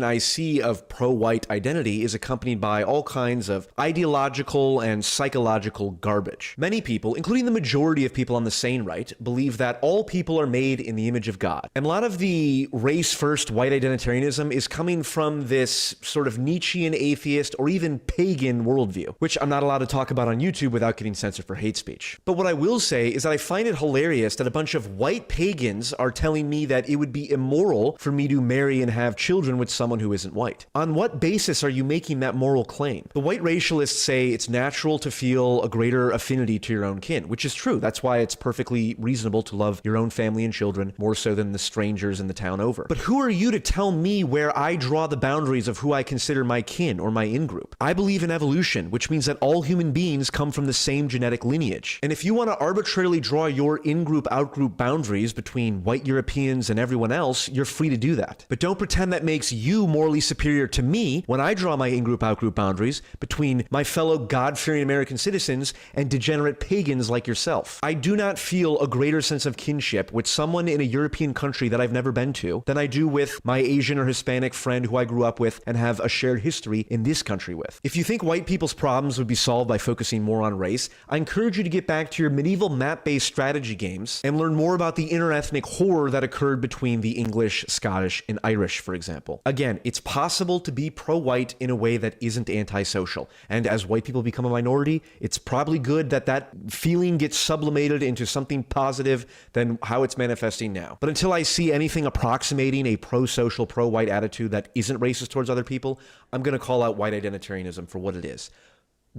E: I see of pro-white identity is accompanied by all kinds of ideological and psychological garbage. Many people, including the majority of people on the sane right, believe that all people are made in the image of God. And a lot of the race-first white identitarianism is coming from this sort of Nietzschean atheist or even pagan worldview, which I'm not allowed to talk about on YouTube without getting censored for hate speech. But what I will say is that I find it hilarious that a bunch of white pagans are telling me that it would be immoral for me to marry and have children with someone who isn't white. On what basis are you making that moral claim? The white racialists say it's natural to feel a greater affinity to your own kin, which is true. That's why it's perfectly reasonable to love your own family and children more so than the strangers in the town over. But who are you to tell me where I draw the boundaries of who I consider my kin or my in-group? I believe in evolution, which means that all human beings come from the same genetic lineage. And if you want to arbitrarily draw your in-group, out-group boundaries between white Europeans and everyone else, you're free to do that. But don't pretend that makes you morally superior to me when I draw my in-group, out-group boundaries between my fellow God-fearing American citizens and degenerate pagans like yourself. I do not feel a greater sense of kinship with someone in a European country that I've never been to than I do with my Asian or Hispanic friend who I grew up with and have a shared history in this country with. If you think white people's problems would be solved by focusing more on race, I encourage you to get back to your medieval map-based strategy games and learn more about the interethnic horror that occurred between the English, Scottish, and Irish, for example. Again, it's possible to be pro-white in a way that isn't antisocial. And as white people become a minority, it's probably good that that feeling gets sublimated into something positive than how it's manifesting now. But until I see anything approximating a pro-social, pro-white attitude that isn't racist towards other people, I'm going to call out white identitarianism for what it is.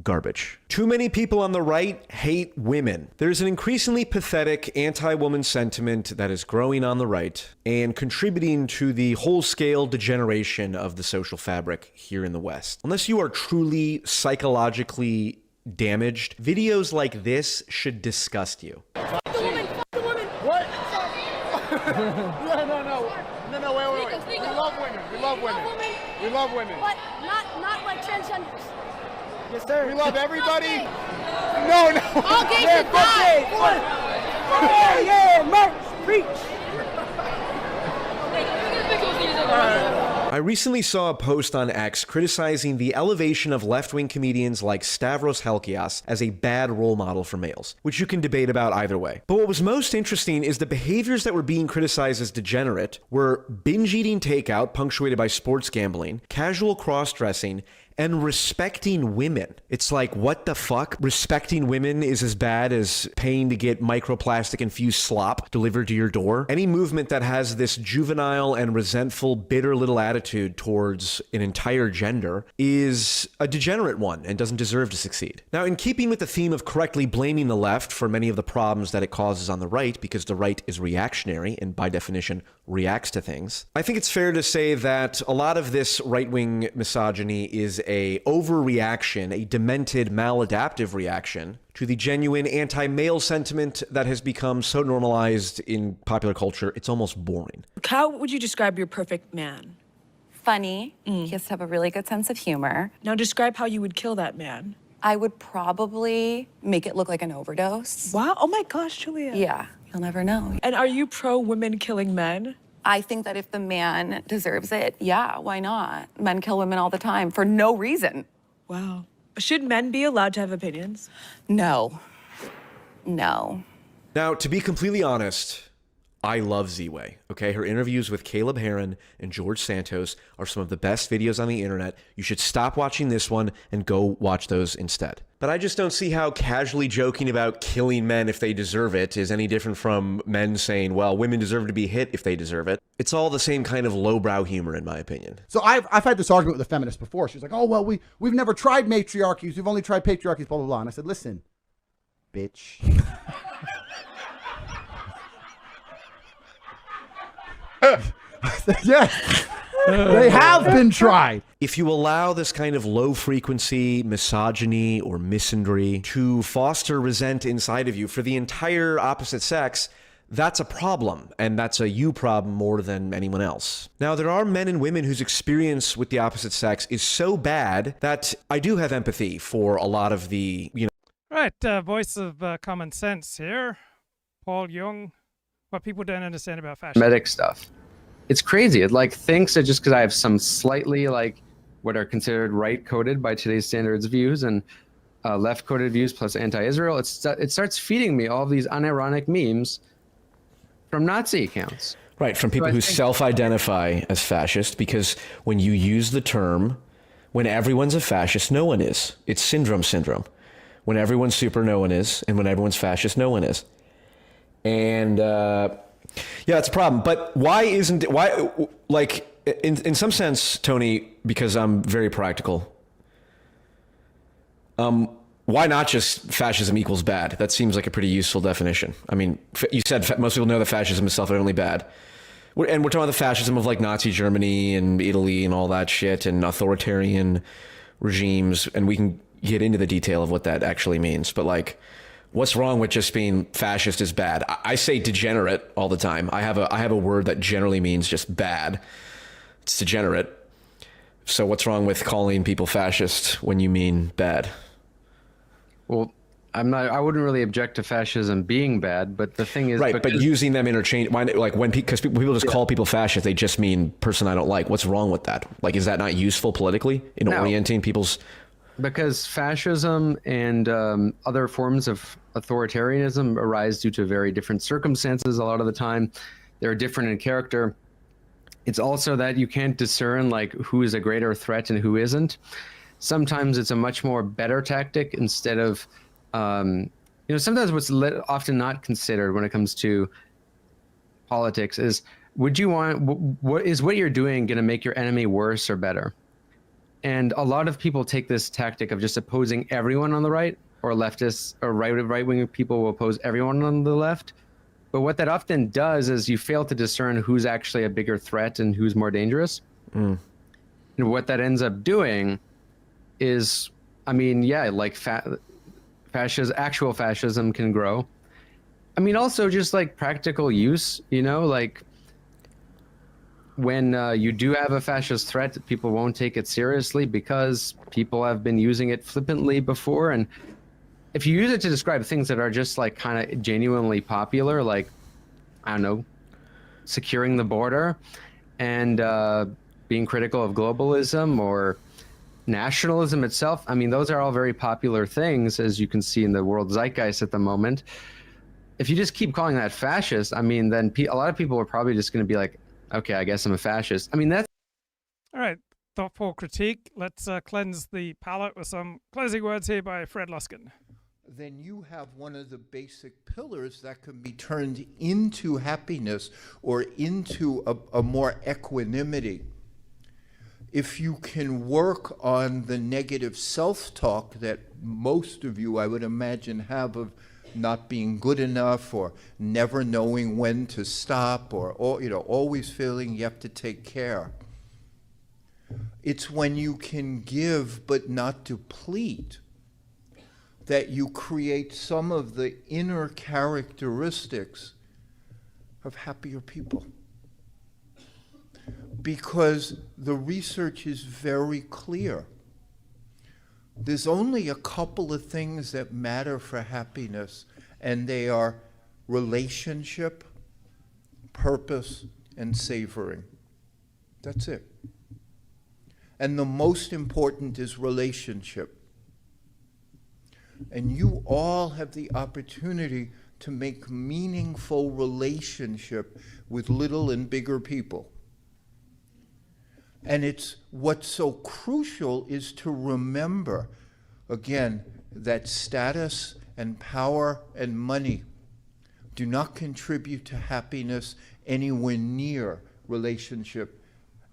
E: Garbage. Too many people on the right hate women. There's an increasingly pathetic anti-woman sentiment that is growing on the right and contributing to the whole-scale degeneration of the social fabric here in the West. Unless you are truly psychologically damaged, videos like this should disgust you.
C: Fuck the woman! Fuck the woman! What? No, wait. We love women. We love women. We love women. But not like transgenders. Yes, sir. We love everybody. No. All gays should die. Yeah, merch, preach.
E: I recently saw a post on X criticizing the elevation of left-wing comedians like Stavros Halkias as a bad role model for males, which you can debate about either way. But what was most interesting is the behaviors that were being criticized as degenerate were binge-eating takeout punctuated by sports gambling, casual cross-dressing, and respecting women. It's like, what the fuck? Respecting women is as bad as paying to get microplastic-infused slop delivered to your door? Any movement that has this juvenile and resentful, bitter little attitude towards an entire gender is a degenerate one and doesn't deserve to succeed. Now, in keeping with the theme of correctly blaming the left for many of the problems that it causes on the right, because the right is reactionary and by definition reacts to things, I think it's fair to say that a lot of this right-wing misogyny is a overreaction, a demented, maladaptive reaction to the genuine anti-male sentiment that has become so normalized in popular culture, it's almost boring.
D: How would you describe your perfect man?
V: Funny. He has to have a really good sense of humor.
D: Now describe how you would kill that man.
V: I would probably make it look like an overdose.
D: Wow. Oh my gosh, Julia.
V: Yeah. You'll never know.
D: And are you pro women killing men?
V: I think that if the man deserves it, yeah, why not? Men kill women all the time for no reason.
D: Wow. Should men be allowed to have opinions?
V: No.
E: Now, to be completely honest, I love Z-Way, okay? Her interviews with Caleb Heron and George Santos are some of the best videos on the internet. You should stop watching this one and go watch those instead. But I just don't see how casually joking about killing men if they deserve it is any different from men saying, well, women deserve to be hit if they deserve it. It's all the same kind of lowbrow humor, in my opinion.
C: So I've had this argument with a feminist before. She's like, oh, well, we've never tried matriarchies. We've only tried patriarchies, blah, blah, blah. And I said, listen, bitch. Yes, they have been tried.
E: If you allow this kind of low-frequency misogyny or misandry to foster resent inside of you for the entire opposite sex, that's a problem, and that's a you problem more than anyone else. Now, there are men and women whose experience with the opposite sex is so bad that I do have empathy for a lot of the,
A: Right, voice of common sense here. Paul Jung. What people don't understand about fashion.
L: Medic stuff. It's crazy. It thinks that just because I have some slightly what are considered right-coded by today's standards views and left-coded views plus anti-Israel, it starts feeding me all these unironic memes from Nazi accounts.
E: Right, from people who self-identify as fascist, because when you use the term, when everyone's a fascist, no one is. It's syndrome. When everyone's super, no one is. And when everyone's fascist, no one is. And yeah, it's a problem. But why isn't it, in some sense, Tony, because I'm very practical, why not just fascism equals bad? That seems like a pretty useful definition. I mean, you said most people know that fascism is self-evidently bad. And we're talking about the fascism of Nazi Germany and Italy and all that shit and authoritarian regimes. And we can get into the detail of what that actually means. But what's wrong with just being fascist is bad? I say degenerate all the time. I have a word that generally means just bad. It's degenerate. So what's wrong with calling people fascist when you mean bad?
L: Well, I wouldn't really object to fascism being bad, but the thing is,
E: right, but using them interchange, like when because people just call people fascist, they just mean person I don't like. What's wrong with that? Like, is that not useful politically in orienting people's?
L: Because fascism and other forms of authoritarianism arise due to very different circumstances. A lot of the time, they're different in character. It's also that you can't discern like who is a greater threat and who isn't. Sometimes it's a much more better tactic instead of, sometimes what's often not considered when it comes to politics is, what you're doing going to make your enemy worse or better? And a lot of people take this tactic of just opposing everyone on the right, or leftists or right-wing people will oppose everyone on the left. But what that often does is you fail to discern who's actually a bigger threat and who's more dangerous. And what that ends up doing is, actual fascism can grow. I mean, also just like practical use, like when you do have a fascist threat, people won't take it seriously because people have been using it flippantly before. And if you use it to describe things that are just like kind of genuinely popular, like, I don't know, securing the border and being critical of globalism or nationalism itself, I mean, those are all very popular things, as you can see in the world zeitgeist at the moment. If you just keep calling that fascist, I mean, then a lot of people are probably just going to be like, okay, I guess I'm a fascist. I mean, that's...
A: All right, thoughtful critique. Let's cleanse the palate with some closing words here by Fred Luskin.
F: Then you have one of the basic pillars that can be turned into happiness or into a more equanimity. If you can work on the negative self-talk that most of you, I would imagine, have of not being good enough or never knowing when to stop or always feeling you have to take care. It's when you can give but not deplete that you create some of the inner characteristics of happier people. Because the research is very clear. There's only a couple of things that matter for happiness, and they are relationship, purpose, and savoring. That's it. And the most important is relationship. And you all have the opportunity to make meaningful relationship with little and bigger people. And it's what's so crucial is to remember, again, that status and power and money do not contribute to happiness anywhere near relationship.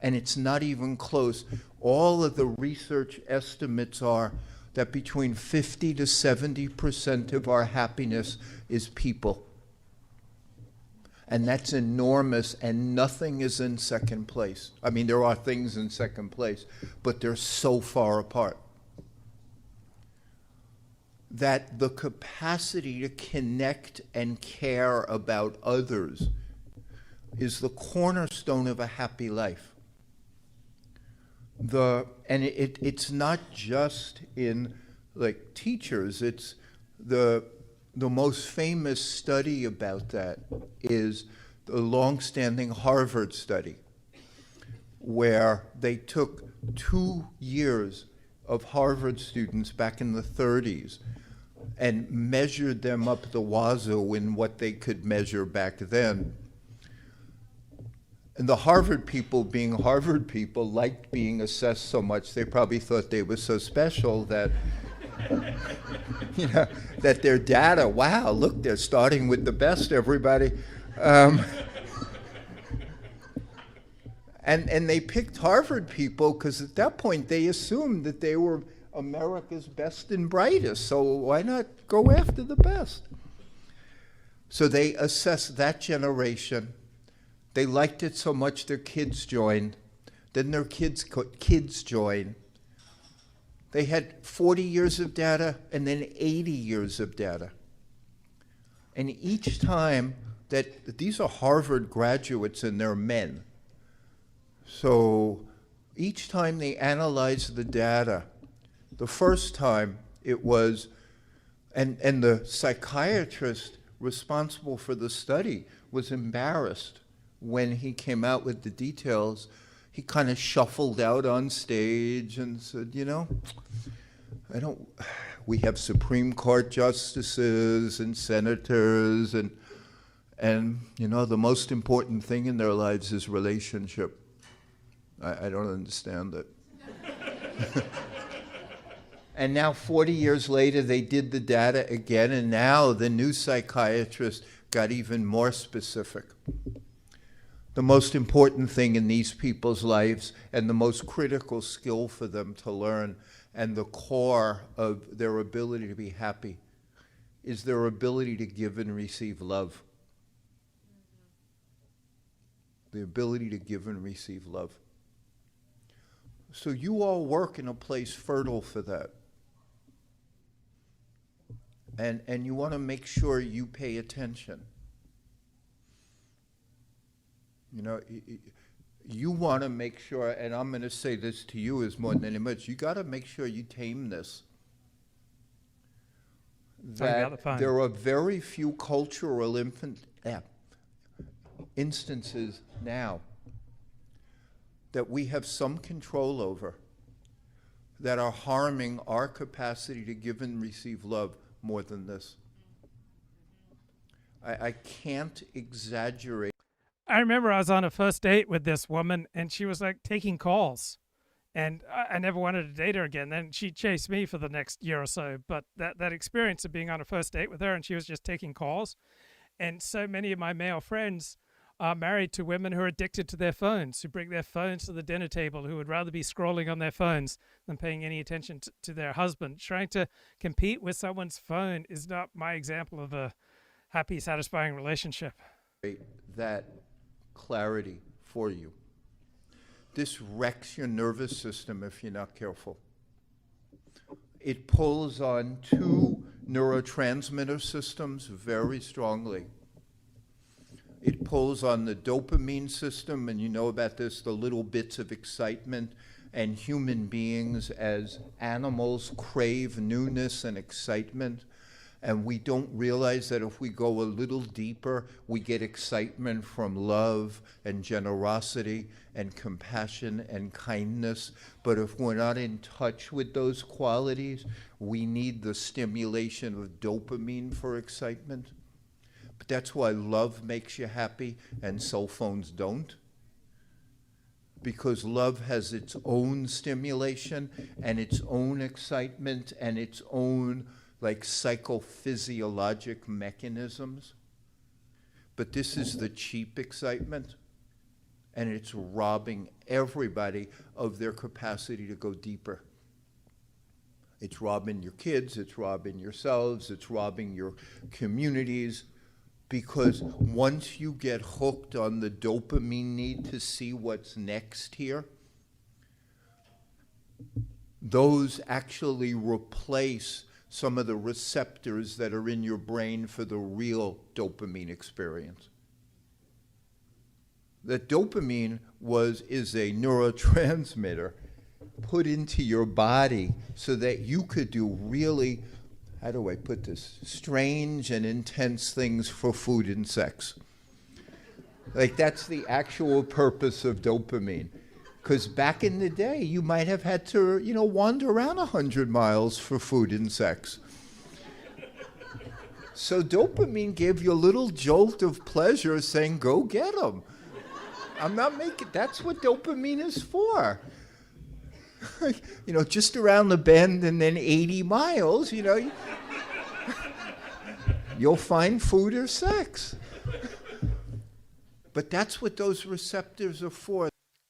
F: And it's not even close. All of the research estimates are that between 50 to 70% of our happiness is people. And that's enormous, and nothing is in second place. I mean, there are things in second place, but they're so far apart that the capacity to connect and care about others is the cornerstone of a happy life. It's not just in like teachers, it's the most famous study about that is the long-standing Harvard study, where they took 2 years of Harvard students back in the 30s and measured them up the wazoo in what they could measure back then. And the Harvard people, being Harvard people, liked being assessed so much, they probably thought they were so special that that their data, wow, look, they're starting with the best, everybody. And they picked Harvard people because at that point they assumed that they were America's best and brightest, so why not go after the best? So they assessed that generation. They liked it so much their kids joined. Then their kids joined. They had 40 years of data and then 80 years of data. And each time that, these are Harvard graduates and they're men. So each time they analyzed the data, the first time it was, and the psychiatrist responsible for the study was embarrassed when he came out with the details. He kind of shuffled out on stage and said, you know, we have Supreme Court justices and senators and you know, the most important thing in their lives is relationship. I don't understand it. And now 40 years later, they did the data again, and now the new psychiatrist got even more specific. The most important thing in these people's lives and the most critical skill for them to learn and the core of their ability to be happy is their ability to give and receive love. The ability to give and receive love. So you all work in a place fertile for that. And you want to make sure you pay attention. You know, you want to make sure, and I'm going to say this to you as more than any much, you got to make sure you tame this. That there are very few cultural instances now that we have some control over that are harming our capacity to give and receive love more than this. I can't exaggerate.
A: I remember I was on a first date with this woman, and she was like taking calls, and I never wanted to date her again. Then she chased me for the next year or so, but that experience of being on a first date with her, and she was just taking calls, and so many of my male friends are married to women who are addicted to their phones, who bring their phones to the dinner table, who would rather be scrolling on their phones than paying any attention to their husband. Trying to compete with someone's phone is not my example of a happy, satisfying relationship.
F: That clarity for you. This wrecks your nervous system if you're not careful. It pulls on two neurotransmitter systems very strongly. It pulls on the dopamine system, and you know about this, the little bits of excitement, and human beings as animals crave newness and excitement. And we don't realize that if we go a little deeper, we get excitement from love and generosity and compassion and kindness. But if we're not in touch with those qualities, we need the stimulation of dopamine for excitement. But that's why love makes you happy and cell phones don't. Because love has its own stimulation and its own excitement and its own like psychophysiologic mechanisms. But this is the cheap excitement, and it's robbing everybody of their capacity to go deeper. It's robbing your kids, it's robbing yourselves, it's robbing your communities, because once you get hooked on the dopamine need to see what's next here, those actually replace some of the receptors that are in your brain for the real dopamine experience. That dopamine is a neurotransmitter put into your body so that you could do really, how do I put this, strange and intense things for food and sex. Like that's the actual purpose of dopamine. Because back in the day, you might have had to, wander around 100 miles for food and sex. So dopamine gave you a little jolt of pleasure saying, go get them. That's what dopamine is for. Just around the bend and then 80 miles, you'll find food or sex. But that's what those receptors are for.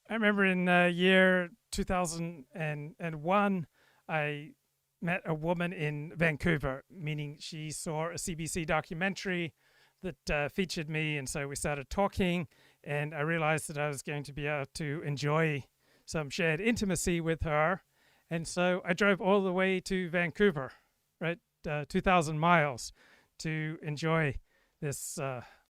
A: I remember in year 2001, I met a woman in Vancouver, meaning she saw a CBC documentary that featured me, and so we started talking, and I realized that I was going to be able to enjoy some shared intimacy with her, and so I drove all the way to Vancouver, right, 2,000 miles, to enjoy this